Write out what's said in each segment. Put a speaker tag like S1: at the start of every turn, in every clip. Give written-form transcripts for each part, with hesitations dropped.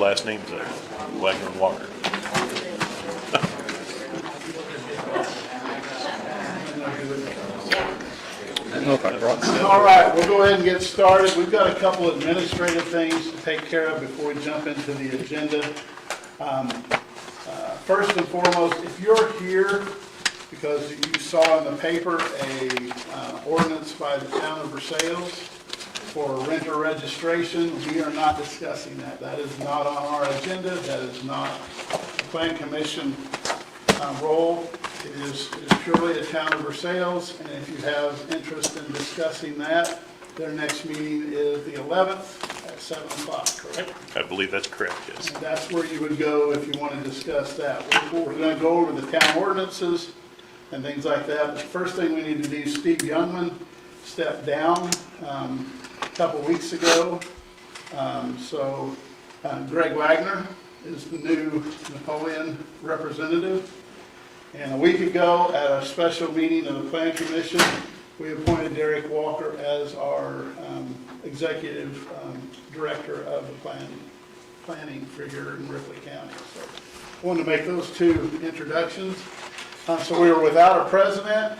S1: last names there, Wagner and Walker.
S2: All right, we'll go ahead and get started. We've got a couple administrative things to take care of before we jump into the agenda. First and foremost, if you're here because you saw in the paper a ordinance by the town of Versailles for renter registration, we are not discussing that. That is not on our agenda. That is not the Plan Commission role. It is purely a town of Versailles, and if you have interest in discussing that, their next meeting is the 11th at 7 o'clock, correct?
S1: I believe that's correct, yes.
S2: And that's where you would go if you want to discuss that. We're going to go over the town ordinances and things like that. But the first thing we need to do, Steve Youngman stepped down a couple weeks ago. Greg Wagner is the new Napoleon representative. And a week ago, at a special meeting of the Plan Commission, we appointed Derek Walker as our executive director of the planning for here in Ripley County. So I wanted to make those two introductions. So we were without a president,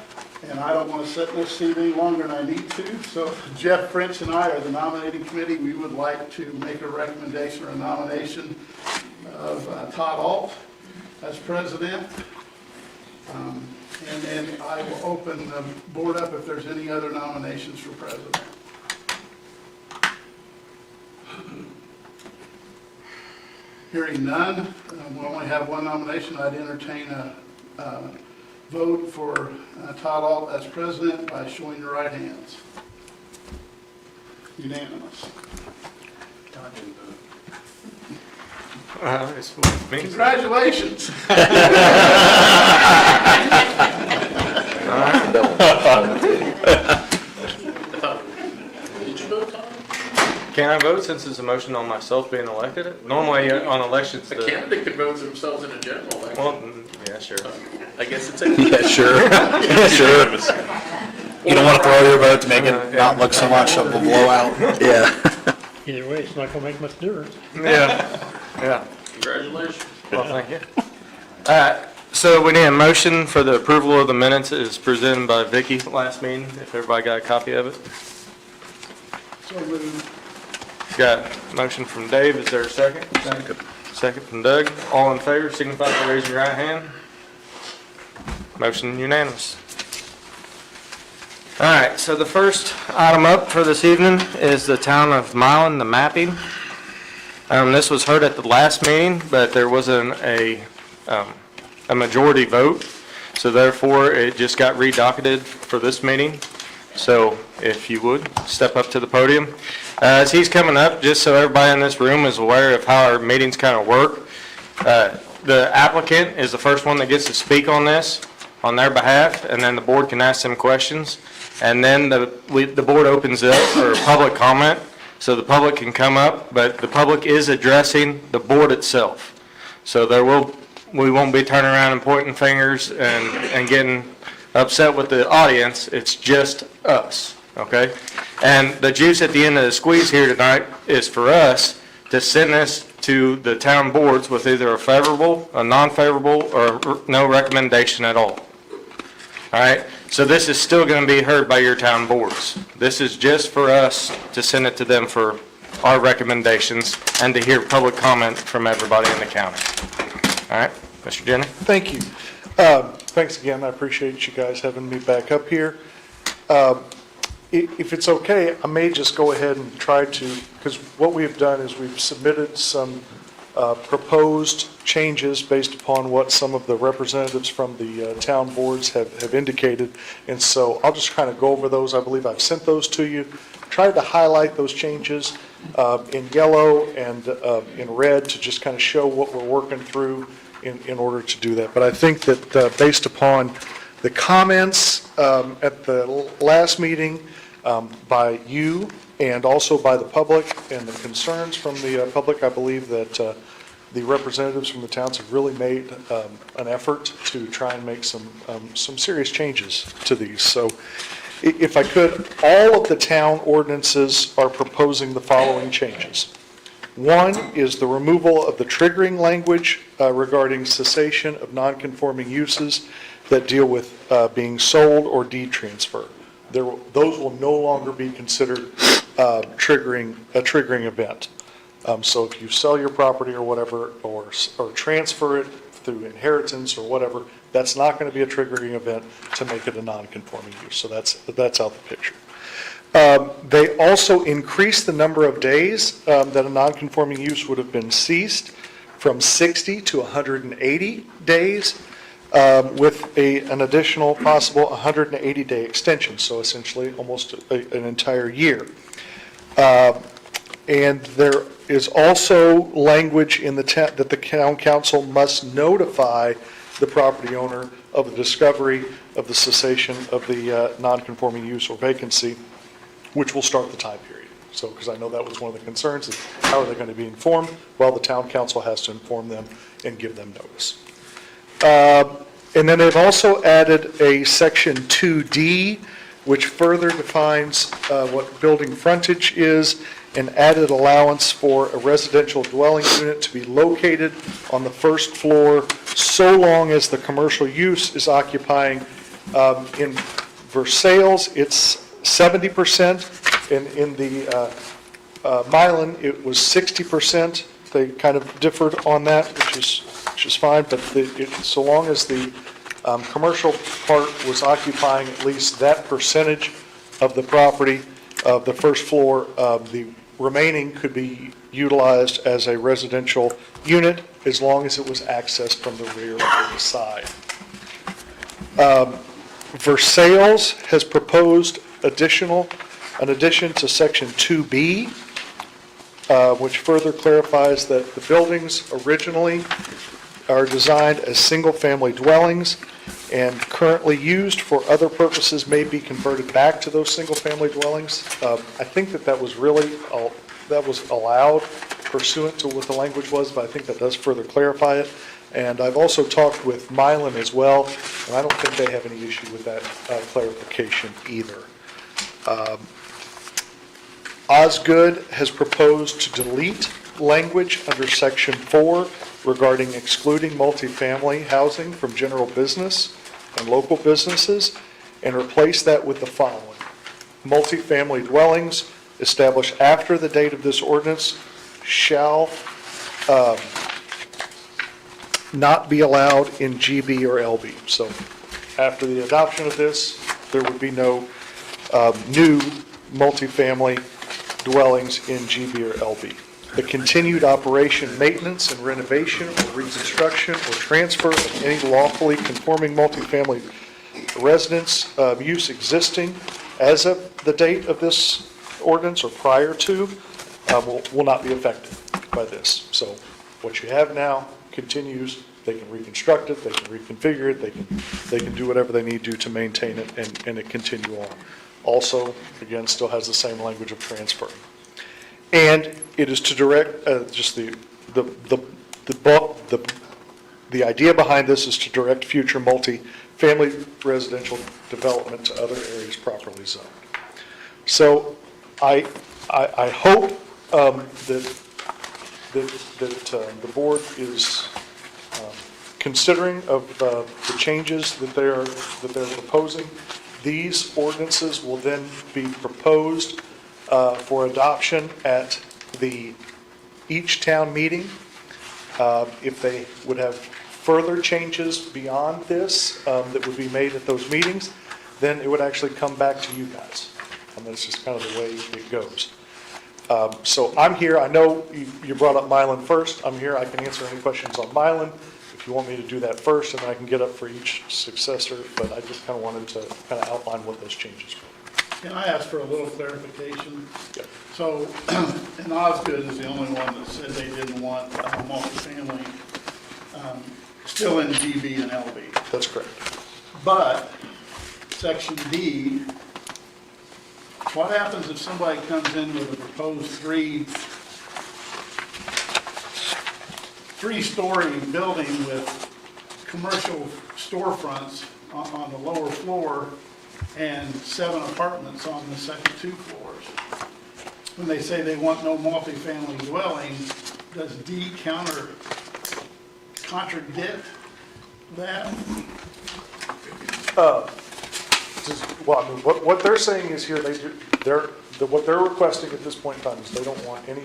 S2: and I don't want to sit in this seat any longer than I need to. So Jeff French and I are the nominating committee. We would like to make a recommendation or a nomination of Todd Alt as president. And then I will open the board up if there's any other nominations for president. Hearing none, we only have one nomination. I'd entertain a vote for Todd Alt as president by showing your right hands. Unanimous. Congratulations.
S3: Did you vote, Tom?
S4: Can I vote since it's a motion on myself being elected? Normally on elections,
S3: A candidate could vote themselves in a general election.
S4: well, yeah, sure.
S3: I guess it's a.
S5: Yeah, sure. Sure. You don't want to throw your vote to make it not look so much of a blowout. Yeah.
S6: Either way, it's not gonna make much difference.
S4: Yeah.
S3: Congratulations.
S4: Well, thank you. All right, so we need a motion for the approval of the minutes as presented by Vicky last meeting, if everybody got a copy of it.
S2: So moved.
S4: Got a motion from Dave, is there a second? Second from Doug. All in favor, signify by raising your right hand. Motion unanimous. All right, so the first item up for this evening is the town of Milan, the mapping. This was heard at the last meeting, but there wasn't a majority vote, so therefore it just got redocketed for this meeting. So if you would, step up to the podium. As he's coming up, just so everybody in this room is aware of how our meetings kind of work, the applicant is the first one that gets to speak on this on their behalf, and then the board can ask them questions. And then the board opens it up for public comment, so the public can come up, but the public is addressing the board itself. So we won't be turning around and pointing fingers and getting upset with the audience. It's just us, okay? And the juice at the end of the squeeze here tonight is for us to send this to the town boards with either a favorable, a non-favorable, or no recommendation at all. All right? So this is still going to be heard by your town boards. This is just for us to send it to them for our recommendations and to hear public comment from everybody in the county. All right, Mr. Jenner?
S7: Thank you. Thanks again. I appreciate you guys having me back up here. If it's okay, I may just go ahead and try to, because what we've done is we've submitted some proposed changes based upon what some of the representatives from the town boards have indicated. And so I'll just kind of go over those. I believe I've sent those to you. Tried to highlight those changes in yellow and in red to just kind of show what we're working through in order to do that. But I think that based upon the comments at the last meeting by you and also by the public and the concerns from the public, I believe that the representatives from the towns have really made an effort to try and make some serious changes to these. So if I could, all of the town ordinances are proposing the following changes. One is the removal of the triggering language regarding cessation of non-conforming uses that deal with being sold or deed transfer. Those will no longer be considered a triggering event. So if you sell your property or whatever, or transfer it through inheritance or whatever, that's not going to be a triggering event to make it a non-conforming use. So that's out the picture. They also increased the number of days that a non-conforming use would have been ceased from 60 to 180 days with an additional possible 180-day extension, so essentially almost an entire year. And there is also language in that the town council must notify the property owner of the discovery of the cessation of the non-conforming use or vacancy, which will start the time period. So, because I know that was one of the concerns, is how are they going to be informed? Well, the town council has to inform them and give them notice. And then they've also added a section 2D, which further defines what building frontage is, and added allowance for a residential dwelling unit to be located on the first floor so long as the commercial use is occupying. For sales, it's 70%, and in the Milan, it was 60%. They kind of differed on that, which is fine, but so long as the commercial part was occupying at least that percentage of the property of the first floor, the remaining could be utilized as a residential unit as long as it was accessed from the rear or the side. Versailles has proposed an addition to section 2B, which further clarifies that the buildings originally are designed as single-family dwellings and currently used for other purposes may be converted back to those single-family dwellings. I think that was allowed pursuant to what the language was, but I think that does further clarify it. And I've also talked with Milan as well, and I don't think they have any issue with that clarification either. Osgood has proposed to delete language under section 4 regarding excluding multifamily housing from general business and local businesses, and replace that with the following. Multifamily dwellings established after the date of this ordinance shall not be allowed in GB or LB. So after the adoption of this, there would be no new multifamily dwellings in GB or LB. The continued operation, maintenance, and renovation or reconstruction or transfer of any lawfully conforming multifamily residence use existing as of the date of this ordinance or prior to will not be affected by this. So what you have now continues. They can reconstruct it, they can reconfigure it, they can do whatever they need to maintain it and it continue on. Also, again, still has the same language of transferring. And it is to direct, just the idea behind this is to direct future multi-family residential development to other areas properly zoned. So I hope that the board is considering of the changes that they're proposing. These ordinances will then be proposed for adoption at each town meeting. If they would have further changes beyond this that would be made at those meetings, then it would actually come back to you guys. And that's just kind of the way it goes. So I'm here. I know you brought up Milan first. I'm here. I can answer any questions on Milan if you want me to do that first, and then I can get up for each successor. But I just kind of wanted to kind of outline what those changes were.
S2: Can I ask for a little clarification?
S7: Yeah.
S2: So, and Osgood is the only one that said they didn't want multifamily still in GB and LB.
S7: That's correct.
S2: But section D, what happens if somebody comes in with a proposed three-story building with commercial storefronts on the lower floor and 7 apartments on the second 2 floors? when they say they want no multifamily dwelling, does D contradict that?
S7: Well, I mean, what they're saying is here, what they're requesting at this point in time is they don't want any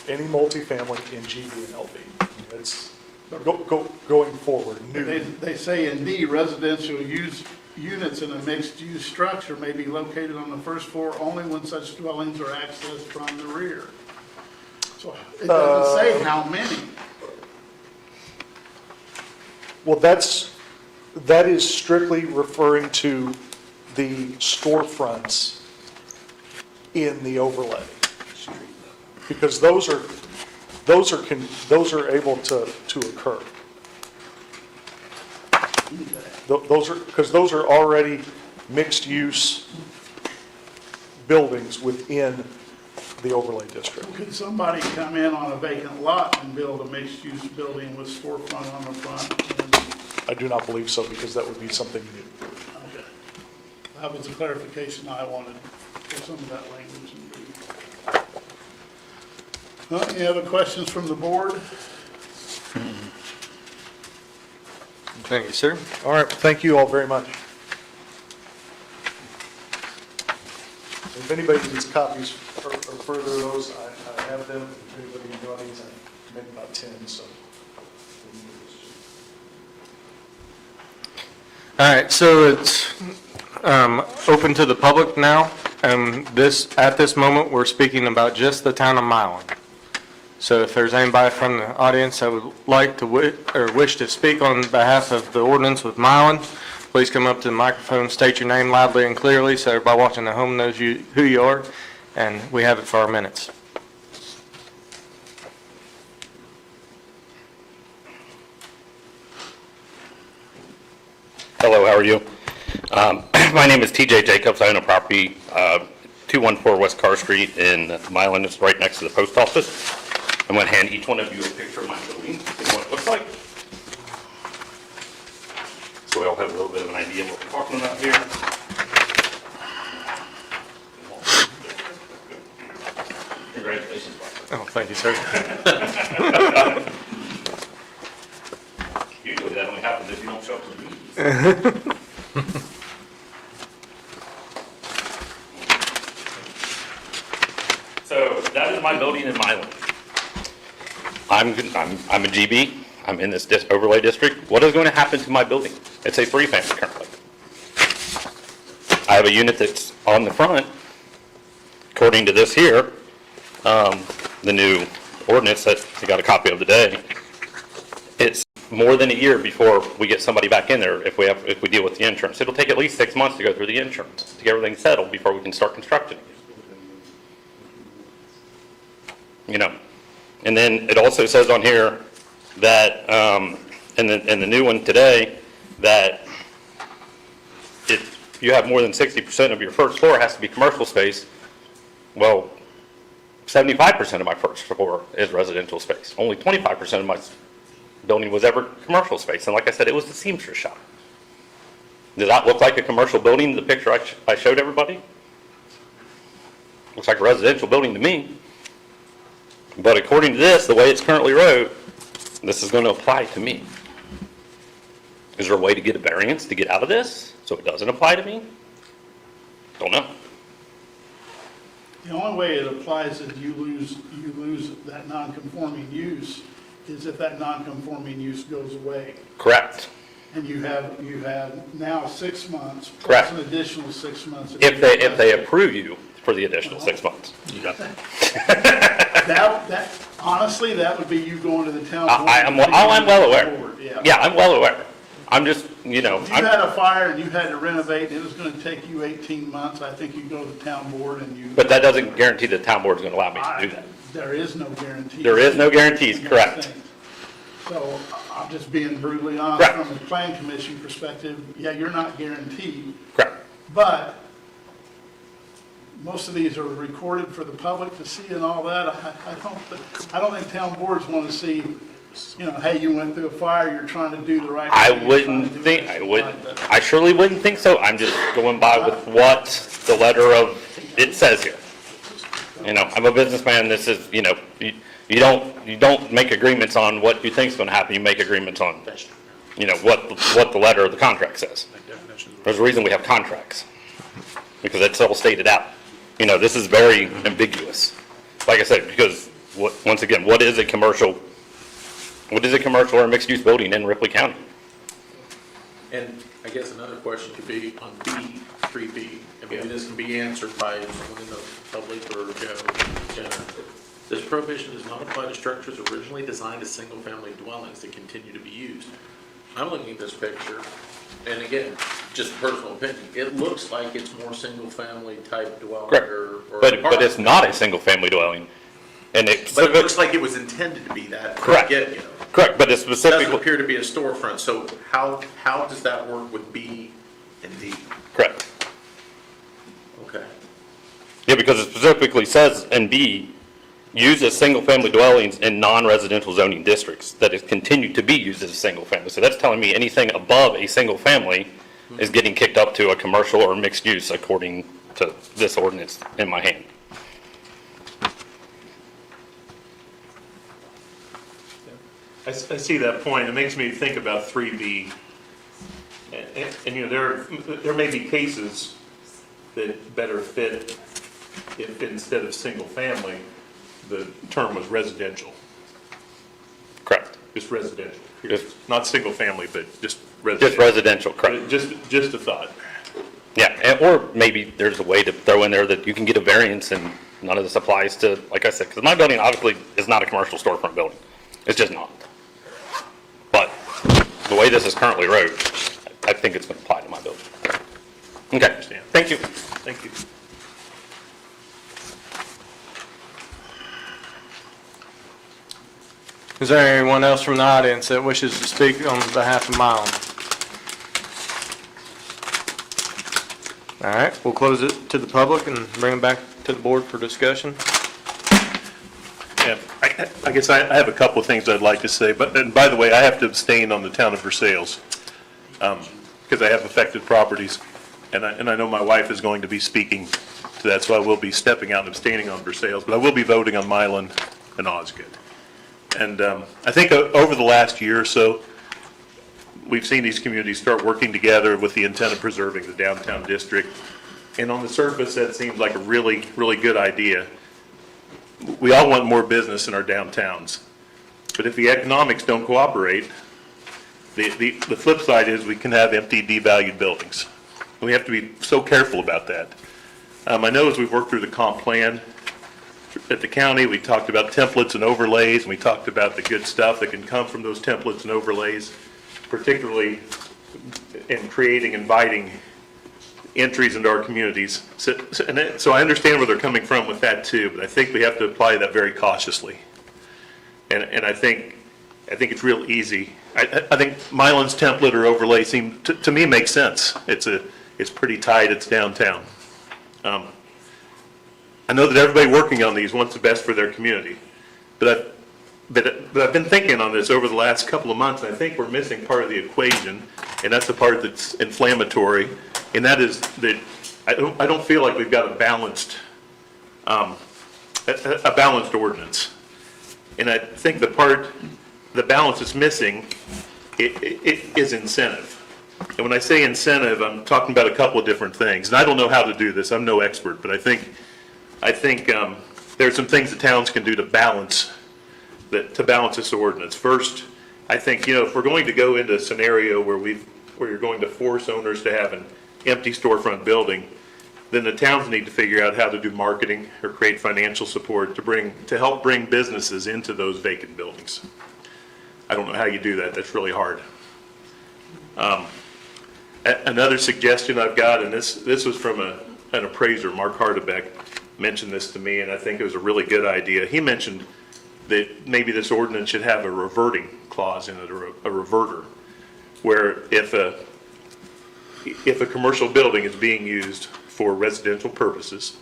S7: multifamily in GB and LB. It's going forward, new.
S2: They say in D, residential units in a mixed-use structure may be located on the first floor only when such dwellings are accessed from the rear. So it doesn't say how many.
S7: Well, that is strictly referring to the storefronts in the overlay. Because those are able to occur. Because those are already mixed-use buildings within the overlay district.
S2: Could somebody come in on a vacant lot and build a mixed-use building with storefront on the front?
S7: I do not believe so, because that would be something new.
S2: Okay. That was the clarification I wanted for some of that language in B. Any other questions from the board?
S4: Thank you, sir.
S7: All right, thank you all very much. If anybody needs copies or further of those, I have them. If anybody in the audience, I made about 10, so.
S4: All right, so it's open to the public now, and at this moment, we're speaking about just the town of Milan. So if there's anybody from the audience that would like to wish to speak on behalf of the ordinance with Milan, please come up to the microphone, state your name loudly and clearly so everybody watching at home knows who you are, and we have it for our minutes.
S8: Hello, how are you? My name is TJ Jacobs. I own a property, 214 West Carr Street in Milan. It's right next to the post office. I'm going to hand each one of you a picture of my building and what it looks like. So we all have a little bit of an idea of what we're talking about here. Congratulations, Bob.
S4: Oh, thank you, sir.
S8: Usually that only happens if you don't show up to the meetings. So that is my building in Milan. I'm a GB. I'm in this overlay district. What is going to happen to my building? It's a three-family currently. I have a unit that's on the front. According to this here, the new ordinance that I got a copy of today, it's more than a year before we get somebody back in there if we deal with the insurance. It'll take at least 6 months to go through the insurance to get everything settled before we can start construction. You know, and then it also says on here that in the new one today that if you have more than 60% of your first floor has to be commercial space. Well, 75% of my first floor is residential space. Only 25% of my building was ever commercial space. And like I said, it was the seamstress shop. Does that look like a commercial building, the picture I showed everybody? Looks like a residential building to me. But according to this, the way it's currently wrote, this is going to apply to me. Is there a way to get a variance to get out of this so it doesn't apply to me? Don't know.
S2: The only way it applies is you lose that non-conforming use is if that non-conforming use goes away.
S8: Correct.
S2: And you have now 6 months.
S8: Correct.
S2: Plus an additional 6 months.
S8: If they approve you for the additional 6 months. You got that?
S2: That honestly, that would be you going to the town board.
S8: I'm well aware.
S2: Yeah.
S8: Yeah, I'm well aware. I'm just, you know.
S2: If you had a fire and you had to renovate, and it was going to take you 18 months, I think you go to the town board and you.
S8: But that doesn't guarantee the town board is going to allow me to do that.
S2: There is no guarantee.
S8: There is no guarantees, correct.
S2: So I'm just being brutally honest
S8: Correct.
S2: from the plan commission perspective. Yeah, you're not guaranteed,
S8: Correct.
S2: but most of these are recorded for the public to see and all that. I don't think town boards want to see, you know, hey, you went through a fire, you're trying to do the right thing.
S8: I surely wouldn't think so. I'm just going by with what the letter of it says here. You know, I'm a businessman, this is, you know, you don't make agreements on what you think's gonna happen, you make agreements on, you know, what the letter of the contract says. There's a reason we have contracts, because it's all stated out. You know, this is very ambiguous. Like I said, because once again, what is a commercial or mixed-use building in Ripley County?
S3: And I guess another question could be on B, 3B, and maybe this can be answered by someone in the public or Jenna. This prohibition does not apply to structures originally designed as single-family dwellings that continue to be used. I'm looking at this picture, and again, just personal opinion, it looks like it's more single-family type dwelling
S8: Correct.
S3: or
S8: But
S3: apartment.
S8: it's not a single-family dwelling. And
S3: But it looks like it was intended to be that.
S8: Correct.
S3: You know.
S8: correct, but it's
S3: Doesn't
S8: specifically,
S3: appear to be a storefront, so how does that work with B and D?
S8: correct.
S3: Okay.
S8: Yeah, because it specifically says in B, used as single-family dwellings in non-residential zoning districts, that is continued to be used as a single-family. So that's telling me anything above a single-family is getting kicked up to a commercial or mixed use according to this ordinance in my hand.
S1: I see that point. It makes me think about 3B. And you know, there may be cases that better fit if instead of single family, the term was residential,
S8: Correct.
S1: just residential.
S8: Just-
S1: Not single family, but just
S8: Just
S1: residential.
S8: residential, correct.
S1: Just a thought.
S8: Yeah, or maybe there's a way to throw in there that you can get a variance and none of this applies to, like I said, because my building obviously is not a commercial storefront building. It's just not. But the way this is currently wrote, I think it's going to apply to my building. Okay,
S1: Understand.
S8: thank you.
S1: Thank you.
S4: Is there anyone else from the audience that wishes to speak on behalf of Milan? All right, we'll close it to the public and bring it back to the board for discussion.
S1: Yeah, I guess I have a couple of things I'd like to say, and by the way, I have to abstain on the town of Versailles, because I have affected properties, and I know my wife is going to be speaking to that, so I will be stepping out and abstaining on Versailles, but I will be voting on Milan and Osgood. And I think over the last year or so, we've seen these communities start working together with the intent of preserving the downtown district, and on the surface, that seems like a really, really good idea. We all want more business in our downtowns, but if the economics don't cooperate, the flip side is we can have empty, devalued buildings. We have to be so careful about that. I know as we've worked through the comp plan at the county, we talked about templates and overlays, and we talked about the good stuff that can come from those templates and overlays, particularly in creating, inviting entries into our communities. So I understand where they're coming from with that too, but I think we have to apply that very cautiously. And I think it's real easy. I think Milan's template or overlay to me makes sense. It's pretty tight, it's downtown. I know that everybody working on these wants the best for their community, but I've been thinking on this over the last couple of months, and I think we're missing part of the equation, and that's the part that's inflammatory, and that is that I don't feel like we've got a balanced ordinance. And I think the balance that's missing it is incentive. And when I say incentive, I'm talking about a couple of different things. And I don't know how to do this. I'm no expert, but I think there are some things the towns can do to balance this ordinance. First, I think, if we're going to go into a scenario where you're going to force owners to have an empty storefront building, then the towns need to figure out how to do marketing or create financial support to help bring businesses into those vacant buildings. I don't know how you do that. That's really hard. Another suggestion I've got, and this was from an appraiser, Mark Hardebeck, mentioned this to me, and I think it was a really good idea. He mentioned that maybe this ordinance should have a reverting clause in it, or a reverter, where if a commercial building is being used for residential purposes,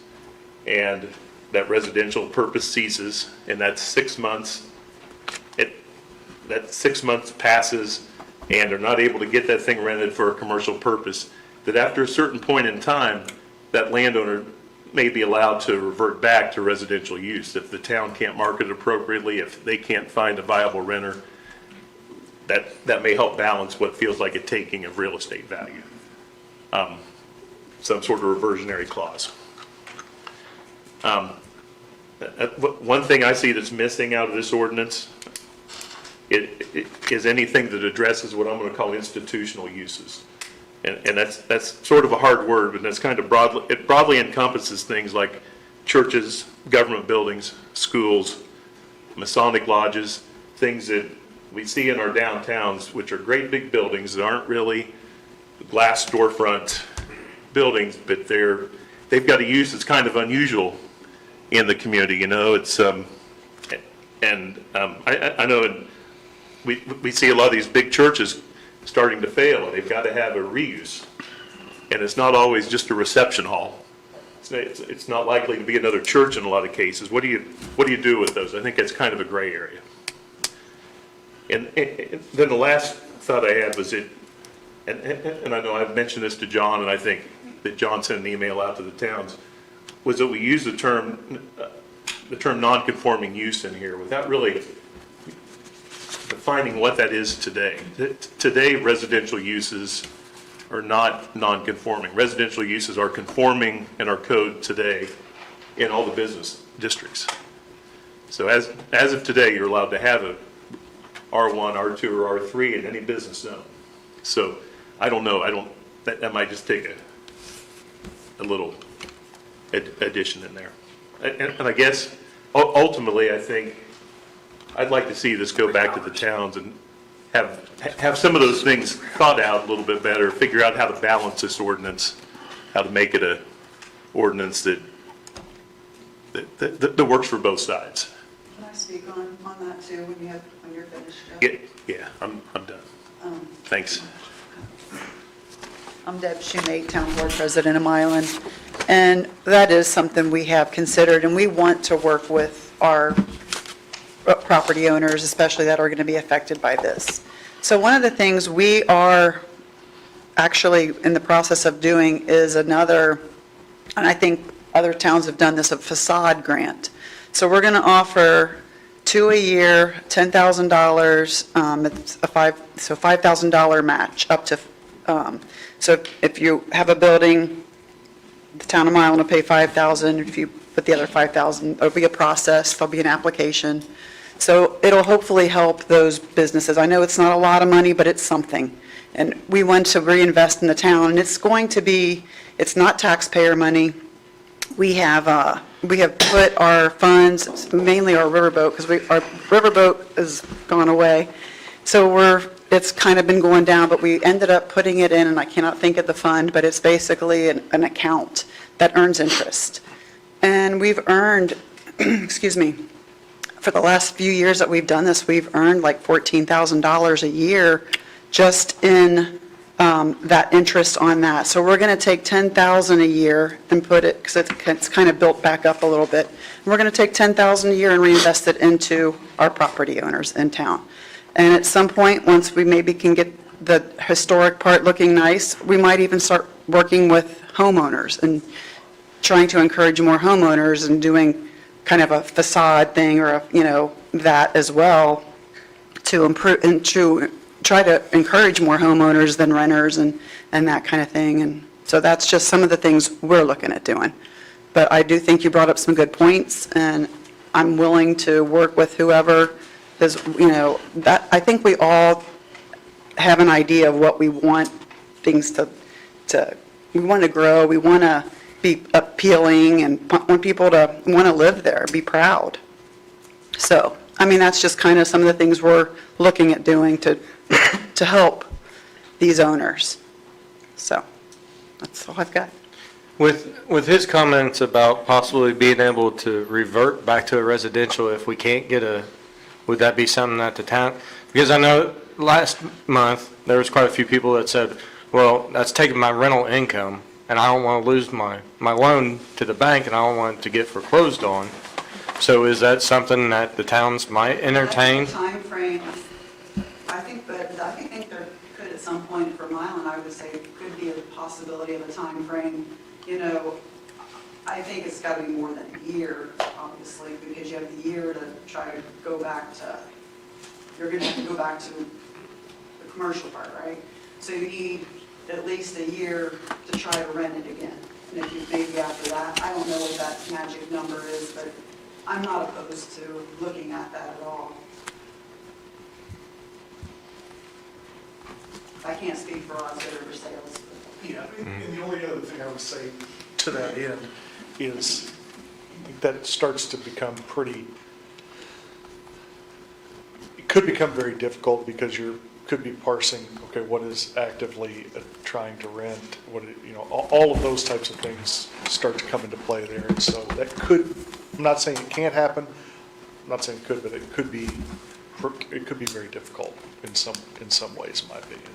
S1: and that residential purpose ceases, and that 6 months, that 6 months passes, and they're not able to get that thing rented for a commercial purpose, that after a certain point in time, that landowner may be allowed to revert back to residential use. If the town can't market it appropriately, if they can't find a viable renter, that may help balance what feels like a taking of real estate value. Some sort of reversionary clause. One thing I see that's missing out of this ordinance is anything that addresses what I'm going to call institutional uses. And that's sort of a hard word, but that's kind of it broadly encompasses things like churches, government buildings, schools, Masonic lodges, things that we see in our downtowns, which are great big buildings that aren't really glass storefront buildings, but they've got a use that's kind of unusual in the community. You know, it's I know we see a lot of these big churches starting to fail, and they've got to have a reuse, and it's not always just a reception hall. It's not likely to be another church in a lot of cases. What do you do with those? I think that's kind of a gray area. And then the last thought I had was and I know I've mentioned this to John, and I think that John sent an email out to the towns, was that we use the term non-conforming use in here without really defining what that is today. Today, residential uses are not non-conforming. Residential uses are conforming in our code today in all the business districts. So as of today, you're allowed to have a R1, R2, or R3 in any business zone. So I don't know. That might just take a little addition in there. And I guess ultimately, I think I'd like to see this go back to the towns and have some of those things thought out a little bit better, figure out how to balance this ordinance, how to make it a ordinance that works for both sides.
S9: Can I speak on that too when you're finished, Jeff?
S1: Yeah, I'm done. Thanks.
S9: I'm Deb Shoemate, Town Board President of Milan, and that is something we have considered, and we want to work with our property owners, especially that are going to be affected by this. So one of the things we are actually in the process of doing is another, and I think other towns have done this, a facade grant. So we're going to offer 2 a year, $10,000, it's a $5,000 match up to, so if you have a building, the town of Milan will pay $5,000. If you put the other $5,000, there'll be a process, there'll be an application. So it'll hopefully help those businesses. I know it's not a lot of money, but it's something. And we want to reinvest in the town, and it's going to be, it's not taxpayer money. We have put our funds, mainly our riverboat, because our riverboat has gone away. So it's kind of been going down, but we ended up putting it in, and I cannot think of the fund, but it's basically an account that earns interest. And we've earned, excuse me, for the last few years that we've done this, we've earned like $14,000 a year just in that interest on that. So we're going to take $10,000 a year and put it, because it's kind of built back up a little bit. And we're going to take $10,000 a year and reinvest it into our property owners in town. And at some point, once we maybe can get the historic part looking nice, we might even start working with homeowners and trying to encourage more homeowners and doing kind of a facade thing or, that as well to improve and to try to encourage more homeowners than renters and that kind of thing. And so that's just some of the things we're looking at doing. But I do think you brought up some good points, and I'm willing to work with whoever is, that I think we all have an idea of what we want things to we want to grow, we want to be appealing, and want people to want to live there, be proud. So, that's just kind of some of the things we're looking at doing to help these owners. So, that's all I've got.
S4: With his comments about possibly being able to revert back to a residential if we can't get would that be something that the town, because I know last month there was quite a few people that said, well, that's taking my rental income and I don't want to lose my loan to the bank and I don't want it to get foreclosed on. So is that something that the towns might entertain?
S9: Time frame. I think there could at some point for Milan, I would say, could be a possibility of a time frame. I think it's got to be more than a year, obviously, because you have the year to try to go back to, you're going to have to go back to the commercial part, right? So you need at least a year to try to rent it again. And if you, maybe after that, I don't know what that magic number is, but I'm not opposed to looking at that at all. I can't speak for Osgood River Sales, but.
S7: Yeah, and the only other thing I would say to that end is that it starts to become pretty, it could become very difficult because you could be parsing, okay, what is actively trying to rent, all of those types of things start to come into play there. And so that could, I'm not saying it can't happen, I'm not saying it could, but it could be very difficult in some ways, in my opinion.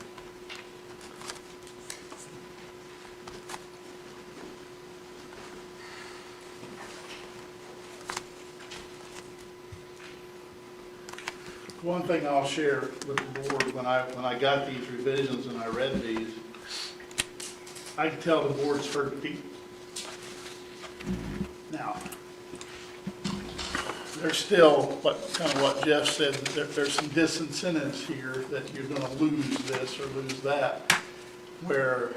S2: One thing I'll share with the board, when I got these revisions and I read these, I could tell the board's heard people. Now, there's still, kind of what Jeff said, there's some disincentives here that you're gonna lose this or lose that, where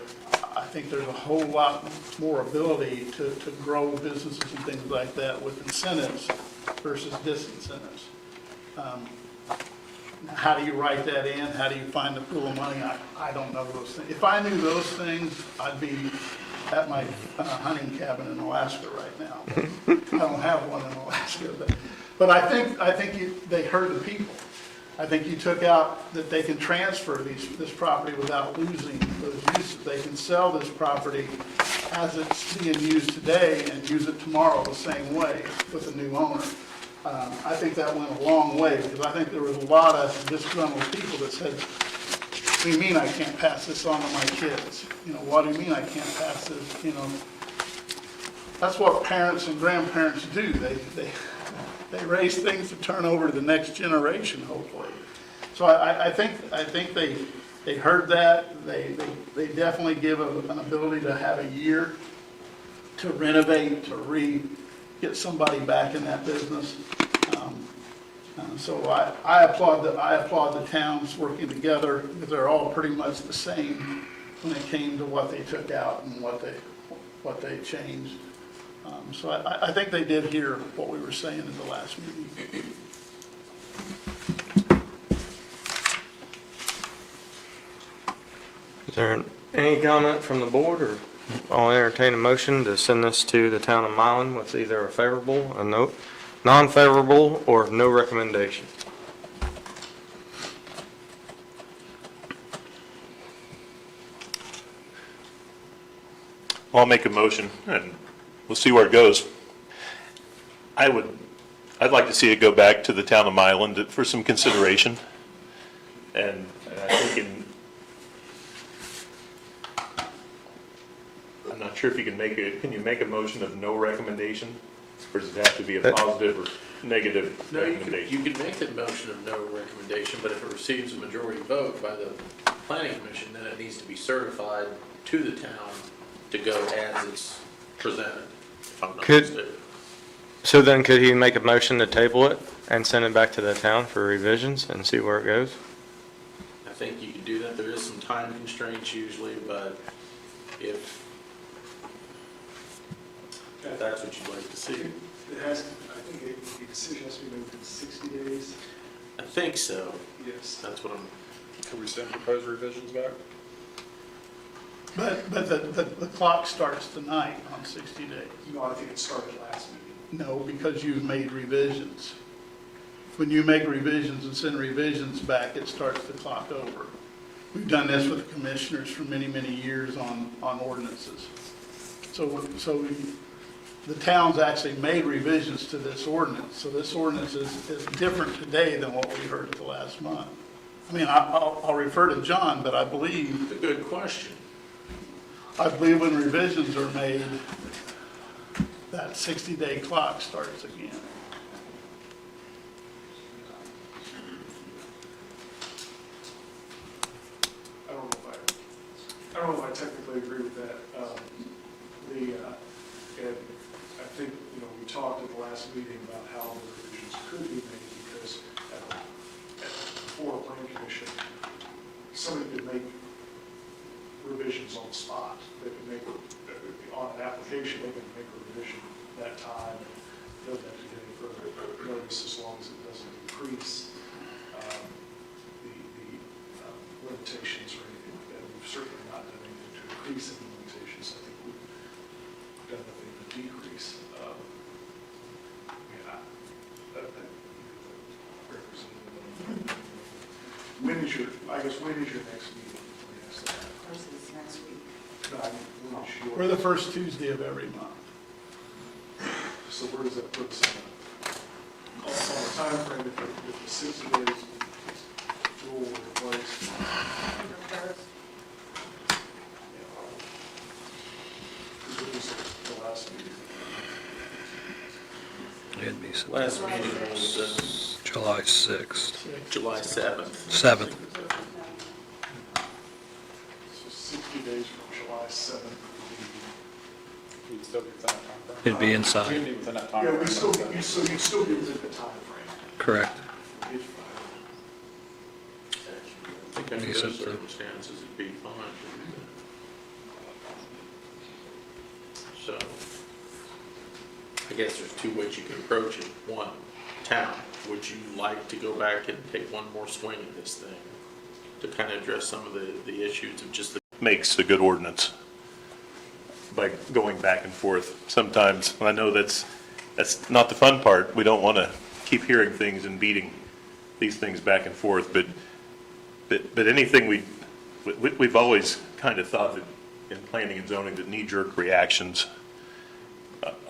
S2: I think there's a whole lot more ability to grow businesses and things like that with incentives versus disincentives. How do you write that in? How do you find the pool of money? I don't know those things. If I knew those things, I'd be at my hunting cabin in Alaska right now. I don't have one in Alaska, but I think they heard the people. I think you took out that they can transfer this property without losing those uses. They can sell this property as it's being used today and use it tomorrow the same way with a new owner. I think that went a long way, because I think there was a lot of disgruntled people that said, what do you mean I can't pass this on to my kids? What do you mean I can't pass this? That's what parents and grandparents do. They raise things to turn over to the next generation, hopefully. So I think they heard that. They definitely give an ability to have a year to renovate, to get somebody back in that business. So I applaud the towns working together, because they're all pretty much the same when it came to what they took out and what they changed. So I think they did hear what we were saying in the last meeting.
S4: Is there any comment from the board, or I'll entertain a motion to send this to the town of Milan with either a favorable, a no, non-favorable, or no recommendation?
S1: I'll make a motion, and we'll see where it goes. I'd like to see it go back to the town of Milan for some consideration. And I think I'm not sure if you can you make a motion of no recommendation? Or does it have to be a positive or negative
S3: No,
S1: recommendation?
S3: you can make the motion of no recommendation, but if it receives a majority vote by the planning commission, then it needs to be certified to the town to go as it's presented, if I'm not mistaken.
S4: So then could he make a motion to table it and send it back to the town for revisions and see where it goes?
S3: I think you can do that. There is some time constraints usually, but if that's what you'd like to see.
S7: It has, I think a decision has to be made within 60 days.
S3: I think so.
S7: Yes.
S3: That's what I'm,
S5: Can we send proposed revisions back?
S2: But the clock starts tonight on 60 days.
S7: No, I think it started last meeting.
S2: No, because you've made revisions. When you make revisions and send revisions back, it starts the clock over. We've done this with commissioners for many, many years on ordinances. So the town's actually made revisions to this ordinance. So this ordinance is different today than what we heard at the last month. I mean, I'll refer to John, but I believe
S3: a good question.
S2: when revisions are made, that 60-day clock starts again.
S7: I don't know if I technically agree with that. before a plan commission, somebody could make revisions on the spot. They could make, on an application, they can make a revision that time. It doesn't have to get any further notice as long as it doesn't increase the limitations or anything like that. We've certainly not done anything to increase any limitations. I think we've done nothing to decrease. When is your next meeting? Let me ask that.
S9: Of course, it's next week.
S7: No, I mean, when is your-
S2: We're the first Tuesday of every month.
S7: So where does that put us on the time frame if the 60 days rule were in place? What was the last meeting?
S5: It'd be
S3: Last meeting was
S5: July 6th,
S3: July 7th.
S5: 7th.
S7: So 60 days from July 7th
S10: We'd still be within that time
S5: It'd be
S10: frame.
S5: inside,
S10: We'd be within that time
S7: Yeah,
S10: frame.
S7: you'd still be within the time frame.
S5: correct.
S7: If,
S3: I think under
S5: Yes,
S3: those
S5: sir.
S3: circumstances, it'd be fine. So, I guess there's two ways you can approach it. One, town, would you like to go back and take one more swing at this thing to kind of address some of the issues of just the
S1: Makes a good ordinance by going back and forth. Sometimes, I know that's not the fun part. We don't want to keep hearing things and beating these things back and forth, but anything we've always kind of thought that in planning and zoning that knee-jerk reactions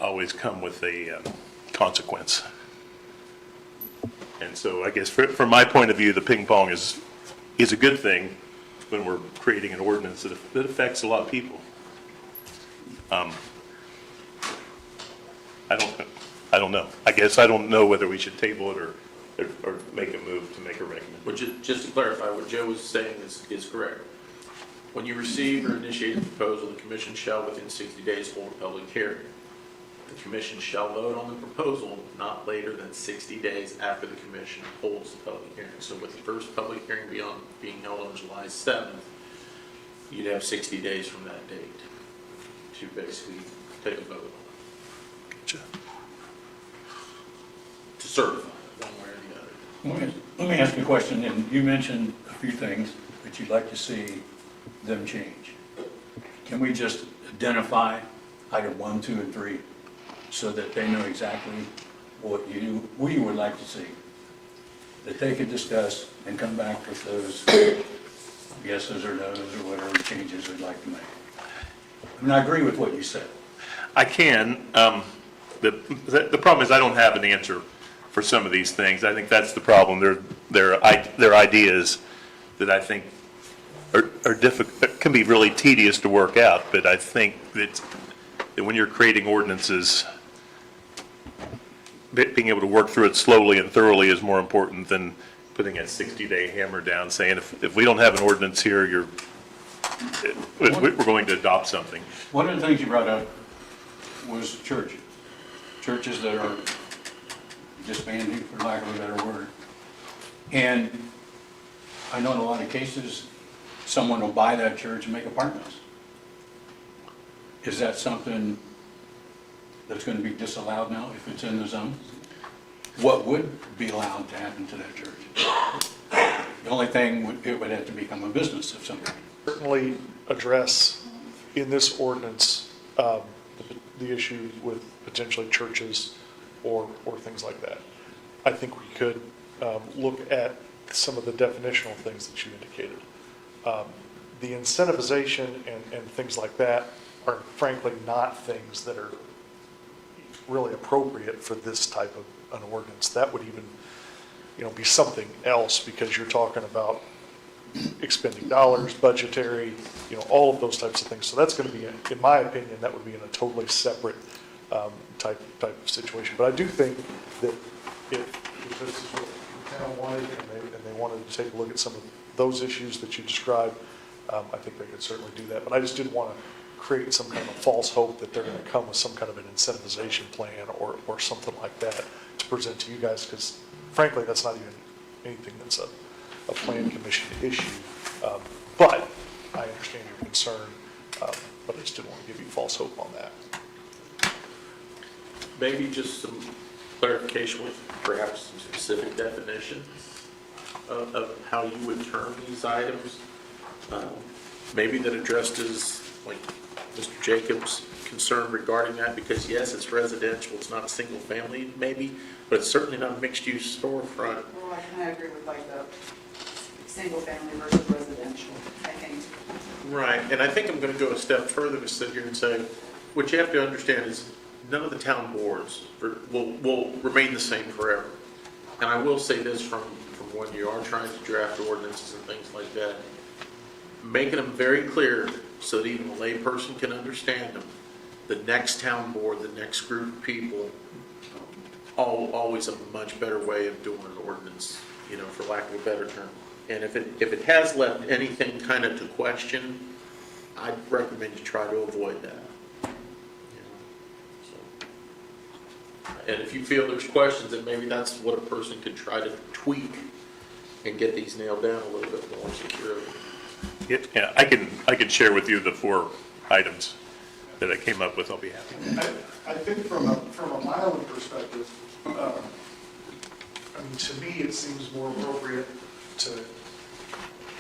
S1: always come with a consequence. And so I guess from my point of view, the ping pong is a good thing when we're creating an ordinance that affects a lot of people. I don't know. I guess I don't know whether we should table it or make a move to make a recommendation.
S3: Which is, just to clarify, what Joe was saying is correct. When you receive or initiate a proposal, the commission shall within 60 days hold a public hearing. The commission shall vote on the proposal not later than 60 days after the commission holds the public hearing. So with the first public hearing being held on July 7th, you'd have 60 days from that date to basically take a vote on it,
S1: Gotcha.
S3: to certify it one way or the other.
S11: Let me ask you a question, and you mentioned a few things that you'd like to see them change. Can we just identify item 1, 2, and 3 so that they know exactly what we would like to see? That they could discuss and come back with those yeses or nos or whatever changes we'd like to make. I mean, I agree with what you said.
S1: I can. The problem is I don't have an answer for some of these things. I think that's the problem. They're ideas that I think are difficult, can be really tedious to work out, but I think that when you're creating ordinances, being able to work through it slowly and thoroughly is more important than putting a 60-day hammer down, saying if we don't have an ordinance here, we're going to adopt something.
S11: One of the things you brought up was churches that are disbanding, for lack of a better word. And I know in a lot of cases, someone will buy that church and make apartments. Is that something that's going to be disallowed now if it's in the zone? What would be allowed to happen to that church? The only thing, it would have to become a business if somebody.
S7: certainly address in this ordinance the issue with potentially churches or things like that. I think we could look at some of the definitional things that you indicated. The incentivization and things like that are frankly not things that are really appropriate for this type of an ordinance. That would even, be something else because you're talking about expending dollars, budgetary, all of those types of things. So that's going to be, in my opinion, that would be in a totally separate type of situation. But I do think that if this is what the town wanted and they wanted to take a look at some of those issues that you described, I think they could certainly do that. But I just didn't want to create some kind of a false hope that they're going to come with some kind of an incentivization plan or something like that to present to you guys, because frankly, that's not even anything that's a plan commission issue. But I understand your concern, but I just didn't want to give you false hope on that.
S3: Maybe just some clarification with perhaps some specific definitions of how you would term these items. Maybe that addressed as, like, Mr. Jacobs' concern regarding that, because yes, it's residential, it's not a single family maybe, but it's certainly not a mixed-use storefront.
S9: Well, I kind of agree with like the single family versus residential, I think.
S3: Right, and I think I'm going to go a step further to sit here and say, what you have to understand is none of the town boards will remain the same forever. And I will say this from when you are trying to draft ordinances and things like that, making them very clear so that even a layperson can understand them. The next town board, the next group of people, always a much better way of doing an ordinance, you know, for lack of a better term. And if it has left anything kind of to question, I'd recommend you try to avoid that. You know, so. And if you feel there's questions, then maybe that's what a person could try to tweak and get these nailed down a little bit more securely.
S1: Yeah, I can share with you the 4 items that I came up with. I'll be happy.
S7: I think from a Milan perspective, I mean, to me, it seems more appropriate to,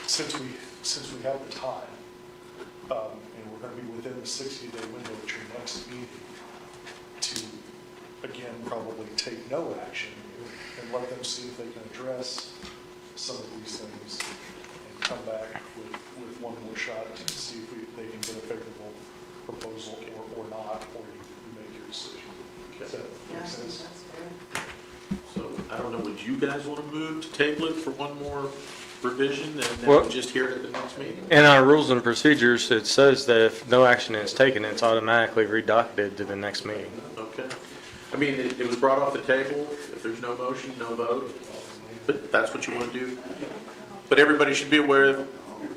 S7: since we have the time, and we're going to be within the 60-day window at your next meeting, to, again, probably take no action and let them see if they can address some of these things and come back with one more shot to see if they can get a favorable proposal or not, or you make your decision. Does that
S9: Yeah, I
S7: make
S9: think
S7: sense?
S9: that's fair.
S3: So I don't know, would you guys want to move to table it for one more revision and then
S4: Well-
S3: just hear it at the next meeting?
S4: In our rules and procedures, it says that if no action is taken, it's automatically redocketed to the next meeting.
S3: Okay. I mean, it was brought off the table. If there's no motion, no vote. But that's what you want to do. But everybody should be aware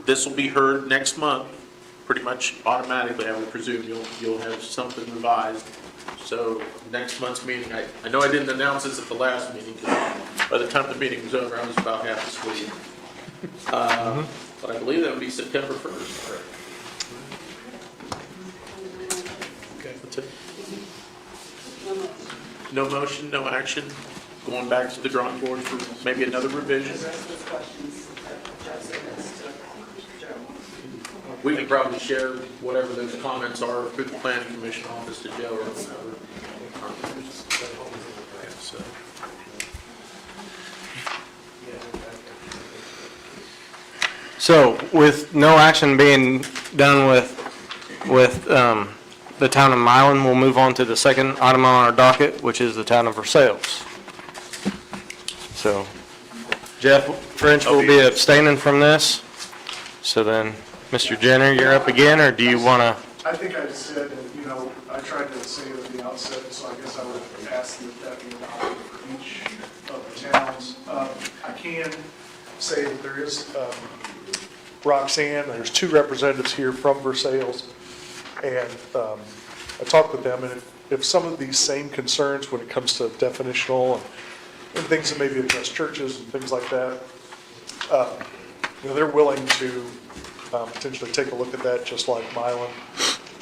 S3: this will be heard next month, pretty much automatically, I would presume. You'll have something revised. So next month's meeting, I know I didn't announce this at the last meeting, because by the time the meeting was over, I was about half asleep. But I believe that would be September 1st. Okay. That's it. No motion, no action, going back to the drawing board for maybe another revision.
S9: The rest of the questions that Jeff said is to Joe.
S3: We can probably share whatever those comments are through the planning commission office to Joe or whoever. Yeah, so.
S4: So with no action being done with the town of Milan, we'll move on to the second item on our docket, which is the town of Versailles. So Jeff French will be abstaining from this. So then, Mr. Jenner, you're up again, or do you want to?
S7: I think I said, I tried to say it at the outset, so I guess I would ask that be adopted for each of the towns. I can say that there is Roxanne, there's 2 representatives here from Versailles, and I talked with them, and if some of these same concerns when it comes to definitional and things that maybe address churches and things like that, they're willing to potentially take a look at that, just like Milan,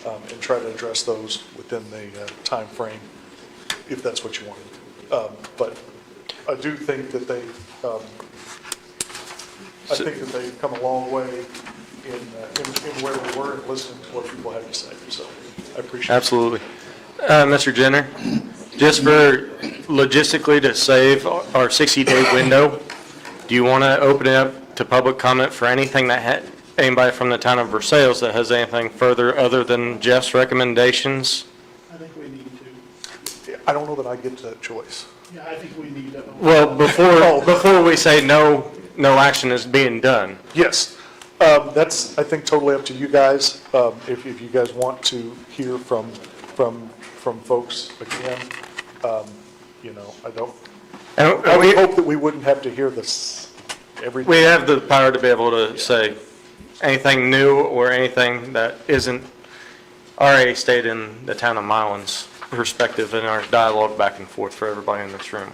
S7: and try to address those within the time frame, if that's what you want. But I do think that they've come a long way in where we were and listening to what people have to say. So I appreciate it.
S4: Absolutely. Mr. Jenner, just for logistically to save our 60-day window, do you want to open it up to public comment for anything that anybody from the town of Versailles that has anything further other than Jeff's recommendations?
S2: I think we need to.
S7: I don't know that I get that choice.
S2: Yeah, I think we need to.
S4: Well, before we say no action is being done.
S7: Yes, that's, I think, totally up to you guys. If you guys want to hear from folks again, I would hope that we wouldn't have to hear this every.
S4: We have the power to be able to say anything new or anything that isn't already stated in the town of Milan's perspective in our dialogue back and forth for everybody in this room.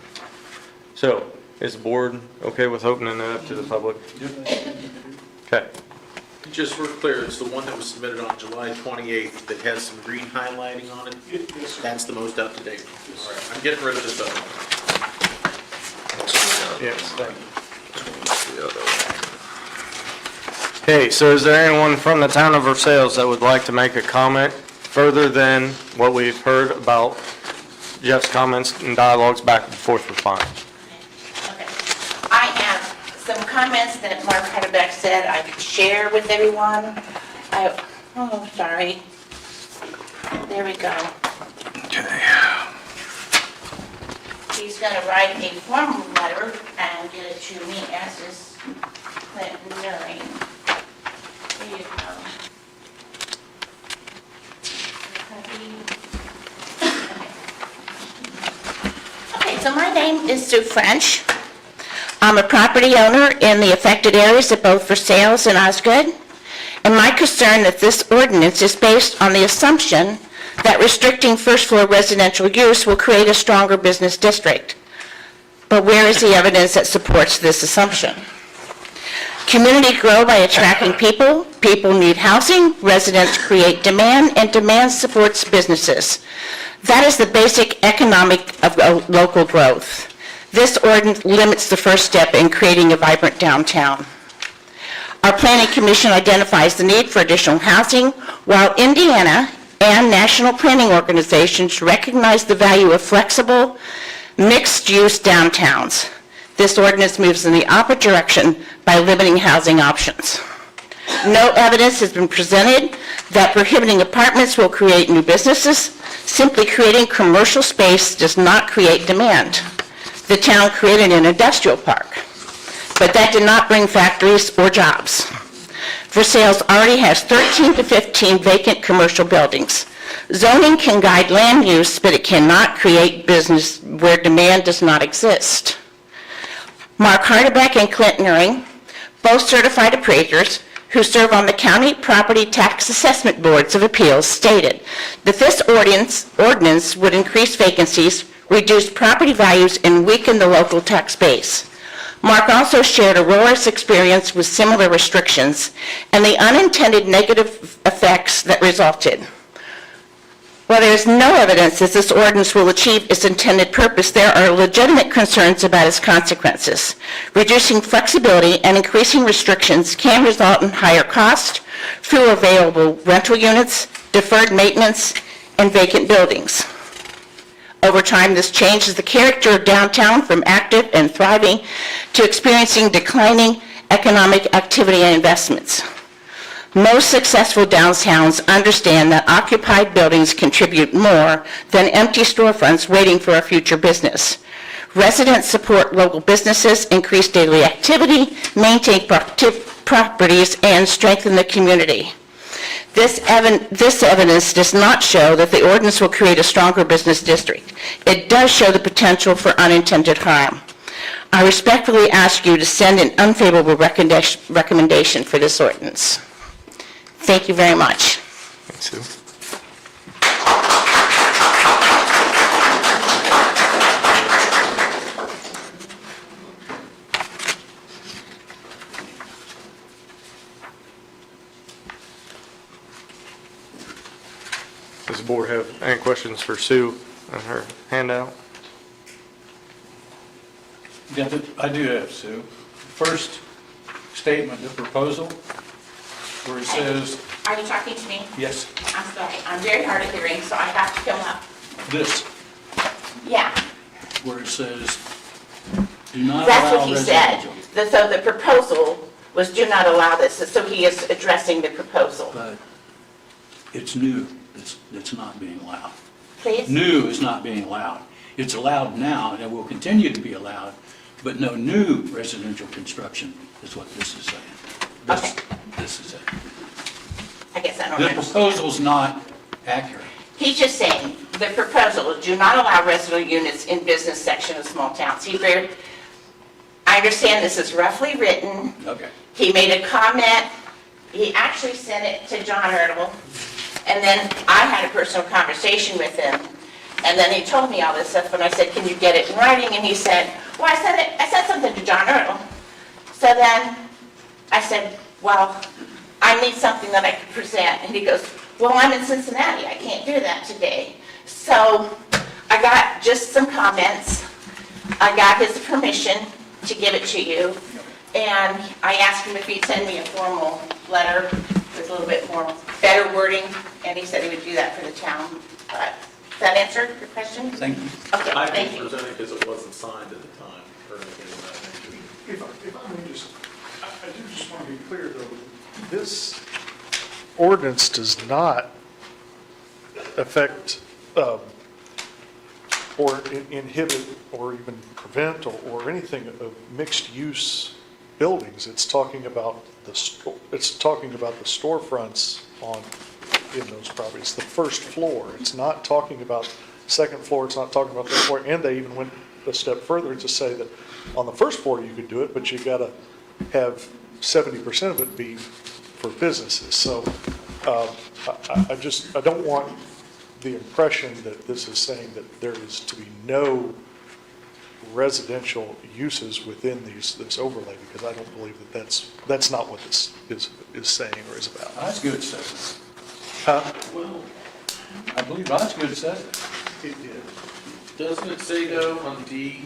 S4: So, Is the board okay with opening it up to the public? Okay.
S3: Just for clear, it's the one that was submitted on July 28th that has some green highlighting on it? That's the most up-to-date one. All right, I'm getting rid of this other one.
S4: Yes, thank you. Okay, so is there anyone from the town of Versailles that would like to make a comment further than what we've heard about Jeff's comments and dialogues back and forth with Bonnie?
S10: Okay. I have some comments that Mark Heidelbeck said I could share with everyone. Oh, sorry. There we go. Okay. He's going to write a formal letter and get it to me as is Clinton Nuring. There you go. Okay, so my name is Sue French. I'm a property owner in the affected areas of both Versailles and Osgood, and my concern that this ordinance is based on the assumption that restricting first-floor residential use will create a stronger business district. But where is the evidence that supports this assumption? Communities grow by attracting people, people need housing, residents create demand, and demand supports businesses. That is the basic economic of local growth. This ordinance limits the first step in creating a vibrant downtown. Our Planning Commission identifies the need for additional housing, while Indiana and national planning organizations recognize the value of flexible, mixed-use downtowns. This ordinance moves in the opposite direction by limiting housing options. No evidence has been presented that prohibiting apartments will create new businesses. Simply creating commercial space does not create demand. The town created an industrial park, but that did not bring factories or jobs. Versailles already has 13 to 15 vacant commercial buildings. Zoning can guide land use, but it cannot create business where demand does not exist. Mark Heidelbeck and Clint Nuring, both certified appraisers who serve on the County Property Tax Assessment Boards of Appeals, stated that this ordinance would increase vacancies, reduce property values, and weaken the local tax base. Mark also shared Aurora's experience with similar restrictions and the unintended negative effects that resulted. While there is no evidence that this ordinance will achieve its intended purpose, there are legitimate concerns about its consequences. Reducing flexibility and increasing restrictions can result in higher cost, fewer available rental units, deferred maintenance, and vacant buildings. Over time, this changes the character of downtown from active and thriving to experiencing declining economic activity and investments. Most successful downtowns understand that occupied buildings contribute more than empty storefronts waiting for a future business. Residents support local businesses, increase daily activity, maintain properties, and strengthen the community. This evidence does not show that the ordinance will create a stronger business district. It does show the potential for unintended harm. I respectfully ask you to send an unfavorable recommendation for this ordinance. Thank you very much.
S4: Thanks, Sue. Does the board have any questions for Sue on her handout?
S11: I do have, Sue. First statement, the proposal, where it says,
S10: Are you talking to me?
S11: yes,
S10: I'm sorry, I'm very hard of hearing, so I have to come up.
S11: this,
S10: Yeah,
S11: where it says, do not
S10: that's
S11: allow
S10: what he said.
S11: residential.
S10: So the proposal was do not allow this, so he is addressing the proposal.
S11: But it's new, it's not being allowed.
S10: Please?
S11: New is not being allowed. It's allowed now, and it will continue to be allowed, but no new residential construction is what this is saying.
S10: Okay.
S11: This is it.
S10: I guess I don't
S11: The
S10: understand.
S11: proposal's not accurate.
S10: He's just saying, the proposal, do not allow residential units in business section of small towns. I understand this is roughly written.
S11: Okay.
S10: He made a comment, he actually sent it to John Ertl, and then I had a personal conversation with him, And then he told me all this stuff, and I said, can you get it in writing? And he said, well, I said something to John Earl. So then I said, well, I need something that I can present. And he goes, well, I'm in Cincinnati, I can't do that today. So I got just some comments. I got his permission to give it to you. And I asked him if he'd send me a formal letter with a little bit more, better wording, and he said he would do that for the town. But, does that answer your question?
S11: Thank you.
S10: Okay,
S3: I
S10: thank
S3: didn't
S10: you.
S3: present it because it wasn't signed at the time, or anything of that nature.
S7: If I may just, I do just want to be clear, though, this ordinance does not affect, or inhibit, or even prevent, or anything of mixed-use buildings. It's talking about the, it's talking about the storefronts in those properties, the first floor. It's not talking about second floor, it's not talking about third floor, and they even went a step further to say that on the first floor you could do it, but you gotta have 70% of it be for businesses. So, I don't want the impression that this is saying that there is to be no residential uses within this overlay, because I don't believe that that's not what this is saying or is about.
S11: Osgood says
S7: Huh?
S3: Well,
S11: it. I believe Osgood says it.
S7: It did.
S3: doesn't it say though on D,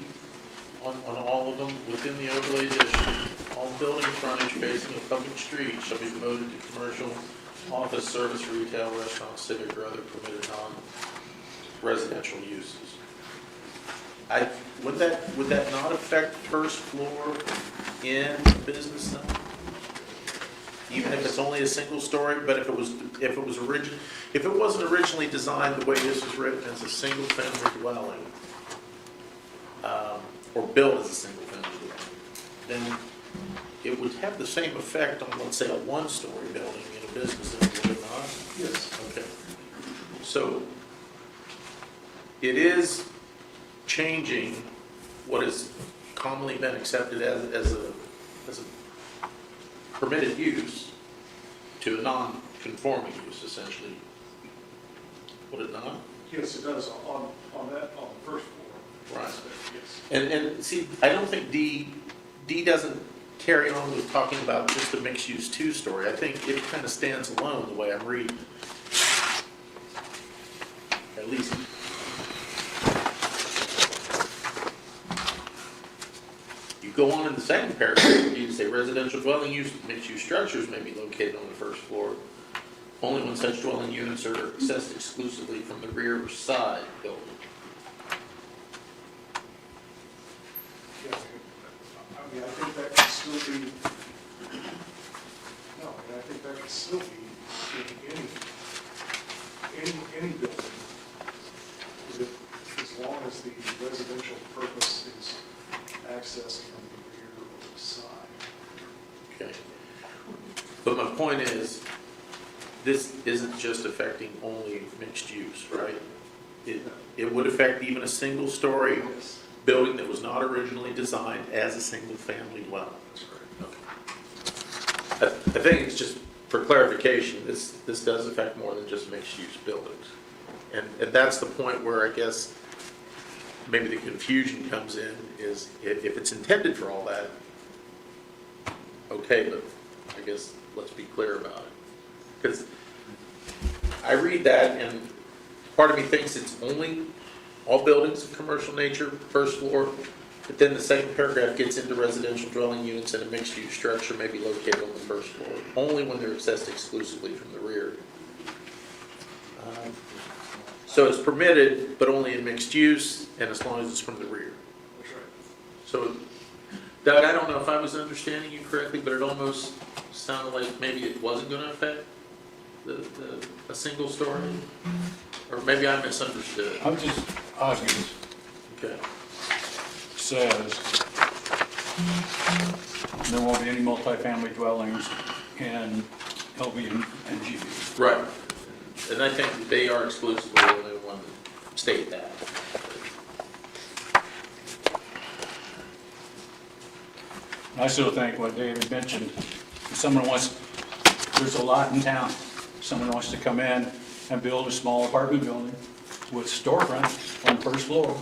S3: on all of them, within the overlay district, all building frontage facing a public street shall be devoted to commercial, office, service, retail, restaurant, civic, or other permitted non-residential uses. Would that not affect first floor in business zone? Even if it's only a single story, but if it wasn't originally designed the way this was written as a single family dwelling, or built as a single family dwelling, then it would have the same effect on, let's say, a one-story building in a business zone, would it not?
S7: Yes.
S3: Okay. So it is changing what has commonly been accepted as a permitted use to a non-conforming use, essentially. Would it not?
S7: Yes, it does on the first floor.
S3: Right.
S7: Yes.
S3: And see, I don't think D doesn't carry on with talking about just the mixed-use two-story. I think it kind of stands alone the way I'm reading. At least. You go on in the second paragraph, you say residential dwelling use, mixed-use structures may be located on the first floor only when such dwelling units are accessed exclusively from the rear or side building.
S7: Yeah, I mean, I think that could still be, no, I mean, I think that could still be in any building, as long as the residential purpose is accessed from the rear or the side.
S3: Okay. But my point is, this isn't just affecting only mixed use, right? It would affect even a single-story
S7: Yes.
S3: building that was not originally designed as a single-family dwelling.
S7: That's correct.
S3: Okay. I think it's just, for clarification, this does affect more than just mixed-use buildings. And that's the point where I guess maybe the confusion comes in, is if it's intended for all that, okay, but I guess let's be clear about it. Because I read that and part of me thinks it's only all buildings of commercial nature, first floor, but then the second paragraph gets into residential dwelling units and a mixed-use structure may be located on the first floor, only when they're accessed exclusively from the rear. So it's permitted, but only in mixed use, and as long as it's from the rear.
S7: That's right.
S3: So, Doug, I don't know if I was understanding you correctly, but it almost sounded like maybe it wasn't going to affect a single story? Or maybe I misunderstood.
S11: I'm just, Osgood
S3: Okay.
S11: says there won't be any multifamily dwellings in LB and GB.
S3: Right. And I think they are exclusively the only one that state that.
S11: And I still think what David mentioned, if someone wants, there's a lot in town, someone wants to come in and build a small apartment building, with storefronts on the first floor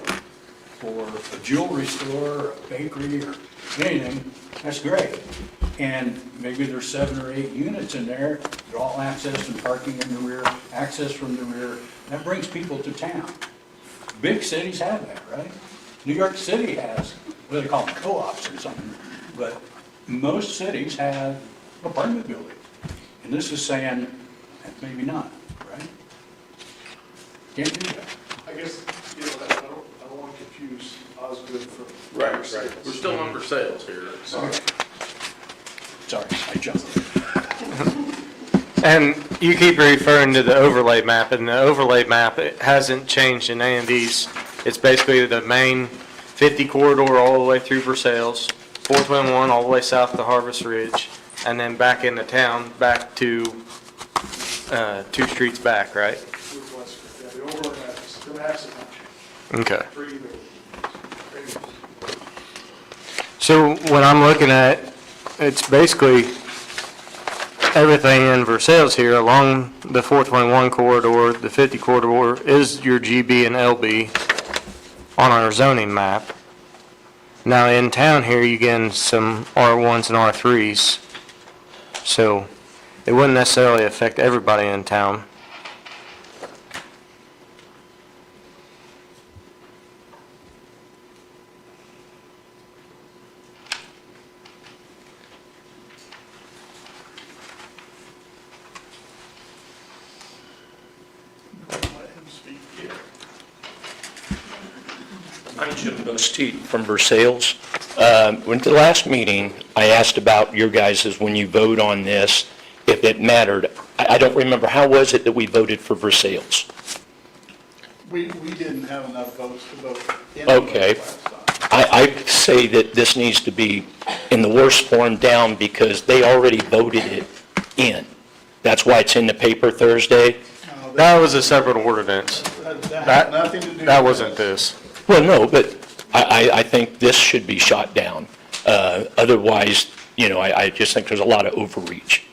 S11: for a jewelry store, a bakery, or anything, that's great. And maybe there's 7 or 8 units in there, they're all accessed and parking in the rear, access from the rear. That brings people to town. Big cities have that, right? New York City has, what do they call them, co-ops or something. But most cities have apartment buildings. And this is saying, maybe not, right? Can't do that.
S7: I guess, I don't want to confuse Osgood from.
S3: Right. We're still on for sales here.
S11: Sorry, I jumped.
S4: And you keep referring to the overlay map, and the overlay map, it hasn't changed in any of these. It's basically the main 50 corridor all the way through Versailles, 421 all the way south to Harvest Ridge, and then back into town, back to 2 streets back, right?
S7: Yeah, the overlay maps, the maps have not changed.
S4: Okay.
S7: For either.
S4: So what I'm looking at, it's basically everything in Versailles here along the 421 corridor, the 50 corridor is your GB and LB on our zoning map. Now in town here, you get in some R1s and R3s. So it wouldn't necessarily affect everybody in town.
S12: I'm Jim Bosteed from Versailles. When the last meeting, I asked about your guys' when you vote on this, if it mattered. I don't remember, how was it that we voted for Versailles?
S2: We didn't have enough votes to vote.
S12: Okay. I say that this needs to be in the worst form down because they already voted it in. That's why it's in the paper Thursday.
S4: That was a separate ordinance.
S2: That had nothing to do with
S4: That wasn't this.
S12: Well, no, but I think this should be shot down. Otherwise, I just think there's a lot of overreach.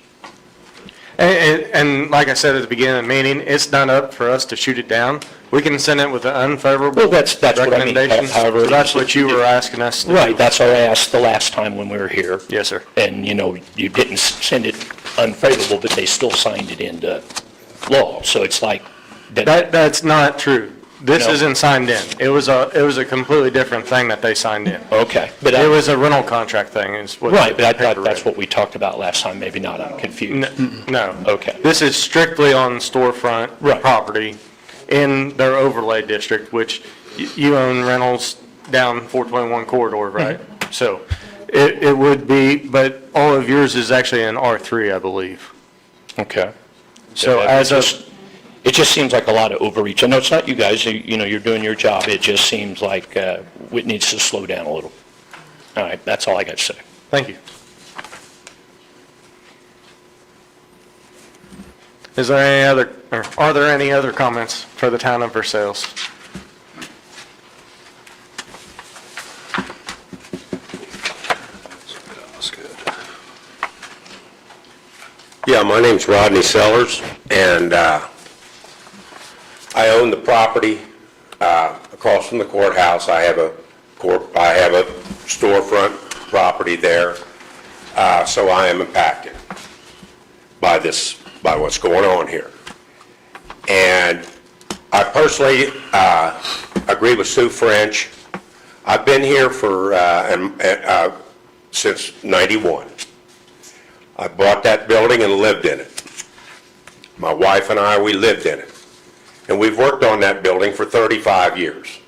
S4: And like I said at the beginning of the meeting, it's not up for us to shoot it down. We can send it with an unfavorable
S12: Well, that's what I mean,
S4: recommendation.
S12: however-
S4: So that's what you were asking us to do.
S12: Right, that's what I asked the last time when we were here.
S4: Yes, sir.
S12: And, you didn't send it unfavorable, but they still signed it into law. So it's like,
S4: That's not true. This
S12: No.
S4: isn't signed in. It was a completely different thing that they signed in.
S12: okay. But
S4: It was a rental contract thing is what.
S12: right, but I
S4: the paper
S12: thought that's
S4: read.
S12: what we talked about last time. Maybe not, I'm confused.
S4: No.
S12: Okay.
S4: This is strictly on storefront
S12: Right.
S4: property in their overlay district, which you own rentals down 421 corridor, right? So it would be, but all of yours is actually in R3, I believe.
S12: Okay.
S4: So
S12: It
S4: as of,
S12: just- It just seems like a lot of overreach. I know it's not you guys, you're doing your job. It just seems like it needs to slow down a little. All right, that's all I got to say.
S4: thank you. Is there any other, or are there any other comments for the town of Versailles?
S13: Yeah, my name's Rodney Sellers, and I own the property across from the courthouse. I have a storefront property there, so I am impacted by what's going on here. And I personally agree with Sue French. I've been here for since '91. I bought that building and lived in it. My wife and I, we lived in it. And we've worked on that building for 35 years.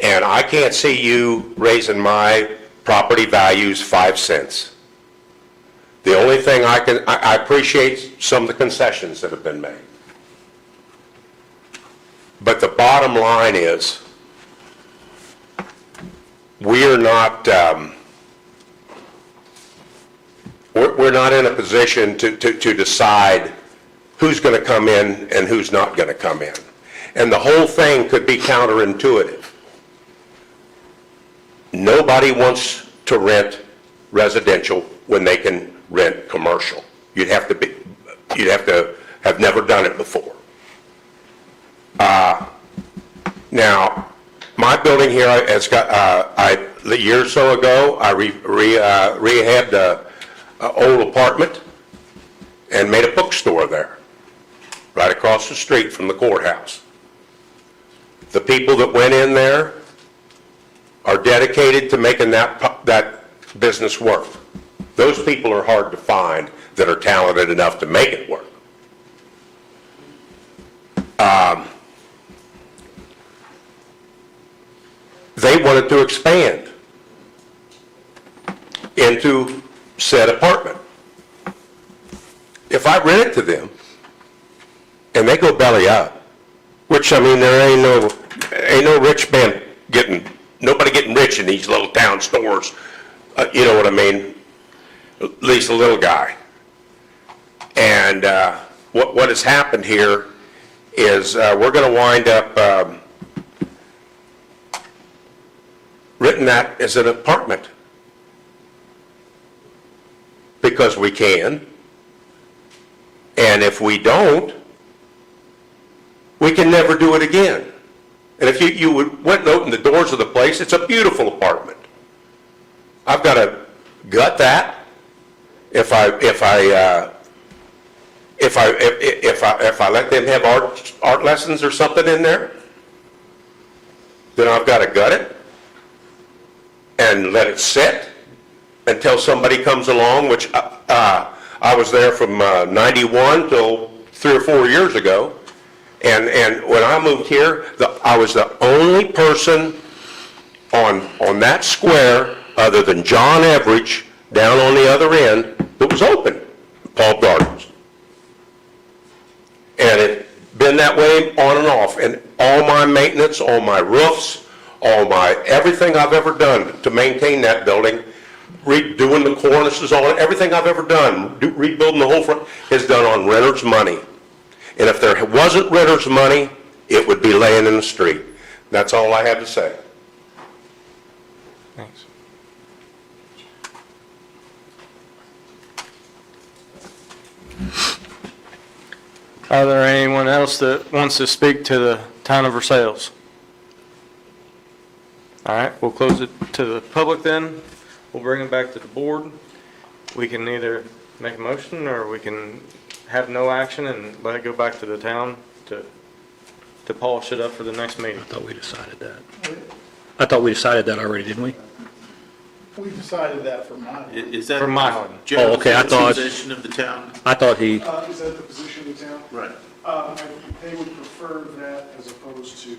S13: And I can't see you raising my property values 5 cents. The only thing I appreciate some of the concessions that have been made. But the bottom line is, we're not in a position to decide who's going to come in and who's not going to come in. And the whole thing could be counterintuitive. Nobody wants to rent residential when they can rent commercial. You'd have to have never done it before. Now, my building here has got, a year or so ago, I rehabbed a old apartment and made a bookstore there, right across the street from the courthouse. The people that went in there are dedicated to making that business work. Those people are hard to find that are talented enough to make it work. They wanted to expand into said apartment. If I rent it to them and they go belly up, which, I mean, there ain't no rich man nobody getting rich in these little town stores, you know what I mean? At least a little guy. And what has happened here is we're going to wind up renting that as an apartment because we can. And if we don't, we can never do it again. And if you went and opened the doors of the place, it's a beautiful apartment. I've got to gut that if I let them have art lessons or something in there, then I've got to gut it and let it sit until somebody comes along, which I was there from 91 till 3 or 4 years ago. And when I moved here, I was the only person on that square, other than John Everidge, down on the other end, that was open, Paul Gardens. And it's been that way on and off. And all my maintenance, all my roofs, everything I've ever done to maintain that building, redoing the cornices, everything I've ever done, rebuilding the whole front, is done on renters' money. And if there wasn't renters' money, it would be laying in the street. That's all I have to say.
S4: Thanks. Are there anyone else that wants to speak to the town of Versailles? All right, we'll close it to the public then. We'll bring it back to the board. We can either make a motion or we can have no action and let it go back to the town to polish it up for the next meeting.
S5: I thought we decided that. I thought we decided that already, didn't we?
S2: We decided that for mine.
S3: Is that
S4: For Mylan.
S3: general
S5: okay, I thought-
S3: position of the town?
S5: I thought he,
S7: Is that the position of the town?
S3: Right.
S7: They would prefer that as opposed to,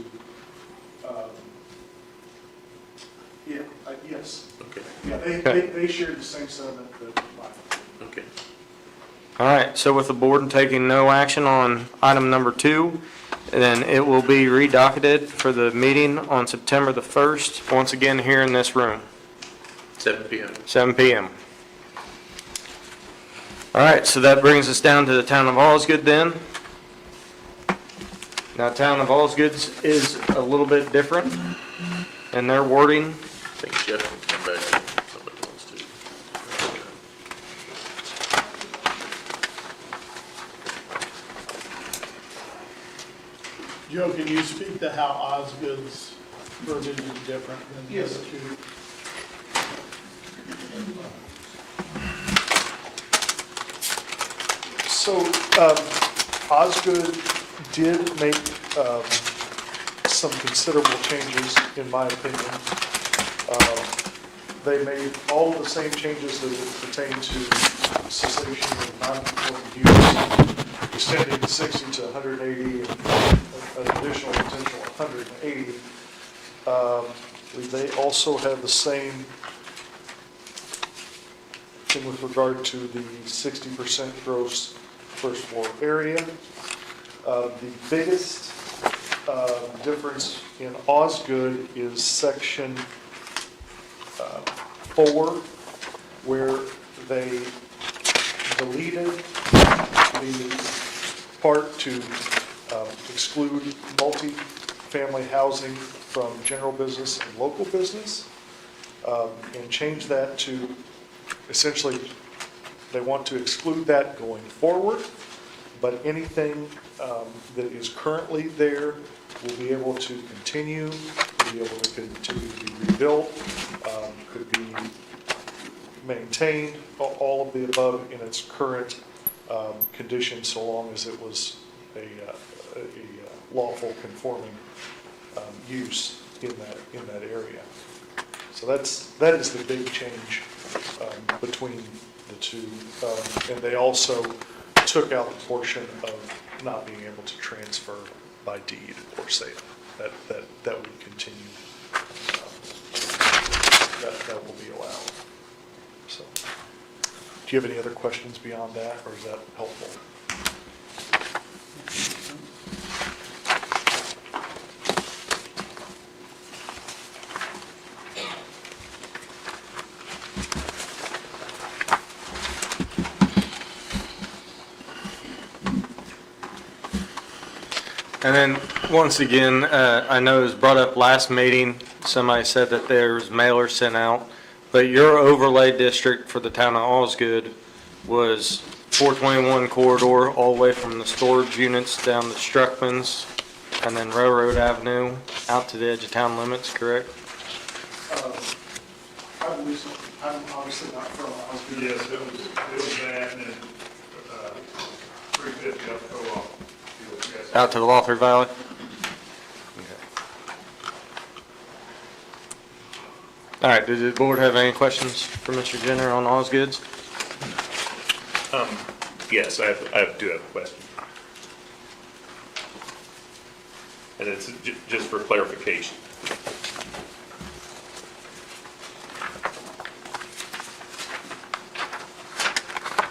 S7: yes.
S3: Okay,
S7: Yeah, they shared the same sentiment that mine.
S3: okay.
S4: All right, so with the board taking no action on item number 2, then it will be redocketed for the meeting on September the 1st, once again here in this room,
S3: 7 p.m.
S4: 7 p.m. All right, so that brings us down to the town of Osgood then. Now, town of Osgood is a little bit different in their wording.
S3: I think Jeff can come back if somebody wants to.
S2: Joe, can you speak to how Osgood's verbiage is different than the other two?
S7: So Osgood did make some considerable changes, in my opinion. They made all the same changes that would pertain to cessation of non-conforming use, extending 60 to 180, and an additional potential 180. They also have the same thing with regard to the 60% gross first floor area. The biggest difference in Osgood is section 4, where they deleted the part to exclude multi-family housing from general business and local business, and changed that to, essentially, they want to exclude that going forward, but anything that is currently there will be able to continue, will be able to continue to be rebuilt, could be maintained, all of the above in its current condition, so long as it was a lawful conforming use in that area. So that is the big change between the two. And they also took out the portion of not being able to transfer by deed or sale. That would continue. That will be allowed. So, do you have any other questions beyond that, or is that helpful?
S4: And then, once again, I know it was brought up last meeting, somebody said that there was mailers sent out, but your overlay district for the town of Osgood was 421 corridor, all the way from the storage units down to Struckman's, and then Railroad Avenue, out to the edge of town limits, correct?
S7: I believe so. I'm obviously not from Osgood.
S1: Yes, it was that, and then 350 up Co-op.
S4: Out to the Lothar Valley? All right, does the board have any questions for Mr. Jenner on Osgood's?
S1: Yes, I do have a question. And it's just for clarification.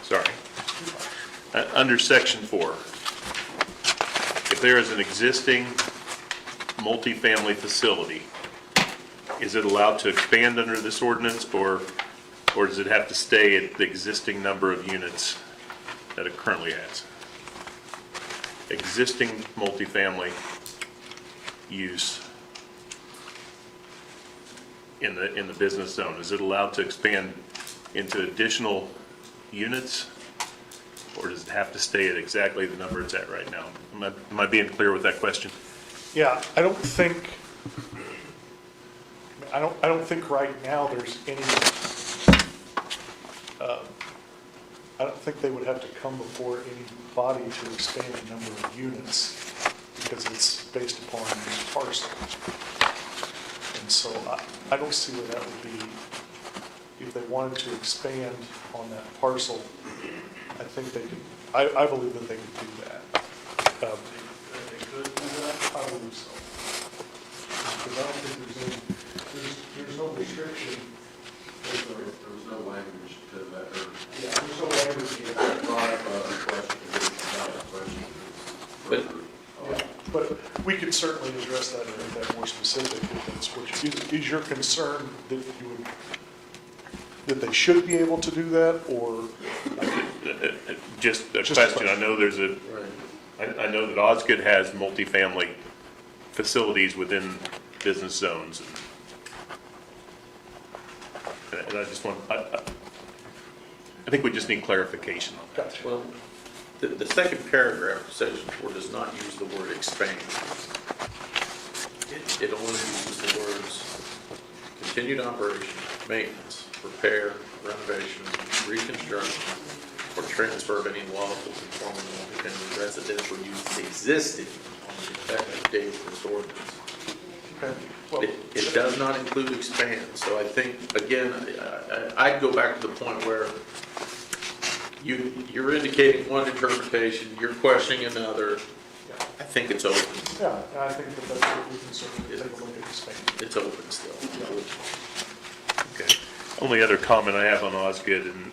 S1: Sorry. Under section 4, if there is an existing multifamily facility, is it allowed to expand under this ordinance, or does it have to stay at the existing number of units that it currently has? Existing multifamily use in the business zone, is it allowed to expand into additional units, or does it have to stay at exactly the number it's at right now? Am I being clear with that question?
S7: Yeah, I don't think right now there's any, I don't think they would have to come before any body to expand the number of units, because it's based upon the parcel. And so I don't see where that would be, if they wanted to expand on that parcel, I think they could, I believe that they could do that. They could do that? I believe so. Because I don't think there's no restriction.
S11: There's no language to that, or
S7: Yeah, there's no language in that. But we could certainly address that and make that more specific if that's what you, is your concern that you would, that they should be able to do that, or?
S1: Just a question. I know I know that Osgood has multifamily facilities within business zones. And I just want, I think we just need clarification on that.
S7: Gotcha.
S3: Well, the second paragraph of section 4 does not use the word expand. It only uses the words continued operation, maintenance, repair, renovation, reconstruction, or transfer of any lawful conforming multifamily residential use existing on the effective date of this ordinance.
S7: Okay. Well,
S3: It does not include expand, so I think, again, I'd go back to the point where you're indicating one interpretation, you're questioning another. I think it's open.
S7: yeah, I think that that's what we can certainly take a look at expanding.
S3: It's open still.
S1: Okay. Only other comment I have on Osgood, and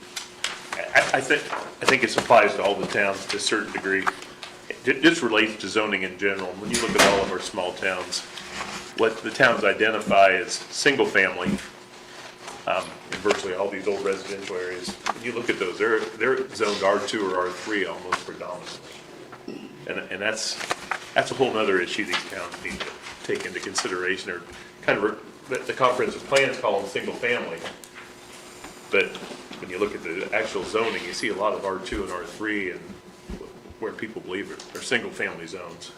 S1: I think it applies to all the towns to a certain degree. It just relates to zoning in general. When you look at all of our small towns, what the towns identify as single family, in virtually all these old residential areas, when you look at those, they're zoned R2 or R3 almost predominantly. And that's a whole nother issue these towns need to take into consideration, or kind of, the comprehensive plans call them single family. But when you look at the actual zoning, you see a lot of R2 and R3, and where people believe they're single-family zones,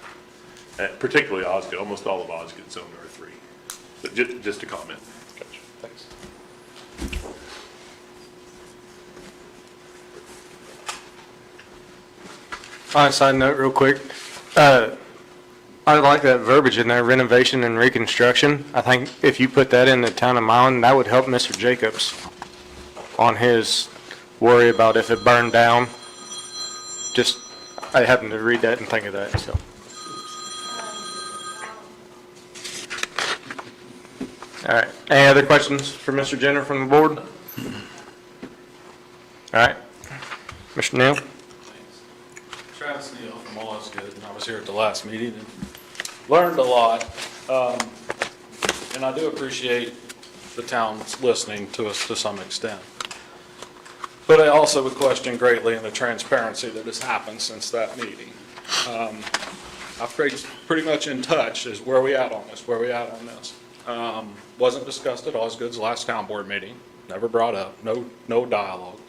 S1: particularly Osgood. Almost all of Osgood's zoned R3. But just a comment.
S7: Thanks.
S4: On a side note, real quick, I like that verbiage in there, renovation and reconstruction. I think if you put that in the town of Milan, that would help Mr. Jacobs on his worry about if it burned down. Just, I happened to read that and think of that, so. All right, any other questions for Mr. Jenner from the board? All right, Mr. Neal?
S14: Travis Neal from All Is Good, and I was here at the last meeting and learned a lot. And I do appreciate the town's listening to us to some extent. But I also would question greatly in the transparency that has happened since that meeting. I've pretty much in touch is where we at on this, where we at on this. Wasn't discussed at Osgood's last town board meeting, never brought up, no dialogue.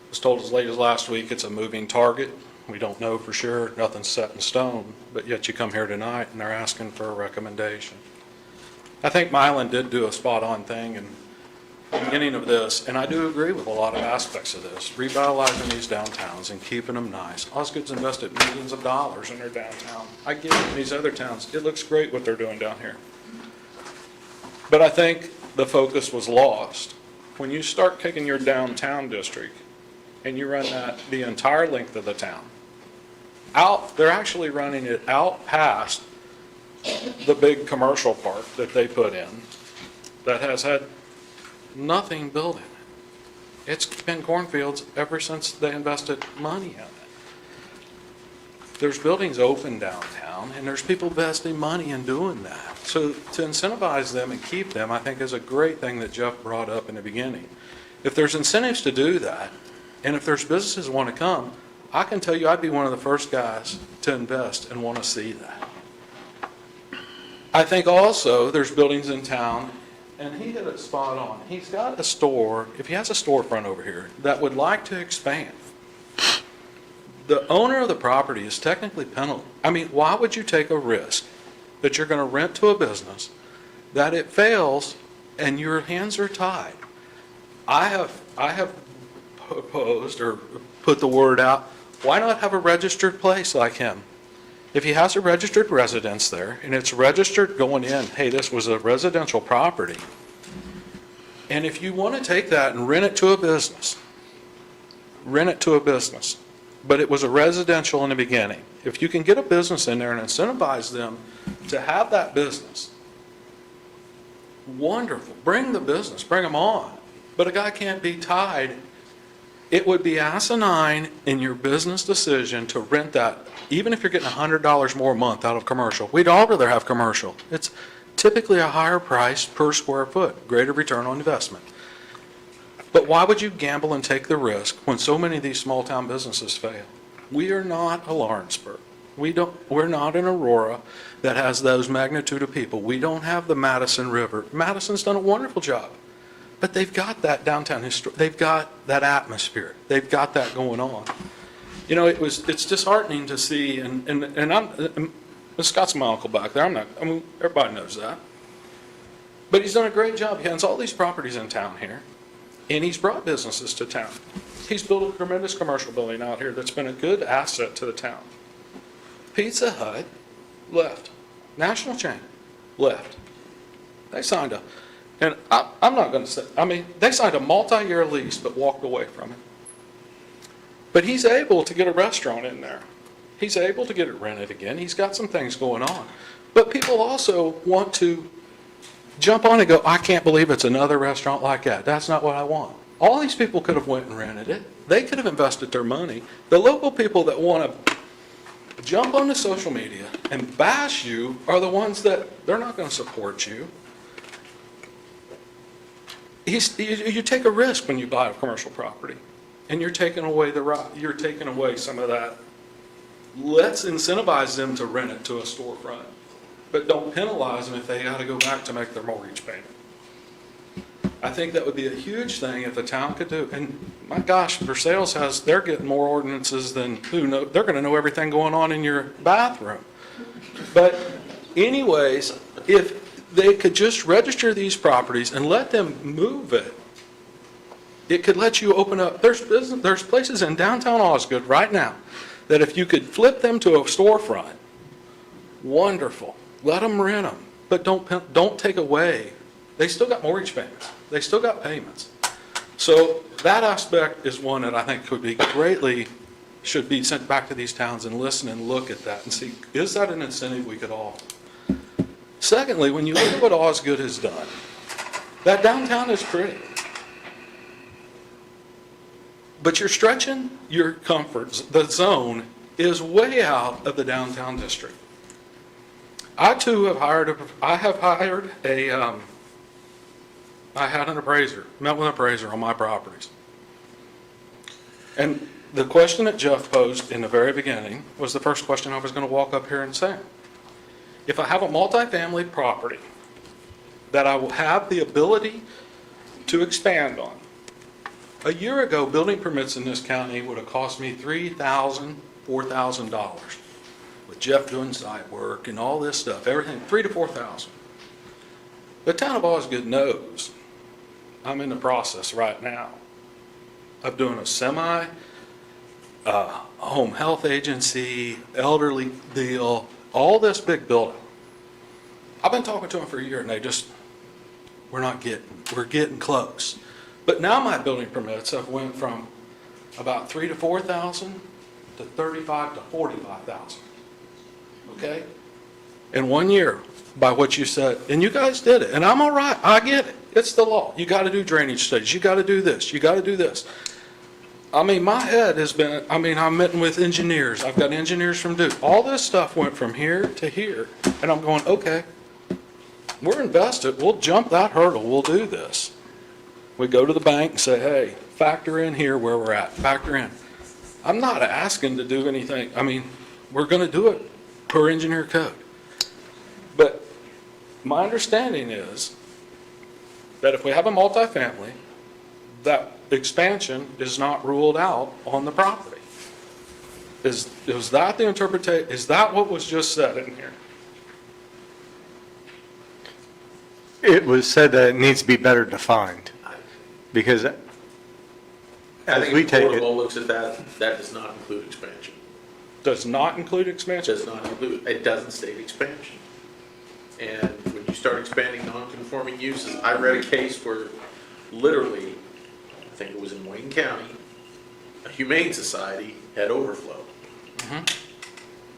S14: Was told as late as last week it's a moving target. We don't know for sure, nothing's set in stone, but yet you come here tonight and they're asking for a recommendation. I think Mylan did do a spot-on thing in the beginning of this, and I do agree with a lot of aspects of this, revitalizing these downtowns and keeping them nice. Osgood's invested millions of dollars in their downtown. I get it in these other towns, it looks great what they're doing down here. But I think the focus was lost. When you start taking your downtown district and you run that the entire length of the town, they're actually running it out past the big commercial park that they put in that has had nothing built in it. It's been cornfields ever since they invested money in it. There's buildings open downtown, and there's people investing money in doing that. So to incentivize them and keep them, I think is a great thing that Jeff brought up in the beginning. If there's incentives to do that, and if there's businesses who want to come, I can tell you I'd be one of the first guys to invest and want to see that. I think also there's buildings in town, and he hit it spot on. He's got a store, if he has a storefront over here, that would like to expand. The owner of the property is technically penalized. I mean, why would you take a risk that you're going to rent to a business, that it fails, and your hands are tied? I have proposed or put the word out, why not have a registered place like him? If he has a registered residence there, and it's registered going in, hey, this was a residential property, and if you want to take that and rent it to a business, but it was a residential in the beginning, if you can get a business in there and incentivize them to have that business, wonderful, bring the business, bring them on. But a guy can't be tied. It would be asinine in your business decision to rent that, even if you're getting $100 more a month out of commercial. We'd all rather have commercial. It's typically a higher price per square foot, greater return on investment. But why would you gamble and take the risk when so many of these small town businesses fail? We are not a Lawrenceburg. We're not an Aurora that has those magnitude of people. We don't have the Madison River. Madison's done a wonderful job. But they've got that downtown history. They've got that atmosphere. They've got that going on. You know, it's disheartening to see, and Scott's my uncle back there. Everybody knows that. But he's done a great job. He owns all these properties in town here, and he's brought businesses to town. He's built a tremendous commercial building out here that's been a good asset to the town. Pizza Hut left. National chain left. They signed and I'm not going to say, they signed a multi-year lease but walked away from it. But he's able to get a restaurant in there. He's able to get it rented again. He's got some things going on. But people also want to jump on and go, I can't believe it's another restaurant like that. That's not what I want. All these people could have went and rented it. They could have invested their money. The local people that want to jump onto social media and bash you are the ones that they're not going to support you. You take a risk when you buy a commercial property, and you're taking away some of that. Let's incentivize them to rent it to a storefront, but don't penalize them if they got to go back to make their mortgage payment. I think that would be a huge thing if the town could do. And my gosh, Versailles they're getting more ordinances than they're gonna know everything going on in your bathroom. But anyways, if they could just register these properties and let them move it, it could let you open up, there's places in downtown Osgood right now that if you could flip them to a storefront, wonderful. Let them rent them, but don't take away. They still got mortgage payments. They still got payments. So that aspect is one that I think should be sent back to these towns and listen and look at that and see, is that an incentive we could offer? Secondly, when you look at what Osgood has done, that downtown is pretty. But you're stretching your the zone is way out of the downtown district. I too have hired I had an appraiser, met with an appraiser on my properties. And the question that Jeff posed in the very beginning was the first question I was going to walk up here and say. If I have a multifamily property that I will have the ability to expand on, a year ago, building permits in this county would have cost me $3,000, $4,000. With Jeff doing site work and all this stuff, everything, $3,000 to $4,000. The town of Osgood knows I'm in the process right now of doing a home health agency, elderly deal, all this big building. I've been talking to them for a year and we're getting close. But now my building permits have went from about $3,000 to $4,000 to $35,000 to $45,000. Okay? In 1 year, by what you said. And you guys did it. And I'm all right. I get it. It's the law. You got to do drainage studies. You got to do this. You got to do this. I mean, my head has been, I'm meeting with engineers. I've got engineers from Duke. All this stuff went from here to here. And I'm going, okay, we're invested. We'll jump that hurdle. We'll do this. We go to the bank and say, hey, factor in here where we're at. Factor in. I'm not asking to do anything. We're going to do it per engineer code. But my understanding is that if we have a multifamily, that expansion is not ruled out on the property. Is that the interpretation? Is that what was just said in here?
S4: It was said that it needs to be better defined, because
S3: I
S4: as
S3: think
S4: we
S3: if
S4: take
S3: the
S4: it,
S3: law looks at that, that does not include expansion.
S14: Does not include expansion?
S3: Does not include, it doesn't state expansion. And when you start expanding non-conforming uses, I read a case where literally, I think it was in Wayne County, a humane society had overflow.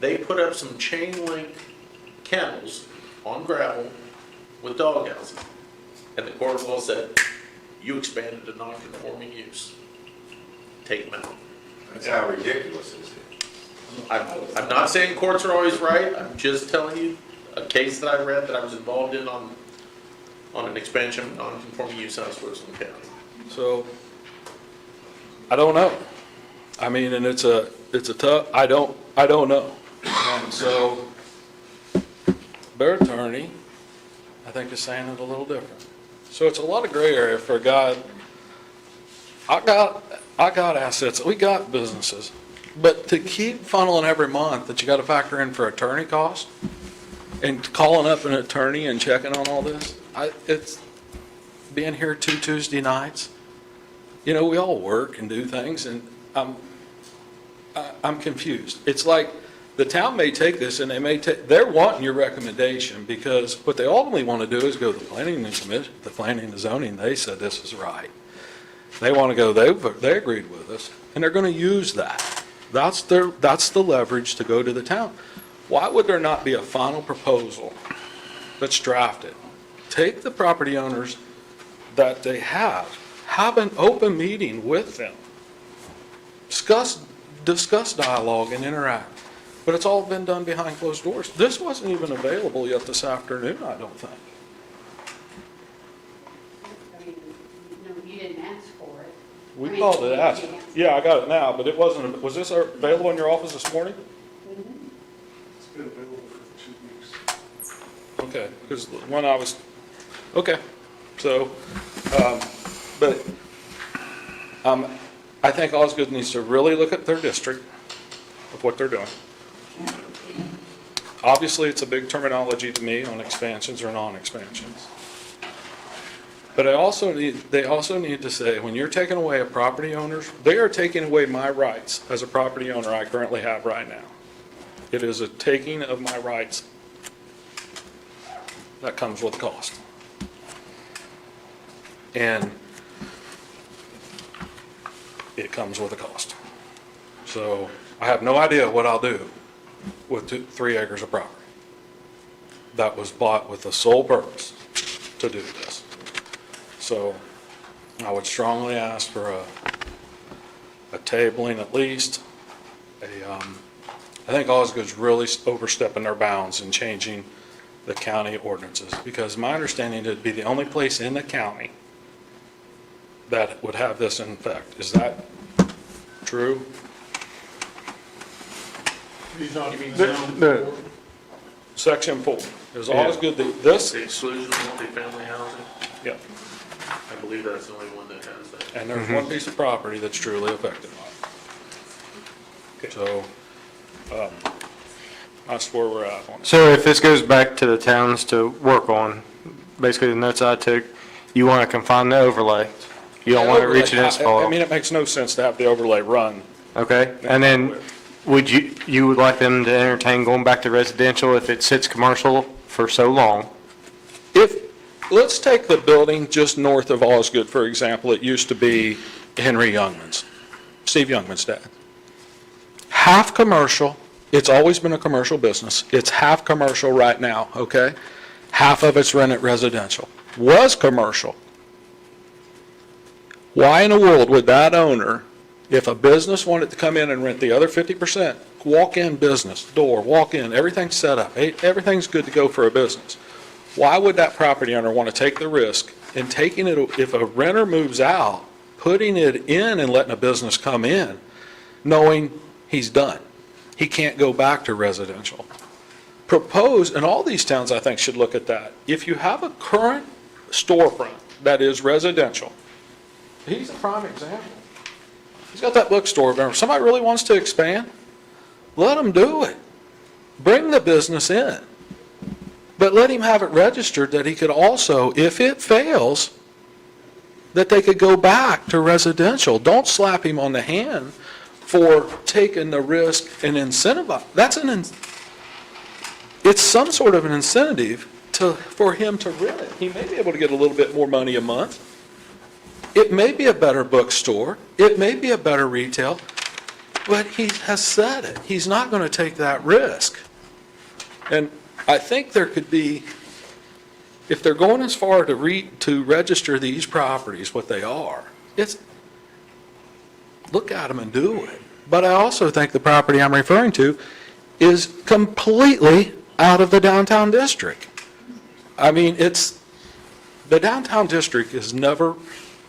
S3: They put up some chain link kennels on gravel with dog houses. And the court of law said, you expanded a non-conforming use. Take them out.
S13: That's how ridiculous is it?
S3: I'm not saying courts are always right, I'm just telling you a case that I read that I was involved in on an expansion of non-conforming use in Roseland County.
S14: So, I don't know. And it's a tough, I don't know. And so, their attorney, I think, is saying it a little different. So it's a lot of gray area for a guy. I got assets, we got businesses, but to keep funneling every month that you got to factor in for attorney costs and calling up an attorney and checking on all this, it's being here 2 Tuesday nights. We all work and do things, and I'm confused. It's like the town may take this and they're wanting your recommendation, because what they ultimately want to do is go to the planning and zoning. They said this is right. They want to go, they agreed with us, and they're going to use that. That's the leverage to go to the town. Why would there not be a final proposal that's drafted? Take the property owners that they have an open meeting with them. Discuss dialogue and interact. But it's all been done behind closed doors. This wasn't even available yet this afternoon, I don't think.
S15: You didn't ask for it.
S14: We called it, asked. Yeah, I got it now, but it wasn't, was this available in your office this morning?
S7: It's been available for 2 weeks.
S14: Okay, because when I was, okay, so, but I think Osgood needs to really look at their district of what they're doing. Obviously, it's a big terminology to me on expansions or non-expansions. But they also need to say, when you're taking away a property owner's, they are taking away my rights as a property owner I currently have right now. It is a taking of my rights that comes with cost. And it comes with a cost. So I have no idea what I'll do with 3 acres of property that was bought with the sole purpose to do this. So I would strongly ask for a tabling at least. I think Osgood's really overstepping their bounds in changing the county ordinances, because my understanding it'd be the only place in the county that would have this in effect. Is that true?
S3: He's not even zoned.
S14: Section 4 is Osgood, this,
S3: The exclusion of multifamily housing,
S14: yeah.
S3: I believe that's the only one that has that.
S14: And there's one piece of property that's truly affected by it. So, that's where we're at on it.
S4: So if this goes back to the towns to work on, basically the notes I took, you want to confine the overlay. You don't want it reaching its
S14: I
S4: fall.
S14: mean, it makes no sense to have the overlay run.
S4: Okay, and then would you would like them to entertain going back to residential if it sits commercial for so long?
S14: Let's take the building just north of Osgood, for example. It used to be Henry Youngman's, Steve Youngman's dad. Half commercial, it's always been a commercial business. It's half commercial right now, okay? Half of it's rented residential. Was commercial. Why in the world would that owner, if a business wanted to come in and rent the other 50%, walk-in business, door, walk in, everything's set up, everything's good to go for a business. Why would that property owner want to take the risk in taking it, if a renter moves out, putting it in and letting a business come in, knowing he's done? He can't go back to residential. Propose, and all these towns I think should look at that. If you have a current storefront that is residential, he's a prime example. He's got that bookstore. If somebody really wants to expand, let him do it. Bring the business in. But let him have it registered that he could also, if it fails, that they could go back to residential. Don't slap him on the hand for taking the risk and incentivize. It's some sort of an incentive for him to rent it. He may be able to get a little bit more money a month. It may be a better bookstore. It may be a better retail. But he has said it. He's not going to take that risk. And I think there could be, if they're going as far to register these properties, what they are, it's, look at them and do it. But I also think the property I'm referring to is completely out of the downtown district. I mean, the downtown district is never,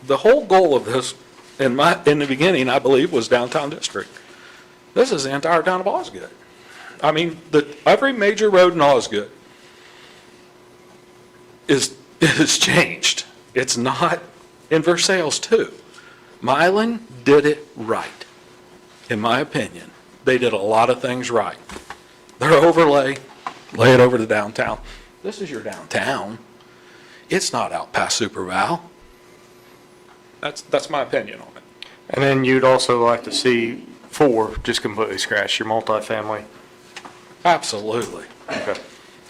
S14: the whole goal of this, in the beginning, I believe, was downtown district. This is the entire town of Osgood. I mean, every major road in Osgood is changed. It's not in Versailles too. Milan did it right, in my opinion. They did a lot of things right. Their overlay, lay it over to downtown. This is your downtown. It's not out past Super Val. That's my opinion on it.
S4: And then you'd also like to see 4 just completely scratch your multifamily.
S14: Absolutely.
S4: Okay.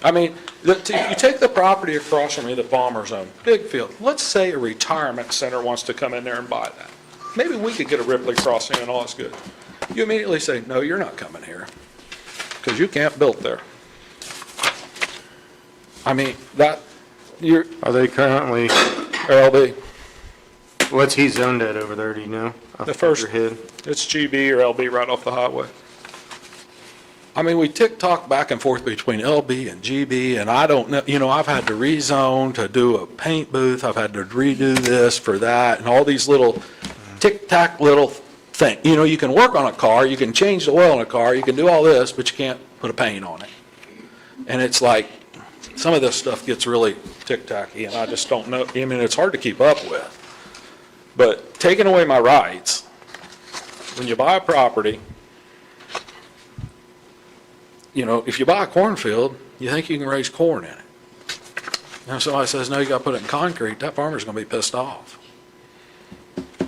S14: I mean, you take the property across from me, the Bomber Zone, big field. Let's say a retirement center wants to come in there and buy that. Maybe we could get a Ripley crossing in Osgood. You immediately say, no, you're not coming here, because you can't build there. I mean,
S4: Are they currently,
S14: LB,
S4: what's he zoned at over there, do you know? Off
S14: The first-
S4: your head?
S14: it's GB or LB right off the highway. I mean, we tick-tock back and forth between LB and GB, and I don't know, I've had to rezone to do a paint booth, I've had to redo this for that, and all these little tic-tac little things. You can work on a car, you can change the oil in a car, you can do all this, but you can't put a paint on it. And it's like, some of this stuff gets really tic-tacky, and I just don't know, I mean, it's hard to keep up with. But taking away my rights when you buy a property, you know, if you buy a cornfield, you think you can raise corn in it. Now, somebody says, no, you gotta put it in concrete, that farmer's gonna be pissed off.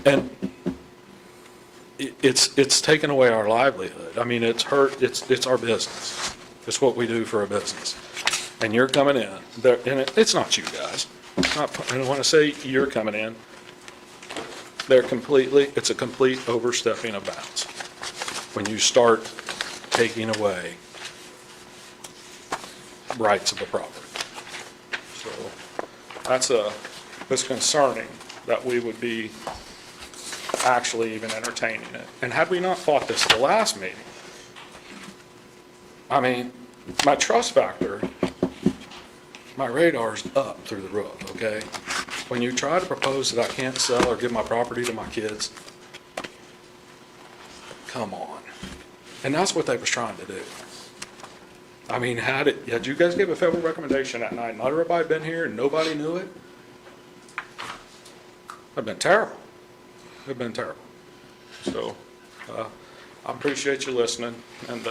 S14: And it's taken away our livelihood. I mean, it's hurt, it's our business. It's what we do for a business. And you're coming in, and it's not you guys. I don't wanna say you're coming in. It's a complete overstepping of bounds when you start taking away rights of the property. So it's concerning that we would be actually even entertaining it. And had we not fought this the last meeting, I mean, my trust factor, my radar's up through the roof, okay? When you try to propose that I can't sell or give my property to my kids, come on. And that's what they was trying to do. I mean, had you guys give a federal recommendation that night, not everybody been here and nobody knew it? It'd been terrible. It'd been terrible. So, I appreciate you listening, and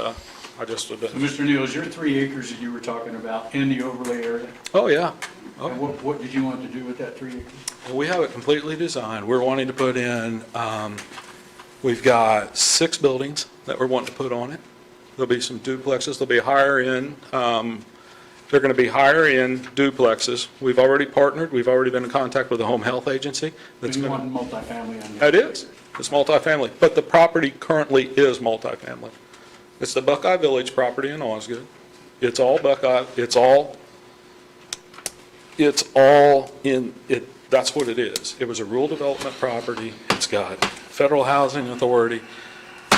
S14: I just would.
S11: So, Mr. Neal, is your 3 acres that you were talking about in the overlay area?
S14: Oh, yeah. Oh.
S11: And what did you want to do with that 3 acres?
S14: Well, we have it completely designed. We're wanting to put in, we've got 6 buildings that we're wanting to put on it. There'll be some duplexes. There'll be higher end. They're going to be higher end duplexes. We've already partnered. We've already been in contact with the home health agency.
S11: You want multifamily on there?
S14: It is. It's multifamily. But the property currently is multifamily. It's the Buckeye Village property in Osgood. It's all Buckeye. It's all in it. That's what it is. It was a rural development property. It's got federal housing authority.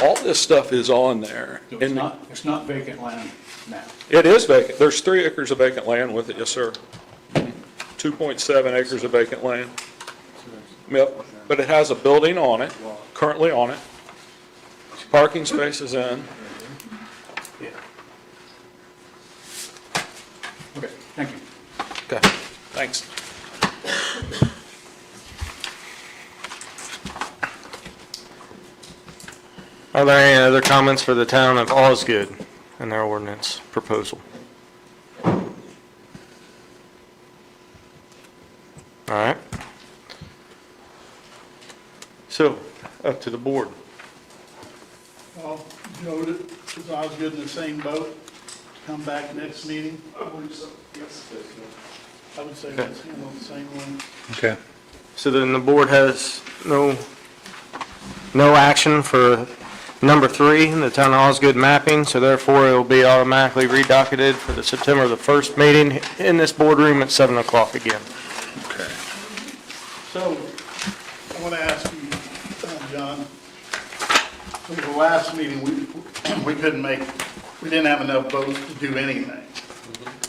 S14: All this stuff is on there.
S11: So it's not vacant land now?
S14: It is vacant. There's 3 acres of vacant land with it, yes, sir. 2.7 acres of vacant land. Yep, but it has a building on it, currently on it. Parking spaces in.
S11: Yeah. Okay, thank you.
S14: Okay, thanks.
S4: Are there any other comments for the town of Osgood and their ordinance proposal? All right. So, up to the board.
S2: Well, Joe, is Osgood in the same boat? Come back next meeting? I believe so, yes. I would say let's handle the same one.
S5: Okay.
S4: So then the board has no action for number 3, the town of Osgood mapping, so therefore it will be automatically redocketed for the September the 1st meeting in this boardroom at 7 o'clock again.
S5: Okay.
S2: So, I want to ask you, John, for the last meeting, we didn't have enough votes to do anything.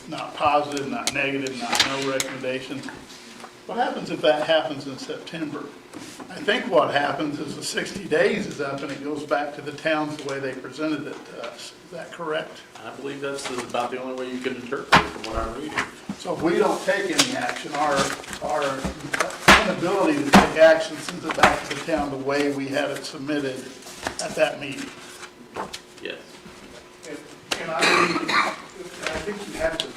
S2: Not positive, not negative, not no recommendation. What happens if that happens in September? I think what happens is the 60 days is up and it goes back to the towns the way they presented it to us. Is that correct?
S3: I believe that's about the only way you can interpret it from what I'm reading.
S2: So if we don't take any action, our inability to take action sends it back to the town the way we had it submitted at that meeting.
S3: Yes.
S7: And I think you have to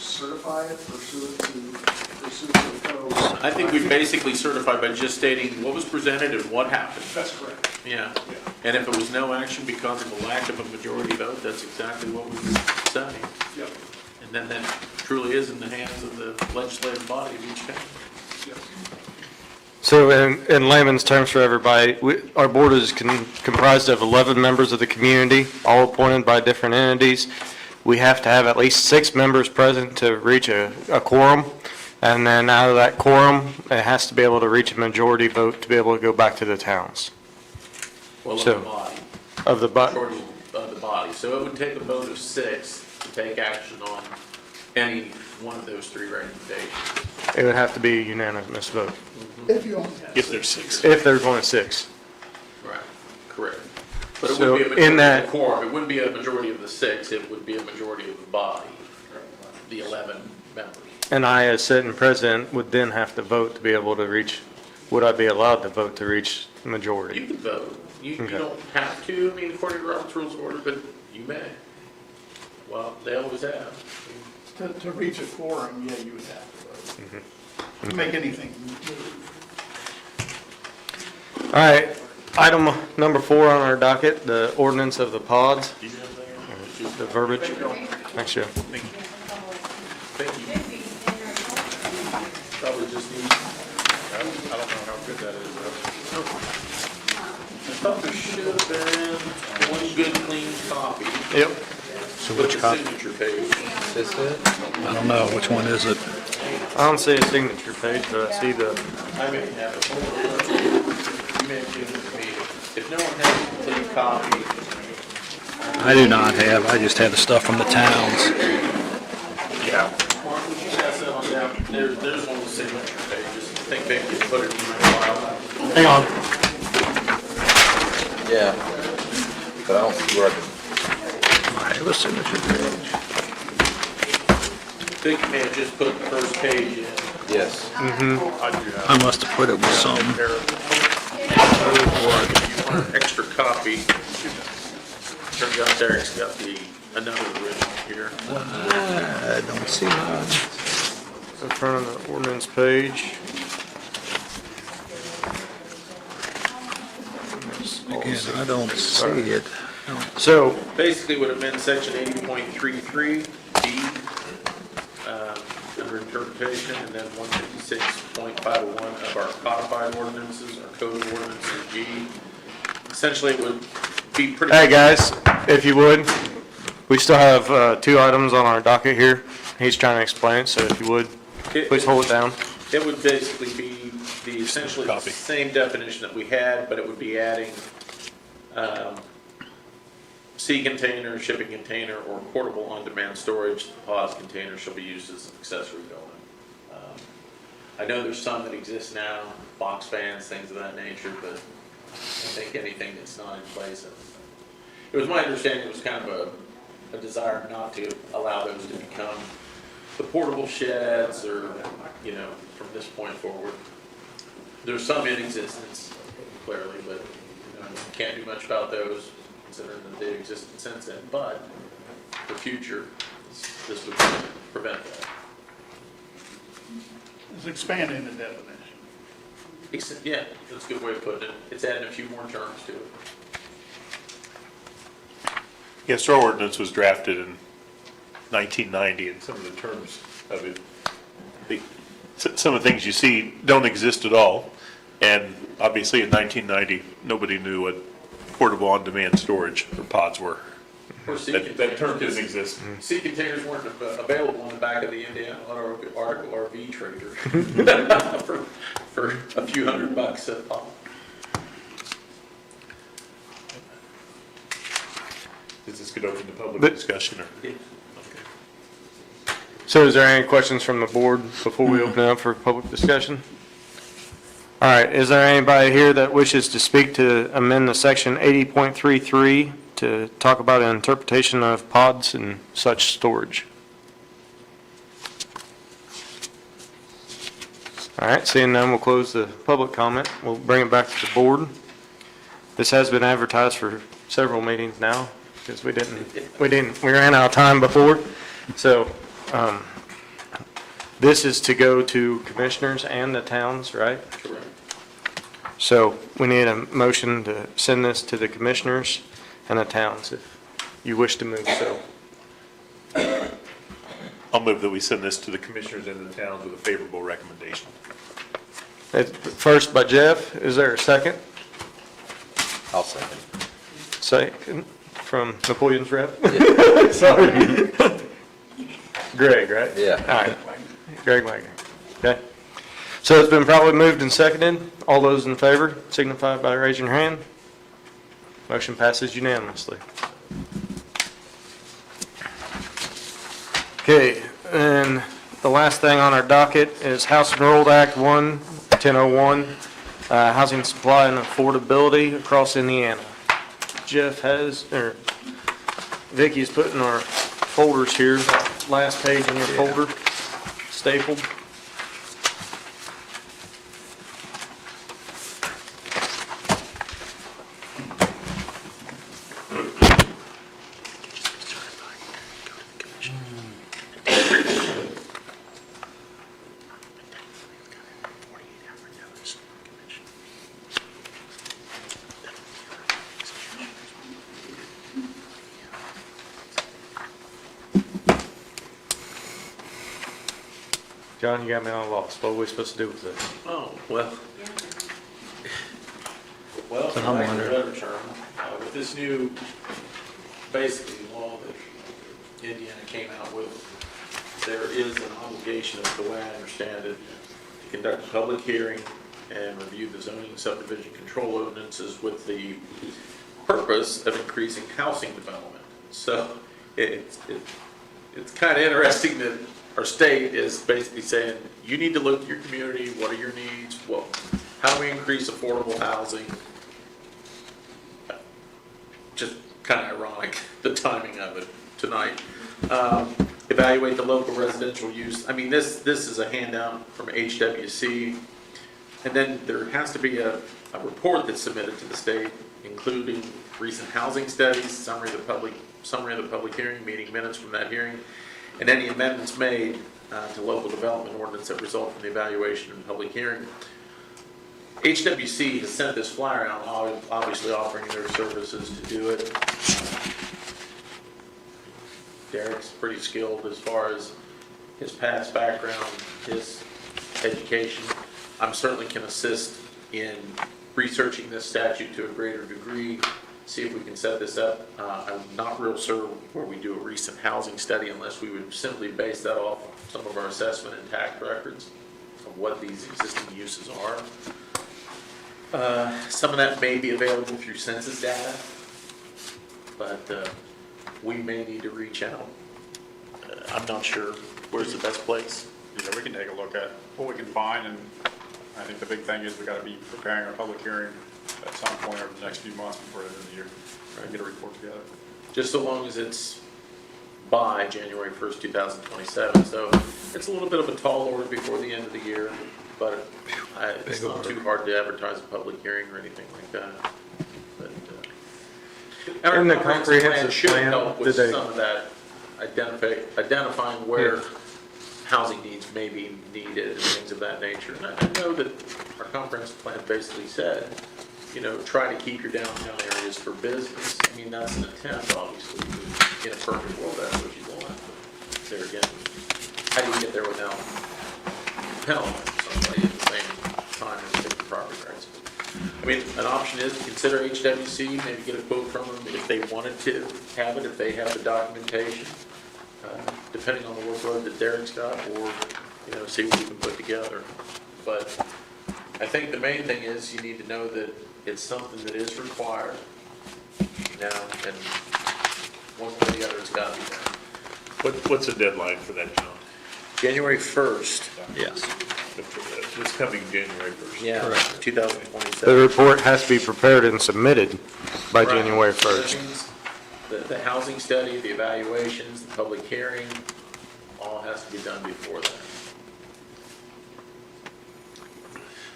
S7: certify it, pursue it to the code.
S3: I think we basically certified by just stating what was presented and what happened.
S7: That's correct.
S3: Yeah. And if it was no action because of the lack of a majority vote, that's exactly what we were saying.
S7: Yep.
S3: And then that truly is in the hands of the legislative body of each town.
S7: Yep.
S4: So in layman's terms for everybody, our board is comprised of 11 members of the community, all appointed by different entities. We have to have at least 6 members present to reach a quorum. And then out of that quorum, it has to be able to reach a majority vote to be able to go back to the towns.
S3: Well,
S4: So,
S3: of the body.
S4: Of the
S3: Majority of the body. So it would take a vote of 6 to take action on any one of those 3 recommendations.
S4: It would have to be a unanimous vote.
S2: If you only have
S1: If there's 6.
S4: If there's only 6.
S3: Right, correct. But it
S4: So
S3: wouldn't be a
S4: in
S3: majority
S4: that-
S3: of the quorum, it wouldn't be a majority of the 6, it would be a majority of the body, the 11 members.
S4: And I, as sitting president, would then have to vote to be able to reach, would I be allowed to vote to reach majority?
S3: You can vote. You
S4: Okay.
S3: don't have to, I mean, according to Robert's Rules of Order, but you may. Well, they always have.
S2: To reach a quorum, yeah, you would have to vote. To make anything move.
S4: All right, item number 4 on our docket, the ordinance of the pods, the verbiage. Thanks, Joe.
S3: Thank you. Probably just need, I don't know how good that is, though. I thought there should have been one good clean copy.
S4: Yep.
S3: With the signature page.
S5: I don't know, which one is it?
S4: I don't see a signature page, but I see the,
S3: I may have it. You may have given it to me. If no one has a complete copy,
S5: I do not have, I just had the stuff from the towns.
S3: yeah. Mark, would you pass that on down? There's one with signature pages. I think Vic can put it in my file.
S4: hang on.
S5: Yeah. But I don't see where I have a signature page.
S3: Vic may have just put the first page in.
S5: Yes.
S3: I do have.
S5: I must have put it with some.
S3: If you want an extra copy, turns out Derek's got another original here.
S5: I don't see mine.
S4: In front of the ordinance page.
S5: Again, I don't see it.
S4: So,
S3: Basically would have been section 80.33 D, under interpretation, and then 156.501 of our codified ordinances, our code of ordinances G. Essentially, it would be pretty.
S4: hey guys, if you would, we still have 2 items on our docket here. He's trying to explain it, so if you would, please hold it down.
S3: It would basically be essentially the same definition that we had, but it would be adding sea container, shipping container, or portable on-demand storage. The pods container shall be used as an accessory building. I know there's some that exist now, box fans, things of that nature, but I think anything that's not in place. It was my understanding it was kind of a desire not to allow those to become the portable sheds or, from this point forward. There's some in existence, clearly, but can't do much about those considering that they've existed since then. But for future, this would prevent that.
S2: It's expanding the definition.
S3: Yeah, that's a good way of putting it. It's adding a few more terms to it.
S1: Yes, our ordinance was drafted in 1990, and some of the terms of it, some of the things you see don't exist at all. And obviously in 1990, nobody knew what portable on-demand storage or pods were.
S3: Or sea
S1: That term didn't exist.
S3: Sea containers weren't available on the back of the Indiana Article RV Trader for a few $100 a pop.
S1: Is this good open to public discussion or?
S4: So is there any questions from the board before we open it up for public discussion? All right, is there anybody here that wishes to speak to amend the section 80.33 to talk about an interpretation of pods and such storage? All right, seeing none, we'll close the public comment. We'll bring it back to the board. This has been advertised for several meetings now because we ran out of time before. So, this is to go to commissioners and the towns, right?
S3: Correct.
S4: So we need a motion to send this to the commissioners and the towns if you wish to move so.
S1: I'll move that we send this to the commissioners and the towns with a favorable recommendation.
S4: First by Jeff, is there a second?
S5: I'll second.
S4: Second from Napoleon's rep? Sorry. Greg, right?
S5: Yeah.
S4: All right, Greg Wagner. Okay. So it's been probably moved and seconded. All those in favor signify by raising your hand. Motion passes unanimously. Okay, and the last thing on our docket is House Enrolled Act 1-1001, Housing Supply and Affordability across Indiana. Jeff has, or Vicky's putting our folders here, last page in your folder, stapled. John, you got me all lost. What are we supposed to do with this?
S3: Oh, well, for lack of a better term, with this new, basically, law that Indiana came out with, there is an obligation, as the way I understand it, to conduct a public hearing and review the zoning and subdivision control ordinances with the purpose of increasing housing development. So it's kind of interesting that our state is basically saying, you need to look at your community, what are your needs, how do we increase affordable housing? Just kind of ironic, the timing of it tonight. Evaluate the local residential use. I mean, this is a handout from HWC. And then there has to be a report that's submitted to the state, including recent housing studies, summary of the public hearing, meeting minutes from that hearing, and any amendments made to local development ordinance that result from the evaluation and public hearing. HWC has sent this flyer out, obviously offering their services to do it. Derek's pretty skilled as far as his past background, his education. I certainly can assist in researching this statute to a greater degree, see if we can set this up. I'm not real sure where we do a recent housing study unless we would simply base that off some of our assessment and tax records of what these existing uses are. Some of that may be available through census data, but we may need to reach out. I'm not sure where's the best place.
S16: Yeah, we can take a look at what we can find, and I think the big thing is we got to be preparing our public hearing at some point over the next few months before the end of the year, and get a report together.
S3: Just so long as it's by January 1st, 2027. So it's a little bit of a tall order before the end of the year, but it's not too hard to advertise a public hearing or anything like that. But,
S4: In the comprehensive
S3: should
S4: plan,
S3: help with
S4: did they-
S3: some of that, identifying where housing needs may be needed and things of that nature. And I know that our comprehensive plan basically said, try to keep your downtown areas for business. I mean, that's an attempt, obviously. In a perfect world, that's what you want. But there again, how do you get there without penalizing somebody at the same time as taking property rights? I mean, an option is to consider HWC, maybe get a quote from them if they wanted to have it, if they have the documentation, depending on the workload that Derek's got, or, see what we can put together. But I think the main thing is you need to know that it's something that is required, and one way or the other, it's got to be done.
S1: What's the deadline for that, John?
S3: January 1st.
S12: Yes.
S1: This coming January 1st.
S3: Yeah,
S4: The
S3: 2027.
S4: report has to be prepared and submitted by
S3: Right.
S4: January
S3: That
S4: 1st.
S3: means The housing study, the evaluations, the public hearing, all has to be done before that.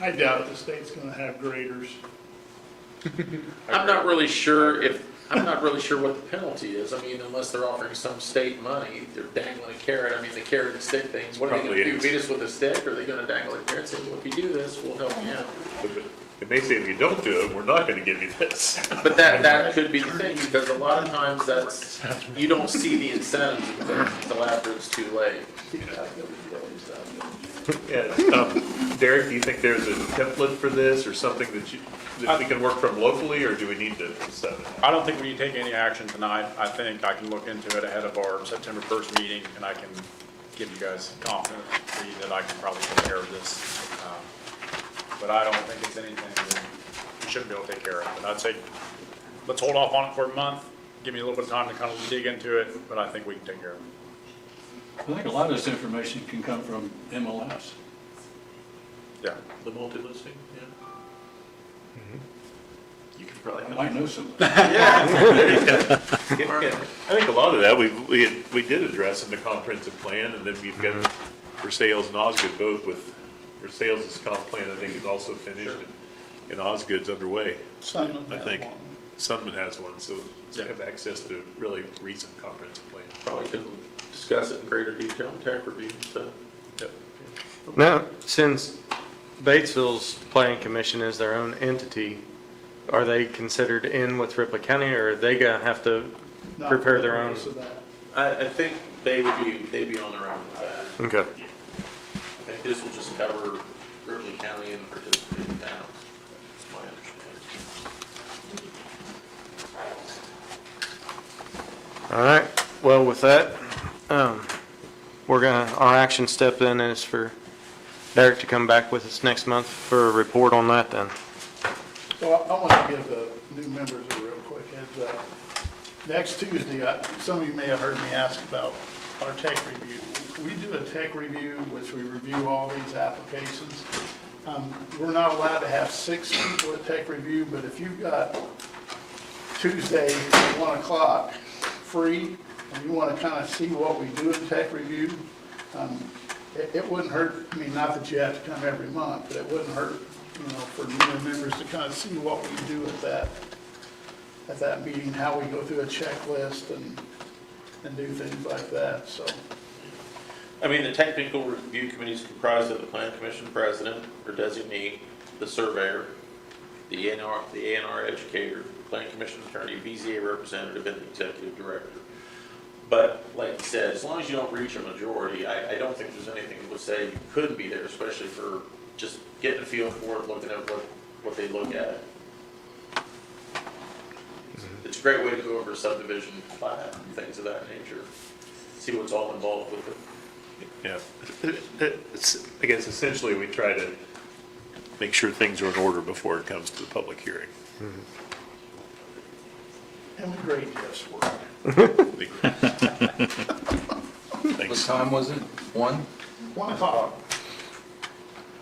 S2: I doubt the state's gonna have graders.
S3: I'm not really sure what the penalty is. I mean, unless they're offering some state money, they're dangling a carrot. I mean, the carrot and stick things, what are they
S1: Probably
S3: gonna do?
S1: is.
S3: Beat us with a stick? Or are they gonna dangle a carrot and say, well, if you do this, we'll help you out?
S1: It may say if you don't do it, we're not gonna give you this.
S3: But that could be the thing, because a lot of times you don't see the incentives until after it's too late.
S1: Yeah, Derek, do you think there's a template for this, or something that we can work from locally, or do we need to set it?
S16: I don't think we need to take any action tonight. I think I can look into it ahead of our September 1st meeting, and I can give you guys confidence that I can probably take care of this. But I don't think it's anything that we shouldn't be able to take care of. But I'd say, let's hold off on it for a month, give me a little bit of time to kind of dig into it, but I think we can take care of it.
S11: I think a lot of this information can come from MLS.
S16: Yeah.
S3: The multi-listing, yeah. You can probably
S11: I
S3: help.
S11: might know somebody.
S1: I think a lot of that we did address in the comprehensive plan, and then we've got for sales and Osgood both with, for sales is comp plan, I think is also finished, and Osgood's underway.
S2: Sunman
S1: I
S2: has
S1: think
S2: one.
S1: Sunman has one, so they have access to really recent comprehensive plan.
S3: Probably can discuss it in greater detail in tech review and stuff.
S1: Yep.
S4: Now, since Batesville's planning commission is their own entity, are they considered in with Ripley County, or are they gonna have to
S2: Not
S4: prepare their own?
S2: regardless of that.
S3: I think they'd be on their own with that.
S4: Okay.
S3: Okay, this will just cover Ripley County and participating towns. That's my understanding.
S4: All right, well, with that, our action step then is for Derek to come back with us next month for a report on that then.
S2: So I want to give the new members a real quick heads up. Next Tuesday, some of you may have heard me ask about our tech review. We do a tech review, which we review all these applications. We're not allowed to have 6 people at tech review, but if you've got Tuesday at 1 o'clock free, and you want to kind of see what we do in tech review, it wouldn't hurt, I mean, not that you have to come every month, but it wouldn't hurt, for new members to kind of see what we do at that meeting, how we go through a checklist and do things like that, so.
S3: I mean, the technical review committee is comprised of the plan commission president or designee, the surveyor, the A&R educator, plan commission attorney, BZA representative, and the executive director. But like you said, as long as you don't reach a majority, I don't think there's anything that would say you couldn't be there, especially for just getting a feel for it, looking at what they look at. It's a great way to go over subdivision plat and things of that nature, see what's all involved with it.
S1: Yeah, I guess essentially we try to make sure things are in order before it comes to the public hearing.
S2: And we grade yes work.
S5: What
S1: Thanks.
S5: time was it? 1?
S2: 1 o'clock.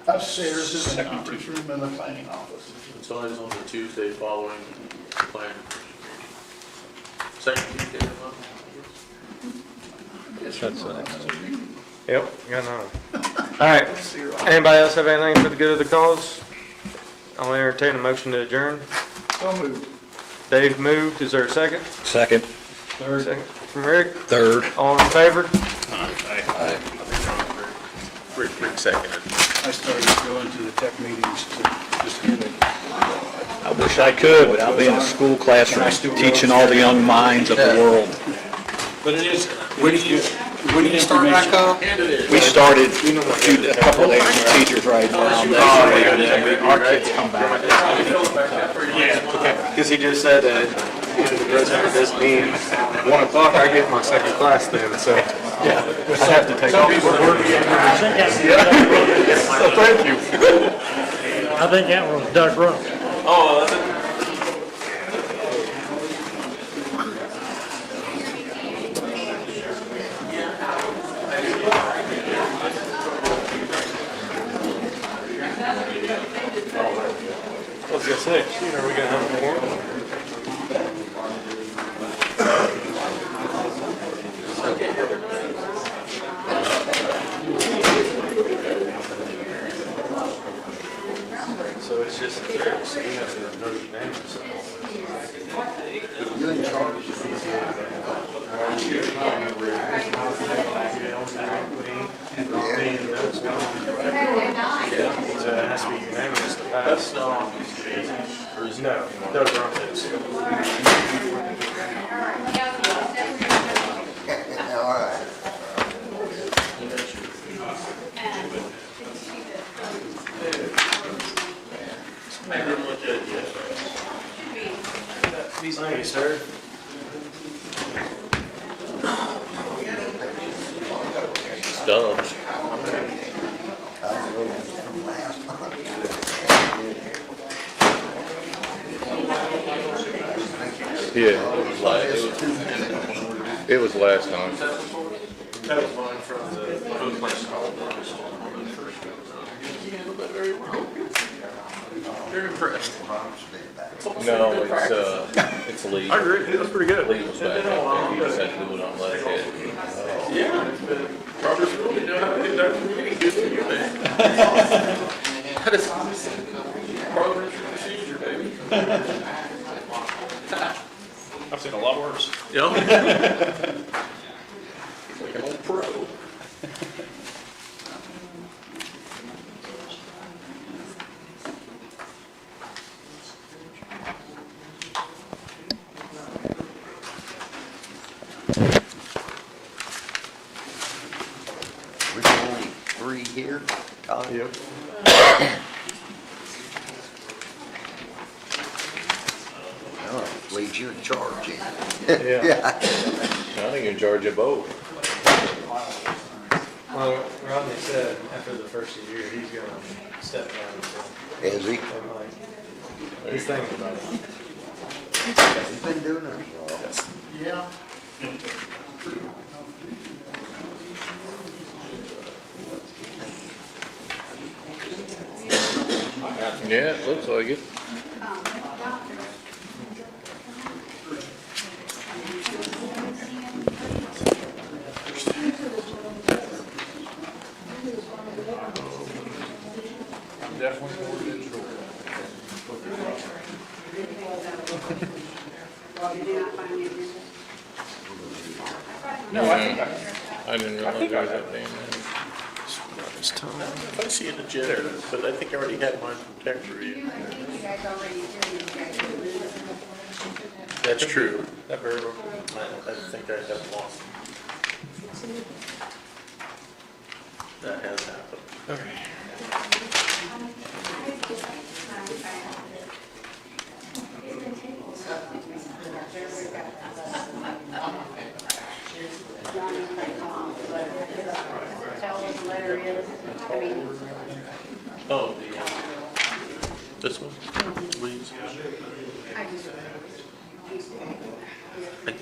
S2: Upstairs in the conference room in the planning office.
S3: It's always on the Tuesday following the plan. Second Tuesday of the month,
S4: Yep, got none. All right, anybody else have anything for the good of the cause? I'll entertain a motion to adjourn.
S2: So moved.
S4: Dave moved, is there a second?
S5: Second.
S4: Second from Rick,
S5: Third.
S4: all in favor?
S3: Rick seconded.
S11: I started going to the tech meetings to just get it.
S5: I wish I could, but I'll be in a school classroom teaching all the young minds of the world.
S11: But it is, when do you start back up?
S5: We started a couple of days with teachers right now. Our kids come back.
S4: Because he just said that the president of this meeting, 1 o'clock, I get my second class then, so. Yeah. I have to take off. So thank you.
S6: I think that was Doug Rump.
S3: Oh, that's it.
S4: I was gonna say, are we gonna have a forum? So it's just a trick, so you have to know your name or something. You're in charge. So it has to be unanimous to pass.
S3: That's not on these pages. Or is it?
S4: No, Doug Rump is.
S3: I didn't look at it yet.
S4: Thank you, sir.
S3: Stubbs.
S14: Yeah, it was last time.
S3: That was mine from the food place called. You handled that very well. Very impressed.
S14: No, it's Lee.
S3: I agree, that was pretty good.
S14: Lee was back out there, he just had to do it on last head.
S3: Yeah. Robert's really know how to do that for me. Good for you, man. That is parliamentary procedure, baby.
S16: I've seen a lot worse.
S3: Yep. Like an old pro.
S13: We're only 3 here.
S4: Yep.
S17: Leaves you in charge.
S4: Yeah.
S1: I think you're in charge of both.
S4: Well, Rodney said after the first year, he's gonna step down, so.
S17: Is he?
S4: I'm like, he's thinking about it.
S17: He's been doing it.
S2: Yeah.
S1: Yeah, it looks like it. I didn't realize there was that damn many.
S3: If I see an agenda, but I think I already had mine from text review. That's true. That very well. I think I have lost. That has happened.
S15: Tell what the letter is. I mean,
S3: Oh, this one, please.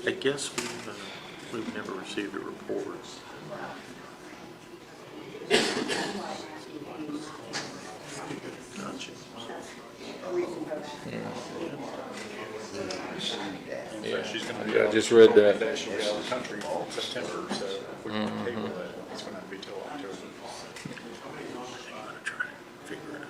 S3: I guess we've never received a report. Gotcha.
S16: So she's gonna
S1: Yeah, I just read that.
S16: She'll be out of the country in September, so if we can table it, it's gonna be till October.
S3: Figure it out.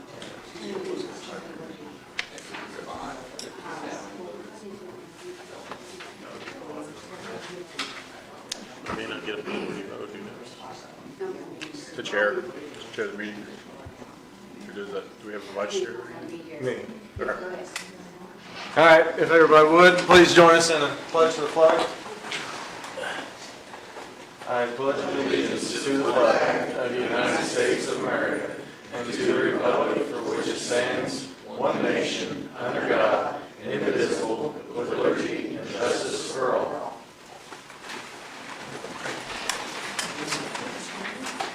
S3: I may not get a majority vote, who knows?
S16: The chair of the meeting. Who does that? Do we have a vice chair?
S4: Me.
S16: Okay.
S4: All right, if everybody would, please join us in a pledge to the flag. I pledge allegiance to the flag of the United States of America and to the republic for which it stands, one nation, under God, indivisible, with liberty and justice for all.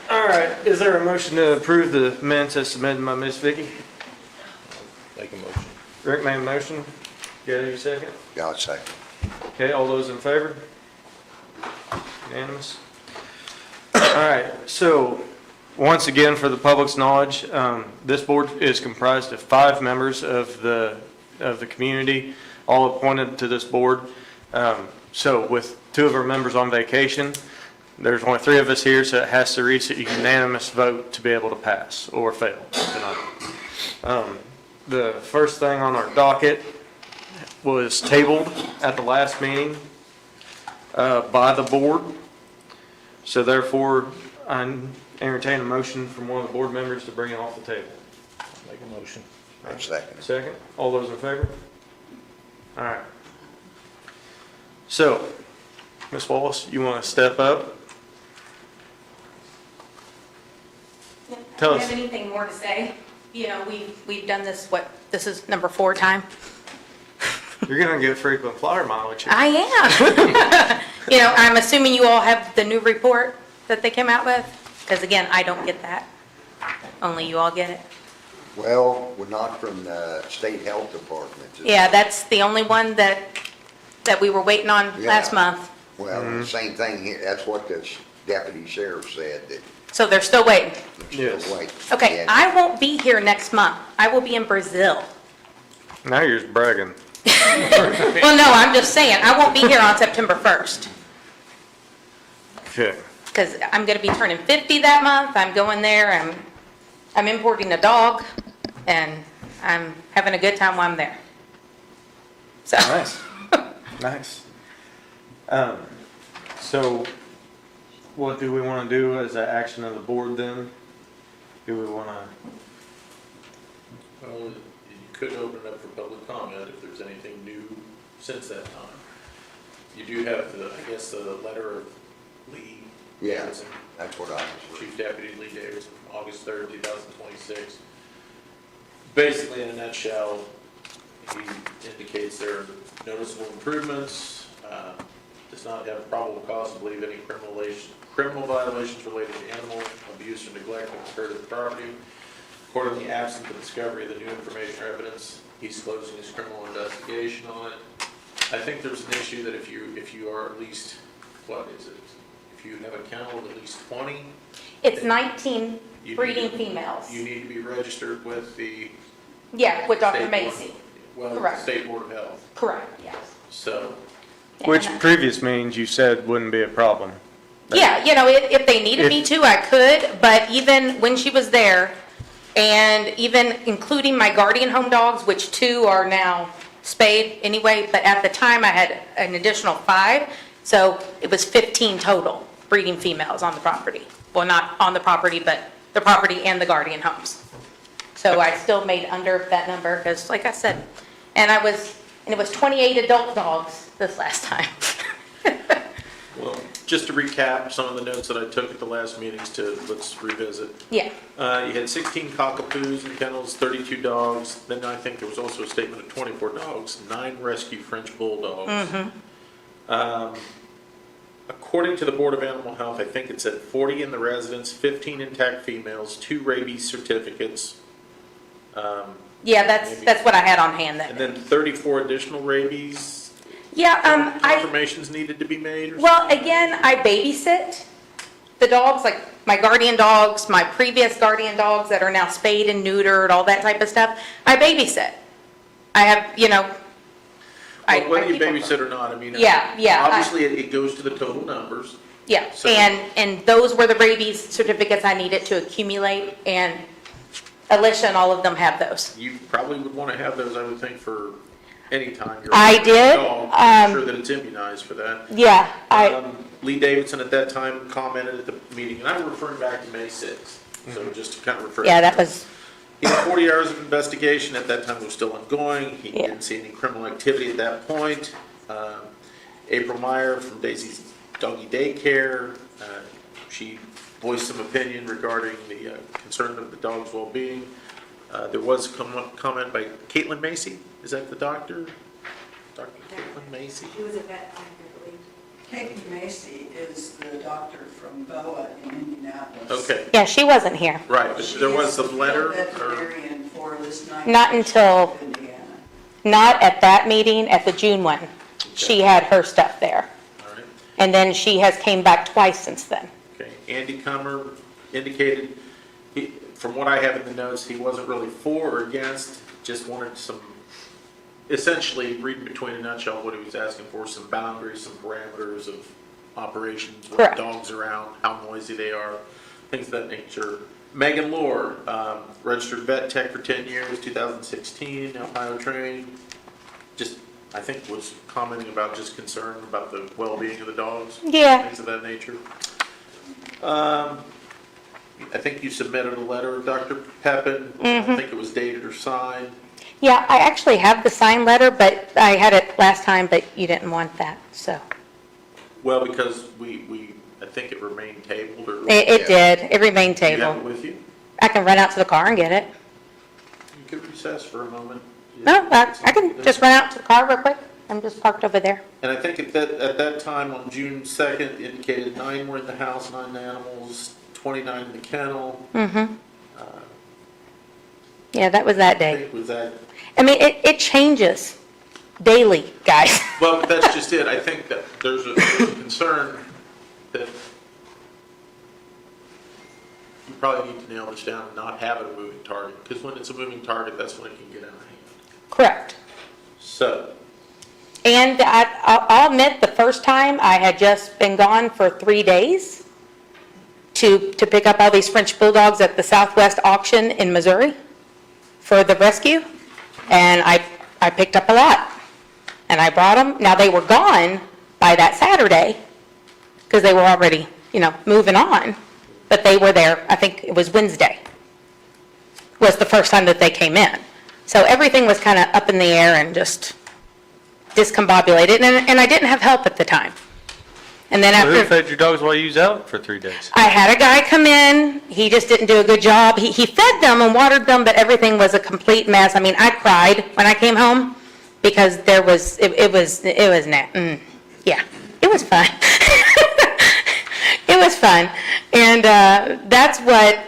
S4: All right, is there a motion to approve the minutes as submitted by Ms. Vicky?
S1: Make a motion.
S4: Rick made a motion. Get your second?
S17: Yeah, I'll second.
S4: Okay, all those in favor? Unanimous? All right, so, once again, for the public's knowledge, this board is comprised of 5 members of the community, all appointed to this board. So with 2 of our members on vacation, there's only 3 of us here, so it has to reach a unanimous vote to be able to pass or fail tonight. The first thing on our docket was tabled at the last meeting by the board. So therefore, I entertain a motion from one of the board members to bring it off the table.
S1: Make a motion.
S17: I'll second.
S4: Second, all those in favor? All right. So, Ms. Wallace, you want to step up? Tell
S18: I don't
S4: us.
S18: have anything more to say. You know, we've done this, this is number 4 time.
S4: You're going to get frequent flyer mileage here.
S18: I am. You know, I'm assuming you all have the new report that they came out with? Because again, I don't get that. Only you all get it.
S17: Well, we're not from the state health department.
S18: Yeah, that's the only one that we were waiting on last
S17: Yeah.
S18: month.
S17: Well, same thing here. That's what the deputy sheriff said, that
S18: So they're still waiting.
S17: they're still waiting.
S18: Okay,
S17: And
S18: I won't be here next month. I will be in Brazil.
S4: Now you're just bragging.
S18: Well, no, I'm just saying, I won't be here on September 1st.
S4: Okay.
S18: Because I'm going to be turning 50 that month. I'm going there, I'm importing a dog, and I'm having a good time while I'm there. So,
S4: Nice. Nice. So what do we want to do as an action of the board then? Do we want to,
S3: Well, you could open it up for public comment if there's anything new since that time. You do have the, I guess, the letter of Lee
S17: Yeah,
S3: Davidson.
S17: that's what I was.
S3: Chief Deputy Lee Davidson from August 3rd, 2026. Basically, in a nutshell, he indicates there are noticeable improvements, does not have probable cause to believe any criminal violations related to animal abuse or neglect have occurred at the property. Accordingly, absent the discovery of the new information or evidence, he's closing his criminal investigation on it. I think there's an issue that if you are at least, what is it? If you have a kennel of at least 20,
S18: It's 19
S3: you
S18: breeding
S3: need to-
S18: females.
S3: you need to be registered with the
S18: Yeah, with Dr.
S3: State Board-
S18: Macy.
S3: well,
S18: Correct.
S3: State Board of Health.
S18: Correct, yes.
S3: So,
S4: Which previous meetings you said wouldn't be a problem.
S18: Yeah, you know, if they needed me to, I could, but even when she was there, and even including my guardian home dogs, which 2 are now spayed anyway, but at the time I had an additional 5, so it was 15 total breeding females on the property. Well, not on the property, but the property and the guardian homes. So I still made under that number, because like I said, and it was 28 adult dogs this last time.
S3: well, just to recap some of the notes that I took at the last meetings let's revisit.
S18: Yeah,
S3: You had 16 cockapoos in kennels, 32 dogs, then I think there was also a statement of 24 dogs, 9 rescue French bulldogs. According to the Board of Animal Health, I think it said 40 in the residence, 15 intact females, 2 rabies certificates.
S18: yeah, that's what I had on hand
S3: And
S18: then.
S3: then 34 additional rabies
S18: Yeah,
S3: confirmations needed to be made? Or
S18: well, again, I babysit the dogs, like my guardian dogs, my previous guardian dogs that are now spayed and neutered, all that type of stuff. I babysit. I have, you know,
S3: Well, whether you
S18: keep them.
S3: babysit or not, I mean.
S18: Yeah.
S3: Obviously, it goes to the total numbers.
S18: Yeah,
S3: So-
S18: and those were the rabies certificates I needed to accumulate, and Alicia and all of them have those.
S3: You probably would want to have those, I would think, for any time you're.
S18: I
S3: with a
S18: did,
S3: dog, I'm sure that it's immunized for that.
S18: Yeah,
S3: Lee Davidson at that time commented at the meeting, and I'm referring back to May 6th, so just to kind of refer.
S18: yeah, that was,
S3: He had 40 hours of investigation, at that time it was still ongoing, he
S18: Yeah.
S3: didn't see any criminal activity at that point. April Meyer from Daisy's Doggy Daycare, she voiced some opinion regarding the concern of the dog's well-being. There was a comment by Caitlin Macy, is that the doctor? Dr. Caitlin Macy?
S19: She was a vet, I believe. Kate Macy is the doctor from BZA in Indianapolis.
S3: Okay,
S18: yeah, she wasn't here.
S3: right, but there was the letter,
S19: She is the
S3: or,
S19: veterinarian for this
S18: Not until-
S19: Indiana.
S18: Not at that meeting, at the June one. She had her stuff there.
S3: all right.
S18: And then she has came back twice since then.
S3: Okay, Andy Cummer indicated, from what I have in the notes, he wasn't really for or against, just wanted some, essentially, reading between a nutshell, what he was asking for, some boundaries, some parameters of operations, with
S18: Correct.
S3: dogs around, how noisy they are, things of that nature. Megan Lohr, registered vet tech for 10 years, 2016, Ohio trained, just, I think was commenting about just concern about the well-being of the dogs.
S18: Yeah.
S3: Things of that nature. I think you submitted a letter, Dr. Peppin. I think it was dated or signed.
S18: Yeah, I actually have the signed letter, but I had it last time, but you didn't want that, so.
S3: Well, because I think it remained tabled, or.
S18: It did, it remained
S3: Do you have it
S18: tabled.
S3: with you?
S18: I can run out to the car and get it.
S3: You could recess for a moment.
S18: No, I can just run out to the car real quick. I'm just parked over there.
S3: And I think at that time, on June 2nd, indicated 9 were in the house, 9 animals, 29 in the kennel.
S18: Yeah, that was that
S3: I
S18: day.
S3: think was that,
S18: I mean, it changes daily, guys.
S3: well, but that's just it. I think that there's a concern that you probably need to nail this down and not have it a moving target, because when it's a moving target, that's when it can get out of hand.
S18: Correct.
S3: So,
S18: And I'll admit, the first time, I had just been gone for 3 days to pick up all these French bulldogs at the Southwest auction in Missouri for the rescue, and I picked up a lot, and I brought them. Now, they were gone by that Saturday, because they were already, moving on, but they were there, I think it was Wednesday, was the first time that they came in. So everything was kind of up in the air and just discombobulated, and I didn't have help at the time. And then
S4: Who
S18: after,
S4: fed your dogs while you was out for 3 days?
S18: I had a guy come in, he just didn't do a good job. He fed them and watered them, but everything was a complete mess. I mean, I cried when I came home because it was it was fun. It was fun. And that's what,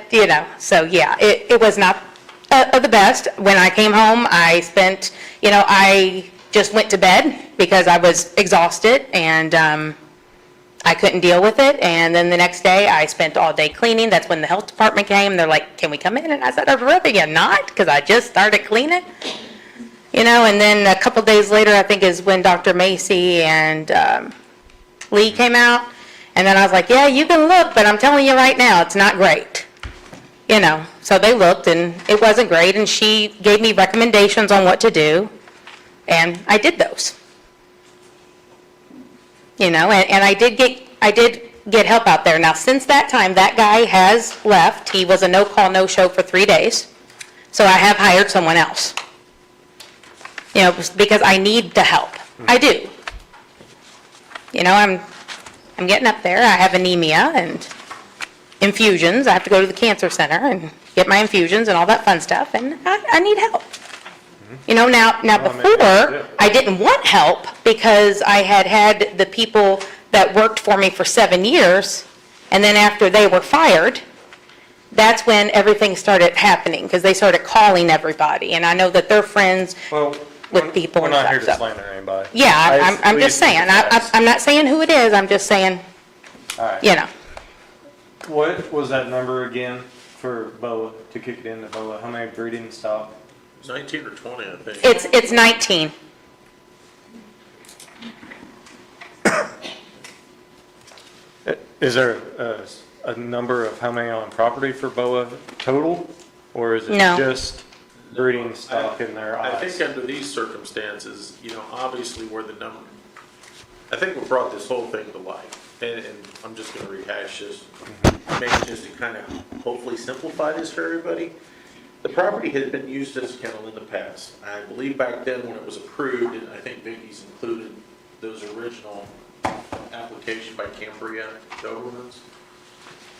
S18: so yeah, it was not the best. When I came home, I spent, I just went to bed because I was exhausted and I couldn't deal with it. And then the next day, I spent all day cleaning. That's when the health department came. They're like, can we come in? And I said, I'd rather you not, because I just started cleaning. And then a couple days later, I think is when Dr. Macy and Lee came out. And then I was like, yeah, you can look, but I'm telling you right now, it's not great. So they looked and it wasn't great. And she gave me recommendations on what to do. And I did those. And I did get help out there. Now, since that time, that guy has left. He was a no-call, no-show for 3 days. So I have hired someone else. Because I need the help. I do. I'm getting up there. I have anemia and infusions. I have to go to the cancer center and get my infusions and all that fun stuff. And I need help. Now before, I didn't want help because I had the people that worked for me for 7 years, and then after they were fired, that's when everything started happening, because they started calling everybody, and I know that they're friends with people
S4: We're
S18: and
S4: not here
S18: stuff.
S4: to slander anybody.
S18: Yeah, I'm just saying, I'm not saying who it is, I'm just saying,
S4: All right. What was that number again for BOA, to kick it into BOA? How many breeding stock?
S3: 19 or 20, I think.
S18: It's 19.
S4: Is there a number of how many on property for BOA total? Or is it
S18: No.
S4: just breeding stock in their
S3: I
S4: eyes?
S3: think under these circumstances, obviously where the number, I think what brought this whole thing to life, and I'm just going to rehash this, maybe just to kind of hopefully simplify this for everybody. The property had been used as a kennel in the past. I believe back then when it was approved, and I think Vicky's included those original application by Cambria Dobermans.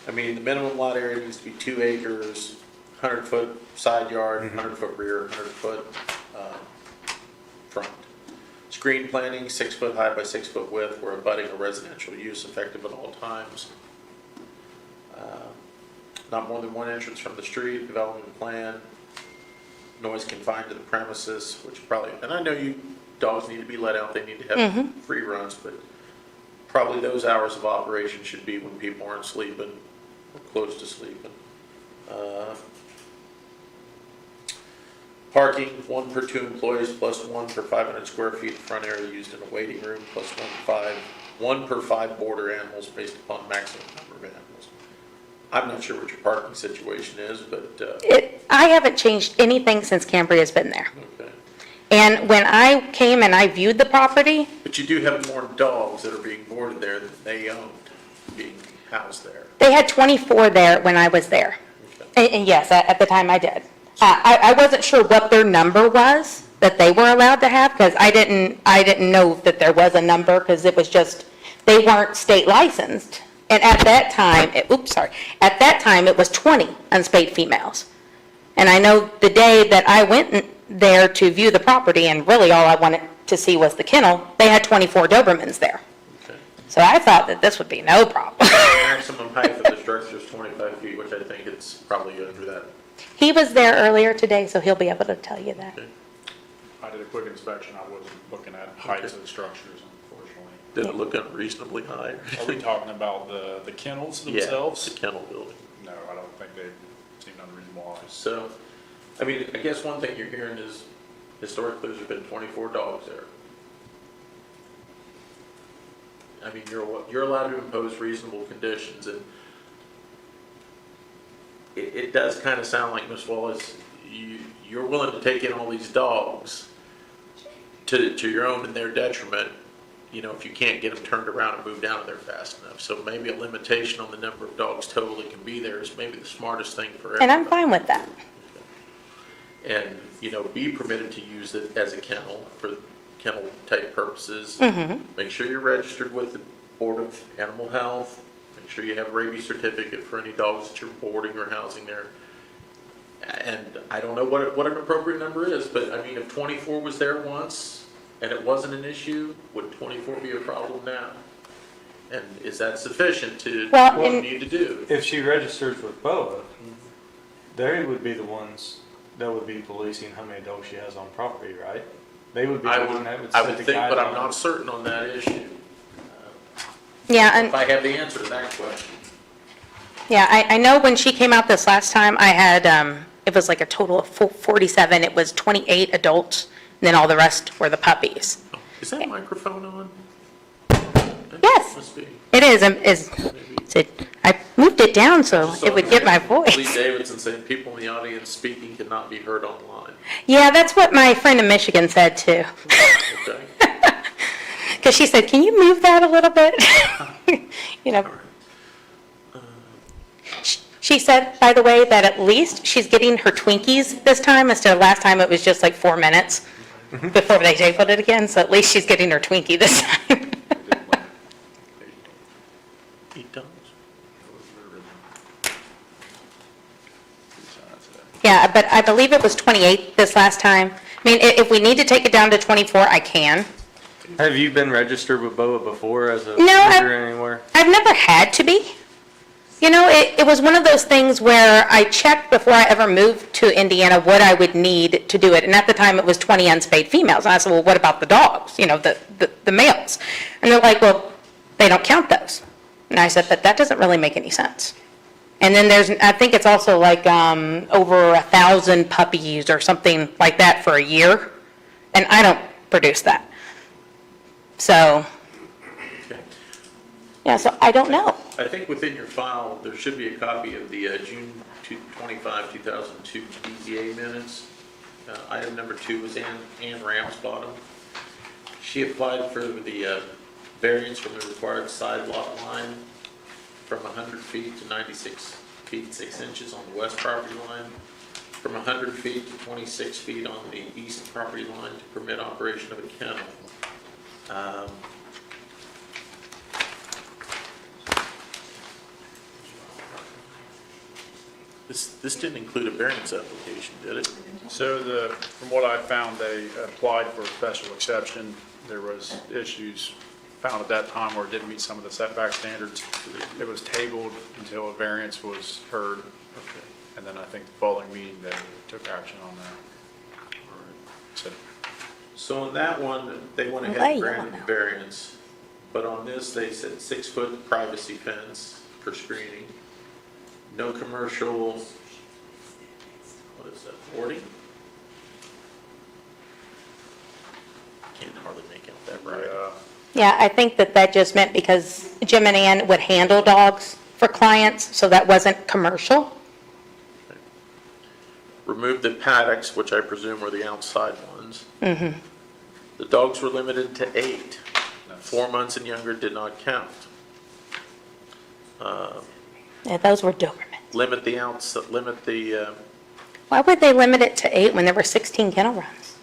S3: I mean, the minimum lot area needs to be 2 acres, 100-foot side yard, 100-foot rear, 100-foot front. Screen planting, 6-foot high by 6-foot width, where abutting a residential use effective at all times. Not more than one entrance from the street, development plan, noise confined to the premises, which probably, and I know dogs need to be let out, they need to have free runs, but probably those hours of operation should be when people aren't sleeping or close to sleeping. Parking, 1 per 2 employees plus 1 per 500 square feet front area used in a waiting room, plus 1 per 5 border animals based upon maximum number of animals. I'm not sure what your parking situation is, but,
S18: I haven't changed anything since Cambria's been there.
S3: okay.
S18: And when I came and I viewed the property,
S3: But you do have more dogs that are being boarded there than they owned, being housed there.
S18: they had 24 there when I was there. And yes, at the time I did. I wasn't sure what their number was that they were allowed to have, because I didn't know that there was a number, because it was just, they weren't state licensed. And at that time, at that time, it was 20 unspayed females. And I know the day that I went there to view the property, and really all I wanted to see was the kennel, they had 24 Dobermans there.
S3: Okay.
S18: So I thought that this would be no problem.
S3: Maximum height for the structure is 25 feet, which I think it's probably under that.
S18: He was there earlier today, so he'll be able to tell you that.
S3: Okay.
S16: I did a quick inspection, I wasn't looking at heights of the structures, unfortunately.
S3: Did it look unreasonably high?
S16: Are we talking about the kennels themselves?
S3: Yeah, the kennel building.
S16: No, I don't think they seem unreasonable.
S3: So, I mean, I guess one thing you're hearing is historically there's been 24 dogs there. I mean, you're allowed to impose reasonable conditions, and it does kind of sound like, Ms. Wallace, you're willing to take in all these dogs to your own and their detriment, if you can't get them turned around and moved out of there fast enough. So maybe a limitation on the number of dogs totally can be there is maybe the smartest thing for everybody.
S18: And I'm fine with that.
S3: And, be permitted to use it as a kennel for kennel type purposes. Make sure you're registered with the Board of Animal Health. Make sure you have a rabies certificate for any dogs that you're boarding or housing there. And I don't know what an appropriate number is, but I mean, if 24 was there once and it wasn't an issue, would 24 be a problem now? And is that sufficient to do
S4: Well,
S3: what you need to do?
S4: If she registers with BOA, they would be the ones that would be policing how many dogs she has on property, right? They would be the one that would
S3: I
S4: set
S3: would
S4: the
S3: think, but I'm
S4: guidelines.
S3: not certain on that issue.
S18: Yeah, and
S3: If I have the answer to that question.
S18: yeah, I know when she came out this last time, I had, it was like a total of 47. It was 28 adults, and then all the rest were the puppies.
S3: Is that microphone on?
S18: Yes,
S3: Must be.
S18: it is. I moved it down so it would get my
S3: Lee
S18: voice.
S3: Davidson saying people in the audience speaking cannot be heard online.
S18: Yeah, that's what my friend in Michigan said too.
S3: Okay.
S18: Because she said, can you move that a little bit? You know. She said, by the way, that at least she's getting her Twinkies this time instead of last time it was just like 4 minutes before they tabled it again. So at least she's getting her Twinkie this time.
S3: Eat dogs.
S18: Yeah, but I believe it was 28 this last time. I mean, if we need to take it down to 24, I can.
S4: Have you been registered with BOA before as a
S18: No,
S4: breeder anywhere?
S18: I've never had to be. You know, it was one of those things where I checked before I ever moved to Indiana what I would need to do it. And at the time, it was 20 unspayed females. And I said, well, what about the dogs, you know, the males? And they're like, well, they don't count those. And I said, but that doesn't really make any sense. And then I think it's also like over 1,000 puppies or something like that for a year. And I don't produce that. So, yeah, so I don't know.
S3: I think within your file, there should be a copy of the June 25, 2002 BZA minutes. Item number 2 was Ann Ramsbottom. She applied for the variance from the required side lot line from 100 feet to 96 feet 6 inches on the west property line, from 100 feet to 26 feet on the east property line to permit operation of a kennel. This didn't include a variance application, did it?
S16: So from what I found, they applied for a special exception. There was issues found at that time where it didn't meet some of the setback standards. It was tabled until a variance was heard. And then I think the following meeting, they took action on that.
S3: So on that one, they went ahead and granted the variance, but on this, they said 6-foot privacy fence for screening. No commercial, what is that, 40? Can't hardly make out that right.
S18: Yeah, I think that just meant because Jim and Ann would handle dogs for clients, so that wasn't commercial.
S3: Remove the paddocks, which I presume were the outside ones.
S18: Mm-hmm.
S3: The dogs were limited to 8. 4 months and younger did not count.
S18: Yeah, those were Dobermans.
S3: Limit the
S18: Why would they limit it to 8 when there were 16 kennel runs?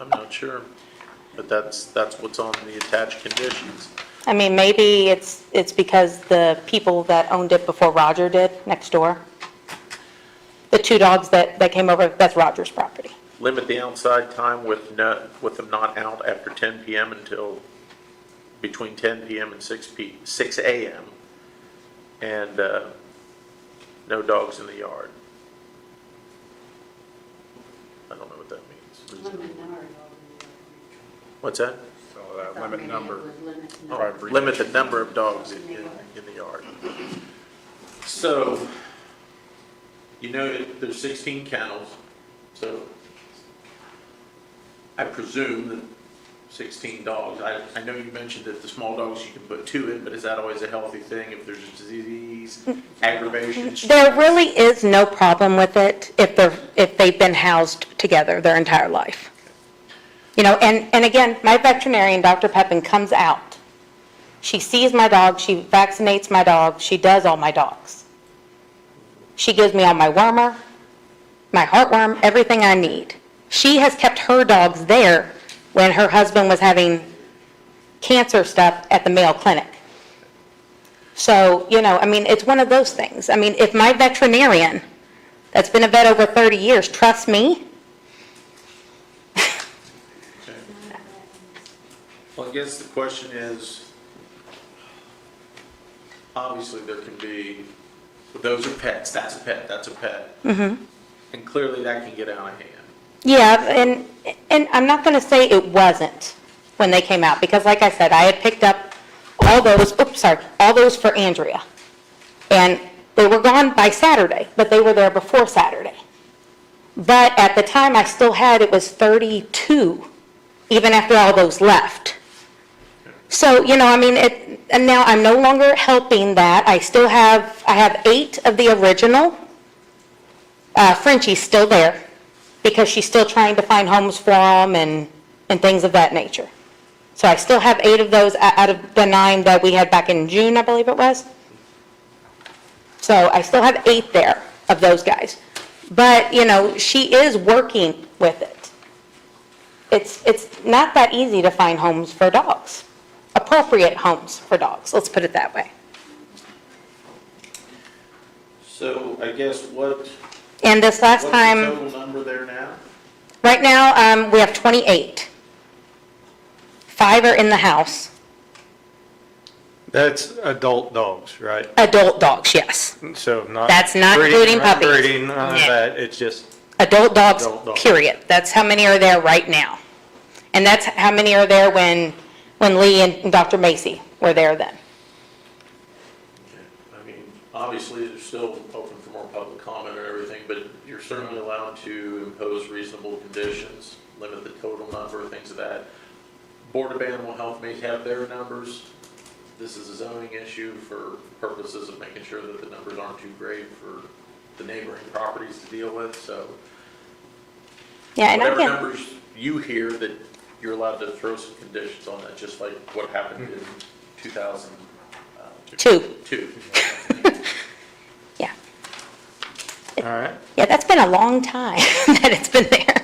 S3: I'm not sure, but that's what's on the attached conditions.
S18: I mean, maybe it's because the people that owned it before Roger did, next door. The 2 dogs that came over, that's Roger's property.
S3: Limit the outside time with them not out after 10 p.m. until between 10 p.m. and 6 a.m. And no dogs in the yard. I don't know what that means. What's that?
S16: So that limit number.
S3: Limit the number of dogs in the yard. So, you know, there's 16 kennels, so I presume that 16 dogs. I know you mentioned that the small dogs you can put 2 in, but is that always a healthy thing if there's a disease, aggravation?
S18: There really is no problem with it if they've been housed together their entire life. You know, and again, my veterinarian, Dr. Pepin, comes out. She sees my dog, she vaccinates my dog, she does all my dogs. She gives me all my wormer, my heartworm, everything I need. She has kept her dogs there when her husband was having cancer stuff at the Mayo Clinic. So, I mean, it's one of those things. I mean, if my veterinarian, that's been a vet over 30 years, trusts me,
S3: Well, I guess the question is, obviously there can be, those are pets, that's a pet, that's a pet.
S18: Mm-hmm.
S3: And clearly that can get out of hand.
S18: Yeah, and I'm not going to say it wasn't when they came out, because like I said, I had picked up all those, all those for Andrea. And they were gone by Saturday, but they were there before Saturday. But at the time, I still had, it was 32, even after all those left. So, I mean, and now I'm no longer helping that. I have 8 of the original. Frenchie's still there, because she's still trying to find homes for them and things of that nature. So I still have 8 of those out of the 9 that we had back in June, I believe it was. So I still have 8 there of those guys. But, she is working with it. It's not that easy to find homes for dogs, appropriate homes for dogs, let's put it that way.
S3: So I guess
S18: And this last
S3: what's
S18: time,
S3: the total number there now?
S18: right now, we have 28. 5 are in the house,
S4: That's adult dogs, right?
S18: adult dogs, yes.
S4: So not.
S18: That's not including puppies.
S4: Breeding, none of
S18: Yeah.
S4: that, it's just,
S18: Adult dogs,
S4: Adult dogs.
S18: period. That's how many are there right now. And that's how many are there when Lee and Dr. Macy were there then.
S3: I mean, obviously, they're still open for more public comment and everything, but you're certainly allowed to impose reasonable conditions, limit the total number, things of that. Board of Animal Health may have their numbers. This is a zoning issue for purposes of making sure that the numbers aren't too great for the neighboring properties to deal with, so.
S18: Yeah, and
S3: Whatever
S18: again,
S3: numbers you hear, that you're allowed to throw some conditions on that, just like what happened in 2002.
S18: yeah.
S4: all right.
S18: Yeah, that's been a long time that it's been there.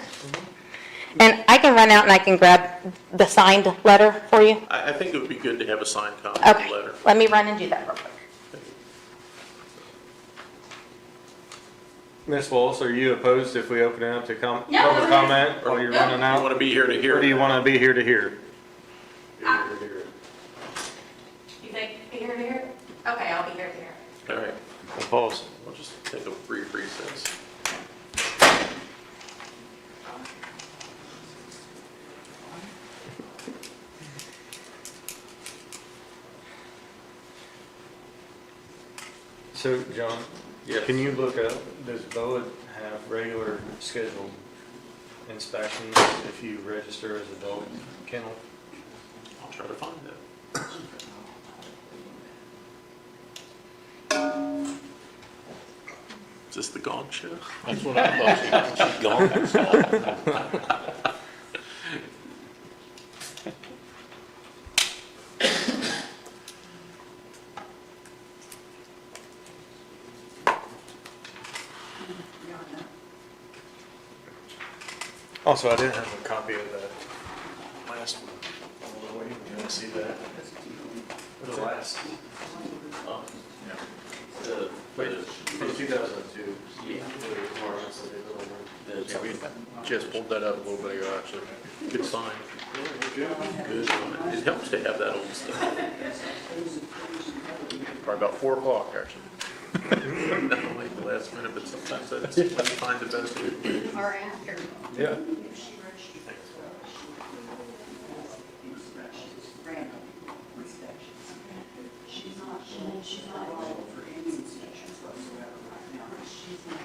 S18: And I can run out and I can grab the signed letter for you.
S3: I think it would be good to have a signed copy of
S18: Okay,
S3: the letter.
S18: let me run and do that real quick.
S4: Ms. Wallace, are you opposed if we open it up to
S18: No,
S4: public comment while you're running
S3: You
S4: out?
S3: want to be here to hear
S4: Or do you
S3: it?
S4: want to be here to hear?
S18: You think here to here? Okay, I'll be here to here.
S3: All right,
S4: We'll pause.
S3: we'll just take a brief recess.
S4: So, John,
S3: Yes.
S4: can you look up, does BOA have regular scheduled inspections if you register as a dog kennel?
S3: I'll try to find it. Is this the Gong Show?
S8: That's what I thought. She's gone.
S4: Also, I didn't have a copy of that last one. Can I see that? The last.
S3: Oh,
S4: Wait, from 2002.
S3: Yeah.
S4: The requirements that they delivered.
S3: Yeah, we just pulled that up a little bit ago, actually. Good sign. Good. It helps to have that old stuff.
S16: Probably about 4 o'clock, actually.
S3: Not like the last minute, but sometimes that's when you find the best.
S15: Or after.
S4: Yeah.
S19: She's not liable for any inspections whatsoever right now. She's not.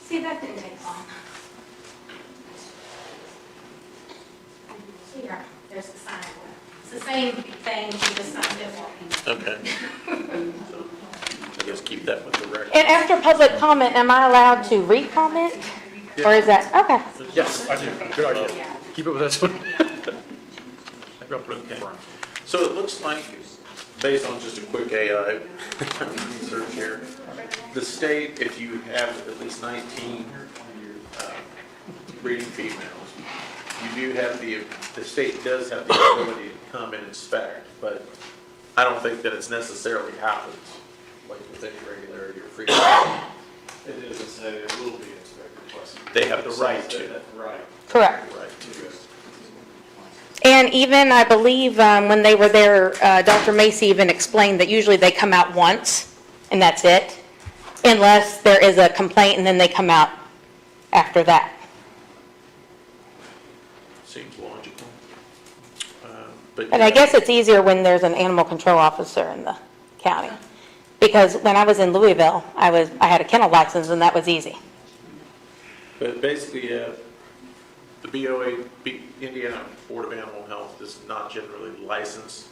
S18: See, that didn't take long. Here, there's the sign. It's the same thing, she just signed it for me.
S3: Okay. So, I guess keep that with the record.
S18: And after public comment, am I allowed to re-comment? Or is that, okay.
S16: Yes, I do. Good idea. Keep it with this one.
S3: Okay. So it looks like, based on just a quick AI search here, the state, if you have at least 19 breeding females, you do have the state does have the ability to come and inspect, but I don't think that it's necessarily happens, like with any regularity or frequency.
S14: It doesn't say it will be inspected twice.
S3: They have the right to.
S14: Right.
S18: Correct.
S3: Right to.
S18: And even, I believe, when they were there, Dr. Macy even explained that usually they come out once, and that's it, unless there is a complaint, and then they come out after that.
S3: Seems logical. But
S18: And I guess it's easier when there's an animal control officer in the county. Because when I was in Louisville, I had a kennel license, and that was easy.
S3: But basically, the BOA, Indiana Board of Animal Health, does not generally license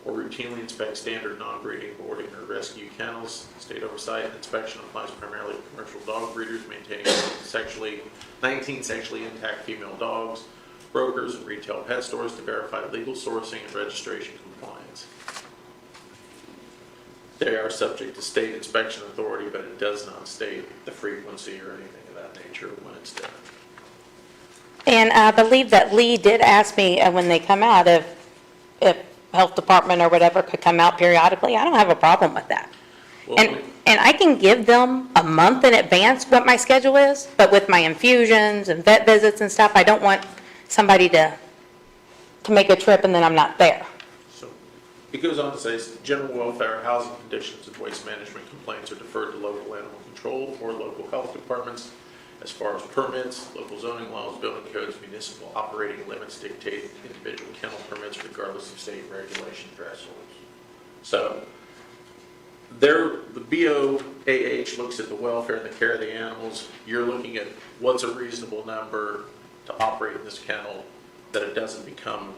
S3: or routinely inspect standard non-breeding, boarding, or rescue kennels. State oversight and inspection applies primarily to commercial dog breeders maintaining 19 sexually intact female dogs, brokers, and retail pet stores to verify legal sourcing and registration compliance. They are subject to state inspection authority, but it does not state the frequency or anything of that nature when it's done.
S18: And I believe that Lee did ask me when they come out if health department or whatever could come out periodically. I don't have a problem with that.
S3: Well,
S18: And I can give them a month in advance what my schedule is, but with my infusions and vet visits and stuff, I don't want somebody to make a trip and then I'm not there.
S3: So it goes on to say, general welfare, housing conditions, and waste management complaints are deferred to local animal control or local health departments. As far as permits, local zoning laws, building codes, municipal operating limits dictate individual kennel permits regardless of state regulation thresholds. So the BOAH looks at the welfare and the care of the animals. You're looking at what's a reasonable number to operate this kennel that it doesn't become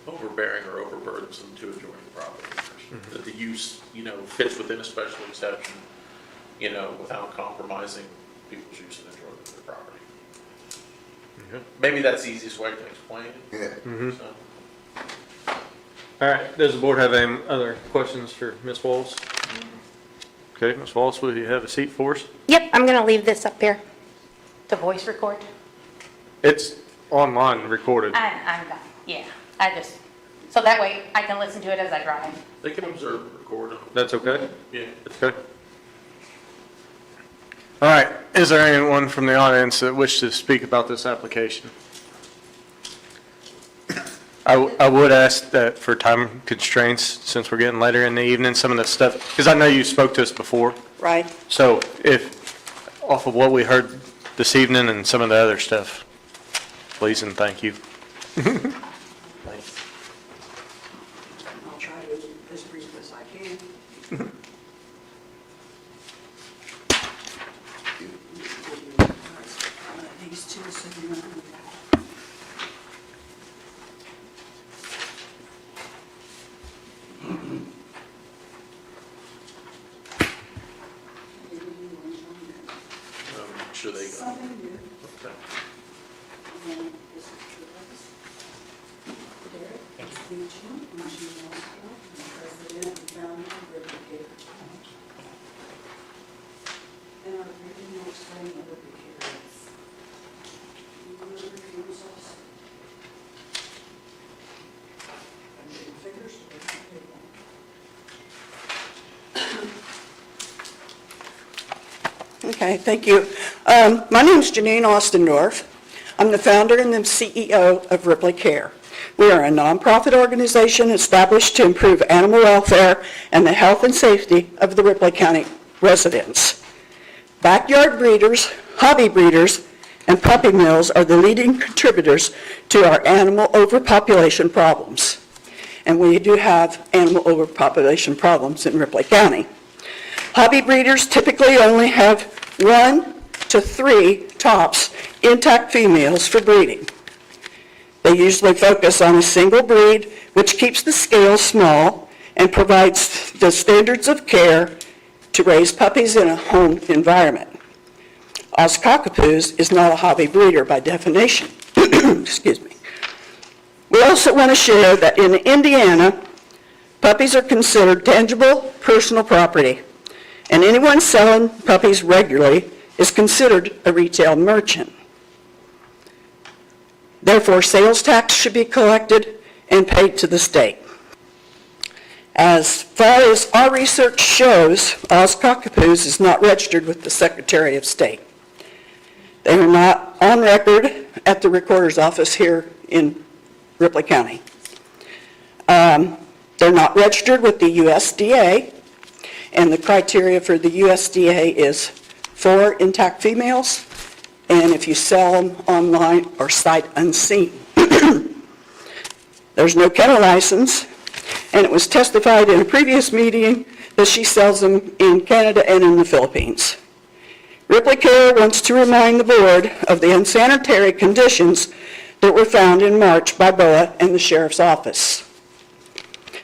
S3: overbearing or overburdensome to adjoining property owners. That the use, fits within a special exception, without compromising people's use and enjoyment of their property. Maybe that's the easiest way to explain it. So.
S4: All right, does the board have any other questions for Ms. Walls? Okay, Ms. Walls, will you have a seat for us?
S18: Yep, I'm going to leave this up here to voice record.
S4: It's online recorded.
S18: I'm done, yeah. So that way I can listen to it as I drive.
S3: They can observe and record them.
S4: That's okay?
S3: Yeah.
S4: Okay. All right, is there anyone from the audience that wishes to speak about this application? I would ask that for time constraints, since we're getting later in the evening, some of the stuff, because I know you spoke to us before.
S19: Right.
S4: So if, off of what we heard this evening and some of the other stuff, please and thank you.
S19: I'll try to be as brief as I can. These two, so you know.
S3: I'm sure they got it.
S19: Something new.
S3: Okay.
S19: And this is Derek, nice to meet you. I'm Jean Osborne. I'm president and founder of Ripley Care. And I'll briefly explain what Ripley Care is. You want to review results? I'm getting figures to work with people. Okay, thank you. My name's Janine Ostendorf. I'm the founder and the CEO of Ripley Care. We are a nonprofit organization established to improve animal welfare and the health and safety of the Ripley County residents. Backyard breeders, hobby breeders, and puppy mills are the leading contributors to our animal overpopulation problems. And we do have animal overpopulation problems in Ripley County. Hobby breeders typically only have 1 to 3 tops intact females for breeding. They usually focus on a single breed, which keeps the scale small and provides the standards of care to raise puppies in a home environment. Oz Cockapoos is not a hobby breeder by definition. Excuse me. We also want to share that in Indiana, puppies are considered tangible personal property, and anyone selling puppies regularly is considered a retail merchant. Therefore, sales tax should be collected and paid to the state. As far as our research shows, Oz Cockapoos is not registered with the Secretary of State. They are not on record at the recorder's office here in Ripley County. They're not registered with the USDA, and the criteria for the USDA is 4 intact females, and if you sell them online or sight unseen. There's no kennel license, and it was testified in a previous meeting that she sells them in Canada and in the Philippines. Ripley Care wants to remind the board of the unsanitary conditions that were found in March by BOA and the Sheriff's Office.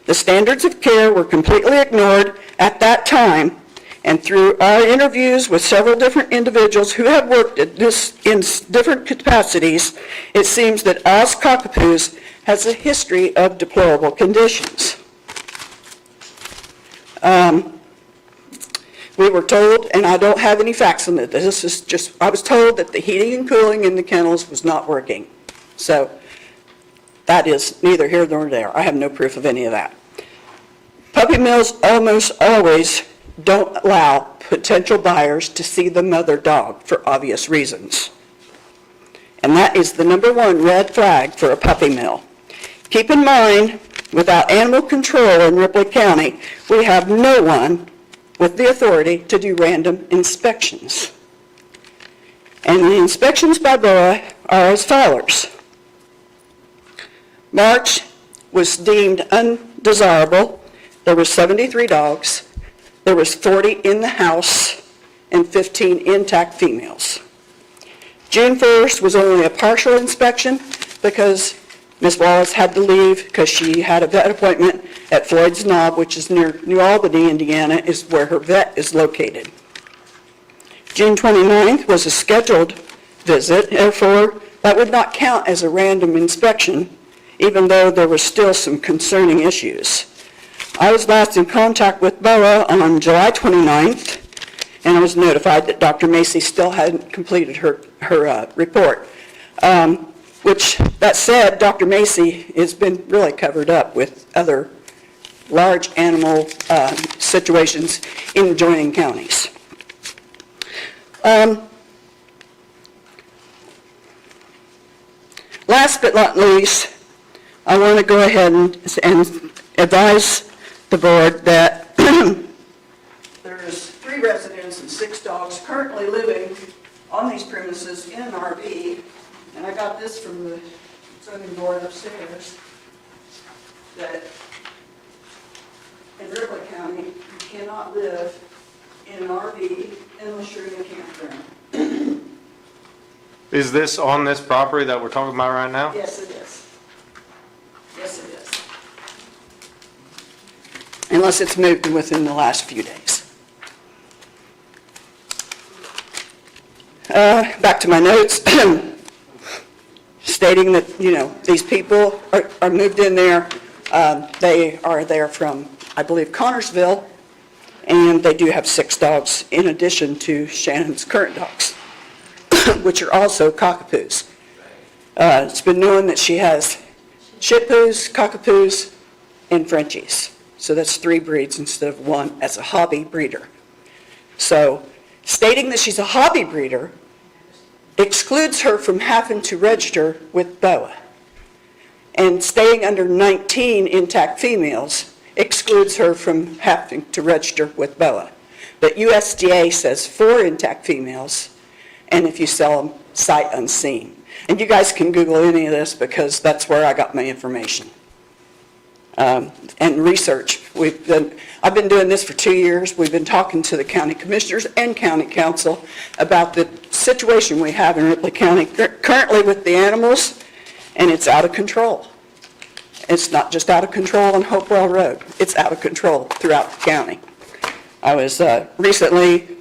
S19: The standards of care were completely ignored at that time, and through our interviews with several different individuals who have worked at this in different capacities, it seems that Oz Cockapoos has a history of deplorable conditions. We were told, and I don't have any facts on it, this is just, I was told that the heating and cooling in the kennels was not working. So that is neither here nor there. I have no proof of any of that. Puppy mills almost always don't allow potential buyers to see the mother dog for obvious reasons. And that is the #1 red flag for a puppy mill. Keep in mind, without animal control in Ripley County, we have no one with the authority to do random inspections. And the inspections by BOA are as follows. March was deemed undesirable. There were 73 dogs. There was 40 in the house and 15 intact females. June 1st was only a partial inspection because Ms. Wallace had to leave because she had a vet appointment at Floyd's Knob, which is near New Albany, Indiana, is where her vet is located. June 29th was a scheduled visit, therefore that would not count as a random inspection, even though there were still some concerning issues. I was last in contact with BOA on July 29th, and I was notified that Dr. Macy still hadn't completed her report. Which, that said, Dr. Macy has been really covered up with other large animal situations in adjoining counties. Last but not least, I want to go ahead and advise the board that there's 3 residents and 6 dogs currently living on these premises in an RV. And I got this from the zoning board upstairs, that in Ripley County, you cannot live in an RV unless you're in a campground.
S4: Is this on this property that we're talking about right now?
S19: Yes, it is. Yes, it is. Unless it's moved within the last few days. Back to my notes. Stating that, these people are moved in there. They are there from, I believe, Connorsville, and they do have 6 dogs in addition to Shannon's current dogs, which are also Cockapoos. It's been known that she has Shih Tzus, Cockapoos, and Frenchies. So that's 3 breeds instead of 1 as a hobby breeder. So stating that she's a hobby breeder excludes her from having to register with BOA. And staying under 19 intact females excludes her from having to register with BOA. But USDA says 4 intact females, and if you sell them, sight unseen. And you guys can Google any of this because that's where I got my information. And research. I've been doing this for 2 years. We've been talking to the county commissioners and county council about the situation we have in Ripley County currently with the animals, and it's out of control. It's not just out of control on Hopewell Road. It's out of control throughout the county. I was recently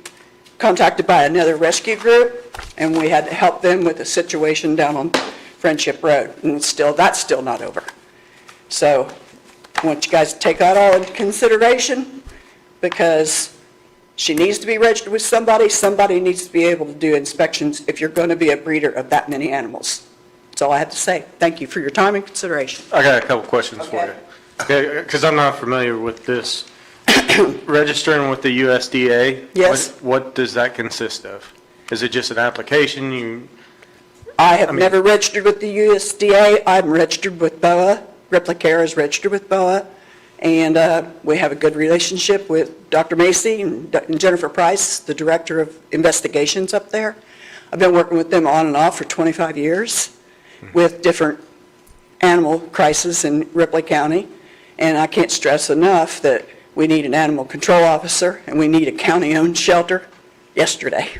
S19: contacted by another rescue group, and we had to help them with a situation down on Friendship Road, and that's still not over. So I want you guys to take that all into consideration because She needs to be registered with somebody. Somebody needs to be able to do inspections if you're going to be a breeder of that many animals. That's all I have to say. Thank you for your time and consideration.
S4: I got a couple questions for you. Because I'm not familiar with this. Registering with the USDA?
S19: Yes.
S4: What does that consist of? Is it just an application?
S19: I have never registered with the USDA. I'm registered with BOA. Ripley Care is registered with BOA. And we have a good relationship with Dr. Macy and Jennifer Price, the Director of Investigations up there. I've been working with them on and off for 25 years with different animal crises in Ripley County. And I can't stress enough that we need an animal control officer and we need a county-owned shelter yesterday.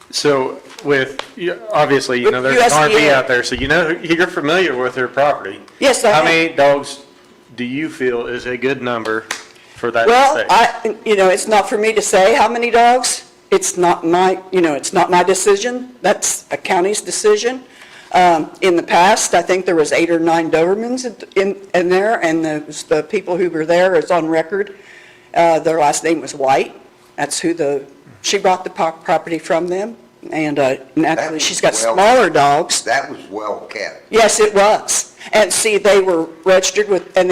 S4: So obviously, there's an RV out there, so you're familiar with her property.
S19: Yes, I am.
S4: How many dogs do you feel is a good number for that
S19: Well,
S4: state?
S19: it's not for me to say how many dogs. It's not my, it's not my decision. That's a county's decision. In the past, I think there was 8 or 9 Dobermans in there, and the people who were there is on record. Their last name was White. That's who she bought the property from them. And naturally, she's got smaller dogs.
S17: That was well kept.
S19: Yes, it was. And see, they were registered with, and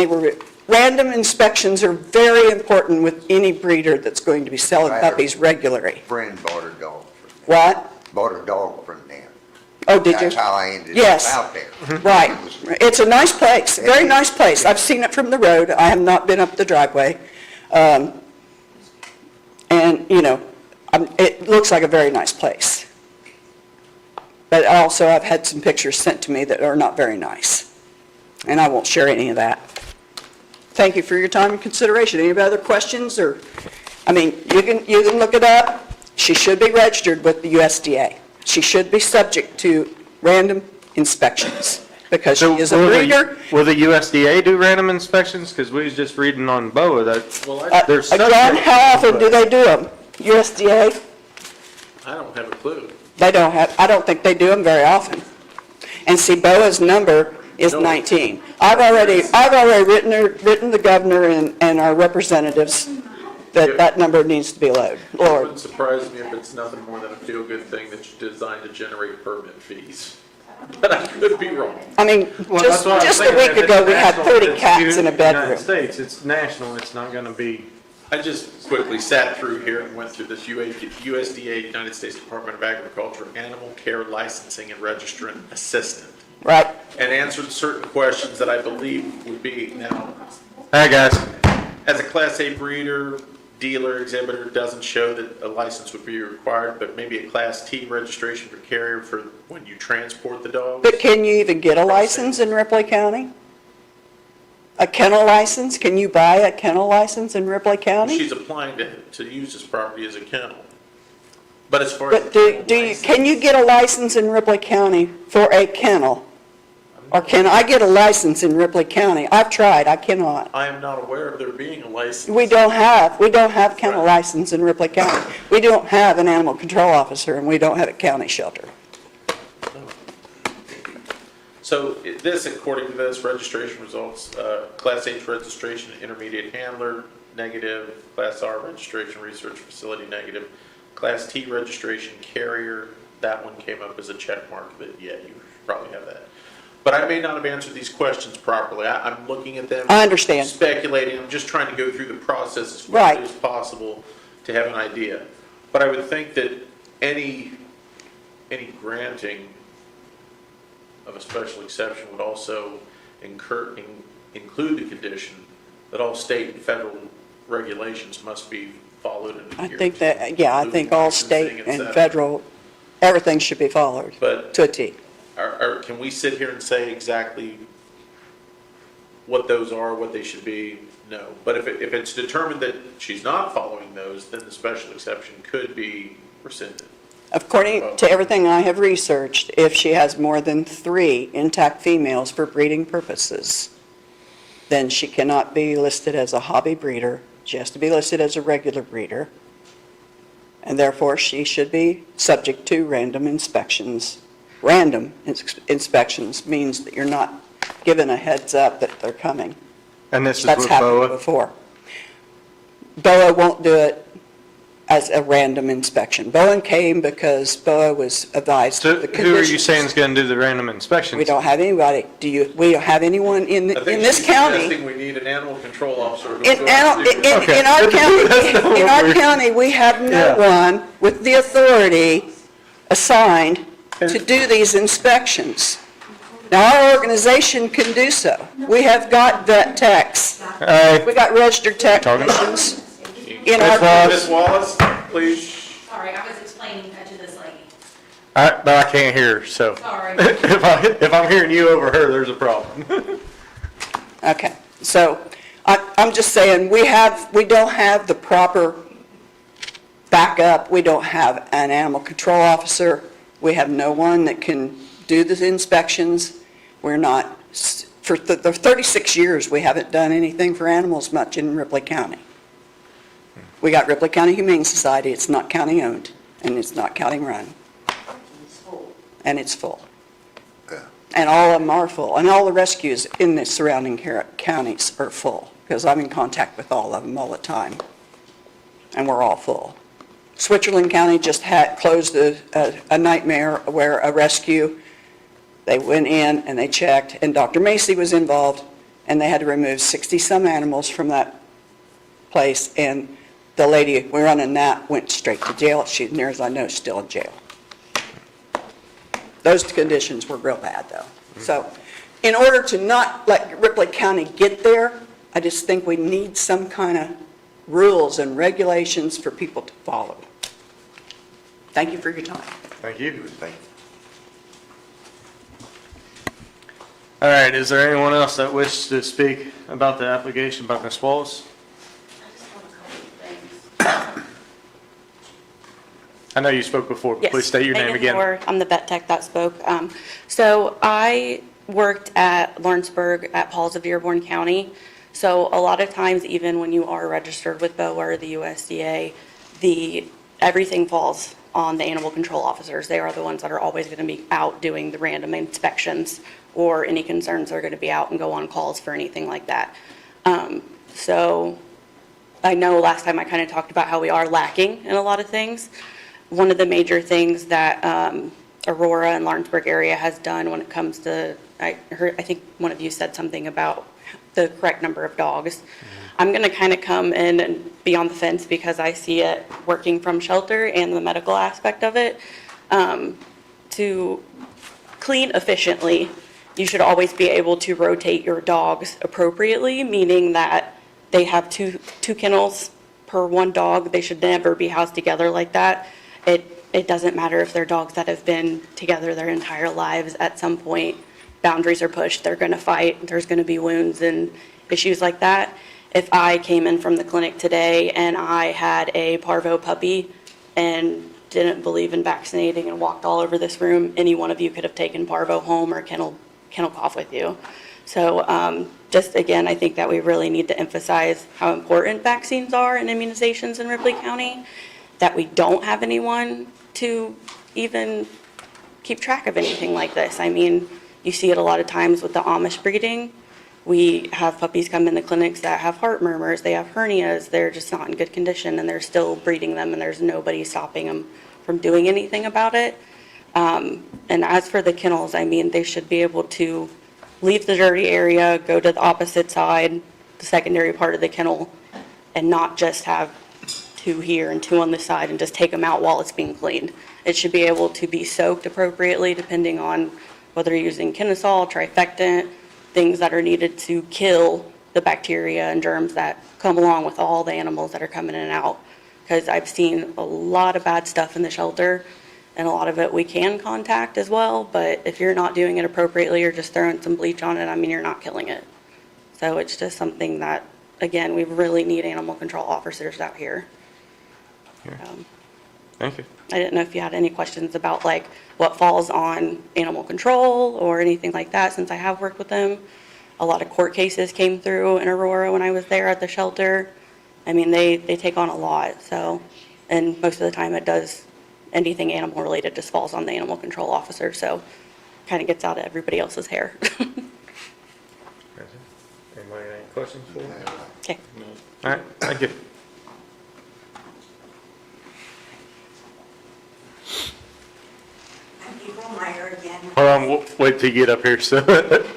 S19: random inspections are very important with any breeder that's going to be selling puppies regularly.
S17: Friend bought her dog.
S19: What?
S17: Bought a dog from them.
S19: Oh, did you?
S17: That's how I ended
S19: Yes.
S17: up out there.
S19: Right. It's a nice place, a very nice place. I've seen it from the road. I have not been up the driveway. It looks like a very nice place. But also, I've had some pictures sent to me that are not very nice. And I won't share any of that. Thank you for your time and consideration. Any other questions? You can look it up. She should be registered with the USDA. She should be subject to random inspections because she is a breeder.
S4: Will the USDA do random inspections? Because we was just reading on BOA that there's
S19: John, how often do they do them? USDA?
S3: I don't have a clue.
S19: I don't think they do them very often. And see, BOA's number is 19. I've already written the governor and our representatives that number needs to be lowered.
S3: It wouldn't surprise me if it's nothing more than a feel-good thing that's designed to generate permit fees. But I could be wrong.
S19: Just a week ago, we had 30 cats in a bedroom.
S4: United States, it's national, it's not going to be.
S3: I just quickly sat through here and went through this USDA, United States Department of Agriculture, Animal Care Licensing and Registrant Assistant.
S19: Right.
S3: And answered certain questions that I believe would be now.
S4: Hi, guys.
S3: As a Class A breeder, dealer, exhibitor, doesn't show that a license would be required, but maybe a Class T registration for carrier for when you transport the dogs.
S19: But can you even get a license in Ripley County? A kennel license? Can you buy a kennel license in Ripley County?
S3: She's applying to use this property as a kennel. But as far as.
S19: But can you get a license in Ripley County for a kennel? Or can I get a license in Ripley County? I've tried, I cannot.
S3: I am not aware of there being a license.
S19: We don't have kennel license in Ripley County. We don't have an animal control officer, and we don't have a county shelter.
S3: So this, according to this, registration results, Class H registration, intermediate handler, negative. Class R registration, research facility, negative. Class T registration, carrier, that one came up as a check mark that, yeah, you probably have that. But I may not have answered these questions properly. I'm looking at them.
S19: I understand.
S3: Speculating. I'm just trying to go through the process as quickly
S19: Right.
S3: as possible to have an idea. But I would think that any granting of a special exception would also include the condition that all state and federal regulations must be followed and adhered
S19: I think
S3: to,
S19: that, yeah, I
S3: including
S19: think all
S3: licensing,
S19: state
S3: et
S19: and
S3: cetera.
S19: federal, everything should be followed
S3: But
S19: to a T.
S3: Can we sit here and say exactly what those are, what they should be? No. But if it's determined that she's not following those, then the special exception could be rescinded.
S19: According to everything I have researched, if she has more than 3 intact females for breeding purposes, then she cannot be listed as a hobby breeder. She has to be listed as a regular breeder. And therefore, she should be subject to random inspections. Random inspections means that you're not given a heads up that they're coming.
S4: And this is
S19: That's
S4: with
S19: happened
S4: BOA?
S19: before. BOA won't do it as a random inspection. BOA came because BOA was advised
S4: So
S19: of the
S4: who are you
S19: conditions.
S4: saying is going to do the random inspections?
S19: We don't have anybody. We don't have anyone in this county.
S3: We need an animal control officer.
S19: In our county, we have no one with the authority assigned to do these inspections. Now, our organization can do so. We have got vet techs. We got registered technicians in our.
S3: Ms. Wallace, please.
S20: Sorry, I was explaining that to this lady.
S4: But I can't hear, so.
S20: Sorry.
S4: If I'm hearing you over her, there's a problem.
S19: Okay, so I'm just saying, we don't have the proper backup. We don't have an animal control officer. We have no one that can do the inspections. We're not, for the 36 years, we haven't done anything for animals much in Ripley County. We got Ripley County Humane Society. It's not county-owned, and it's not county-run. And it's full. And all of them are full, and all the rescues in the surrounding counties are full, because I'm in contact with all of them all the time, and we're all full. Switzerland County just had closed a nightmare where a rescue, they went in and they checked, and Dr. Macy was involved, and they had to remove 60-some animals from that place, and the lady we running that went straight to jail. She, as near as I know, is still in jail. Those conditions were real bad, though. So in order to not let Ripley County get there, I just think we need some kind of rules and regulations for people to follow. Thank you for your time.
S4: Thank you. All right, is there anyone else that wishes to speak about the application by Ms. Wallace? I know you spoke before, but please state your name again.
S20: Moore, I'm the vet tech that spoke. So I worked at Lawrenceburg at Paul's of Dearborn County. So a lot of times, even when you are registered with BOA or the USDA, everything falls on the animal control officers. They are the ones that are always going to be out doing the random inspections, or any concerns are going to be out and go on calls for anything like that. So I know last time I kind of talked about how we are lacking in a lot of things. One of the major things that Aurora and Lawrenceburg area has done when it comes to, I think one of you said something about the correct number of dogs. I'm going to kind of come in and be on the fence because I see it working from shelter and the medical aspect of it. To clean efficiently, you should always be able to rotate your dogs appropriately, meaning that they have two kennels per one dog. They should never be housed together like that. It doesn't matter if they're dogs that have been together their entire lives. At some point, boundaries are pushed. They're going to fight. There's going to be wounds and issues like that. If I came in from the clinic today and I had a parvo puppy and didn't believe in vaccinating and walked all over this room, any one of you could have taken parvo home or kennel cough with you. So just again, I think that we really need to emphasize how important vaccines are and immunizations in Ripley County, that we don't have anyone to even keep track of anything like this. I mean, you see it a lot of times with the Amish breeding. We have puppies come in the clinics that have heart murmurs, they have hernias, they're just not in good condition, and they're still breeding them, and there's nobody stopping them from doing anything about it. And as for the kennels, I mean, they should be able to leave the dirty area, go to the opposite side, the secondary part of the kennel, and not just have two here and two on this side and just take them out while it's being cleaned. It should be able to be soaked appropriately depending on whether you're using Kennesaw, trifectant, things that are needed to kill the bacteria and germs that come along with all the animals that are coming in and out. Because I've seen a lot of bad stuff in the shelter, and a lot of it we can contact as well, but if you're not doing it appropriately or just throwing some bleach on it, I mean, you're not killing it. So it's just something that, again, we really need animal control officers out here.
S4: Thank you.
S20: I didn't know if you had any questions about like what falls on animal control or anything like that, since I have worked with them. A lot of court cases came through in Aurora when I was there at the shelter. I mean, they take on a lot, so, and most of the time it does, anything animal related just falls on the animal control officer, so kind of gets out of everybody else's hair.
S4: Anybody have any questions for me?
S20: Okay.
S4: All right, thank you.
S21: April Meyer again.
S4: Hold on, we'll wait till you get up here, so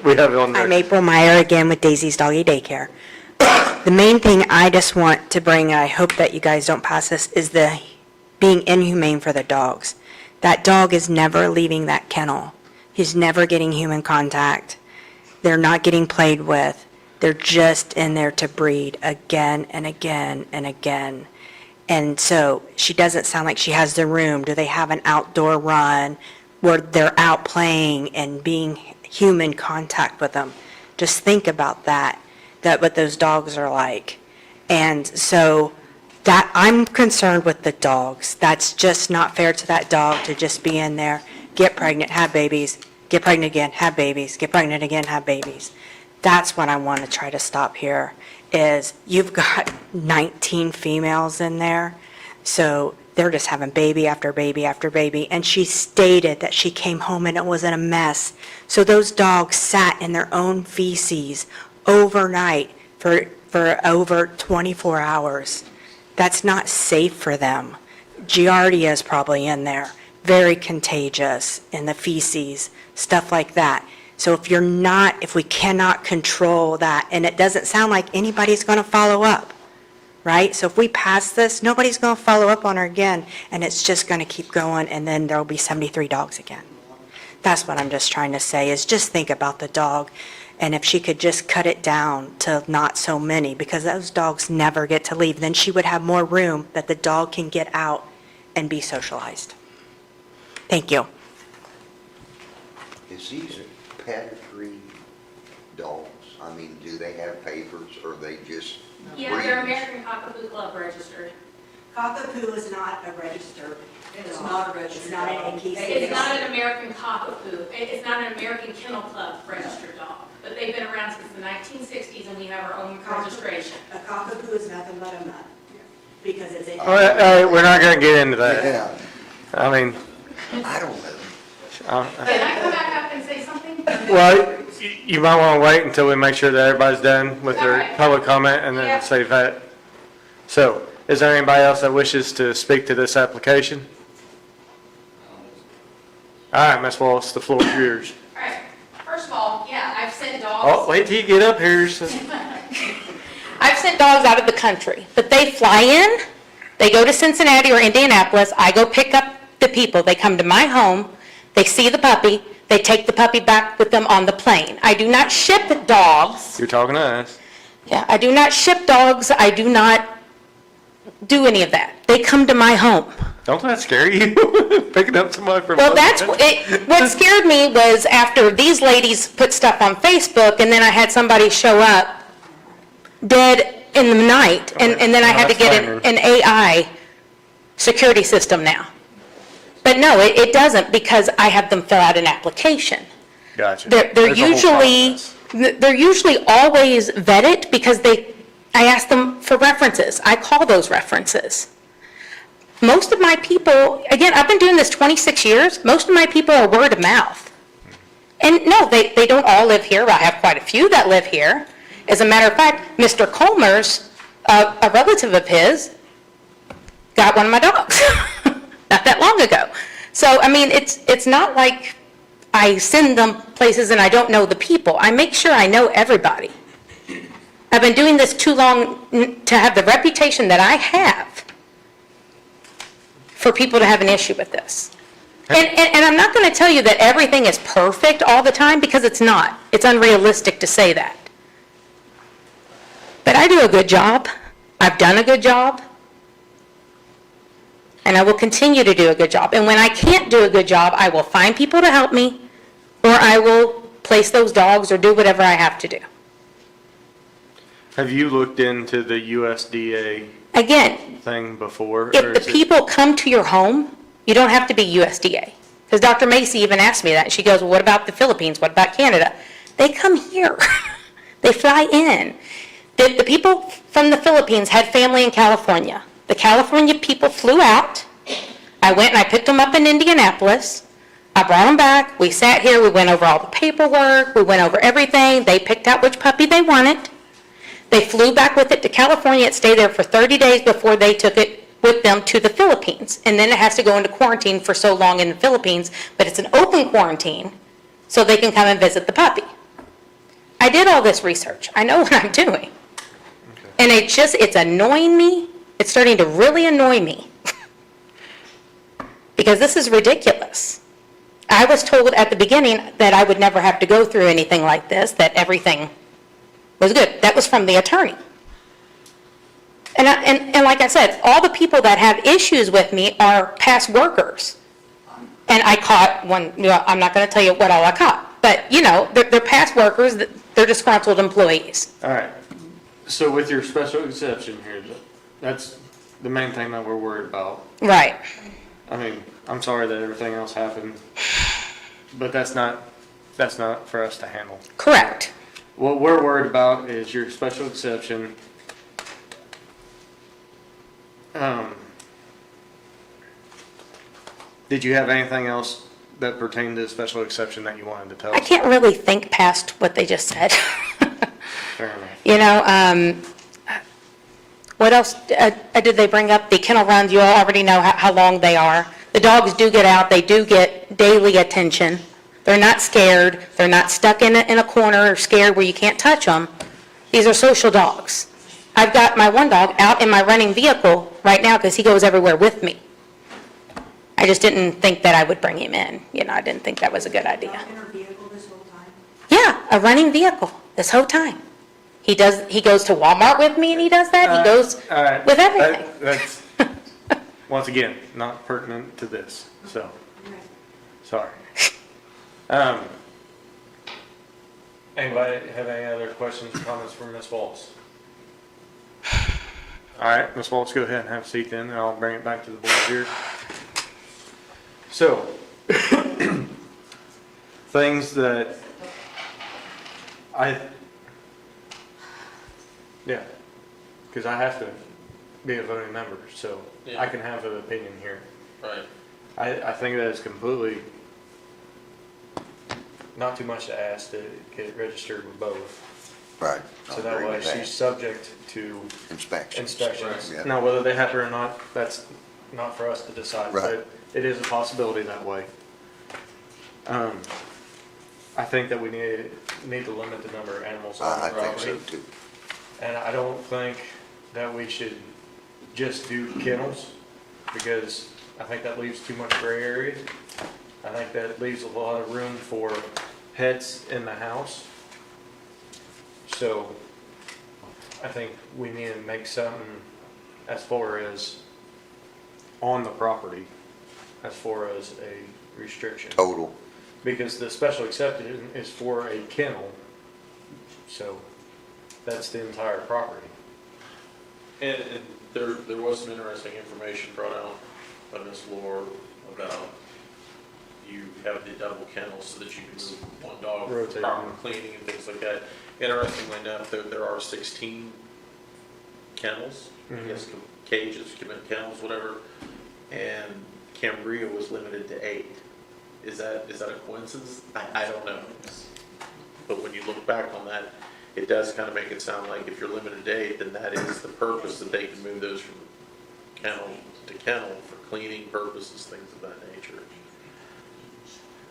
S4: we have it on there.
S21: I'm April Meyer again with Daisy's Doggy Daycare. The main thing I just want to bring, and I hope that you guys don't pass this, is the being inhumane for the dogs. That dog is never leaving that kennel. He's never getting human contact. They're not getting played with. They're just in there to breed again and again and again. And so she doesn't sound like she has the room. Do they have an outdoor run where they're out playing and being human contact with them? Just think about that what those dogs are like. And so that I'm concerned with the dogs. That's just not fair to that dog to just be in there, get pregnant, have babies, get pregnant again, have babies, get pregnant again, have babies. That's what I want to try to stop here, is you've got 19 females in there, so they're just having baby after baby after baby. And she stated that she came home and it was in a mess. So those dogs sat in their own feces overnight for over 24 hours. That's not safe for them. Giardia is probably in there, very contagious in the feces, stuff like that. So if we cannot control that, and it doesn't sound like anybody's going to follow up, right? So if we pass this, nobody's going to follow up on her again, and it's just going to keep going, and then there'll be 73 dogs again. That's what I'm just trying to say, is just think about the dog, and if she could just cut it down to not so many, because those dogs never get to leave, then she would have more room that the dog can get out and be socialized. Thank you.
S17: Is these pedigree dogs? I mean, do they have papers or they just
S21: Yeah,
S17: breed?
S21: they're American Cockapoo Club registered. Cockapoo is not a registered. It's not a registered. It's not an APC. It's not an American Cockapoo. It's not an American Kennel Club registered dog. But they've been around since the 1960s, and we have our own registration. A cockapoo is nothing but a mutt, because it's a...
S4: All right, we're not going to get into that.
S17: Yeah,
S4: I mean,
S17: I don't know.
S21: Can I come back up and say something?
S4: well, you might want to wait until we make sure that everybody's done with their
S21: Alright.
S4: public comment and then
S21: Yeah.
S4: save that. So, is there anybody else that wishes to speak to this application? All right, Ms. Wallace, the floor is yours.
S21: All right. First of all, yeah, I've sent dogs.
S4: Oh, wait till you get up here.
S18: I've sent dogs out of the country, but they fly in, they go to Cincinnati or Indianapolis, I go pick up the people, they come to my home, they see the puppy, they take the puppy back with them on the plane. I do not ship dogs.
S4: You're talking to us.
S18: Yeah, I do not ship dogs, I do not do any of that. They come to my home.
S4: Don't let that scare you, picking up somebody from...
S18: Well, what scared me was after these ladies put stuff on Facebook, and then I had somebody show up dead in the night, and then I had to get an AI security system now. But no, it doesn't, because I have them fill out an application.
S4: Gotcha.
S18: They're usually always vetted, because I ask them for references. I call those references. Most of my people, again, I've been doing this 26 years, most of my people are word of mouth. And no, they don't all live here, I have quite a few that live here. As a matter of fact, Mr. Colmer's, a relative of his, got one of my dogs, not that long ago. So, I mean, it's not like I send them places and I don't know the people. I make sure I know everybody. I've been doing this too long to have the reputation that I have for people to have an issue with this. And I'm not going to tell you that everything is perfect all the time, because it's not. It's unrealistic to say that. But I do a good job. I've done a good job. And I will continue to do a good job. And when I can't do a good job, I will find people to help me, or I will place those dogs or do whatever I have to do.
S4: Have you looked into the USDA
S18: Again,
S4: thing before?
S18: if the people come to your home, you don't have to be USDA. Because Dr. Macy even asked me that. She goes, well, what about the Philippines? What about Canada? They come here. They fly in. The people from the Philippines had family in California. The California people flew out. I went and I picked them up in Indianapolis. I brought them back. We sat here. We went over all the paperwork. We went over everything. They picked out which puppy they wanted. They flew back with it to California. It stayed there for 30 days before they took it with them to the Philippines. And then it has to go into quarantine for so long in the Philippines, but it's an open quarantine, so they can come and visit the puppy. I did all this research. I know what I'm doing. And it's annoying me. It's starting to really annoy me. Because this is ridiculous. I was told at the beginning that I would never have to go through anything like this, that everything was good. That was from the attorney. And like I said, all the people that have issues with me are past workers. And I caught one, I'm not going to tell you what all I caught, but they're past workers, they're disgruntled employees.
S4: All right. So with your special exception here, that's the main thing that we're worried about.
S18: Right.
S4: I mean, I'm sorry that everything else happened, but that's not for us to handle.
S18: Correct.
S4: What we're worried about is your special exception. Did you have anything else that pertained to the special exception that you wanted to tell us?
S18: I can't really think past what they just said.
S4: Fair enough.
S18: What else did they bring up? The kennel runs, you all already know how long they are. The dogs do get out, they do get daily attention. They're not scared, they're not stuck in a corner or scared where you can't touch them. These are social dogs. I've got my one dog out in my running vehicle right now because he goes everywhere with me. I just didn't think that I would bring him in. I didn't think that was a good idea. Yeah, a running vehicle this whole time. He goes to Walmart with me and he does that. He goes
S4: All right.
S18: with everything.
S4: That's, once again, not pertinent to this, so, sorry. Anybody have any other questions or comments for Ms. Waltz? All right, Ms. Waltz, go ahead and have a seat then, and I'll bring it back to the board here. So, things that because I have to be a voting member, so I can have an opinion here.
S3: Right.
S4: I think that is completely not too much to ask to get registered with both.
S17: Right.
S4: So that way she's subject to inspections.
S17: Right.
S4: Now, whether they happen or not, that's not for us to decide, but it is a possibility that way. I think that we need to limit the number of animals on the property.
S17: I think so too.
S4: And I don't think that we should just do kennels, because I think that leaves too much gray area. I think that leaves a lot of room for pets in the house. So I think we need to make something as far as on the property, as far as a restriction.
S17: Total.
S4: Because the special exception is for a kennel, so that's the entire property.
S3: And there was some interesting information brought out by Ms. Lore about you have the double kennels so that you can move one dog for
S4: Rotate.
S3: proper cleaning and things like that. Interestingly enough, there are 16 kennels, I guess cages, kennels, whatever, and Cambria was limited to 8. Is that a coincidence? I don't know. But when you look back on that, it does kind of make it sound like if you're limited to 8, then that is the purpose, that they can move those from kennel to kennel for cleaning purposes, things of that nature.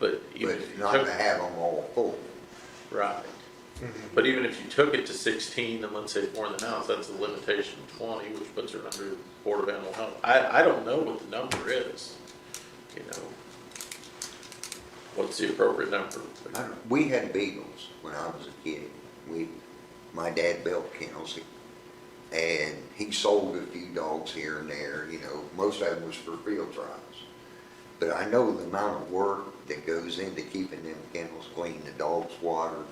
S3: But even if you
S17: not
S3: took,
S17: to have them all full.
S3: right. But even if you took it to 16 and let's say 4 in the house, that's a limitation of 20, which puts her under Board of Animal Health. I don't know what the number is, What's the appropriate number?
S17: We had beagles when I was a kid. My dad built kennels, and he sold a few dogs here and there, most of them was for field trials. But I know the amount of work that goes into keeping them kennels clean, the dogs watered,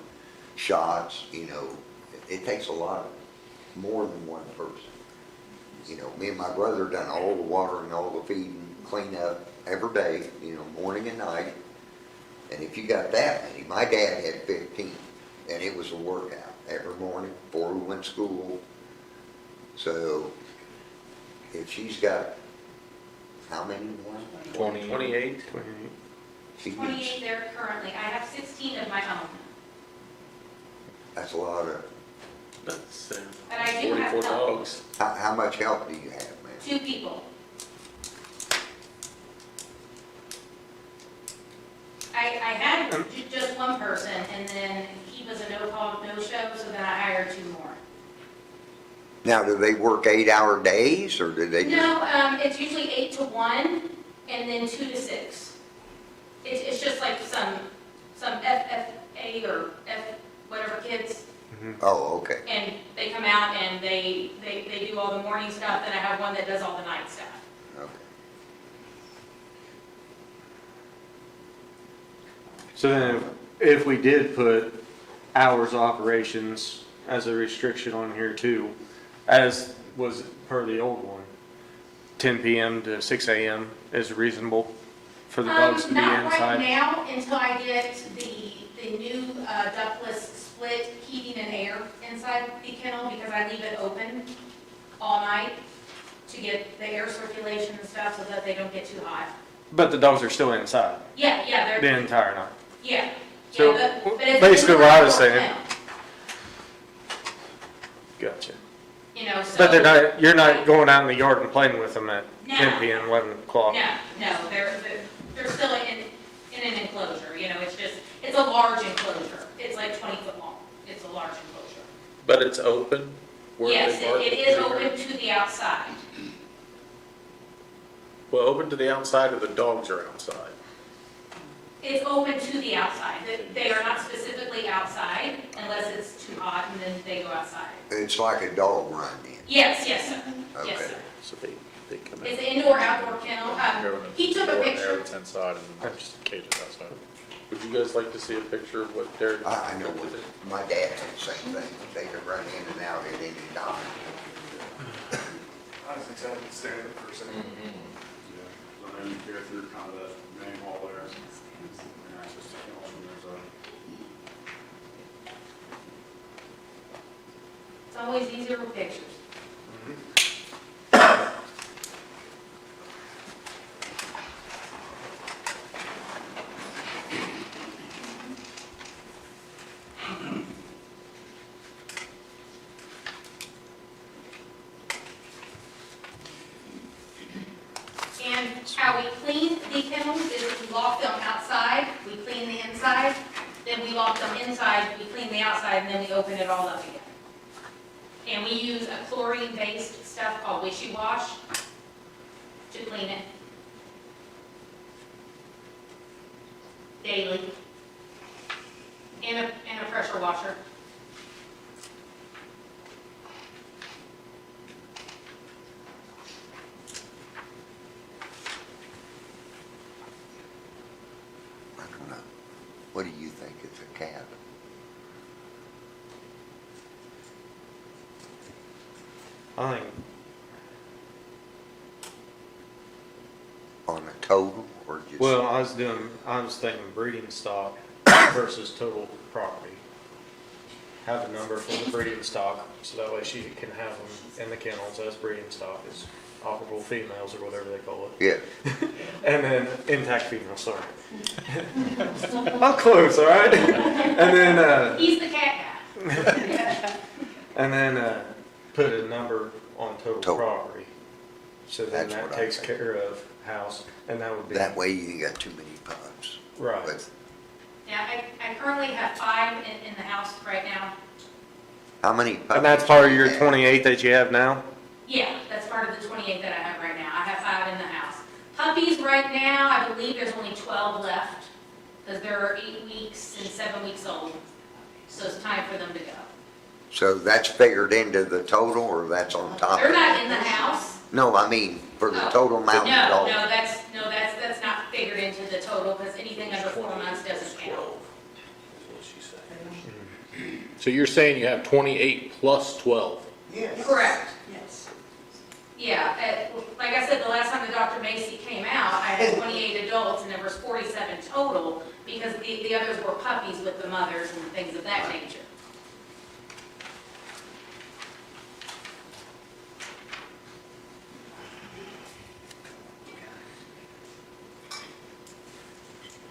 S17: shots, it takes a lot of, more than one person. Me and my brother done all the watering, all the feeding, clean up every day, morning and night. And if you got that many, my dad had 15, and it was a workout every morning before we went to school. So if she's got, how many more?
S3: 28.
S18: 28 there currently. I have 16 of my own.
S17: That's a lot of,
S3: That's
S18: But I do have
S3: 44
S18: help.
S3: dogs.
S17: how much help do you have, man?
S18: 2 people.
S9: I had just one person, and then he was a no-call, no-show, so then I hired 2 more.
S17: Now, do they work 8-hour days, or do they just?
S9: No, it's usually 8 to 1, and then 2 to 6. It's just like some FFA or F, whatever kids,
S17: Oh, okay.
S9: and they come out and they do all the morning stuff, then I have one that does all the night stuff.
S17: Okay.
S4: So then if we did put hours of operations as a restriction on here too, as was per the old one, 10 PM to 6 AM is reasonable for the dogs to be
S9: Not right
S4: inside?
S9: now, until I get the new ductless split heating and air inside the kennel, because I leave it open all night to get the air circulation and stuff so that they don't get too hot.
S4: But the dogs are still inside
S9: Yeah,
S4: the entire night?
S9: yeah.
S4: So
S9: Yeah, but it's
S4: basically what I was
S9: indoor
S4: saying.
S9: kennel,
S4: Gotcha.
S9: You know, so.
S4: But they're not, you're not going out in the yard and playing with them at
S9: No.
S4: 10 PM, 11 o'clock?
S9: No, they're still in an enclosure, you know, it's a large enclosure. It's like 20 foot long. It's a large enclosure.
S3: But it's open? where
S9: Yes,
S3: they bark?
S9: it is open to the outside.
S3: Well, open to the outside or the dogs are outside?
S9: It's open to the outside. They are not specifically outside unless it's too hot and then they go outside.
S17: It's like a dog run then?
S9: Yes, sir. Yes,
S17: Okay.
S9: sir.
S3: So they come in.
S9: It's an indoor-outdoor kennel.
S16: Go in the
S9: He took a
S16: door in there,
S9: picture.
S16: it's inside, and just cages outside.
S3: Would you guys like to see a picture of what Derek?
S17: I know what, my dad had the same thing. They could run in and out at any time.
S7: I think that would stand up for a second.
S16: So then you go through kind of that main hall there, and access to kennels, and there's a
S9: It's always easier with pictures. And how we clean the kennels is we lock them outside, we clean the inside, then we lock them inside, we clean the outside, and then we open it all up again. And we use a chlorine-based stuff called wishy-wash to clean it daily. And a pressure washer.
S17: I don't know. What do you think is a cabin?
S4: I think,
S17: On a total or just?
S4: well, I was thinking breeding stock versus total property. Have a number for the breeding stock, so that way she can have them in the kennels as breeding stock, as operable females or whatever they call it.
S17: Yeah.
S4: And then intact females, sorry. I'm close, all right? And then,
S9: He's the cat guy.
S4: and then, put a number on total
S17: Total.
S4: property. So then
S17: That's
S4: that
S17: what I
S4: takes
S17: think.
S4: care of house, and that would be.
S17: That way you ain't got too many pups.
S4: Right.
S17: But
S9: Yeah, I currently have 5 in the house right now.
S17: how many puppies?
S4: And that's part of
S17: do
S4: your
S17: you have?
S4: 28 that you have now?
S9: Yeah, that's part of the 28 that I have right now. I have 5 in the house. Puppies right now, I believe there's only 12 left, because they're 8 weeks and 7 weeks old. So it's time for them to go.
S17: So that's figured into the total, or that's on top of it?
S9: They're not in the house.
S17: No, I mean, for the total amount of
S9: No,
S17: dogs.
S9: that's not figured into the total, because anything under 4 months doesn't count.
S3: So you're saying you have 28 plus 12?
S9: Correct. Yes. Yeah, like I said, the last time the Dr. Macy came out, I had 28 adults, and there was 47 total, because the others were puppies with the mothers and things of that nature.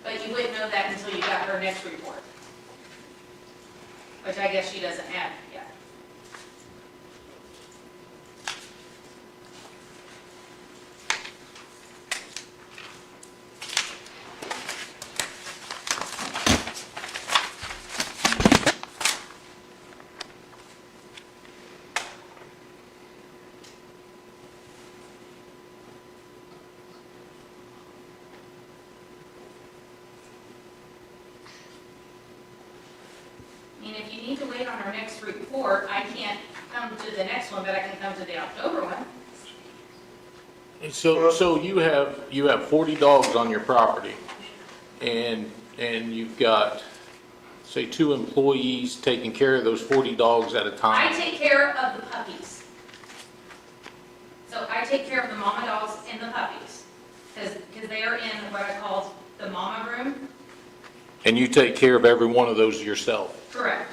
S9: But you wouldn't know that until you got her next report, which I guess she doesn't have yet. you need to wait on our next report, I can't come to the next one, but I can come to the October one.
S3: So you have 40 dogs on your property, and you've got, say, 2 employees taking care of those 40 dogs at a
S9: I
S3: time?
S9: take care of the puppies. So I take care of the mama dogs and the puppies, because they are in what I call the mama room.
S3: And you take care of every one of those yourself?
S9: Correct.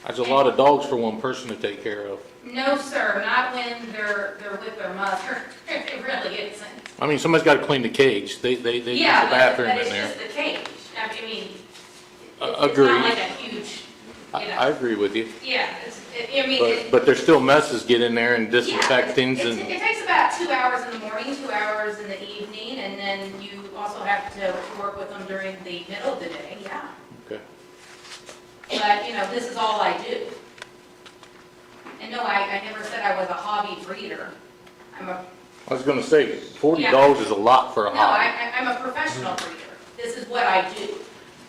S3: That's a lot of dogs for one person to take care of.
S9: No, sir, not when they're with their mother. It really isn't.
S3: I mean, somebody's got to clean the cage. They use the
S9: Yeah,
S3: bathroom
S9: but
S3: in
S9: it's
S3: there.
S9: just the cage. I mean, it's
S3: Agreed.
S9: not like a huge, you know.
S3: I agree with you.
S9: Yeah, I mean,
S3: But there's still messes get in there and disinfect things
S9: it
S3: and,
S9: takes about 2 hours in the morning, 2 hours in the evening, and then you also have to work with them during the middle of the day, yeah.
S3: okay.
S9: But, you know, this is all I do. And no, I never said I was a hobby breeder.
S3: I was going to say, 40
S9: Yeah.
S3: dogs is a lot for a
S9: No,
S3: hobby.
S9: I'm a professional breeder. This is what I do.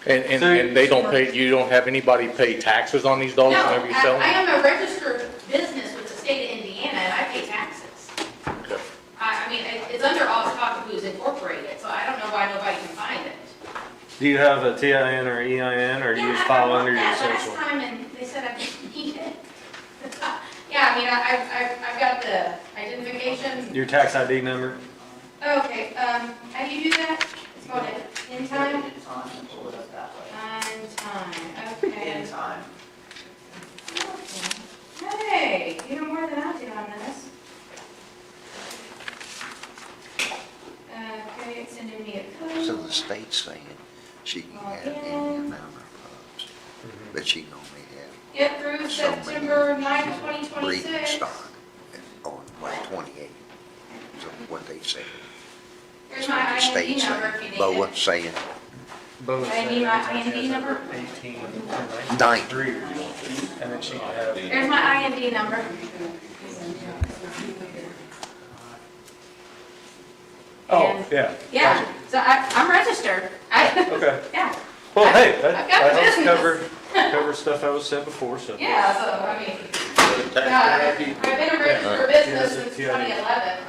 S3: And they don't pay, you don't have anybody pay taxes on these dogs
S9: No,
S3: whenever you sell
S9: I
S3: them?
S9: am a registered business with the state of Indiana, and I pay taxes.
S3: Okay.
S9: I mean, it's under Cockapoo's Incorporated, so I don't know why nobody can find it.
S4: Do you have a TIN or EIN, or do you just file under your
S9: Yeah,
S4: social?
S9: last time, and they said I didn't need it. Yeah, I mean, I've got the identification.
S4: Your tax ID number?
S9: Okay, how do you do that? It's called in time? On time, okay. In time. Hey, you know more than I do on this. Okay, it's sending me a code.
S17: So the state's saying she can have any amount of pups, but she can only have
S9: Get through
S17: so many
S9: September 9th,
S17: breeding
S9: 2026.
S17: stock on, like, 28, so what they say.
S9: Here's
S17: So
S9: my
S17: the
S9: IND
S17: state's
S9: number
S17: saying,
S9: if you need
S17: BOA
S9: it.
S17: saying
S9: I need my IND number.
S17: 90.
S4: And then she can have.
S9: Here's my IND number.
S4: Oh, yeah.
S9: Yeah, so I'm registered.
S4: Okay.
S9: Yeah.
S4: Well, hey,
S9: I've
S4: that
S9: got the
S4: helps
S9: business.
S4: cover stuff that was said before, so.
S9: Yeah, so, I mean, yeah, I've been a registered business since 2011.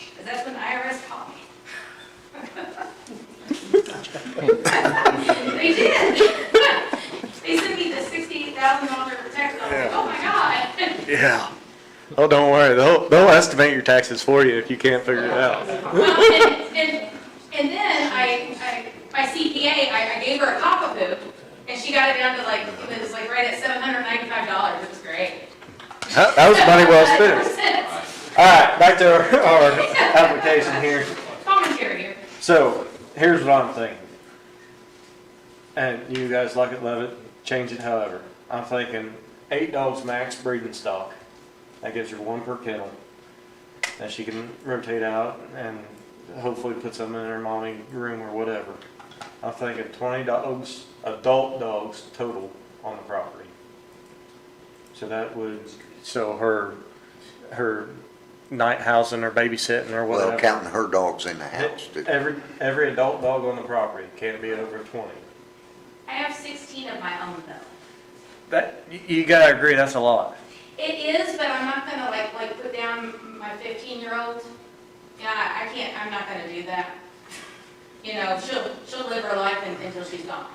S9: Because that's when the IRS called me. They did. They sent me the $68,000 text, I was like, oh my God.
S4: Yeah. Oh, don't worry, they'll estimate your taxes for you if you can't figure it out.
S9: And then my CPA, I gave her a cockapoo, and she got it down to like, it was like right at $795. It was great.
S4: That was money well spent. All right, back to our application here.
S9: Commentary here.
S4: So, here's what I'm thinking. And you guys like it, love it, change it however. I'm thinking 8 dogs max breeding stock. That gives her 1 per kennel. That she can rotate out and hopefully put some in her mommy room or whatever. I'm thinking 20 dogs, adult dogs total on the property. So that would, so her night housing or babysitting or whatever.
S17: Well, counting her dogs in the house, too.
S4: Every adult dog on the property can't be over 20.
S9: I have 16 of my own though.
S4: That, you gotta agree, that's a lot.
S9: It is, but I'm not gonna like put down my 15-year-old. Yeah, I can't, I'm not gonna do that. You know, she'll live her life until she's gone.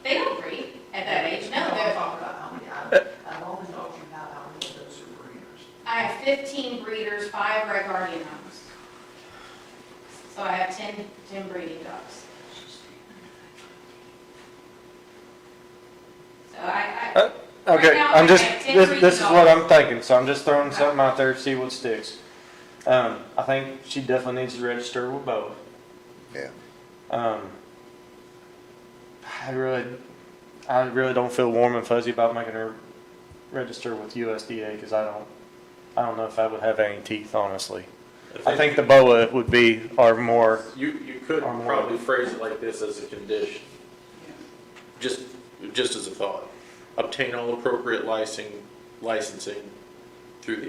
S9: They don't breed at that age, no. I have 15 breeders, 5 Red Guardian homes. So I have 10 breeding dogs. So
S4: Okay,
S9: right now,
S4: I'm just,
S9: I have 10
S4: this
S9: breeding
S4: is what
S9: dogs.
S4: I'm thinking, so I'm just throwing something out there to see what sticks. I think she definitely needs to register with both.
S17: Yeah.
S4: I really don't feel warm and fuzzy about making her register with USDA, because I don't know if that would have any teeth, honestly. I think the BOA would be our more.
S3: You could probably phrase it like this as a condition. Just as a thought. Obtain all appropriate licensing through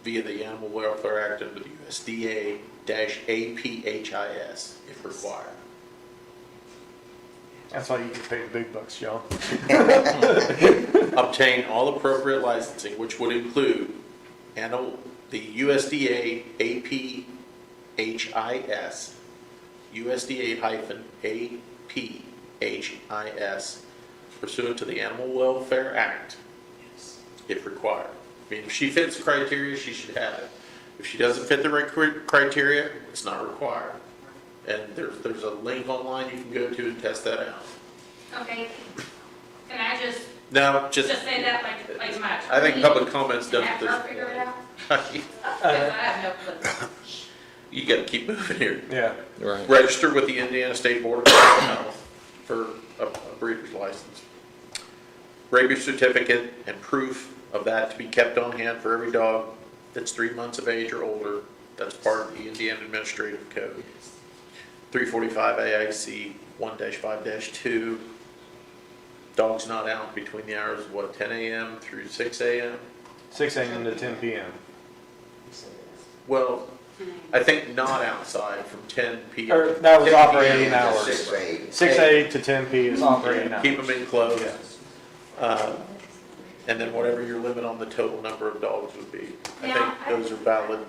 S3: via the Animal Welfare Act under the USDA APHIS if required.
S4: That's why you get paid the big bucks, John.
S3: Obtain all appropriate licensing, which would include the USDA APHIS, USDA-APHIS, pursuant to the Animal Welfare Act, if required. I mean, if she fits the criteria, she should have it. If she doesn't fit the right criteria, it's not required. And there's a link online you can go to and test that out.
S9: Okay, can I just
S3: Just
S9: say that like my attorney?
S3: I think public comments done
S9: Have
S3: at
S9: her
S3: this
S9: figure it out?
S3: point.
S9: Because I have no clue.
S3: You gotta keep moving here.
S4: Yeah.
S8: Right.
S3: Register with the Indiana State Board of Health for a breeder's license. Rabies certificate and proof of that to be kept on hand for every dog that's 3 months of age or older. That's part of the Indiana Administrative Code. 345 AIC 1-5-2. Dogs not out between the hours of 10 a.m. through 6 a.m.
S4: 6 a.m. to 10 p.m.
S3: Well, I think not outside from 10 p.m.
S4: Or that was
S3: 10
S4: operating
S3: p.m. to
S4: hours.
S3: 6 a.m.
S4: 6 a to 10 p is operating hours.
S3: Keep them enclosed.
S4: Yes.
S3: And then whatever your limit on the total number of dogs would be. I
S9: Now,
S3: think those are valid.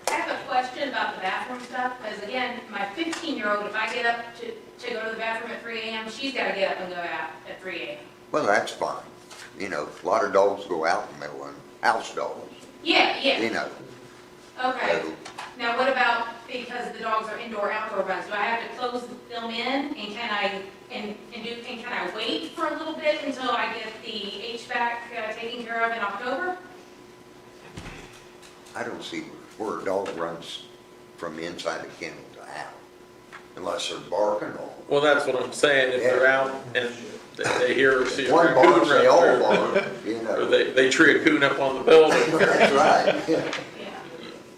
S9: I have a question about the bathroom stuff, because again, my 15-year-old, if I get up to go to the bathroom at 3 a.m., she's got to get up and go out at 3 a.m.
S17: Well, that's fine. You know, a lot of dogs go out in the middle and house dogs,
S9: Yeah,
S17: you
S9: yeah,
S17: know.
S9: okay.
S17: So,
S9: Now, what about, because the dogs are indoor-outdoor runs, do I have to close them in, and can I wait for a little bit until I get the HVAC taken care of in October?
S17: I don't see where a dog runs from inside the kennel to out, unless they're barking or.
S3: Well, that's what I'm saying. If they're out and they hear or see a
S17: One
S3: raccoon
S17: barks, they all
S3: run
S17: bark,
S3: through,
S17: you
S3: or
S17: know.
S3: they tree a coon up on the building,
S17: That's right, yeah.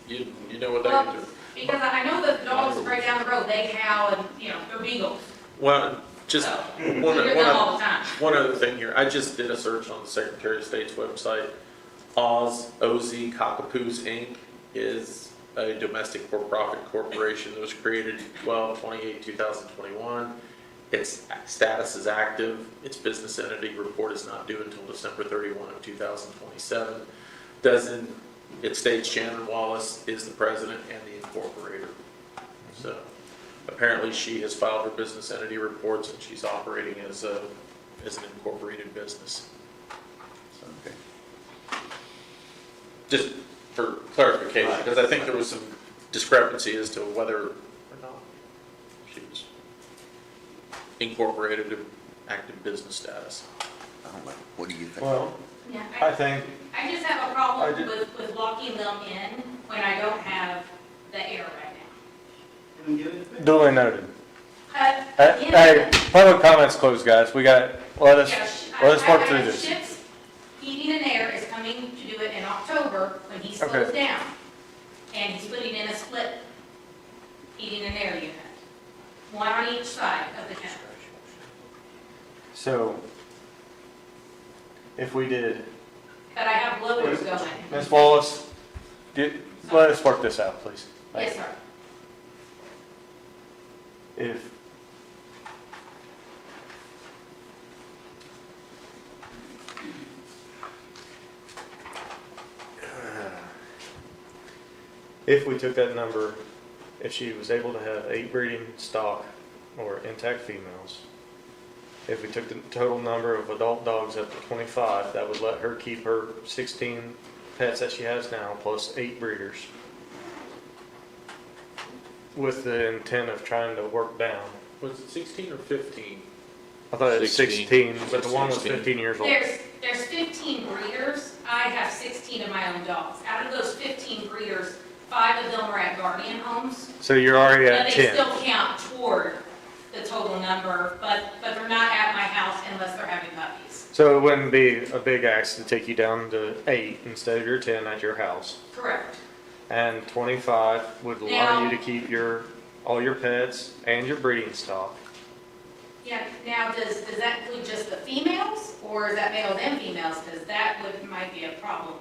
S3: you know what they
S9: Well,
S3: can do.
S9: because I know that the dogs right down the road, they howl and, they're beagles.
S3: Well, just
S9: You hear them all the time.
S3: one other thing here. I just did a search on the Secretary of State's website. OZ Cockapoos Inc. is a domestic for-profit corporation that was created 12/28/2021. Its status is active. Its business entity report is not due until December 31 of 2027. It states Shannon Wallace is the president and the incorporator. So apparently she has filed her business entity reports and she's operating as an incorporated business.
S17: Okay.
S3: Just for clarification, because I think there was some discrepancy as to whether or not she was incorporated in active business status.
S17: I don't know. What do you think?
S4: Well,
S9: Yeah,
S4: I think,
S9: I just have a problem
S4: I ju-
S9: with locking them in when I don't have the air right
S4: duly noted.
S9: now.
S4: Hey, public comments closed, guys. let us work through this.
S9: Ship's Heating and Air is coming to do it in October when he slows
S4: Okay.
S9: down. And he's putting in a split heating and air unit. One on each side of the kennel.
S4: So, if we did,
S9: But I have blowers going.
S4: Ms. Wallace, let us work this out, please.
S9: Yes, sir.
S4: If we took that number, if she was able to have 8 breeding stock or intact females, if we took the total number of adult dogs up to 25, that would let her keep her 16 pets that she has now, plus 8 breeders, with the intent of trying to work down.
S3: Was it 16 or 15?
S4: I thought it was 16, but the one was
S3: 16.
S4: 15 years old.
S9: There's 15 breeders. I have 16 of my own dogs. Out of those 15 breeders, 5 of them are at guardian homes.
S4: So you're already
S9: But
S4: at
S9: they
S4: 10.
S9: still count toward the total number, but they're not at my house unless they're having puppies.
S4: So it wouldn't be a big ask to take you down to 8 instead of your 10 at your house.
S9: Correct.
S4: And 25 would allow
S9: Now-
S4: you to keep all your pets and your breeding stock.
S9: Yeah, now does that include just the females, or is that males and females? Because that might be a problem.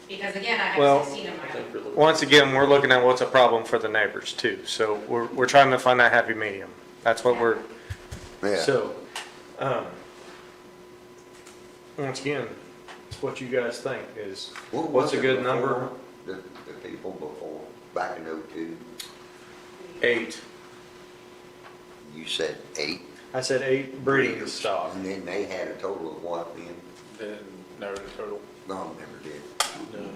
S9: Because again, I
S4: Well,
S9: have 16 of my own.
S4: Once again, we're looking at what's a problem for the neighbors too. So we're trying to find that happy medium. That's what we're,
S17: Yeah.
S4: so, once again, it's what you guys think is,
S17: What
S4: what's
S17: was
S4: a
S17: it
S4: good number?
S17: before, the people before, back in '02,
S3: 8.
S17: you said 8?
S4: I said 8 breeding stock.
S17: And then they had a total of what then?
S3: Then, no, the total.
S17: No, never did.
S3: No.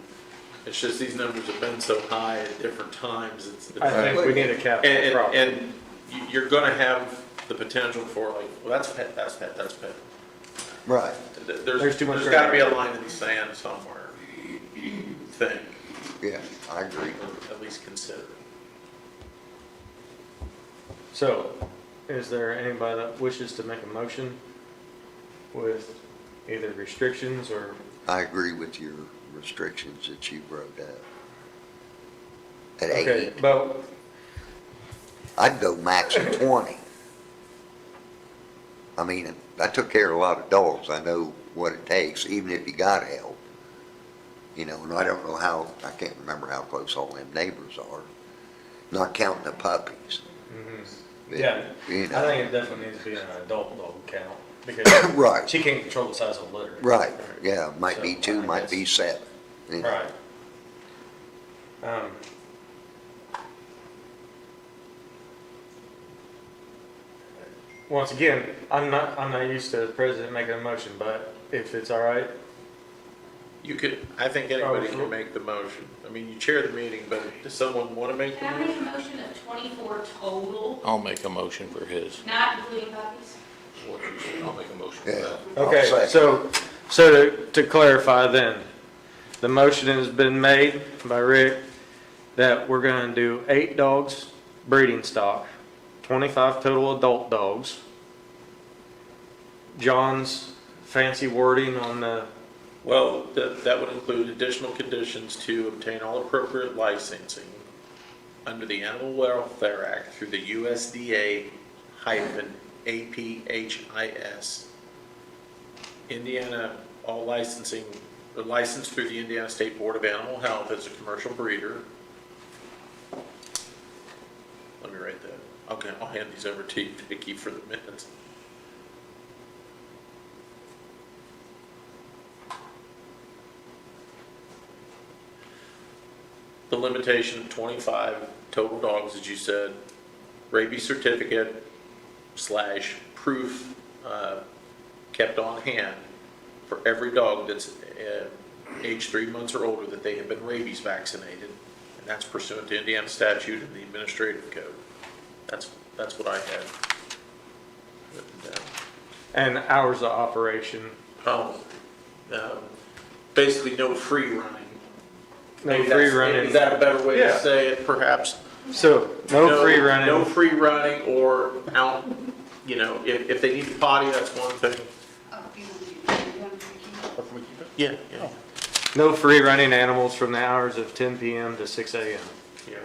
S3: It's just these numbers have been so high at different times.
S4: I think we need a cap.
S3: And you're gonna have the potential for like, well, that's pet, that's pet, that's pet.
S17: Right.
S4: There's too much
S3: There's gotta be a line in the sand somewhere, think,
S17: Yeah, I agree.
S3: or at least consider.
S4: So, is there anybody that wishes to make a motion with either restrictions or,
S17: I agree with your restrictions that you wrote out. At
S4: okay,
S17: 8,
S4: but,
S17: I'd go max of 20. I mean, I took care of a lot of dogs. I know what it takes, even if you got help. You know, and I don't know how, I can't remember how close all them neighbors are, not counting the puppies. But,
S4: yeah,
S17: you
S4: I
S17: know.
S4: think it definitely needs to be an adult dog count. Because
S17: Right.
S4: she can't control the size of the litter.
S17: Right, yeah, might be
S4: So,
S17: 2,
S4: I
S17: might
S4: guess-
S17: be 7. you know.
S4: Right. Once again, I'm not used to the president making a motion, but if it's all right,
S3: You could, I think anybody can make the motion. I mean, you chair the meeting, but does someone wanna make the
S9: Can I make
S3: motion?
S9: a motion of 24 total,
S8: I'll make a motion for his.
S9: not including puppies?
S3: I'll make a motion for
S17: Yeah.
S3: that.
S4: okay,
S17: I'll second.
S4: so to clarify then, the motion has been made by Rick that we're gonna do 8 dogs breeding stock, 25 total adult dogs. John's fancy wording on the,
S3: Well, that would include additional conditions to obtain all appropriate licensing under the Animal Welfare Act through the USDA-APHIS. Indiana, all licensing, or licensed through the Indiana State Board of Animal Health as a commercial breeder. Let me write that. Okay, I'll hand these over to you, Vicki, for the minutes. The limitation of 25 total dogs, as you said, rabies certificate / proof kept on hand for every dog that's age 3 months or older that they have been rabies vaccinated. And that's pursuant to Indiana statute and the administrative code. That's what I had written down.
S4: and hours of operation.
S3: Basically no free running.
S4: No
S3: Maybe
S4: free
S3: that's-
S4: running.
S3: Is that a better way to
S4: Yeah.
S3: say it, perhaps?
S4: So, no free running.
S3: No free running or out, you know, if they need to potty, that's one thing. Yeah, yeah.
S4: No free running animals from the hours of 10 PM to 6 AM.
S3: Yeah.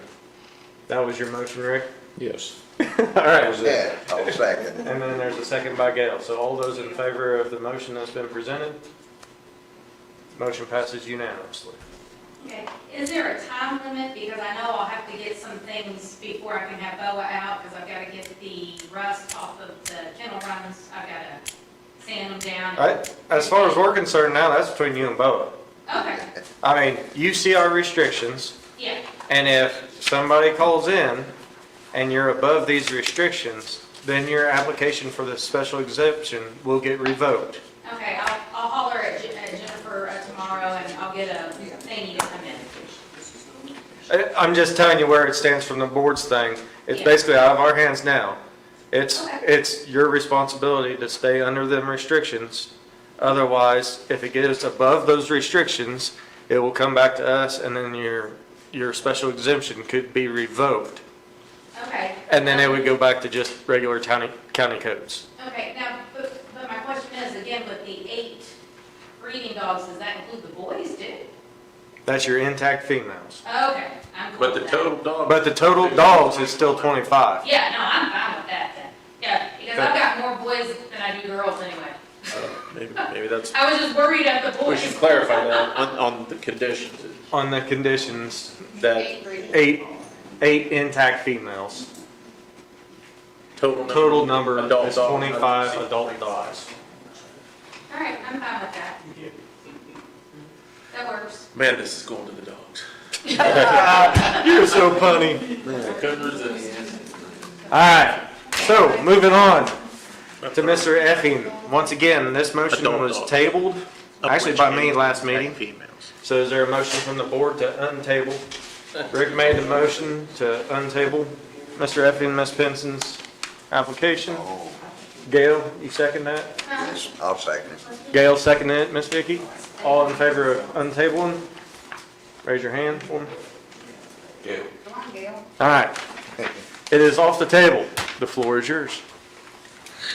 S4: That was your motion, Rick?
S8: Yes.
S4: All right.
S17: Yeah, I'll second.
S4: And then there's a second by Gail. So all those in favor of the motion that's been presented? Motion passes unanimously.
S9: Okay, is there a time limit? Because I know I'll have to get some things before I can have BOA out, because I've got to get the rust off of the kennel runs. I've got to sand them down.
S4: As far as we're concerned now, that's between you and BOA.
S9: Okay,
S4: I mean, you see our restrictions,
S9: yeah,
S4: and if somebody calls in and you're above these restrictions, then your application for the special exemption will get revoked.
S9: okay, I'll holler at Jennifer tomorrow, and I'll get a thingy to come in.
S4: I'm just telling you where it stands from the board's thing. It's
S9: Yeah.
S4: basically out of our hands now. It's
S9: Okay.
S4: your responsibility to stay under them restrictions. Otherwise, if it gets above those restrictions, it will come back to us, and then your special exemption could be revoked.
S9: Okay.
S4: And then it would go back to just regular county codes.
S9: Okay, now, but my question is, again, with the 8 breeding dogs, does that include the boys too?
S4: That's your intact females.
S9: Okay, I'm cool
S3: But the
S9: with that.
S3: total dog.
S4: But the total dogs is still 25.
S9: Yeah, no, I'm fine with that then. Yeah, because I've got more boys than I do girls anyway.
S3: Maybe that's,
S9: I was just worried at the
S3: we
S9: boys.
S3: should clarify that on the conditions.
S4: On the conditions,
S3: That
S4: eight intact females.
S3: total
S4: Total number
S3: adult
S4: is
S3: dogs,
S4: 25 adult dogs.
S9: All right, I'm fine with that. That works.
S3: Man, this is going to the dogs.
S4: You're so funny.
S3: Couldn't resist.
S4: All right, so moving on to Mr. Effing. Once again, this motion
S3: Adult
S4: was
S3: dog.
S4: tabled, actually by me last
S3: Intact
S4: meeting.
S3: Females.
S4: So is there a motion from the board to untable? Rick made the motion to untable Mr. Effing, Ms. Penson's application. Gail, you second that?
S17: Yes, I'll second it.
S4: Gail seconded it, Ms. Vicky. All in favor of untabling? Raise your hand for me.
S9: Come on, Gail.
S4: All right. It is off the table. The floor is yours.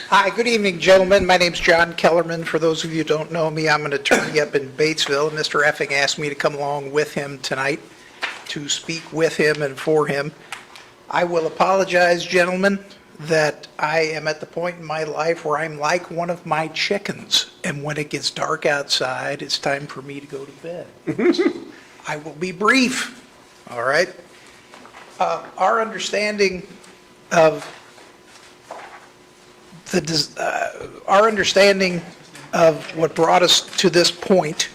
S10: Hi, good evening, gentlemen. My name's John Kellerman. For those of you who don't know me, I'm an attorney up in Batesville. Mr. Effing asked me to come along with him tonight to speak with him and for him. I will apologize, gentlemen, that I am at the point in my life where I'm like one of my chickens, and when it gets dark outside, it's time for me to go to bed. I will be brief, all right? Our understanding of our understanding of what brought us to this point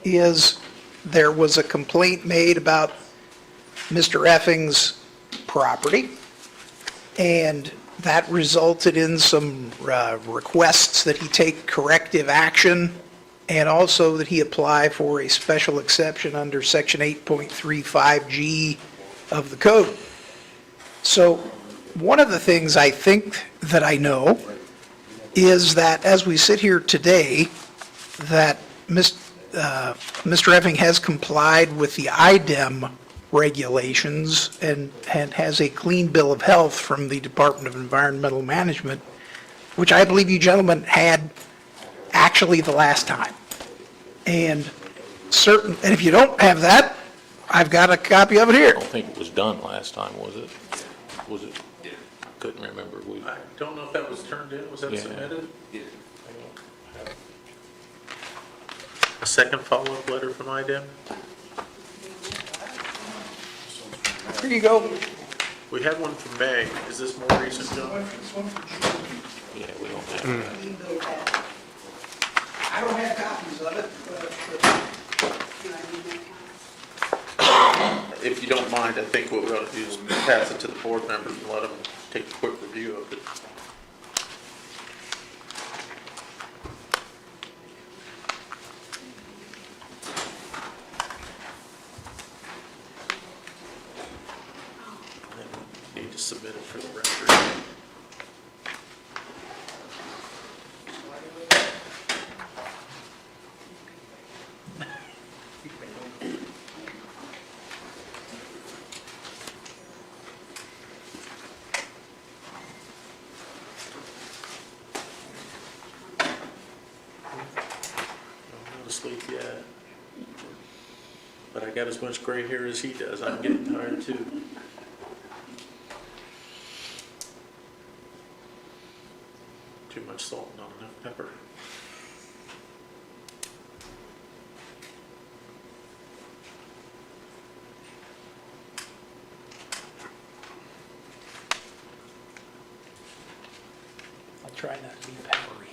S10: is there was a complaint made about Mr. Effing's property, and that resulted in some requests that he take corrective action, and also that he apply for a special exception under Section 8.35G of the code. So one of the things I think that I know is that as we sit here today, that Mr. Effing has complied with the IDEM regulations and has a clean bill of health from the Department of Environmental Management, which I believe you gentlemen had actually the last time. And if you don't have that, I've got a copy of it
S3: I
S10: here.
S3: don't think it was done last time, was it? Was it? Couldn't remember. I don't know if that was turned in. Was that submitted? Yeah. A second follow-up letter from IDEM?
S10: Here you go.
S3: We had one from May. Is this more recent, John? Yeah, we don't have that.
S10: I don't have copies of it, but
S3: If you don't mind, I think what we ought to do is pass it to the board members and let them take a quick review of it. Need to submit it for the record. Asleep yet. But I got as much gray hair as he does. I'm getting tired too. Too much salt, not enough pepper.
S10: I'll try not to be peppery.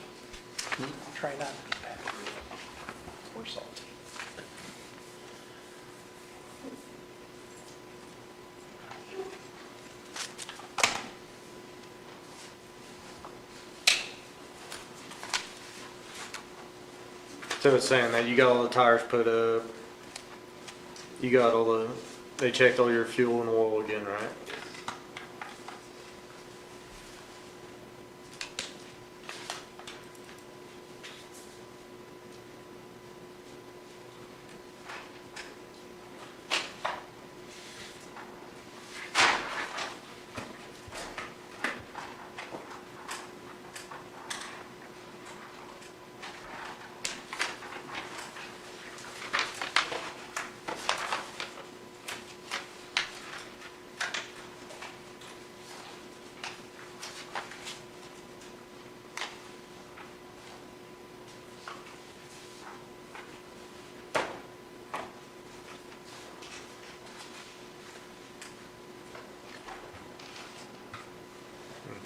S10: I'll try not to be peppery or salty.
S4: So it's saying that you got all the tires put up, you got they checked all your fuel and oil again, right?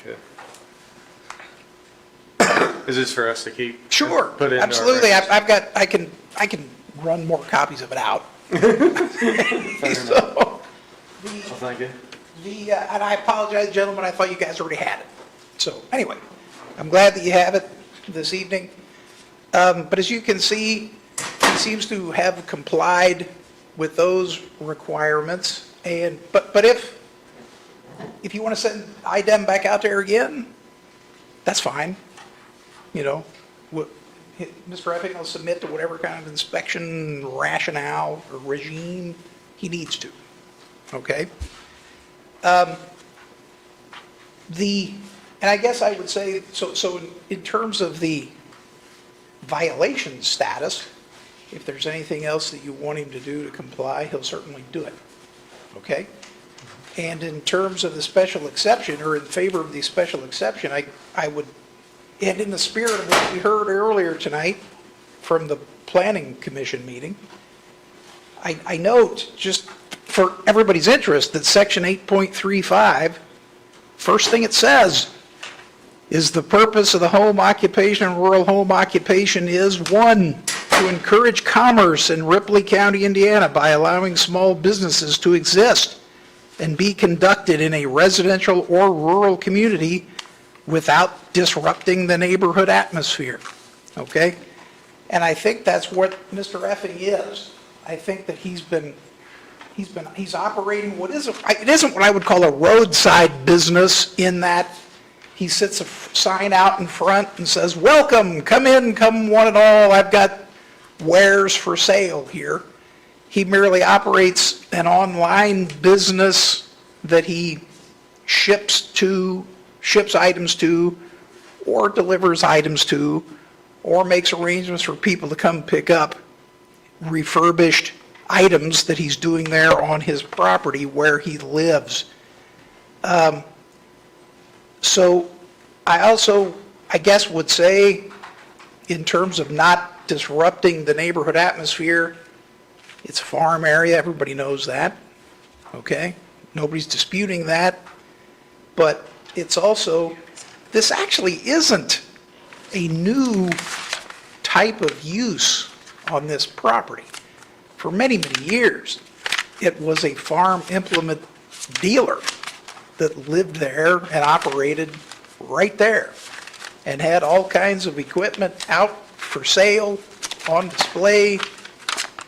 S4: Okay. Is this for us to keep?
S10: Sure,
S4: Put into our
S10: absolutely.
S4: records?
S10: I can run more copies of it out.
S4: Fair enough.
S10: So,
S4: Well, thank you.
S10: and I apologize, gentlemen, I thought you guys already had it. So, anyway, I'm glad that you have it this evening. But as you can see, he seems to have complied with those requirements. But if you want to send IDEM back out there again, that's fine. You know, Mr. Epping will submit to whatever kind of inspection rationale or regime he needs to, okay? And I guess I would say, so in terms of the violation status, if there's anything else that you want him to do to comply, he'll certainly do it, okay? And in terms of the special exception, or in favor of the special exception, I would, and in the spirit of what we heard earlier tonight from the Planning Commission meeting, I note, just for everybody's interest, that Section 8.35, first thing it says is the purpose of the home occupation and rural home occupation is, one, to encourage commerce in Ripley County, Indiana by allowing small businesses to exist and be conducted in a residential or rural community without disrupting the neighborhood atmosphere, okay? And I think that's what Mr. Effing is. I think that he's operating it isn't what I would call a roadside business, in that he sits a sign out in front and says, welcome, come in, come one and all, I've got wares for sale here. He merely operates an online business that he ships items to, or delivers items to, or makes arrangements for people to come pick up refurbished items that he's doing there on his property where he lives. So I also, I guess, would say, in terms of not disrupting the neighborhood atmosphere, it's a farm area, everybody knows that, okay? Nobody's disputing that, but it's also, this actually isn't a new type of use on this property. For many, many years, it was a farm implement dealer that lived there and operated right there, and had all kinds of equipment out for sale, on display,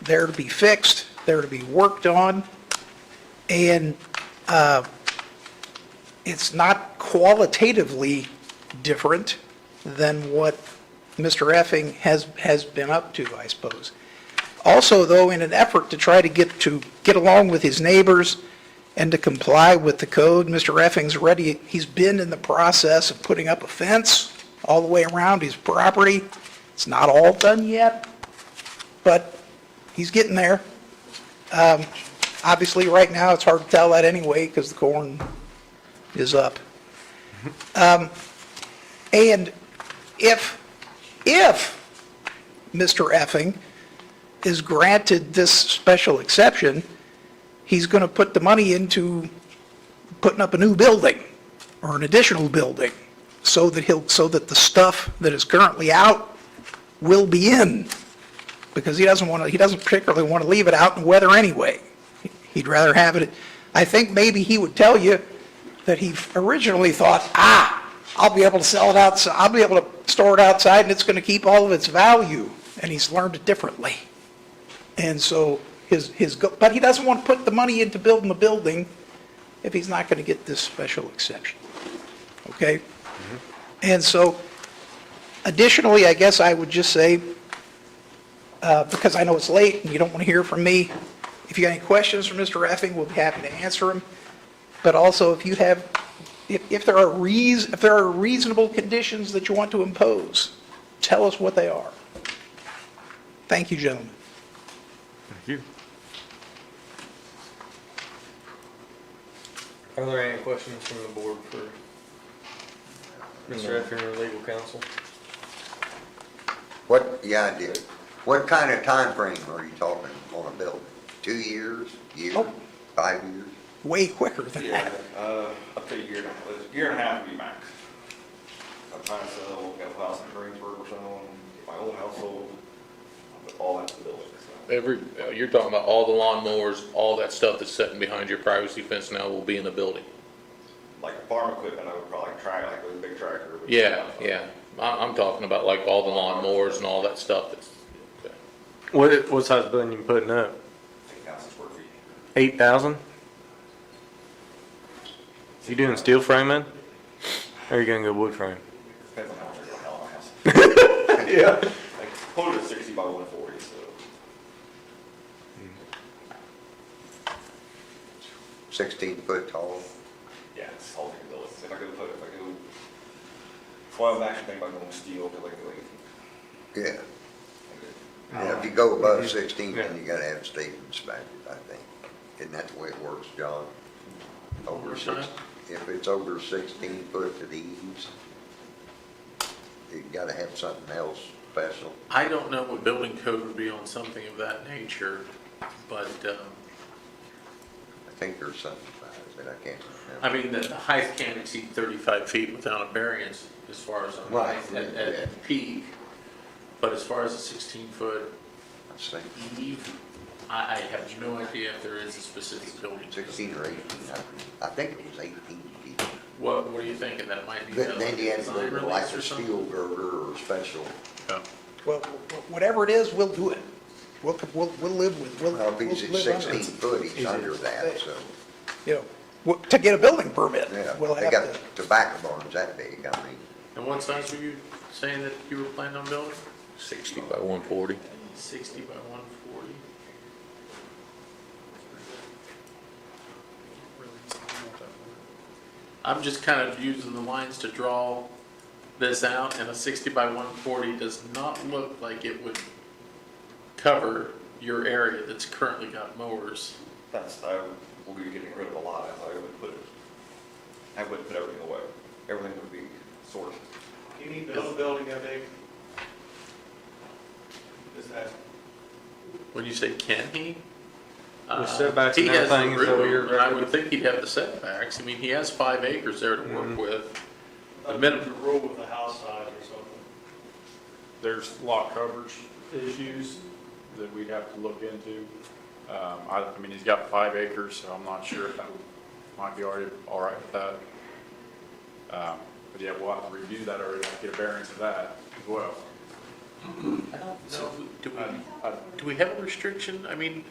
S10: there to be fixed, there to be worked on, and it's not qualitatively different than what Mr. Effing has been up to, I suppose. Also, though, in an effort to try to get along with his neighbors and to comply with the code, Mr. Effing's he's been in the process of putting up a fence all the way around his property. It's not all done yet, but he's getting there. Obviously, right now, it's hard to tell that anyway, because the corn is up. And if Mr. Effing is granted this special exception, he's going to put the money into putting up a new building or an additional building, so that the stuff that is currently out will be in, because he doesn't particularly want to leave it out in weather anyway. He'd rather have it. I think maybe he would tell you that he originally thought, I'll be able to sell it outside, I'll be able to store it outside, and it's going to keep all of its value, and he's learned it differently. And so but he doesn't want to put the money into building the building if he's not going to get this special exception. Okay? And so, additionally, I guess I would just say, because I know it's late and you don't want to hear from me, if you got any questions for Mr. Effing, we'll be happy to answer them. But also, if there are reasonable conditions that you want to impose, tell us what they are. Thank you, gentlemen.
S4: Thank you. Are there any questions from the board for Mr. Effing or legal counsel?
S17: Yeah, I did. What kind of time frame are you talking on a building? 2 years, year, 5 years?
S10: way quicker than
S12: Yeah,
S10: that.
S12: I'll tell you, year and a half would be max. I'm trying to sell, got a house in Greensburg or something, get my old house sold, but all that's the building. So.
S3: You're talking about all the lawnmowers, all that stuff that's sitting behind your privacy fence now will be in the building?
S12: Like farm equipment, I would probably try like with a big tractor.
S3: Yeah, yeah. I'm talking about like all the lawnmowers and all that stuff that's,
S4: What size building you putting up?
S12: 8,000 square feet.
S4: 8,000? You doing steel framing? Or are you gonna go wood frame?
S12: Depends on how much the hell I have. Yeah. Like, quoted at 60 by 140, so.
S17: 16-foot tall.
S12: Yeah, it's all the buildings. If I go, well, I'm actually thinking about going steel to like 8 feet.
S17: Yeah. Yeah, if you go above 16, then you gotta have state inspected, I think. Isn't that the way it works, John? Over six, if it's over 16 foot to the eaves, you gotta have something else special.
S3: I don't know what building code would be on something of that nature, but,
S17: I think there's something about it, but I can't remember.
S3: I mean, the height can't exceed 35 feet without a variance as far as on
S17: Right,
S3: height
S17: yeah.
S3: at peak. But as far as a 16-foot eve, I have no idea if there is a specific building.
S17: 16 or 18, I think it was 18 feet.
S3: What are you thinking? That might be.
S17: But then you had to
S3: design
S17: go
S3: release
S17: like
S3: or
S17: a
S3: something?
S17: steel girder or special.
S3: Yeah.
S10: Well, whatever it is, we'll do it. We'll live with,
S17: Well, if he's at
S10: live under
S17: 16
S10: it.
S17: foot, he's under that, so.
S10: You know, to get a building permit,
S17: Yeah,
S10: we'll
S17: they
S10: have
S17: got
S10: to.
S17: tobacco barns that big, I mean.
S3: And what size were you saying that you were planning on building?
S8: 60 by 140.
S3: 60 by 140. I'm just kind of using the lines to draw this out, and a 60 by 140 does not look like it would cover your area that's currently got mowers.
S12: We'll be getting rid of a lot, I wouldn't put everything away. Everything would be sorted.
S2: You need to build a building that big. Is that?
S3: When you say can he?
S4: With setbacks
S3: He
S4: and
S3: has the
S4: everything, is that what you're
S3: room, and I would think he'd have the setbacks. I mean, he has 5 acres there to work with. The minimum.
S6: Rule with the house size or something. There's lot coverage issues that we'd have to look into. I mean, he's got 5 acres, so I'm not sure if that might be already all right with that. But yeah, we'll have to review that or get a variance of that as well.
S3: I don't know, do we have a restriction? I mean,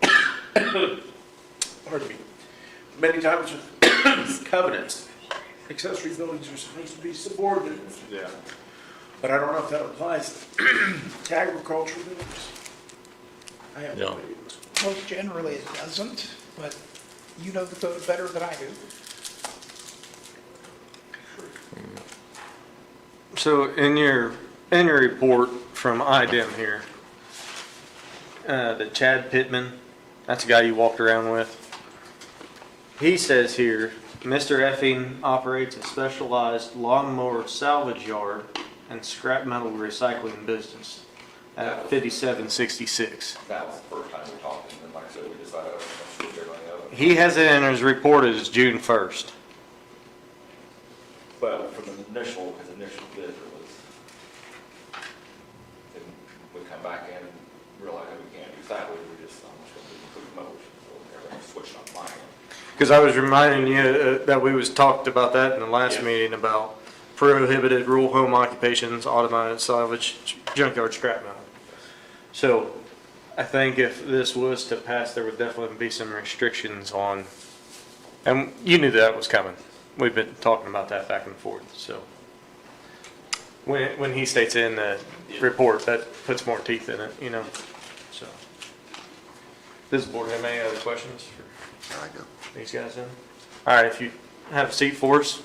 S3: pardon me, many times with covenants, accessory buildings are supposed to be subordinate,
S6: Yeah.
S3: but I don't know if that applies to agricultural buildings. I have no idea.
S10: Most generally it doesn't, but you know the code better than I do.
S4: So in your report from IDEM here, the Chad Pittman, that's the guy you walked around with. He says here, Mr. Effing operates a specialized lawnmower salvage yard and scrap metal recycling business at 5766.
S12: That was the first time we talked, and then like I said, we decided to switch everything up.
S4: He has it in his report as June 1st.
S12: Well, from the initial, his initial bid, it was, then we come back in and realize that we can't use that, we just, I'm just gonna include mowers, so everything's switching on mine.
S4: Because I was reminding you that we was talked about that in the last meeting about prohibited rural home occupations, automated salvage, junkyard scrap metal. So I think if this was to pass, there would definitely be some restrictions on, and you knew that was coming. We've been talking about that back and forth, so. When he states in the report, that puts more teeth in it, you know, so. Does the board have any other questions for
S17: I know.
S4: these guys in? All right, if you have a seat for us.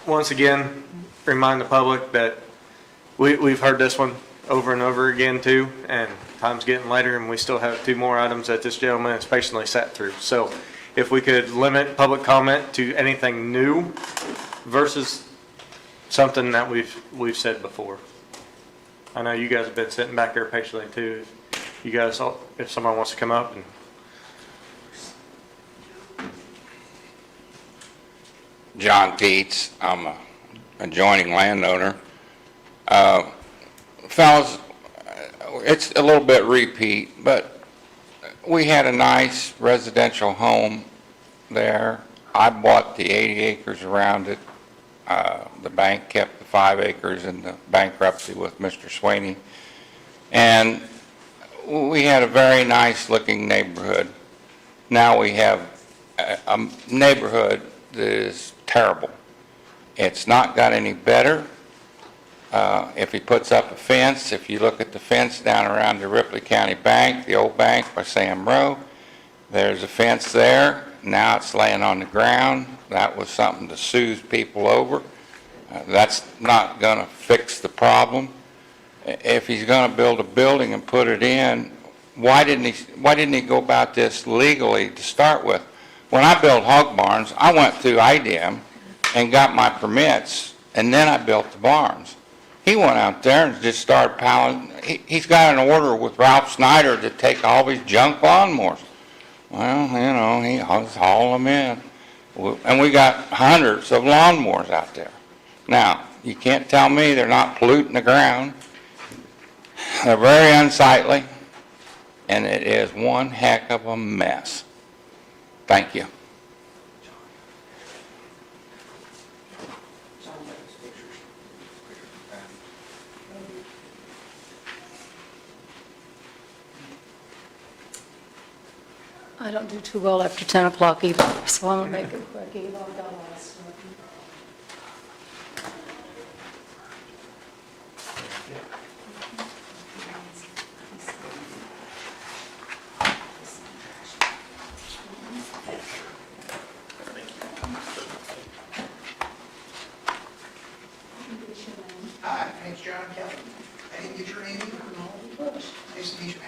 S4: Once again, remind the public that we've heard this one over and over again too, and time's getting later and we still have 2 more items that this gentleman has patiently sat through. So if we could limit public comment to anything new versus something that we've said before. I know you guys have been sitting back there patiently too. You guys, if someone wants to come up and
S11: John Teets. I'm a adjoining landowner. Fellas, it's a little bit repeat, but we had a nice residential home there. I bought the 80 acres around it. The bank kept the 5 acres in the bankruptcy with Mr. Sweeney. And we had a very nice looking neighborhood. Now we have a neighborhood that is terrible. It's not got any better. If he puts up a fence, if you look at the fence down around the Ripley County Bank, the old bank by Sam Rowe, there's a fence there. Now it's laying on the ground. That was something to soothe people over. That's not going to fix the problem. If he's going to build a building and put it in, why didn't he go about this legally to start with? When I built hog barns, I went through IDM and got my permits, and then I built the barns. He went out there and just started piling. He's got an order with Ralph Snyder to take all these junk lawnmowers. Well, you know, he was hauling them in. And we got hundreds of lawnmowers out there. Now, you can't tell me they're not polluting the ground. They're very unsightly, and it is one heck of a mess. Thank you.
S22: I don't do too well after 10 o'clock either, so I'm going to make it quick.
S10: Hi, my name's John Kelly. I didn't get your name either. Nice to meet you,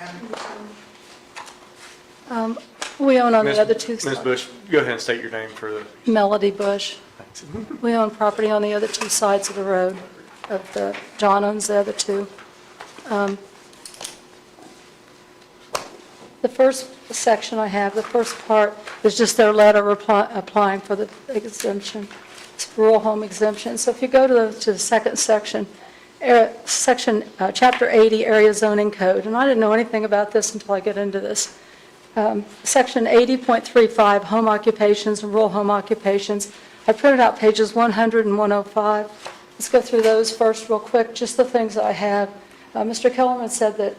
S10: Adam.
S22: We own on the other two
S4: Ms.
S22: sides.
S4: Bush, go ahead and state your name for the...
S22: Melody Bush. We own property on the other two sides of the road. John owns the other two. The first section I have, the first part, is just their letter applying for the exemption. It's rural home exemption. So if you go to the second section, Chapter 80, Area Zoning Code, and I didn't know anything about this until I get into this. Section 80.35, Home Occupations and Rural Home Occupations. I printed out pages 100 and 105. Let's go through those first real quick, just the things that I have. Mr. Kellerman said that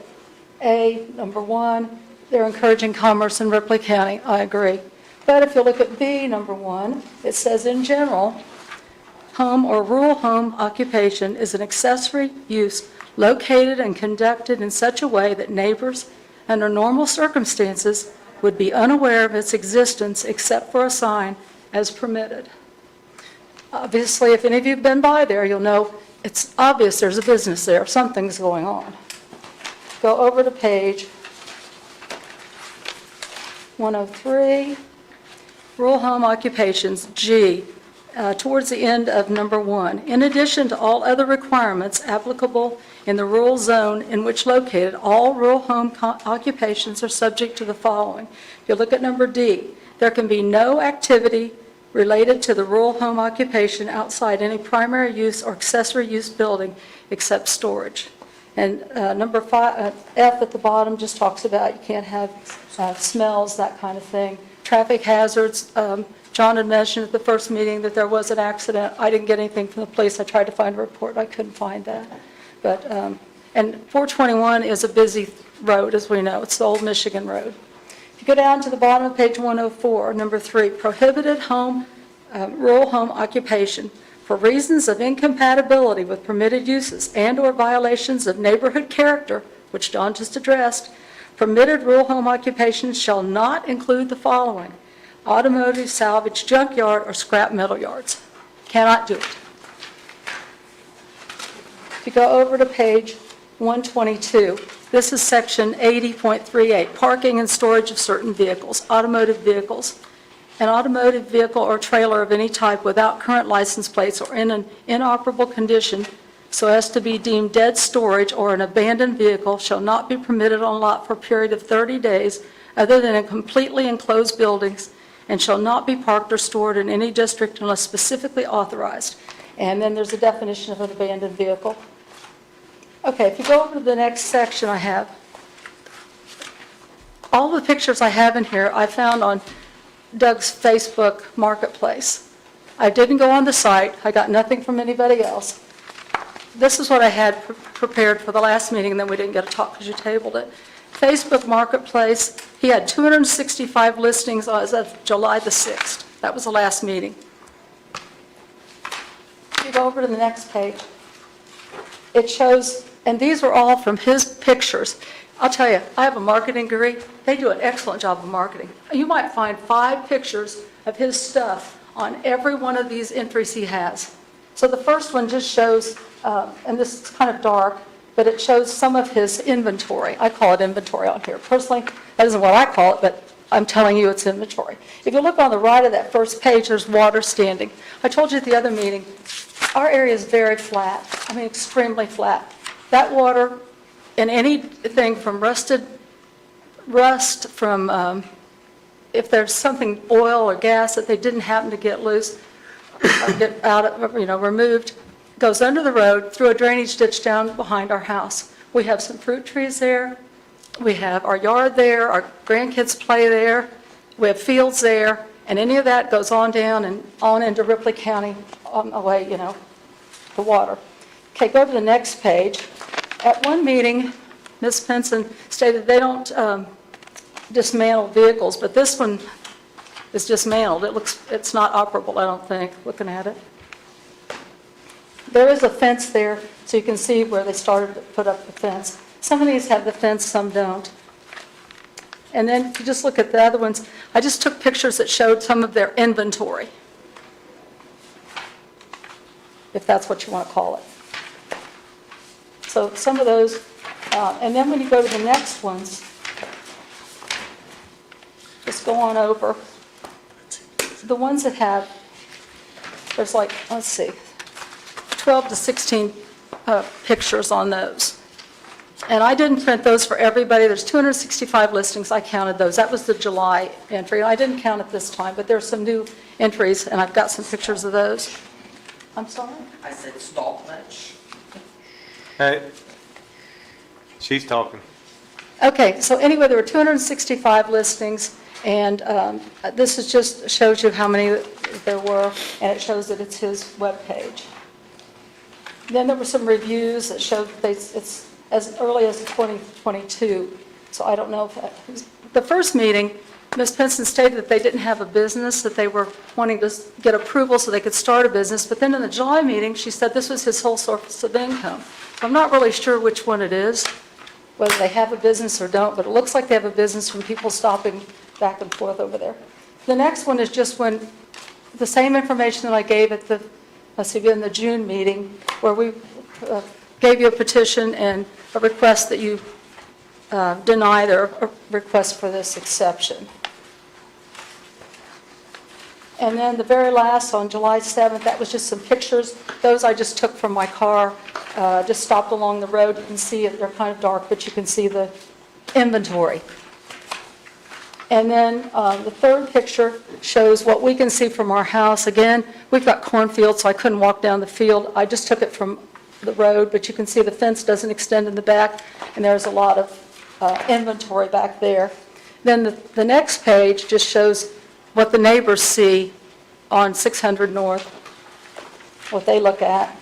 S22: A, number 1, they're encouraging commerce in Ripley County. I agree. But if you look at B, number 1, it says in general, home or rural home occupation is an accessory use located and conducted in such a way that neighbors, under normal circumstances, would be unaware of its existence except for a sign as permitted. Obviously, if any of you have been by there, you'll know it's obvious there's a business there. Something's going on. Go over to page 103, rural home occupations, G. Towards the end of number 1, in addition to all other requirements applicable in the rural zone in which located, all rural home occupations are subject to the following. If you look at number D, there can be no activity related to the rural home occupation outside any primary use or accessory use building except storage. And number 5, F at the bottom just talks about you can't have smells, that kind of thing. Traffic hazards. John had mentioned at the first meeting that there was an accident. I didn't get anything from the police. I tried to find a report. I couldn't find that. But, and 421 is a busy road, as we know. It's the old Michigan road. If you go down to the bottom of page 104, number 3, prohibited home, rural home occupation for reasons of incompatibility with permitted uses and/or violations of neighborhood character, which John just addressed, permitted rural home occupations shall not include the following: automotive, salvage, junkyard, or scrap metal yards. Cannot do it. If you go over to page 122, this is section 80.38, parking and storage of certain vehicles, automotive vehicles. An automotive vehicle or trailer of any type without current license plates or in an inoperable condition so as to be deemed dead storage or an abandoned vehicle shall not be permitted on lot for a period of 30 days other than in completely enclosed buildings and shall not be parked or stored in any district unless specifically authorized. And then there's a definition of an abandoned vehicle. Okay, if you go over to the next section I have, all the pictures I have in here I found on Doug's Facebook Marketplace. I didn't go on the site. I got nothing from anybody else. This is what I had prepared for the last meeting, and then we didn't get to talk because you tabled it. Facebook Marketplace, he had 265 listings as of July the 6th. That was the last meeting. If you go over to the next page, it shows, and these are all from his pictures. I'll tell you, I have a marketing degree. They do an excellent job of marketing. You might find 5 pictures of his stuff on every one of these entries he has. So the first one just shows, and this is kind of dark, but it shows some of his inventory. I call it inventory on here. Personally, that isn't what I call it, but I'm telling you it's inventory. If you look on the right of that first page, there's water standing. I told you at the other meeting, our area is very flat. I mean, extremely flat. That water, and anything from rust, from if there's something, oil or gas that they didn't happen to get loose, or get out of, removed, goes under the road through a drainage ditch down behind our house. We have some fruit trees there. We have our yard there. Our grandkids play there. We have fields there. And any of that goes on down and on into Ripley County on the way, the water. Okay, go to the next page. At one meeting, Ms. Pinson stated they don't dismantle vehicles, but this one is dismantled. It's not operable, I don't think, looking at it. There is a fence there, so you can see where they started to put up the fence. Some of these have the fence, some don't. And then if you just look at the other ones, I just took pictures that showed some of their inventory, if that's what you want to call it. So some of those, and then when you go to the next ones, just go on over. The ones that have, there's like, let's see, 12 to 16 pictures on those. And I didn't print those for everybody. There's 265 listings. I counted those. That was the July entry. I didn't count it this time, but there's some new entries, and I've got some pictures of those. I'm sorry?
S5: I said stop much.
S4: Hey, she's talking.
S22: Okay, so anyway, there were 265 listings, and this is just shows you how many there were, and it shows that it's his webpage. Then there were some reviews that showed that it's as early as 2022, so I don't know if that, the first meeting, Ms. Pinson stated that they didn't have a business, that they were wanting to get approval so they could start a business, but then in the July meeting, she said this was his whole source of income. So I'm not really sure which one it is, whether they have a business or don't, but it looks like they have a business from people stopping back and forth over there. The next one is just when, the same information that I gave at the, in the June meeting, where we gave you a petition and a request that you deny their request for this exception. And then the very last, on July 7th, that was just some pictures. Those I just took from my car, just stopped along the road. You can see it, they're kind of dark, but you can see the inventory. And then the third picture shows what we can see from our house. Again, we've got cornfields, so I couldn't walk down the field. I just took it from the road, but you can see the fence doesn't extend in the back, and there's a lot of inventory back there. Then the next page just shows what the neighbors see on 600 North, what they look at.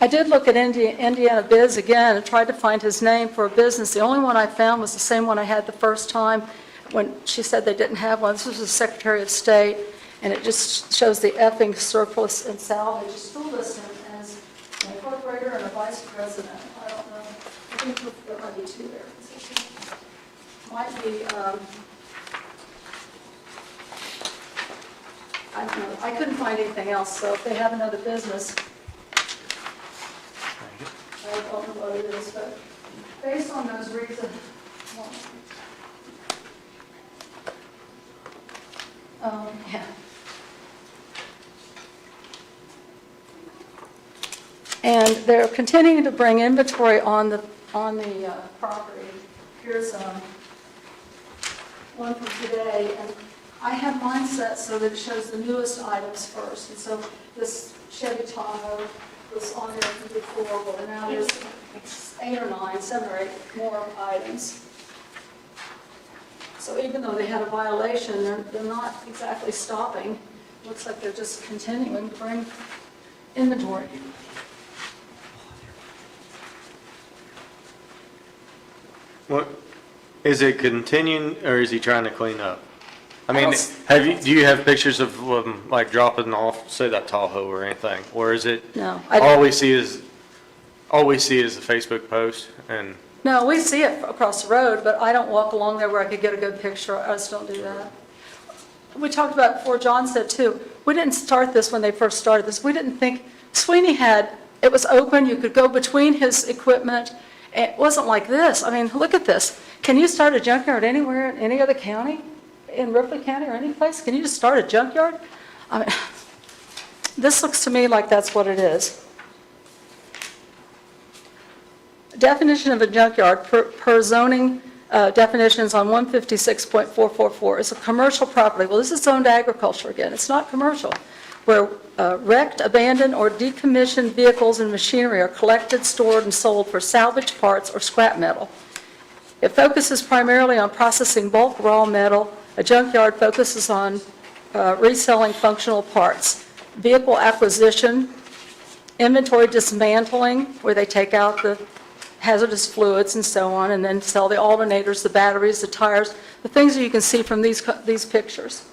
S22: I did look at Indiana Biz again and tried to find his name for a business. The only one I found was the same one I had the first time when she said they didn't have one. This was the Secretary of State, and it just shows the effing surplus and salvage. Still listed as an incorporator and a vice president. I don't know. I think there might be two there. Might be, I don't know. I couldn't find anything else, so if they have another business, I don't know what it is, but based on those reasons, yeah. And they're continuing to bring inventory on the property. Here's one from today, and I have mine set so that it shows the newest items first. And so this Chevy Tahoe was on there from before, but now there's 8 or 9, 7 or 8 more items. So even though they had a violation, they're not exactly stopping. Looks like they're just continuing to bring inventory.
S4: What, is it continuing, or is he trying to clean up? I
S22: I
S4: mean,
S22: don't
S4: do you have pictures of them, like, dropping off, say, that Tahoe or anything? Or is it,
S22: No.
S4: all we see is the Facebook post, and,
S22: No, we see it across the road, but I don't walk along there where I could get a good picture. I just don't do that. We talked about before, John said too, we didn't start this when they first started this. We didn't think, Sweeney it was open, you could go between his equipment. It wasn't like this. I mean, look at this. Can you start a junkyard anywhere in any other county? In Ripley County or any place? Can you just start a junkyard? I mean, this looks to me like that's what it is. Definition of a junkyard per zoning definitions on 156.444 is a commercial property. Well, this is zoned agriculture again. It's not commercial. Where wrecked, abandoned, or decommissioned vehicles and machinery are collected, stored, and sold for salvage parts or scrap metal. It focuses primarily on processing bulk raw metal. A junkyard focuses on reselling functional parts. Vehicle acquisition, inventory dismantling, where they take out the hazardous fluids and so on, and then sell the alternators, the batteries, the tires, the things that you can see from these pictures.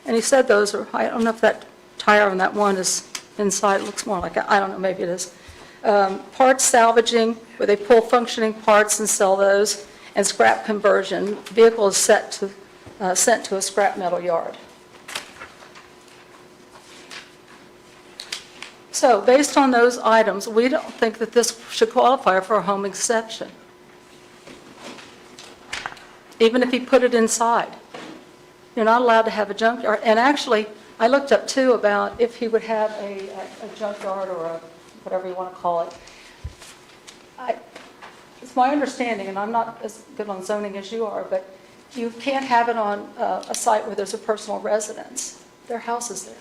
S22: And he said those are, I don't know if that tire on that one is inside, it looks more like, I don't know, maybe it is. Parts salvaging, where they pull functioning parts and sell those, and scrap conversion. Vehicle is sent to a scrap metal yard. So based on those items, we don't think that this should qualify for a home exception, even if he put it inside. You're not allowed to have a junkyard. And actually, I looked up too about if he would have a junkyard or a whatever you want to call it. It's my understanding, and I'm not as good on zoning as you are, but you can't have it on a site where there's a personal residence. Their house is there.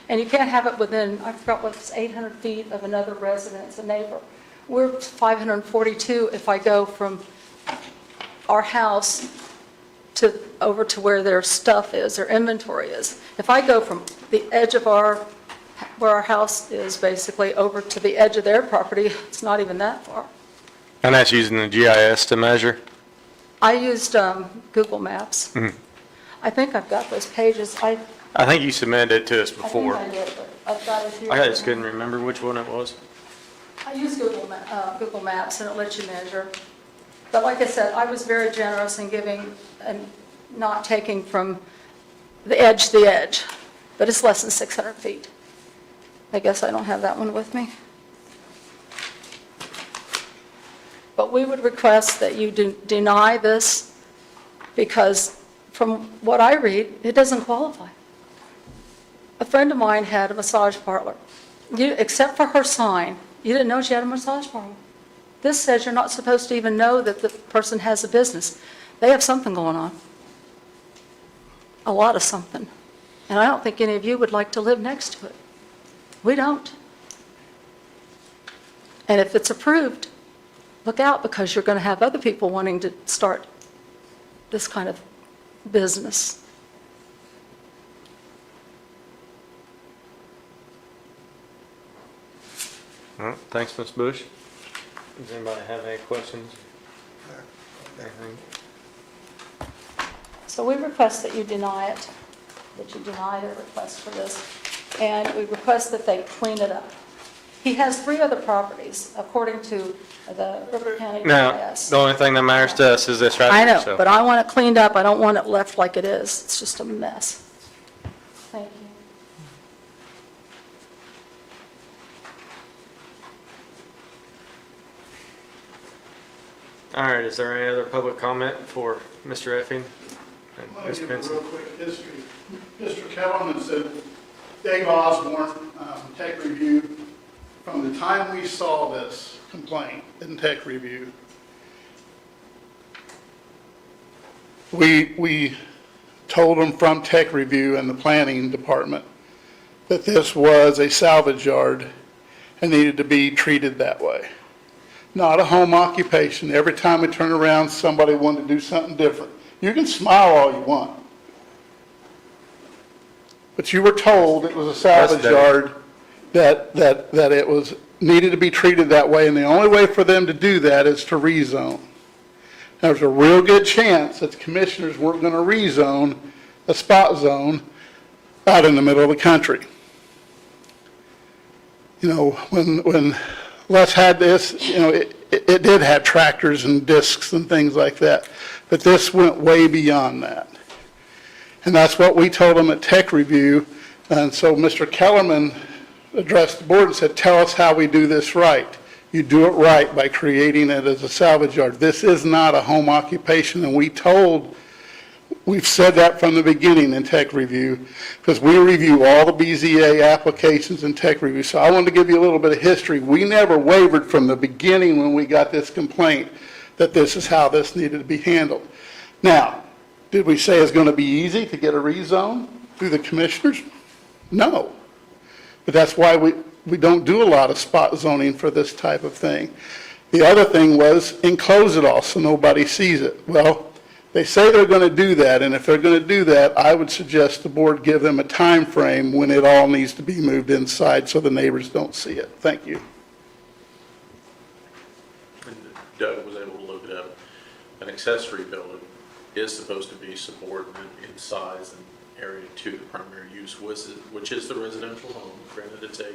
S22: And you can't have it within, I forgot what it's 800 feet of another residence, a neighbor. We're 542 if I go from our house over to where their stuff is, their inventory is. If I go from the edge of where our house is basically over to the edge of their property, it's not even that far.
S4: and that's using the GIS to measure?
S22: I used Google Maps.
S4: Mhm.
S22: I think I've got those pages.
S4: I think you submitted it to us before.
S22: I think I did, but I've got it here.
S4: I just couldn't remember which one it was.
S22: I use Google Maps, and it lets you measure. But like I said, I was very generous in giving and not taking from the edge to the edge, but it's less than 600 feet. I guess I don't have that one with me. But we would request that you deny this because from what I read, it doesn't qualify. A friend of mine had a massage parlor. Except for her sign, you didn't know she had a massage parlor. This says you're not supposed to even know that the person has a business. They have something going on. A lot of something. And I don't think any of you would like to live next to it. We don't. And if it's approved, look out, because you're going to have other people wanting to start this kind of business.
S4: Well, thanks, Ms. Bush. Does anybody have any questions? Anything?
S22: So we request that you deny it, that you deny the request for this, and we request that they clean it up. He has 3 other properties, according to the River County
S4: Now,
S22: GIS.
S4: the only thing that matters to us is this right
S22: I
S4: here.
S22: know,
S4: so.
S22: but I want it cleaned up. I don't want it left like it is. It's just a mess. Thank you.
S4: All right, is there any other public comment for Mr. Effing and
S2: I'll
S4: Ms.
S2: give a
S4: Benson?
S2: real quick history. Mr. Kellerman said Dave Osborne, tech review, from the time we saw this complaint in tech review, we told them from tech review and the planning department that this was a salvage yard and needed to be treated that way. Not a home occupation. Every time we turn around, somebody wanted to do something different. You can smile all you want. But you were told it was a salvage yard, that it was, needed to be treated that way, and the only way for them to do that is to rezone. There's a real good chance that the commissioners weren't going to rezone a spot zone out in the middle of the country. You know, when Les had this, you know, it did have tractors and discs and things like that, but this went way beyond that. And that's what we told them at Tech Review. And so Mr. Kellerman addressed the board and said, tell us how we do this right. You do it right by creating it as a salvage yard. This is not a home occupation, and we've said that from the beginning in Tech Review, because we review all the BZA applications in Tech Review. So I wanted to give you a little bit of history. We never wavered from the beginning when we got this complaint that this is how this needed to be handled. Now, did we say it's going to be easy to get a rezone through the commissioners? No. But that's why we don't do a lot of spot zoning for this type of thing. The other thing was enclose it all so nobody sees it. Well, they say they're going to do that, and if they're going to do that, I would suggest the board give them a time frame when it all needs to be moved inside so the neighbors don't see it. Thank you.
S3: And Doug was able to look it up. An accessory building is supposed to be subordinate in size and area to the primary use, which is the residential home. Granted, it's a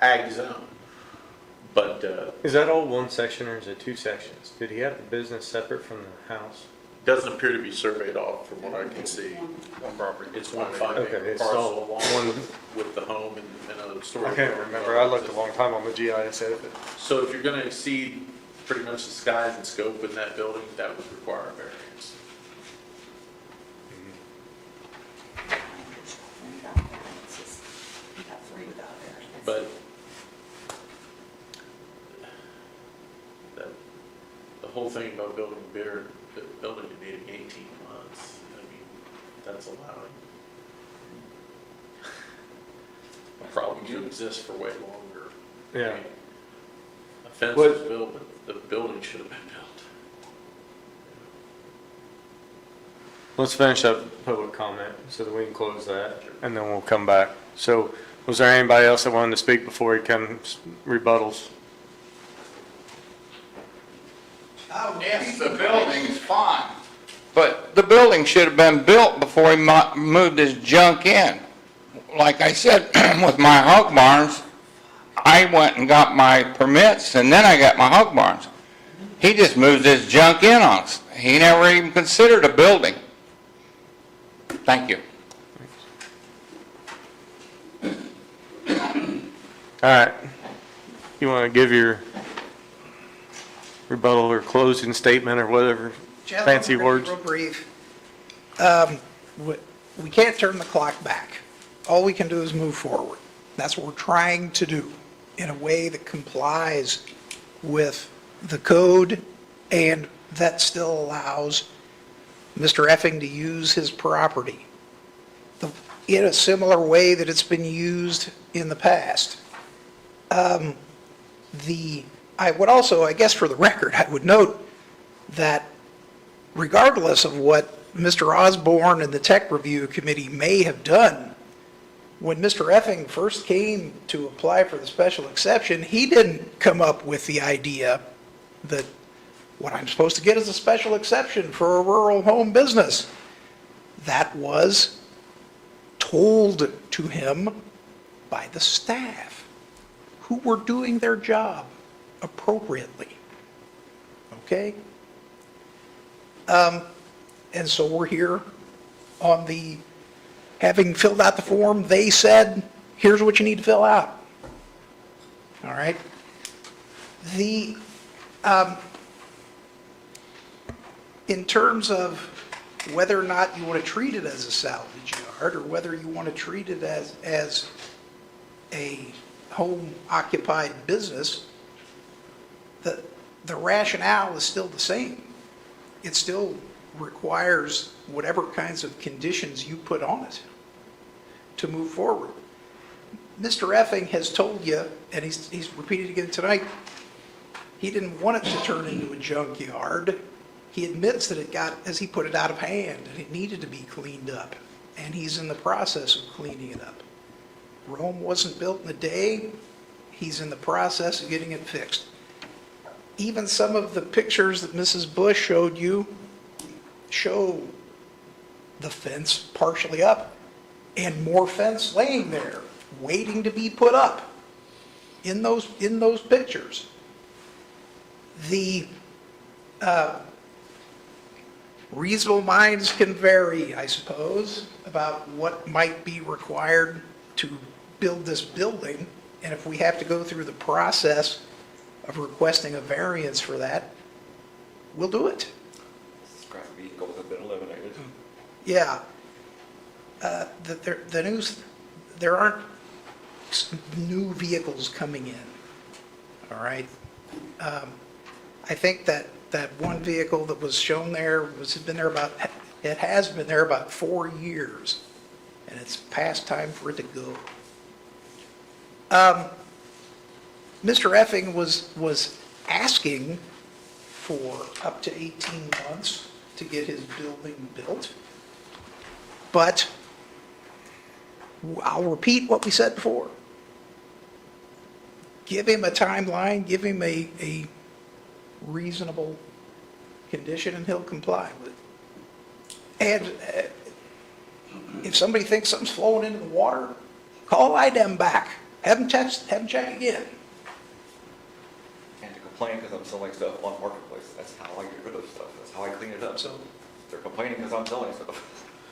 S3: ag zone, but
S4: Is that all one section or is it two sections? Did he have the business separate from the house?
S3: doesn't appear to be surveyed off from what I can see. One property. It's one 5-acre
S4: Okay, it's
S3: parcel
S4: all
S3: along
S4: one.
S3: with the home and a storage.
S4: I can't remember. I looked a long time on the GIS edit.
S3: So if you're going to exceed pretty much the size and scope in that building, that would require a variance. But the whole thing about building it needing 18 months, I mean, that's allowing a problem to exist for way longer.
S4: Yeah.
S3: I mean, a fence was built, but the building should have been built.
S4: Let's finish up public comment so that we can close that, and then we'll come back. So, was there anybody else that wanted to speak before he comes rebuttals?
S11: Yes, the building's fine. But the building should have been built before he moved his junk in. Like I said, with my hog barns, I went and got my permits, and then I got my hog barns. He just moved his junk in on us. He never even considered a building. Thank you.
S4: All right. You want to give your rebuttal or closing statement or whatever fancy words?
S10: Real brief. We can't turn the clock back. All we can do is move forward. That's what we're trying to do in a way that complies with the code and that still allows Mr. Effing to use his property in a similar way that it's been used in the past. I would also, I guess for the record, I would note that regardless of what Mr. Osborne and the Tech Review Committee may have done, when Mr. Effing first came to apply for the special exception, he didn't come up with the idea that what I'm supposed to get is a special exception for a rural home business. That was told to him by the staff, who were doing their job appropriately. Okay? And so we're here on the, having filled out the form, they said, here's what you need to fill out. All right? In terms of whether or not you want to treat it as a salvage yard or whether you want to treat it as a home occupied business, the rationale is still the same. It still requires whatever kinds of conditions you put on it to move forward. Mr. Effing has told you, and he's repeated again tonight, he didn't want it to turn into a junkyard. He admits that it got, as he put it, out of hand, and it needed to be cleaned up, and he's in the process of cleaning it up. Rome wasn't built in a day. He's in the process of getting it fixed. Even some of the pictures that Mrs. Bush showed you show the fence partially up and more fence laying there, waiting to be put up in those pictures. The reasonable minds can vary, I suppose, about what might be required to build this building, and if we have to go through the process of requesting a variance for that, we'll do it.
S12: Scrap vehicles have been eliminated.
S10: Yeah. There aren't new vehicles coming in, all right? I think that one vehicle that was shown there has been there about 4 years, and it's past time for it to go. Mr. Effing was asking for up to 18 months to get his building built, but I'll repeat what we said before. Give him a timeline, give him a reasonable condition, and he'll comply with it. And if somebody thinks something's flowing into the water, call IDEM back. Have them check again.
S12: And to complain because I'm selling stuff on Marketplace, that's how I get rid of stuff, that's how I clean it up.
S10: So-
S12: They're complaining because I'm selling stuff.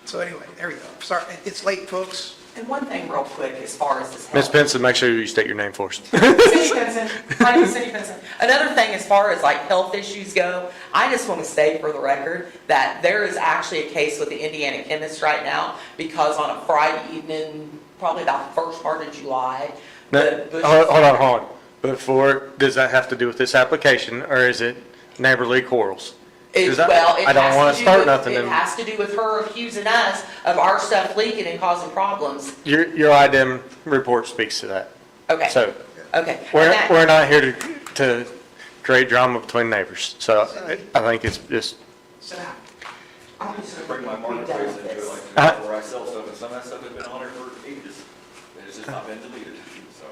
S10: So anyway, there we go. Sorry, it's late, folks.
S5: And one thing real quick, as far as this.
S4: Ms. Benson, make sure you state your name for us.
S5: Cindy Benson, my name is Cindy Benson. Another thing, as far as like health issues go, I just want to say for the record that there is actually a case with the Indiana chemist right now, because on a Friday evening, probably about the first part of July, the Bush.
S4: Hold on. Before, does that have to do with this application, or is it neighborly quarrels? 'Cause I don't want to start nothing.
S5: It has to do with her accusing us of our stuff leaking and causing problems.
S4: Your IDEM report speaks to that.
S5: Okay.
S4: So,
S5: Okay.
S4: we're not here to create drama between neighbors, so I think it's just,
S5: I'm just
S12: I bring my Marketplace into it, like,
S4: Uh-huh.
S12: where I sell stuff, and some of that stuff has been on there for ages, and it's just not been deleted, so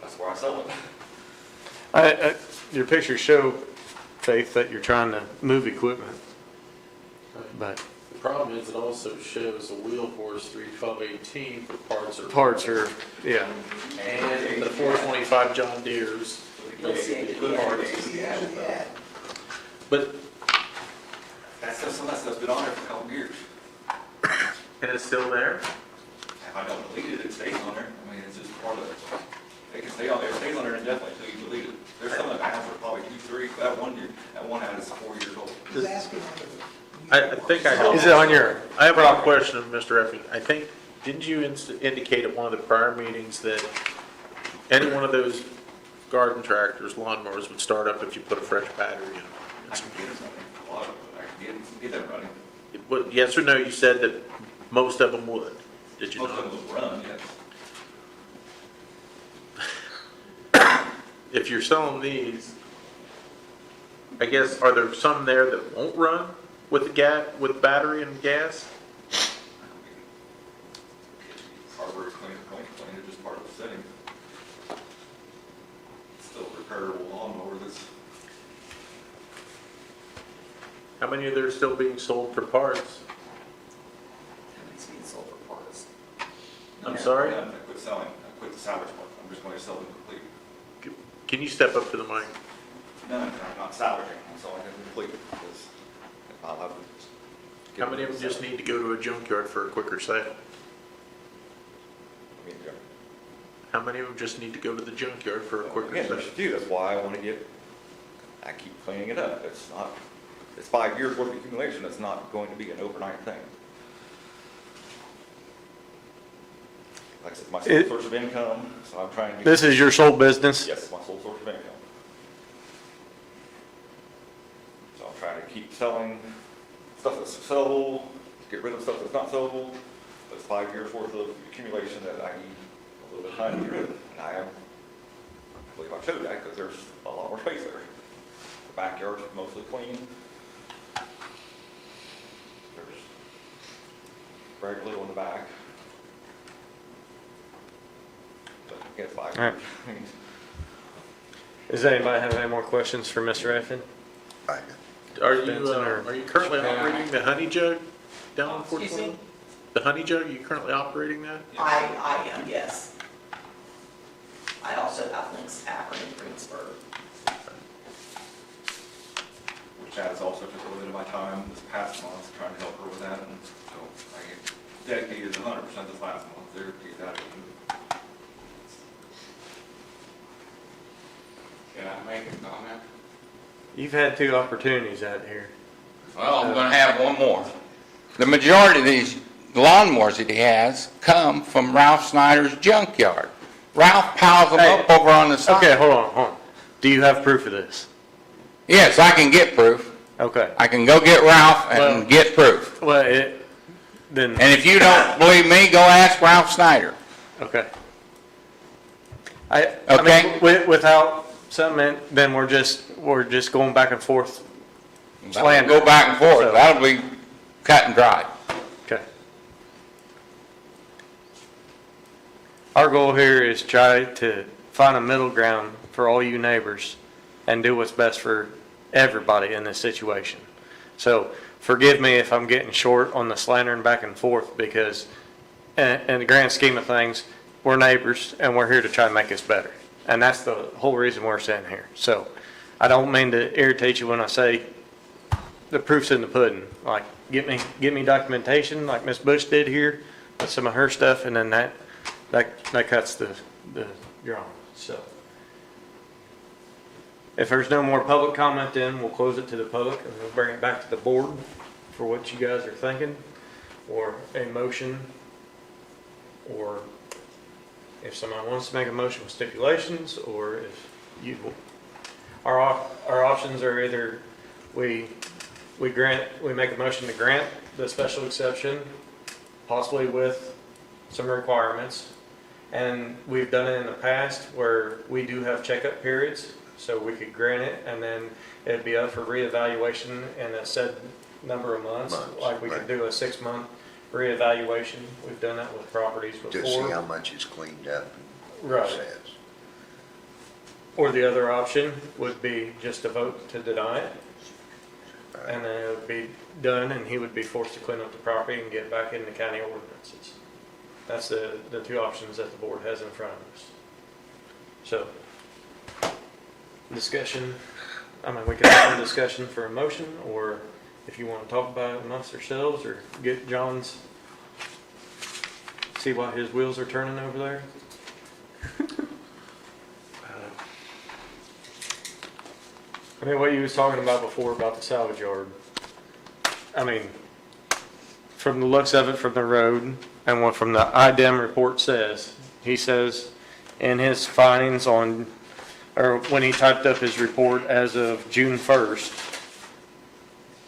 S12: that's where I sell it.
S4: your pictures show, Faith, that you're trying to move equipment, but
S3: The problem is it also shows a wheel horse 31218 for
S4: parts are, yeah.
S3: and the 425 John Deere's. But,
S12: Some of that stuff's been on there for a couple of years.
S3: and it's still there?
S12: If I don't delete it, it stays on there. I mean, it's just part of it. It can stay on there, it stays on there indefinitely until you delete it. There's some that I have for probably 2, 3, that one ad is 4 years old.
S10: He's asking.
S3: I think I have.
S4: Is it on your?
S3: I have a question of Mr. Effing. I think, didn't you indicate at one of the prior meetings that any one of those garden tractors, lawnmowers would start up if you put a fresh battery in?
S12: I can get it running, a lot of it, I can get them running.
S3: But yes or no, you said that most of them would, did you
S12: Most
S3: not?
S12: of them will run, yes.
S3: If you're selling these, I guess, are there some there that won't run with with battery and gas?
S12: Carburetor's clean, it's just part of the setting. It's still a repairable lawnmower that's,
S3: How many are there still being sold for parts?
S5: It's being sold for parts.
S3: I'm sorry?
S12: I quit selling, I quit the salvage part, I'm just going to sell them complete.
S3: Can you step up to the mic?
S12: No, I'm not salvaging, I'm selling them complete, because I'll have to.
S3: How many of them just need to go to a junkyard for a quicker sale?
S12: I mean,
S3: How many of them just need to go to the junkyard for a quicker
S12: again,
S3: sale?
S12: there's a few, that's why I want to I keep cleaning it up, it's 5 years worth of accumulation, it's not going to be an overnight thing. like I said, my sole source of income, so I'm trying to.
S4: This is your sole business?
S12: Yes, it's my sole source of income. So I'm trying to keep selling stuff that's sellable, get rid of stuff that's not sellable. That's 5 years worth of accumulation that I need a little bit of time to get rid of. And I believe I showed that because there's a lot more space there. The backyard's mostly clean. There's very little in the back. But again, 5 years.
S4: All right.
S12: I mean,
S4: Does anybody have any more questions for Mr. Effin?
S3: Are
S4: Benson, or-
S3: you currently operating the honey jug down on Fort
S5: Excuse me?
S3: Summer? The honey jug, are you currently operating that?
S5: I am, yes. I also have links to Akron and Greensburg.
S12: which has also took a little bit of my time this past month trying to help her with that, and so I dedicated 100% this last month there to get that in.
S11: Can I make a comment?
S4: You've had 2 opportunities out here.
S11: Well, I'm gonna have one more. The majority of these lawnmowers that he has come from Ralph Snyder's junkyard. Ralph piles them up over on the side.
S4: Okay, hold on. Do you have proof of this?
S11: Yes, I can get proof.
S4: Okay.
S11: I can go get Ralph and
S4: Well-
S11: get proof.
S4: Well, then.
S11: And if you don't believe me, go ask Ralph Snyder.
S4: Okay.
S11: Okay.
S4: Without something, then we're just going back and forth.
S11: Slander. Go back and forth.
S4: So-
S11: That'll be cut and dried.
S4: Okay. Our goal here is try to find a middle ground for all you neighbors and do what's best for everybody in this situation. So forgive me if I'm getting short on the slandering back and forth because in the grand scheme of things, we're neighbors and we're here to try to make this better. And that's the whole reason we're sitting here. So I don't mean to irritate you when I say the proof's in the pudding. Like, get me documentation like Ms. Bush did here with some of her stuff, and then that cuts the drawing. So if there's no more public comment, then we'll close it to the public and we'll bring it back to the board for what you guys are thinking, or a motion, or if somebody wants to make a motion with stipulations, or if you, our options are either we make a motion to grant the special exception, possibly with some requirements. And we've done it in the past where we do have checkup periods, so we could grant it and then it'd be up for reevaluation in a said number of months. Like we could do a 6-month reevaluation. We've done that with properties before.
S17: To see how much is cleaned up and
S4: Right.
S17: says.
S4: Or the other option would be just to vote to deny it. And then it would be done and he would be forced to clean up the property and get back into county ordinances. That's the 2 options that the board has in front of us. So, discussion, I mean, we can have a discussion for a motion, or if you want to talk about it amongst yourselves, or get John's, see why his wheels are turning over there. I mean, what you was talking about before about the salvage yard, I mean, from the looks of it from the road and what from the IDEM report says, he says in his findings on, or when he typed up his report as of June 1st,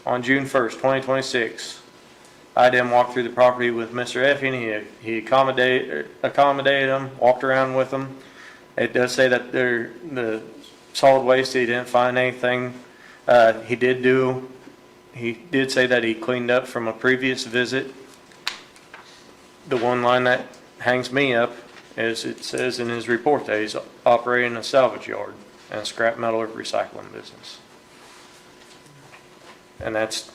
S4: on June 1st, 2026, IDEM walked through the property with Mr. Effing. He accommodated him, walked around with him. It does say that the solid waste, he didn't find anything. He did say that he cleaned up from a previous visit. The one line that hangs me up is it says in his report that he's operating a salvage yard and a scrap metal recycling business. And that's,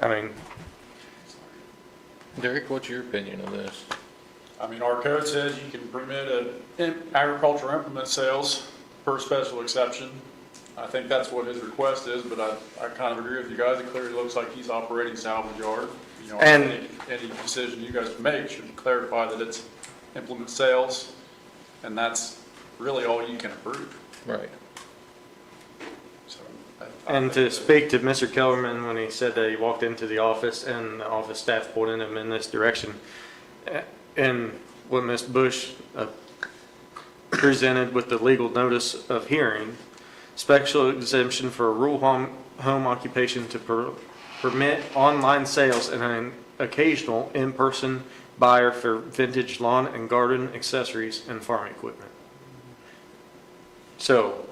S4: I mean.
S3: Derek, what's your opinion of this?
S16: I mean, our code says you can permit agricultural implement sales per special exception. I think that's what his request is, but I kind of agree with you guys. It clearly looks like he's operating salvage yard. You know,
S4: And-
S16: any decision you guys make should clarify that it's implement sales, and that's really all you can approve.
S3: Right.
S16: So,
S4: And to speak to Mr. Kellerman, when he said that he walked into the office and the office staff pointed him in this direction, and what Ms. Bush presented with the legal notice of hearing, special exemption for a rural home occupation to permit online sales and an occasional in-person buyer for vintage lawn and garden accessories and farm equipment. So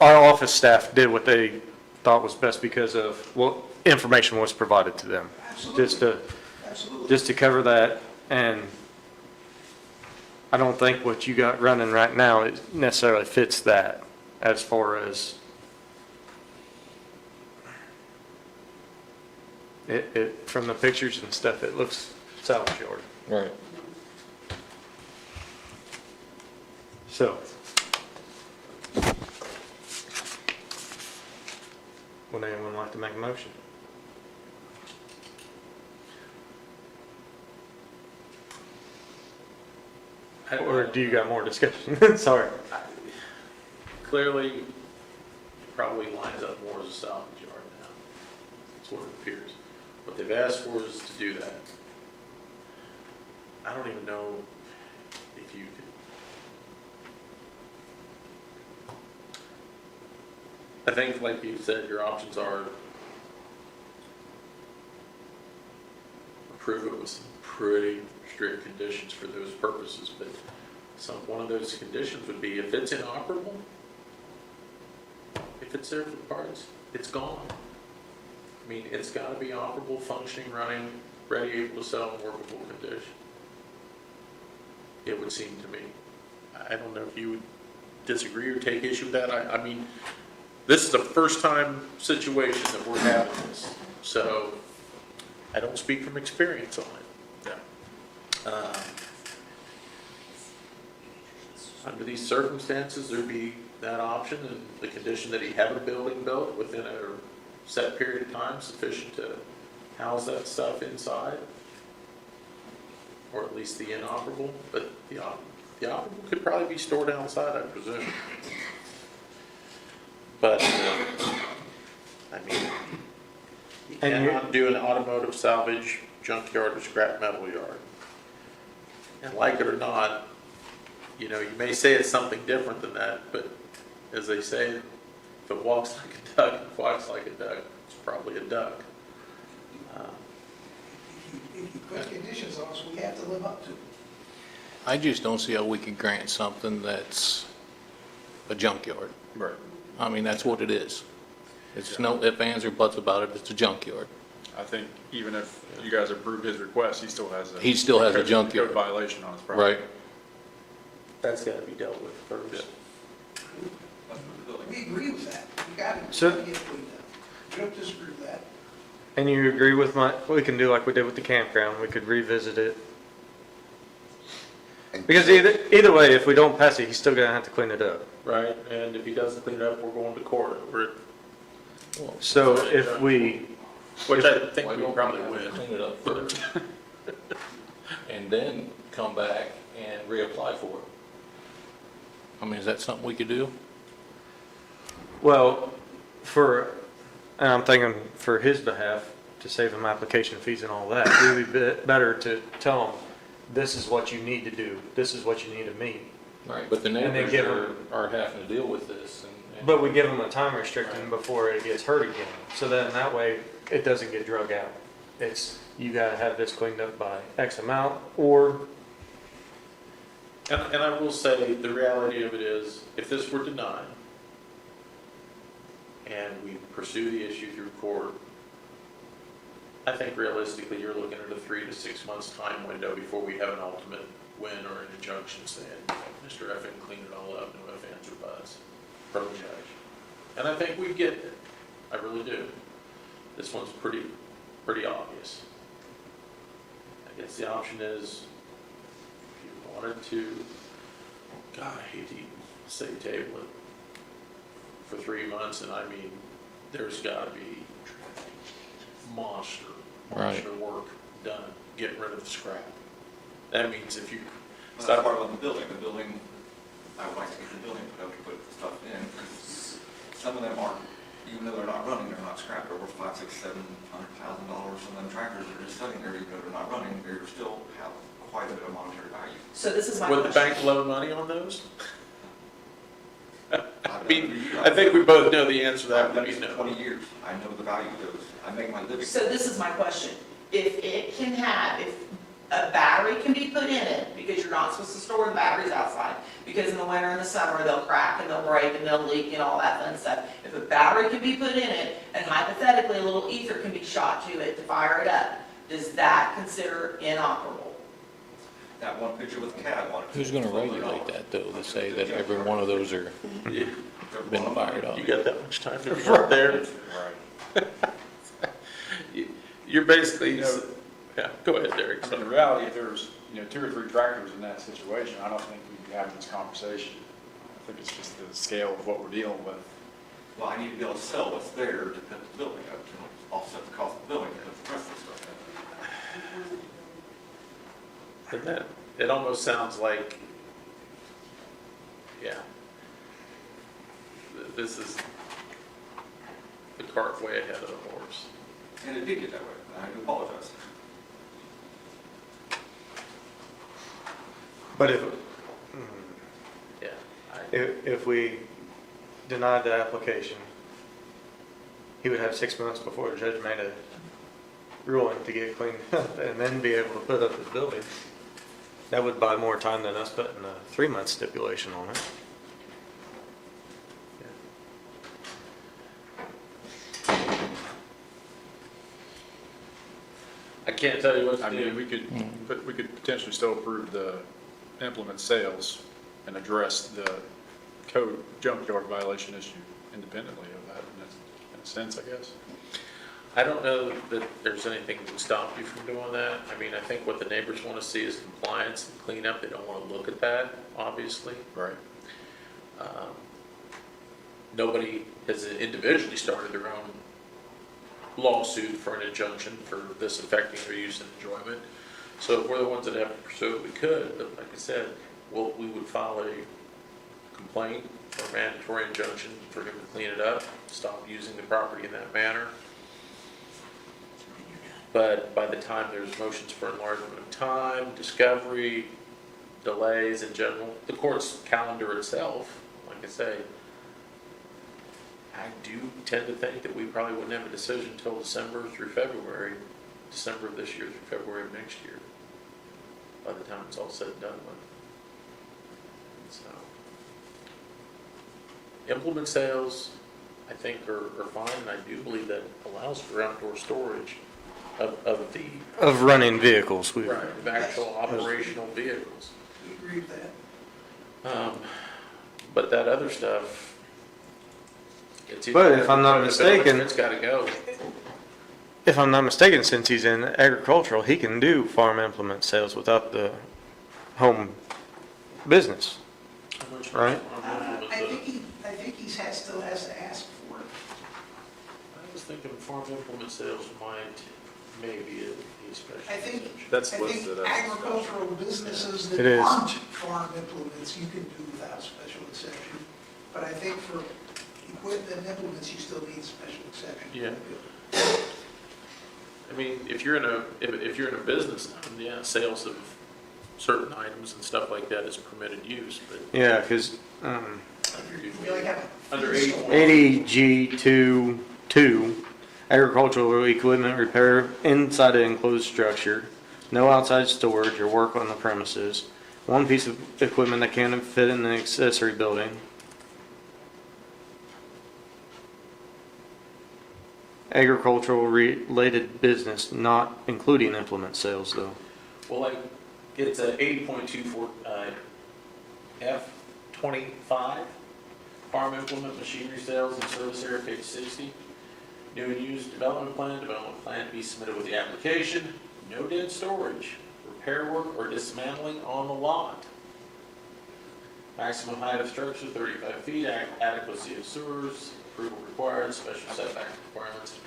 S4: our office staff did what they thought was best because of what information was provided to them. Just to cover that, and I don't think what you got running right now necessarily fits that as far as it from the pictures and stuff, it looks salvage yard.
S8: Right.
S4: So, would anyone like to make a motion? Or do you got more discussion? Sorry.
S3: Clearly, it probably lines up more as a salvage yard now. That's what it appears. What they've asked for is to do that. I don't even know if you could. I think, like you said, your options are approve it with some pretty strict conditions for those purposes, but one of those conditions would be if it's inoperable, if it's there for the parts, it's gone. I mean, it's got to be operable, functioning, running, ready, able to sell in workable condition. It would seem to me. I don't know if you would disagree or take issue with that. I mean, this is a first-time situation that we're having this, so I don't speak from experience on it. Under these circumstances, there'd be that option, and the condition that he have a building built within a set period of time sufficient to house that stuff inside, or at least the inoperable, but the operable could probably be stored outside, I presume. But, I mean, you cannot do an automotive salvage junkyard or scrap metal yard. And like it or not, you know, you may say it's something different than that, but as they say, if it walks like a duck and quacks like a duck, it's probably a duck.
S10: If you put conditions on us, we have to live up to.
S14: I just don't see how we could grant something that's a junkyard.
S16: Right.
S14: I mean, that's what it is. It's no ifs, ands, or buts about it, it's a junkyard.
S16: I think even if you guys approve his request, he still has a.
S14: He still has a junkyard.
S16: Code violation on his property.
S14: Right.
S3: That's got to be dealt with first.
S10: We agree with that. We got it.
S4: So-
S10: We don't disagree with that.
S4: And you agree with we can do like we did with the campground, we could revisit it. Because either way, if we don't pass it, he's still gonna have to clean it up.
S3: Right, and if he doesn't clean it up, we're going to court over it.
S4: So if we,
S3: Which I think we probably
S14: Why don't we
S3: would.
S14: clean it up first? And then come back and reapply for it? I mean, is that something we could do?
S4: well, and I'm thinking for his behalf, to save him application fees and all that, it would be better to tell him, this is what you need to do, this is what you need to meet.
S14: Right, but the
S4: And then
S14: neighbors
S4: give
S14: are having to deal with this. and-
S4: But we give them a time restriction before it gets hurt again. So then that way, it doesn't get drug out. It's, you gotta have this cleaned up by X amount, or,
S3: And I will say, the reality of it is, if this were denied, and we pursue the issue through court, I think realistically, you're looking at a 3 to 6 months time window before we have an ultimate win or an injunction saying, Mr. Effing cleaned it all up, no ifs, ands, or buts, from the judge. And I think we get it. I really do. This one's pretty obvious. I guess the option is, if you wanted to, God, I hate to even say table it for 3 months, and I mean, there's gotta be monster work done, getting rid of the scrap. That means if you,
S12: Well, that's part of the building, I would like to get the building put stuff in, because some of them aren't, even though they're not running, they're not scrap, they're worth $500,000, $600,000, $700,000. Some of them tractors are just sitting there, even though they're not running, they still have quite a bit of monetary value.
S5: So this is my
S3: Would the
S5: question.
S3: bank loan money on those? I mean, I think we both know the answer to that
S12: I've done
S3: would be
S12: this for
S3: no.
S12: 20 years. I know the value of those. I make my living.
S5: So this is my question. If a battery can be put in it, because you're not supposed to store the batteries outside, because in the winter and the summer, they'll crack and they'll break and they'll leak and all that fun stuff. If a battery can be put in it, and hypothetically, a little ether can be shot to it to fire it up, does that consider inoperable?
S12: That one picture with the cat on it.
S14: Who's gonna regulate that, though, to say that every one of those are been fired up?
S3: You got that much time to be right there?
S6: Right.
S3: You're basically,
S6: You know,
S3: yeah, go ahead, Derek.
S6: I mean, in reality, if there's, 2 or 3 tractors in that situation, I don't think we'd be having this conversation. I think it's just the scale of what we're dealing with.
S12: Well, I need to be able to sell what's there to put the building up, to offset the cost of the building, to put the rest of the stuff in.
S3: And that, it almost sounds like, yeah. This is the cart way ahead of the horse.
S12: And it did get that way, and I do apologize.
S4: But
S3: Yeah.
S4: if we denied the application, he would have 6 months before the judge made a ruling to get it cleaned up and then be able to put up his building. That would buy more time than us putting a 3-month stipulation on it.
S3: I can't tell you what to
S6: I
S3: do.
S6: mean, we could potentially still approve the implement sales and address the code junkyard violation issue independently of that, in a sense, I guess.
S3: I don't know that there's anything that would stop you from doing that. I mean, I think what the neighbors want to see is compliance and cleanup. They don't want to look at that, obviously.
S6: Right.
S3: Nobody has individually started their own lawsuit for an injunction for this affecting their use and enjoyment. So if we're the ones that have to pursue it, we could, but like I said, we would file a complaint or mandatory injunction for him to clean it up, stop using the property in that manner. But by the time there's motions for enlargement of time, discovery, delays in general, the court's calendar itself, like I say, I do tend to think that we probably wouldn't have a decision until December through February, December of this year through February of next year, by the time it's all said and done with. So, implement sales, I think, are fine, and I do believe that allows for outdoor storage of the
S4: Of running vehicles.
S3: of actual operational vehicles.
S10: We agree with that.
S3: But that other stuff, it's
S4: But if I'm not mistaken-
S3: it's gotta go.
S4: If I'm not mistaken, since he's in agricultural, he can do farm implement sales without the home business, right?
S10: I think he still has to ask for it.
S3: I was thinking farm implement sales might maybe a special
S10: I think,
S3: exception.
S6: That's
S10: I
S6: listed
S10: think
S6: as.
S10: agricultural businesses
S4: It
S10: that
S4: is.
S10: aren't farm implements, you can do without special exception. But I think for equipment and implements, you still need special exception.
S3: Yeah. I mean, if you're in a business, then yeah, sales of certain items and stuff like that is permitted use, but
S4: Yeah, because
S10: We like have
S3: under
S10: food store.
S4: 80G22, agricultural equipment repair inside an enclosed structure, no outside storage or work on the premises, one piece of equipment that can't fit in an accessory building. Agricultural related business, not including implement sales though.
S3: well, like, it's a 80.24 F25, farm implement machinery sales and service area, page 60. New and used development plan to be submitted with the application, no dead storage, repair work or dismantling on the lot. Maximum height of structure 35 feet, adequacy of sewers, approval required, special setback requirements.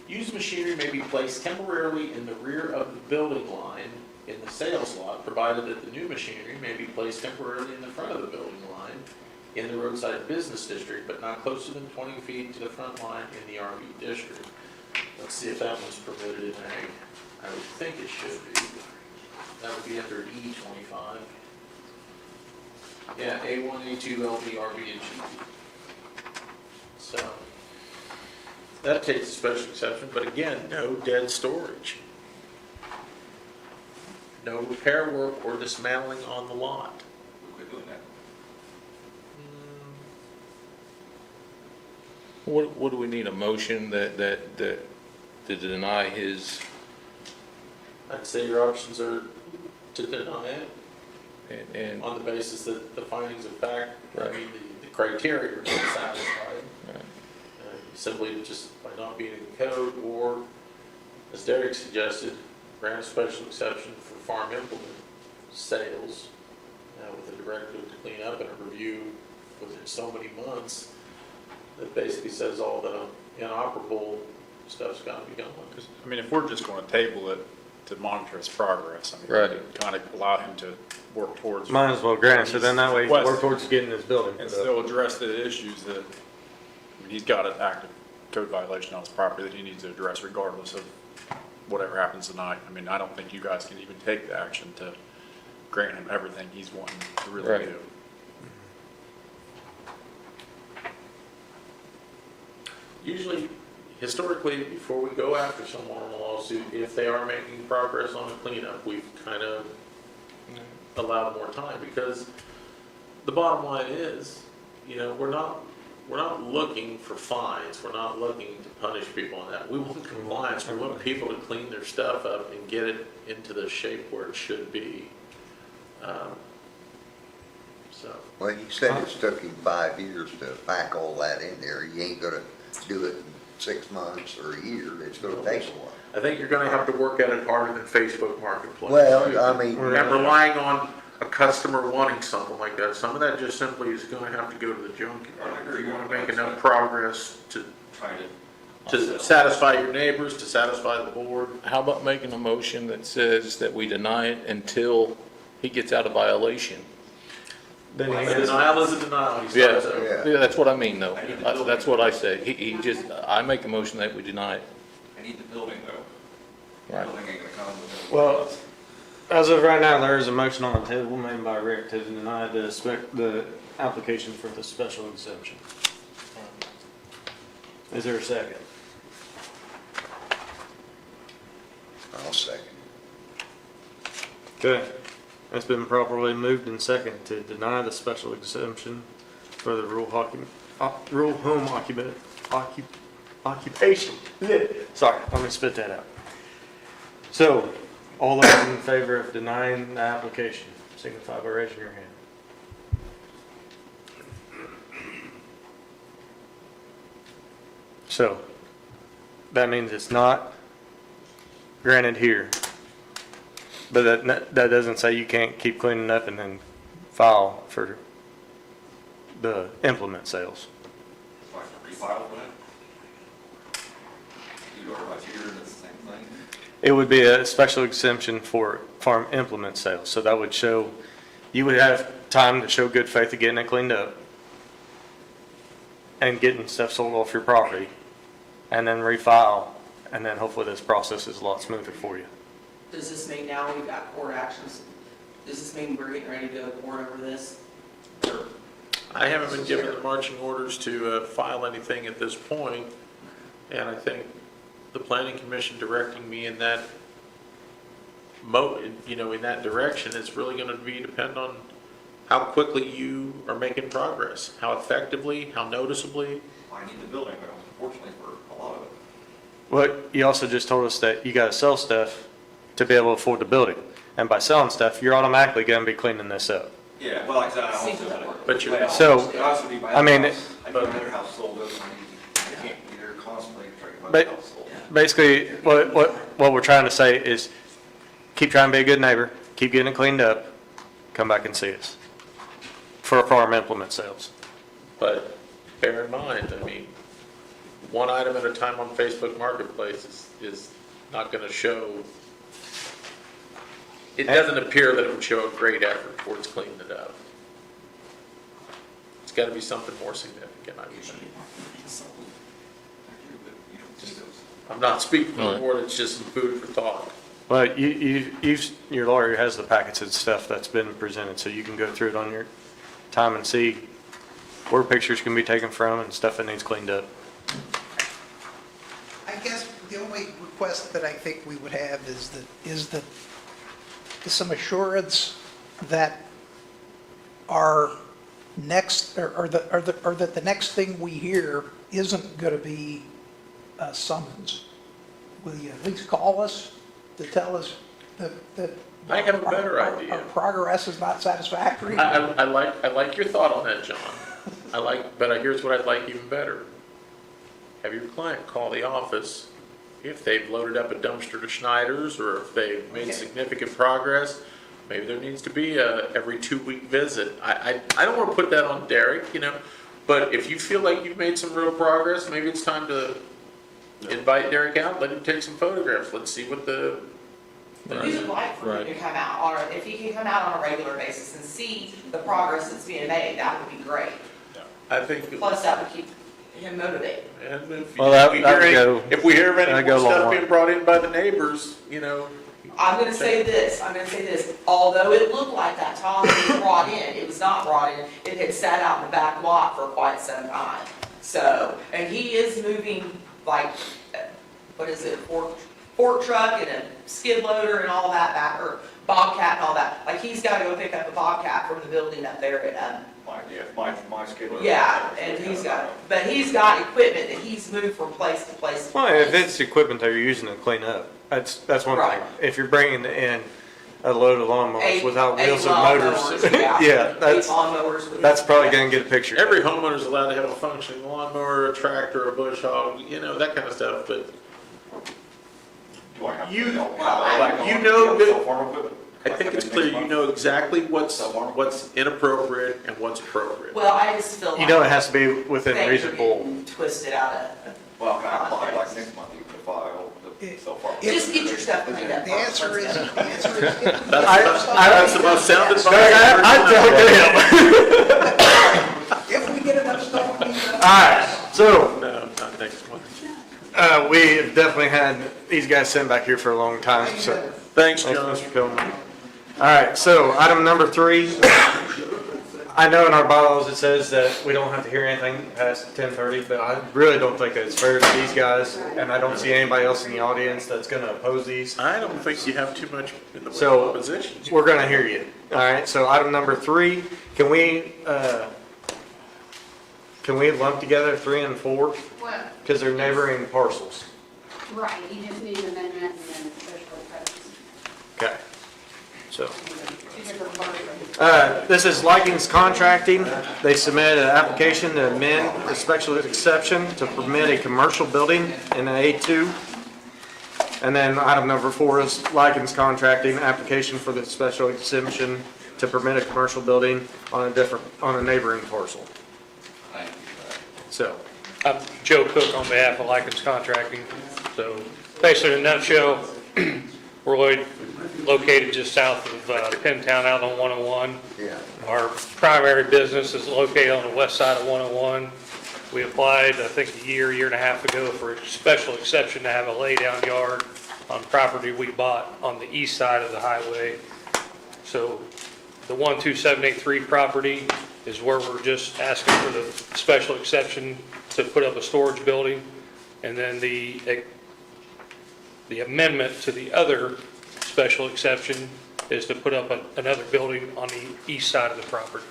S3: Used machinery may be placed temporarily in the rear of the building line in the sales lot, provided that the new machinery may be placed temporarily in the front of the building line in the roadside business district, but not closer than 20 feet to the front line in the RB district. Let's see if that one's permitted in ag. I would think it should be. that would be under E25. Yeah, A1, A2, LB, RB, and GT. So, that takes a special exception, but again, no dead storage. No repair work or dismantling on the lot.
S12: We quit doing that.
S14: What do we need, a motion that to deny his,
S3: I'd say your options are to deny it
S14: and,
S3: on the basis that the findings of fact, I
S14: Right.
S3: mean, the criteria are not satisfied.
S14: Right.
S3: Simply just by not being in code, or, as Derek suggested, grant a special exception for farm implement sales with a directive to clean up and a review within so many months that basically says all the inoperable stuff's got to be gone.
S6: I mean, if we're just going to table it to monitor his progress, I mean,
S14: Right.
S6: kind of allow him to work towards.
S4: Might as well grant it, so then that way you can work
S6: Requested.
S4: towards getting this building
S6: And
S4: put up.
S6: still address the issues that, I mean, he's got an active code violation on his property that he needs to address regardless of whatever happens tonight. I mean, I don't think you guys can even take the action to grant him everything he's wanting to really
S14: Right.
S6: do.
S3: Usually, historically, before we go after someone in a lawsuit, if they are making progress on a cleanup, we've kind of allowed more time, because the bottom line is, you know, we're not looking for fines, we're not looking to punish people on that. We want compliance, we want people to clean their stuff up and get it into the shape where it should be. So,
S17: Well, you said it's took him 5 years to pack all that in there. You ain't gonna do it in 6 months or a year. It's gonna take a while.
S3: I think you're gonna have to work at it harder than Facebook Marketplace.
S17: Well, I mean.
S3: And relying on a customer wanting something like that, some of that just simply is gonna have to go to the junkyard. If you wanna make enough progress to satisfy your neighbors, to satisfy the board.
S14: how about making a motion that says that we deny it until he gets out of violation?
S4: Then
S3: A
S4: he has-
S3: denial is a denial, he
S14: Yeah,
S3: starts over.
S14: yeah, that's what I mean, though. That's what I say. He just, I make a motion that we deny it.
S12: I need the building though. The
S14: Right.
S12: building ain't gonna come with it.
S4: Well, as of right now, there is a motion on the table made by Rick to deny the application for the special exemption. Is there a second?
S17: I'll second.
S4: Okay. It's been properly moved and second to deny the special exemption for the rural home occupation. Sorry, let me spit that out. So, all those in favor of denying the application, signify by raising your hand. So, that means it's not granted here. But that doesn't say you can't keep cleaning up and then file for the implement sales.
S12: Like refile for that? You go right here and it's the same thing?
S4: It would be a special exemption for farm implement sales. So that would show, you would have time to show good faith of getting it cleaned up and getting stuff sold off your property, and then refile, and then hopefully this process is a lot smoother for you.
S5: Does this mean now we've got court actions? Does this mean we're getting ready to go to court over this?
S3: I haven't been given the marching orders to file anything at this point, and I think the planning commission directing me in that in that direction is really going to be depend on how quickly you are making progress, how effectively, how noticeably.
S12: I need the building though, unfortunately for a lot of it.
S4: Well, you also just told us that you got to sell stuff to be able to afford the building. And by selling stuff, you're automatically going to be cleaning this up.
S12: Yeah, well, like I said, I also.
S3: But you're-
S4: So,
S12: It also be my
S4: I mean,
S12: house. I need another house sold, I can't be there constantly trying to get my
S4: But
S12: house sold.
S4: basically, what we're trying to say is keep trying to be a good neighbor, keep getting it cleaned up, come back and see us for farm implement sales.
S3: But bear in mind, I mean, one item at a time on Facebook Marketplace is not going to show, it doesn't appear that it would show a great effort towards cleaning it up. It's got to be something more significant, I mean. I'm not speaking for the board, it's just some food for thought.
S4: Well, your lawyer has the packets and stuff that's been presented, so you can go through it on your time and see where pictures can be taken from and stuff that needs cleaned up.
S10: I guess the only request that I think we would have is some assurance that our next, or that the next thing we hear isn't going to be a summons. Will you at least call us to tell us that
S3: I have a better
S10: our
S3: idea.
S10: progress is not satisfactory?
S3: I like your thought on that, John. But here's what I'd like even better. Have your client call the office if they've loaded up a dumpster to Schneider's or if they've made significant progress. Maybe there needs to be a every 2-week visit. I don't want to put that on Derek, but if you feel like you've made some real progress, maybe it's time to invite Derek out, let him take some photographs. Let's see what the.
S5: We would like for him to come out, or if he can come out on a regular basis and see the progress that's being made, that would be great.
S3: I think.
S5: Plus, that would keep him motivated.
S3: And if,
S4: Well,
S3: if we hear of any
S4: that'd
S3: more
S4: go a long
S3: stuff
S4: way.
S5: Uh,
S3: being brought in by the neighbors,
S5: I'm gonna say this, although it looked like that top was brought in, it was not brought in, it had sat out in the back lot for quite some time. So, and he is moving like, what is it, fork truck and a skid loader and all that back, or bobcat and all that. Like, he's gotta go pick up a bobcat from the building up there at,
S12: My schedule.
S5: yeah, and he's got equipment that he's moved from place to place to
S4: Well, if
S5: place.
S4: it's equipment that you're using to clean up, that's one
S5: Right.
S4: thing. If you're bringing in a load of lawnmowers without wheels and motors,
S5: Yeah,
S4: yeah,
S5: eight lawnmowers with-
S4: that's probably gonna get a picture.
S3: every homeowner's allowed to have a functioning lawnmower, a tractor, a bush hog, that kind of stuff, but
S12: Do I have to?
S3: You-
S12: Like,
S3: you know that-
S12: cell phone equipment?
S3: I think it's clear you know exactly what's inappropriate and what's appropriate.
S5: Well, I just feel like.
S4: You know it has to be within
S5: things are
S4: reasonable.
S5: getting twisted out of.
S12: Well, can I apply like next month, you can file the cell phone?
S5: Just get your stuff cleaned up.
S10: The answer is,
S3: That's the most sound advice.
S4: I tell them.
S10: if we get enough stuff cleaned up.
S4: All right, so
S3: No, not next month.
S4: we have definitely had these guys sitting back here for a long time, so.
S3: Thanks,
S4: Thanks,
S3: John.
S4: Mr. Pillman. All right, so item number 3. I know in our bylaws it says that we don't have to hear anything past 10:30, but I really don't think that it's fair to these guys, and I don't see anybody else in the audience that's gonna oppose these.
S3: I don't think you have too much in the way
S4: So-
S3: of opposition.
S4: We're gonna hear you. All right, so item number 3, can we lump together 3 and 4?
S15: Well,
S4: Because they're neighboring parcels.
S15: right, you just need an amendment and then special effects.
S4: Okay, so.
S15: Two different versions.
S4: This is Likings Contracting. They submitted an application to amend a special exception to permit a commercial building in an A2. And then item number 4 is Likings Contracting, application for the special exemption to permit a commercial building on a neighboring parcel. So,
S1: I'm Joe Cook on behalf of Likens Contracting. So basically, in a nutshell, we're located just south of Pentown out on 101.
S17: Yeah.
S1: Our primary business is located on the west side of 101. We applied, I think, a year and a half ago for a special exception to have a lay-down yard on property we bought on the east side of the highway. So the 12783 property is where we're just asking for the special exception to put up a storage building. And then the amendment to the other special exception is to put up another building on the east side of the property.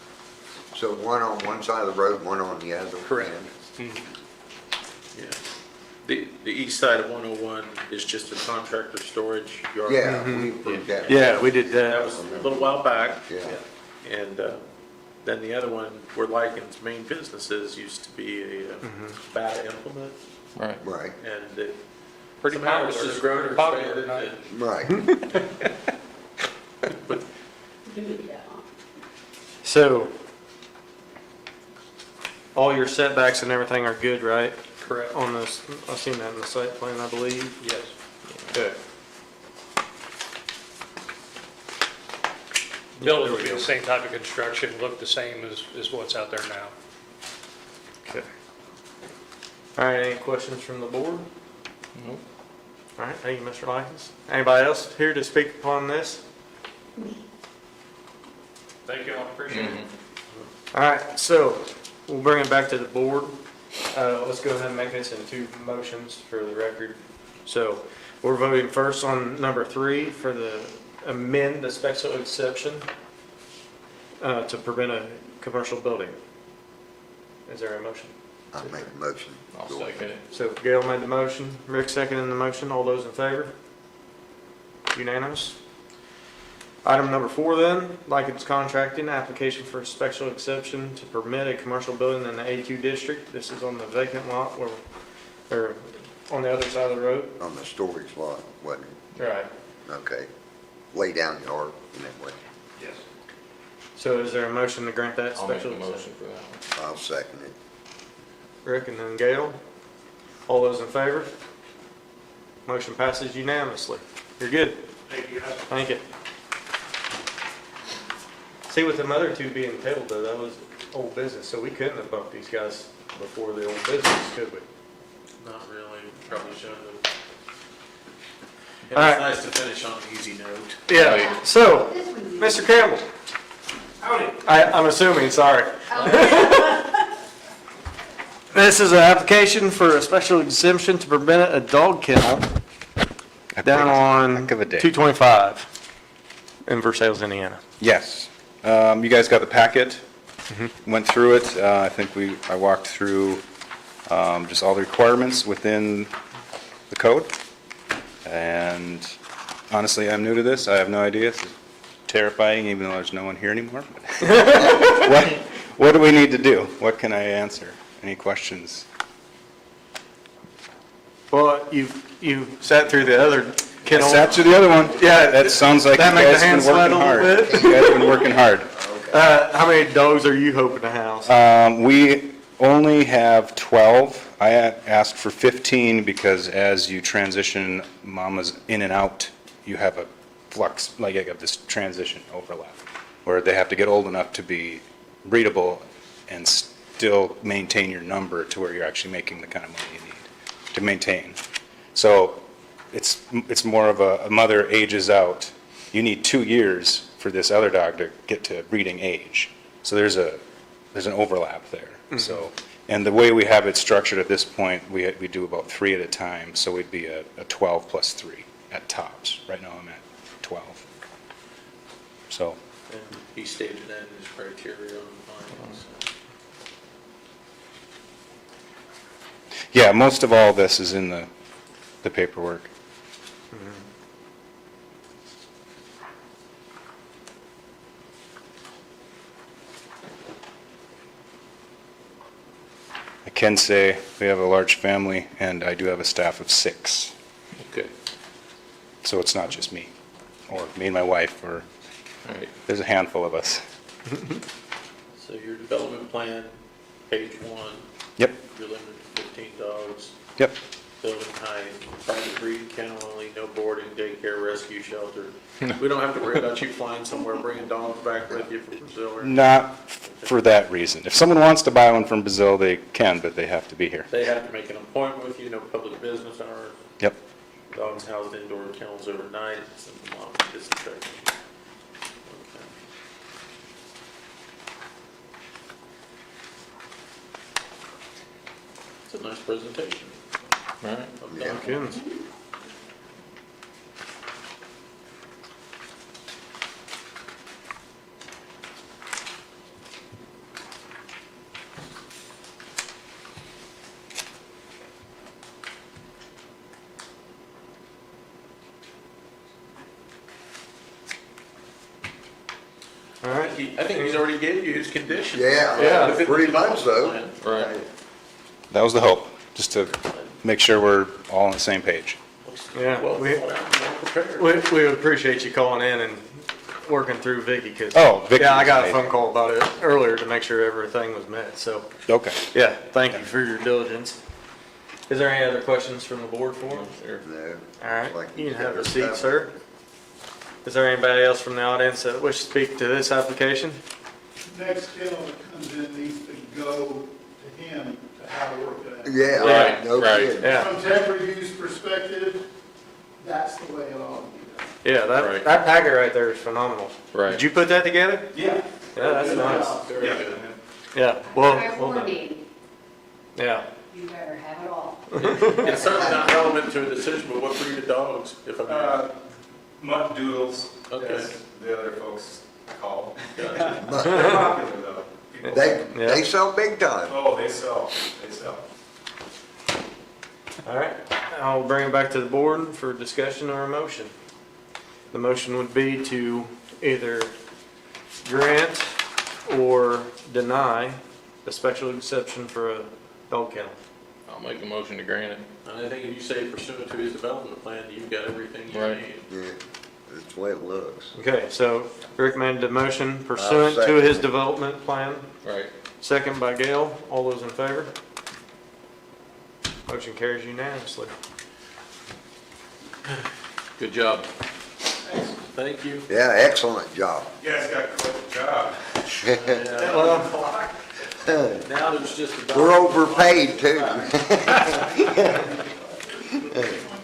S17: So one on one side of the road, one on the other?
S1: Correct.
S3: Yeah. The east side of 101 is just a contractor storage yard.
S17: Yeah, we approved that.
S4: yeah, we did
S3: That
S4: that.
S3: was a little while back.
S17: Yeah.
S3: And then the other one, where Likens' main businesses used to be a BATA implement.
S11: Right.
S17: Right,
S3: And it
S1: Pretty
S3: somehow it's
S1: popular.
S3: just grown or
S1: Popular,
S3: expanded.
S17: right.
S3: But
S4: So, all your setbacks and everything are good, right?
S1: Correct.
S4: On this, I've seen that in the site plan, I believe.
S1: Yes.
S4: Good.
S1: Building will be the same type of construction, look the same as what's out there now.
S4: Okay. All right, any questions from the board? All right, thank you, Mr. Likens. Anybody else here to speak upon this?
S1: Thank you, I appreciate it.
S4: All right, so we'll bring it back to the board. Let's go ahead and make this in 2 motions for the record. So we're voting first on number 3 for the amend the special exception to prevent a commercial building. Is there a motion?
S17: I'll make a motion.
S3: I'll second it.
S4: So Gail made the motion, Rick seconded the motion. All those in favor? Unanimous? Item number 4 then, Likens Contracting, application for a special exception to permit a commercial building in the A2 district. This is on the vacant lot where, or on the other side of the road.
S17: On the storage lot, wasn't it?
S4: Right.
S17: Okay. Lay down yard in that way.
S1: Yes.
S4: So is there a motion to grant that
S3: I'll make
S4: special
S3: a
S4: exception?
S3: motion for that one.
S17: I'll second it.
S4: Rick and then Gail. All those in favor? Motion passes unanimously. You're good.
S1: Thank you, guys.
S4: Thank you. See, with the other 2 being tabled though, that was old business, so we couldn't have bumped these guys before the old business, could we?
S3: Not really, probably shouldn't have. It's
S4: All right.
S3: nice to finish on an easy note.
S4: Yeah, so, Mr. Campbell.
S1: Howdy.
S4: I'm assuming, sorry. This is an application for a special exemption to prevent a dog kennel down on
S13: Heck of a day.
S4: 225 in Versailles, Indiana.
S13: Yes. You guys got the packet, went through it. I think I walked through just all the requirements within the code. And honestly, I'm new to this. I have no idea. It's terrifying, even though there's no one here anymore. What do we need to do? What can I answer? Any questions?
S4: Well, you sat through the other
S13: I
S4: kennel.
S13: sat through the other one.
S4: Yeah,
S13: That sounds like you
S4: that make the
S13: guys have
S4: hand
S13: been
S4: sweat
S13: working
S4: a
S13: hard.
S4: little bit?
S13: You guys have been working hard.
S4: How many dogs are you hoping to house?
S13: We only have 12. I asked for 15 because as you transition mamas in and out, you have a flux, like you have this transition overlap, where they have to get old enough to be breedable and still maintain your number to where you're actually making the kind of money you need to maintain. So it's more of a mother ages out. You need 2 years for this other dog to get to breeding age. So there's an overlap there. So, and the way we have it structured at this point, we do about 3 at a time, so we'd be a 12 plus 3 at tops. Right now I'm at 12. So,
S3: And he stated that in his criteria on the findings.
S13: yeah, most of all this is in the paperwork. I can say we have a large family, and I do have a staff of 6.
S3: Okay.
S13: So it's not just me, or me and my wife, or
S3: All right.
S13: there's a handful of us.
S3: So your development plan, page 1.
S13: Yep.
S3: You're limited to 15 dogs.
S13: Yep.
S3: Building height, private breeding kennel only, no boarding, daycare, rescue shelter. We don't have to worry about you flying somewhere, bringing dogs back with you from Brazil or.
S13: Not for that reason. If someone wants to buy one from Brazil, they can, but they have to be here.
S3: They have to make an appointment with you, no public business hours.
S13: Yep.
S3: Dogs housed indoor kennels overnight, send them off to disinfection. Okay. It's a nice presentation. All right. I'm done.
S4: Goodness. All right.
S3: I think he's already gave you his conditions.
S17: Yeah,
S3: Yeah.
S17: pretty much so.
S3: Right.
S13: That was the hope, just to make sure we're all on the same page.
S4: Yeah,
S3: Well,
S4: we-
S3: thought out, well prepared.
S4: We appreciate you calling in and working through Vicky, because.
S13: Oh, Vicky
S4: Yeah, I
S13: was
S4: got a
S13: amazing.
S4: phone call about it earlier to make sure everything was met, so,
S13: Okay.
S4: yeah, thank you for your diligence. Is there any other questions from the board for us? or-
S17: No.
S4: All right,
S17: Like
S4: you
S17: you
S4: can have a
S17: said,
S4: seat,
S17: it's
S4: sir. Is there anybody else from the audience that wishes to speak to this application?
S2: Next kennel that comes in needs to go to him to how to work that.
S17: Yeah,
S3: Right,
S17: no
S3: right.
S17: kidding.
S4: Yeah.
S2: From temporary use perspective, that's the way it ought to be done.
S4: Yeah,
S3: Right.
S4: that packet right there is phenomenal.
S3: Right.
S4: Did you put that together?
S2: Yeah.
S4: Yeah, that's nice.
S3: Very good.
S4: Yeah,
S15: I
S4: well,
S15: warned him,
S4: yeah.
S15: you better have it all.
S3: It's certainly not relevant to a decision, but what breed of dogs, if I may?
S12: Mutt doodles,
S3: Okay.
S12: as the other folks call.
S3: Gotcha.
S12: They're popular though. People-
S17: They sell big time.
S12: Oh, they sell, they sell.
S4: All right, I'll bring it back to the board for discussion or a motion. The motion would be to either grant or deny the special exception for a dog kennel.
S3: I'll make a motion to grant it. I think if you say pursuant to his development plan, you've got everything you need.
S17: Yeah, that's the way it looks.
S4: Okay, so recommended motion pursuant to his development plan,
S3: Right.
S4: second by Gail. All those in favor? Motion carries unanimously.
S3: Good job. Thank you.
S17: Yeah, excellent job.
S12: You guys got quite a job.
S3: Now there's just a.
S17: We're overpaid too.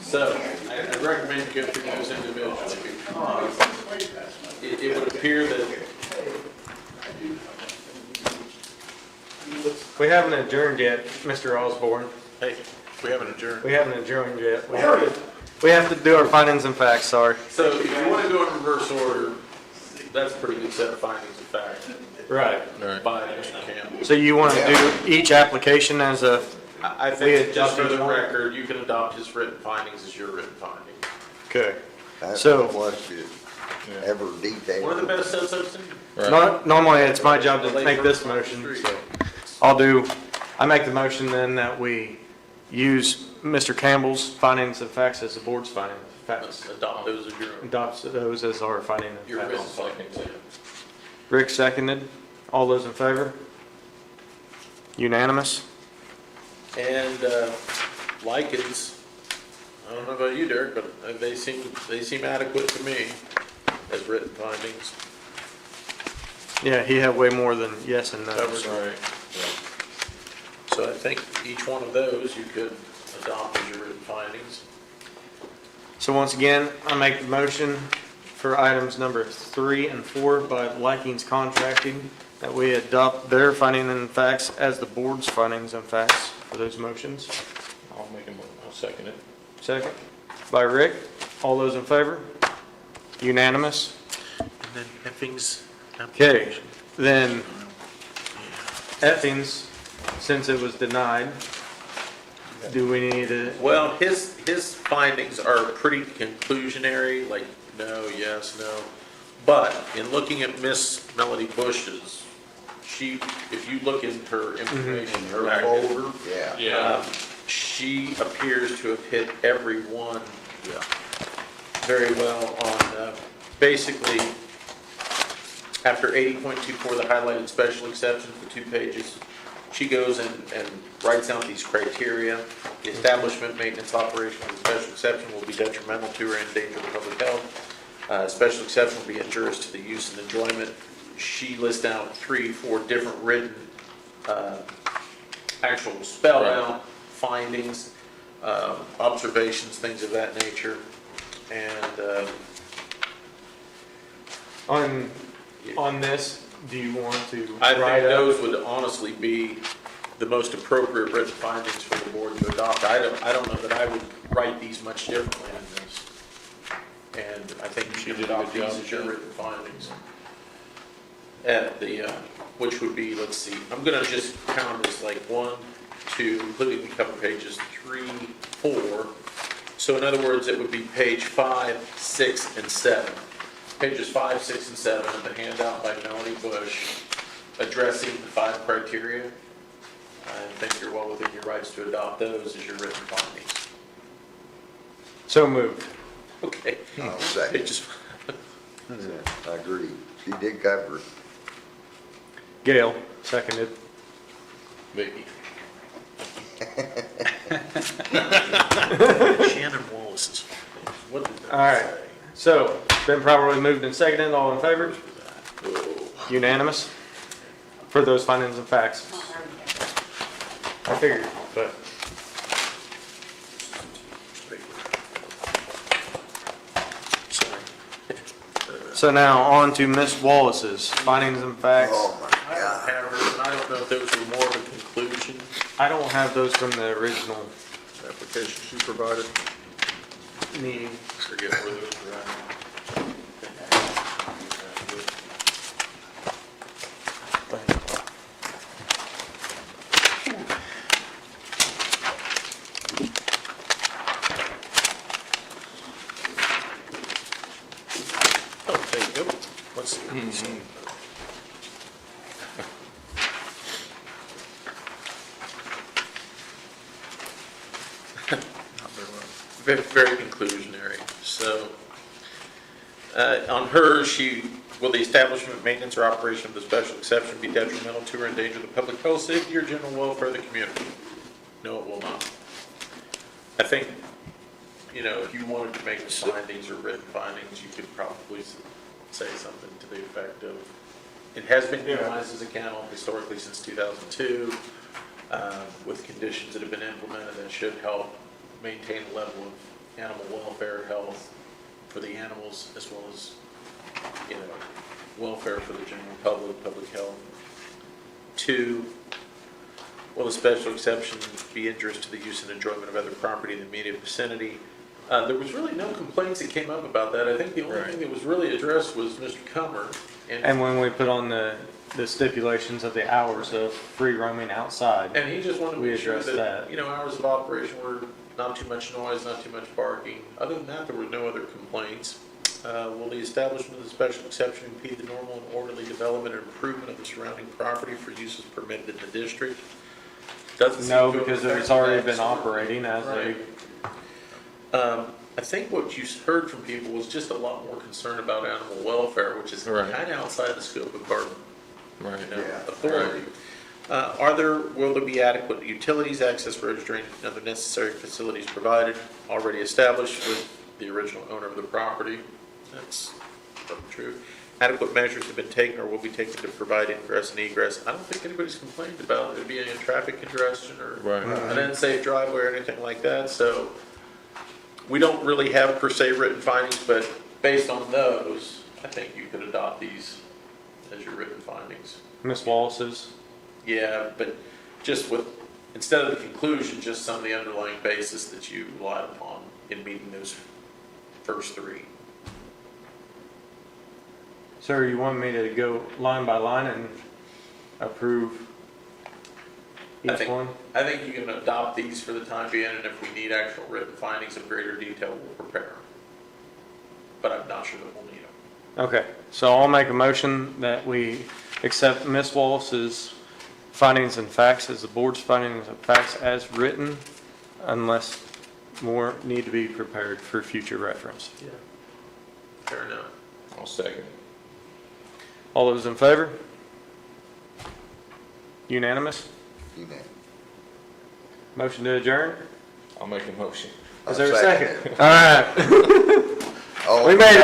S3: So, I recommend you go through those individually. It would appear that,
S4: We haven't adjourned yet, Mr. Osborne.
S3: hey, we haven't adjourned.
S4: We haven't adjourned yet. We have to do our findings and facts, sorry.
S3: So if you want to go in reverse order, that's a pretty good set of findings of fact.
S4: Right.
S3: By Mr. Campbell.
S4: So you want to do each application as a,
S3: I
S4: We
S3: think, just
S4: adopt
S3: for the
S4: each one?
S3: record, you can adopt his written findings as your written findings.
S4: okay.
S17: That's
S4: So-
S17: the question, ever detailed.
S3: One of the best sets I've seen.
S4: Normally, it's my job to make this motion, so I make the motion then that we use Mr. Campbell's findings and facts as the board's findings and facts.
S3: Adopt those as your own.
S4: Adopt those as our finding
S3: Your
S4: and
S3: written
S4: facts.
S3: findings.
S4: Rick seconded. All those in favor? Unanimous?
S3: And lichens, I don't know about you, Derek, but they seem adequate to me as written findings.
S4: Yeah, he had way more than yes and no.
S3: Right. So I think each one of those you could adopt as your written findings.
S4: So once again, I make the motion for items number 3 and 4 by Likings Contracting, that we adopt their finding and facts as the board's findings and facts for those motions.
S3: I'll second it.
S4: Second by Rick. All those in favor? Unanimous?
S3: And then Effing's
S4: Okay,
S3: application.
S4: then Effings, since it was denied, do we need to,
S3: Well, his findings are pretty conclusionary, like no, yes, no. But in looking at Miss Melody Bush's, if you look in her information, her folder,
S17: Yeah.
S3: she appears to have hit every one very well on, basically, after 80.24, the highlighted special exception for 2 pages, she goes and writes out these criteria. The establishment, maintenance, operation of the special exception will be detrimental to or endanger the public health. Special exception will be injurious to the use and enjoyment. She lists down 3, 4 different written, actual spelled out findings, observations, things of that nature. And
S4: on this, do you want to
S3: I think
S4: write up?
S3: those would honestly be the most appropriate written findings for the board to adopt. I don't know that I would write these much differently than this. And I think you should adopt these as your written findings. At the, which would be, let's see, I'm gonna just count as like 1, 2, including the cover pages, 3, 4. So in other words, it would be page 5, 6, and 7. Pages 5, 6, and 7 of the handout by Melanie Bush addressing the 5 criteria. I think you're well within your rights to adopt those as your written findings.
S4: So moved.
S3: Okay.
S17: I'll second.
S3: Pages,
S17: I agree. She did cover it.
S4: Gail, seconded.
S3: Vicky. Shannon Wallace's. What did that
S4: All right.
S3: say?
S4: So, been properly moved and seconded, all in favor? Unanimous? For those findings and facts. I figured, but. So now on to Ms. Wallace's findings and facts.
S17: Oh, my
S3: I don't have her, and I don't know if those were more of a conclusion
S4: I don't have those from the original
S3: application she provided.
S4: meeting.
S3: Forget where those were at. Oh, there you go. Let's see. Very, very conclusionary. So, on her, will the establishment, maintenance, or operation of the special exception be detrimental to or endanger the public health, safety, or general welfare of the community? No, it will not. I think, if you wanted to make findings or written findings, you could probably say something to the effect of, it has been utilized as a kennel historically since 2002, with conditions that have been implemented that should help maintain a level of animal welfare, health for the animals, as well as, welfare for the general public health. 2, will the special exception be injurious to the use and enjoyment of other property in the immediate vicinity? There was really no complaints that came up about that. I think the only thing that was really addressed was Mr. Cummer.
S4: And when we put on the stipulations of the hours of free roaming outside.
S3: And he just wanted to
S4: We
S3: make sure
S4: addressed
S3: that,
S4: that.
S3: Hours of operation were not too much noise, not too much barking. Other than that, there were no other complaints. Will the establishment of the special exception impede the normal and orderly development and improvement of the surrounding property for uses permitted in the district? Doesn't seem
S4: No,
S3: to
S4: because
S3: affect
S4: it's already
S3: that.
S4: been operating as a,
S3: I think what you heard from people was just a lot more concern about animal welfare, which is
S4: Right.
S3: kind of outside the scope of our
S17: Yeah,
S3: authority. Will there be adequate utilities, access roads, drainage, and other necessary facilities provided, already established with the original owner of the property? That's probably true. Adequate measures have been taken or will be taken to provide ingress and egress. I don't think anybody's complained about there being any traffic congestion or an unsafe driveway or anything like that, so we don't really have per se written findings, but based on those, I think you could adopt these as your written findings.
S4: Ms. Wallace's.
S3: Yeah, but just with, instead of the conclusion, just some of the underlying basis that you relied upon in meeting those first 3.
S4: Sir, you want me to go line by line and approve each one?
S3: I think you can adopt these for the time being, and if we need actual written findings of greater detail, we'll prepare them. But I'm not sure that we'll need them.
S4: Okay, so I'll make a motion that we accept Ms. Wallace's findings and facts as the board's findings and facts as written, unless more need to be prepared for future reference.
S3: Yeah. Fair enough.
S11: I'll second.
S4: All those in favor? Unanimous?
S17: You know.
S4: Motion to adjourn?
S11: I'll make a motion.
S4: Is there a
S17: I'll second
S4: second? All right.
S17: Oh,
S4: We made it.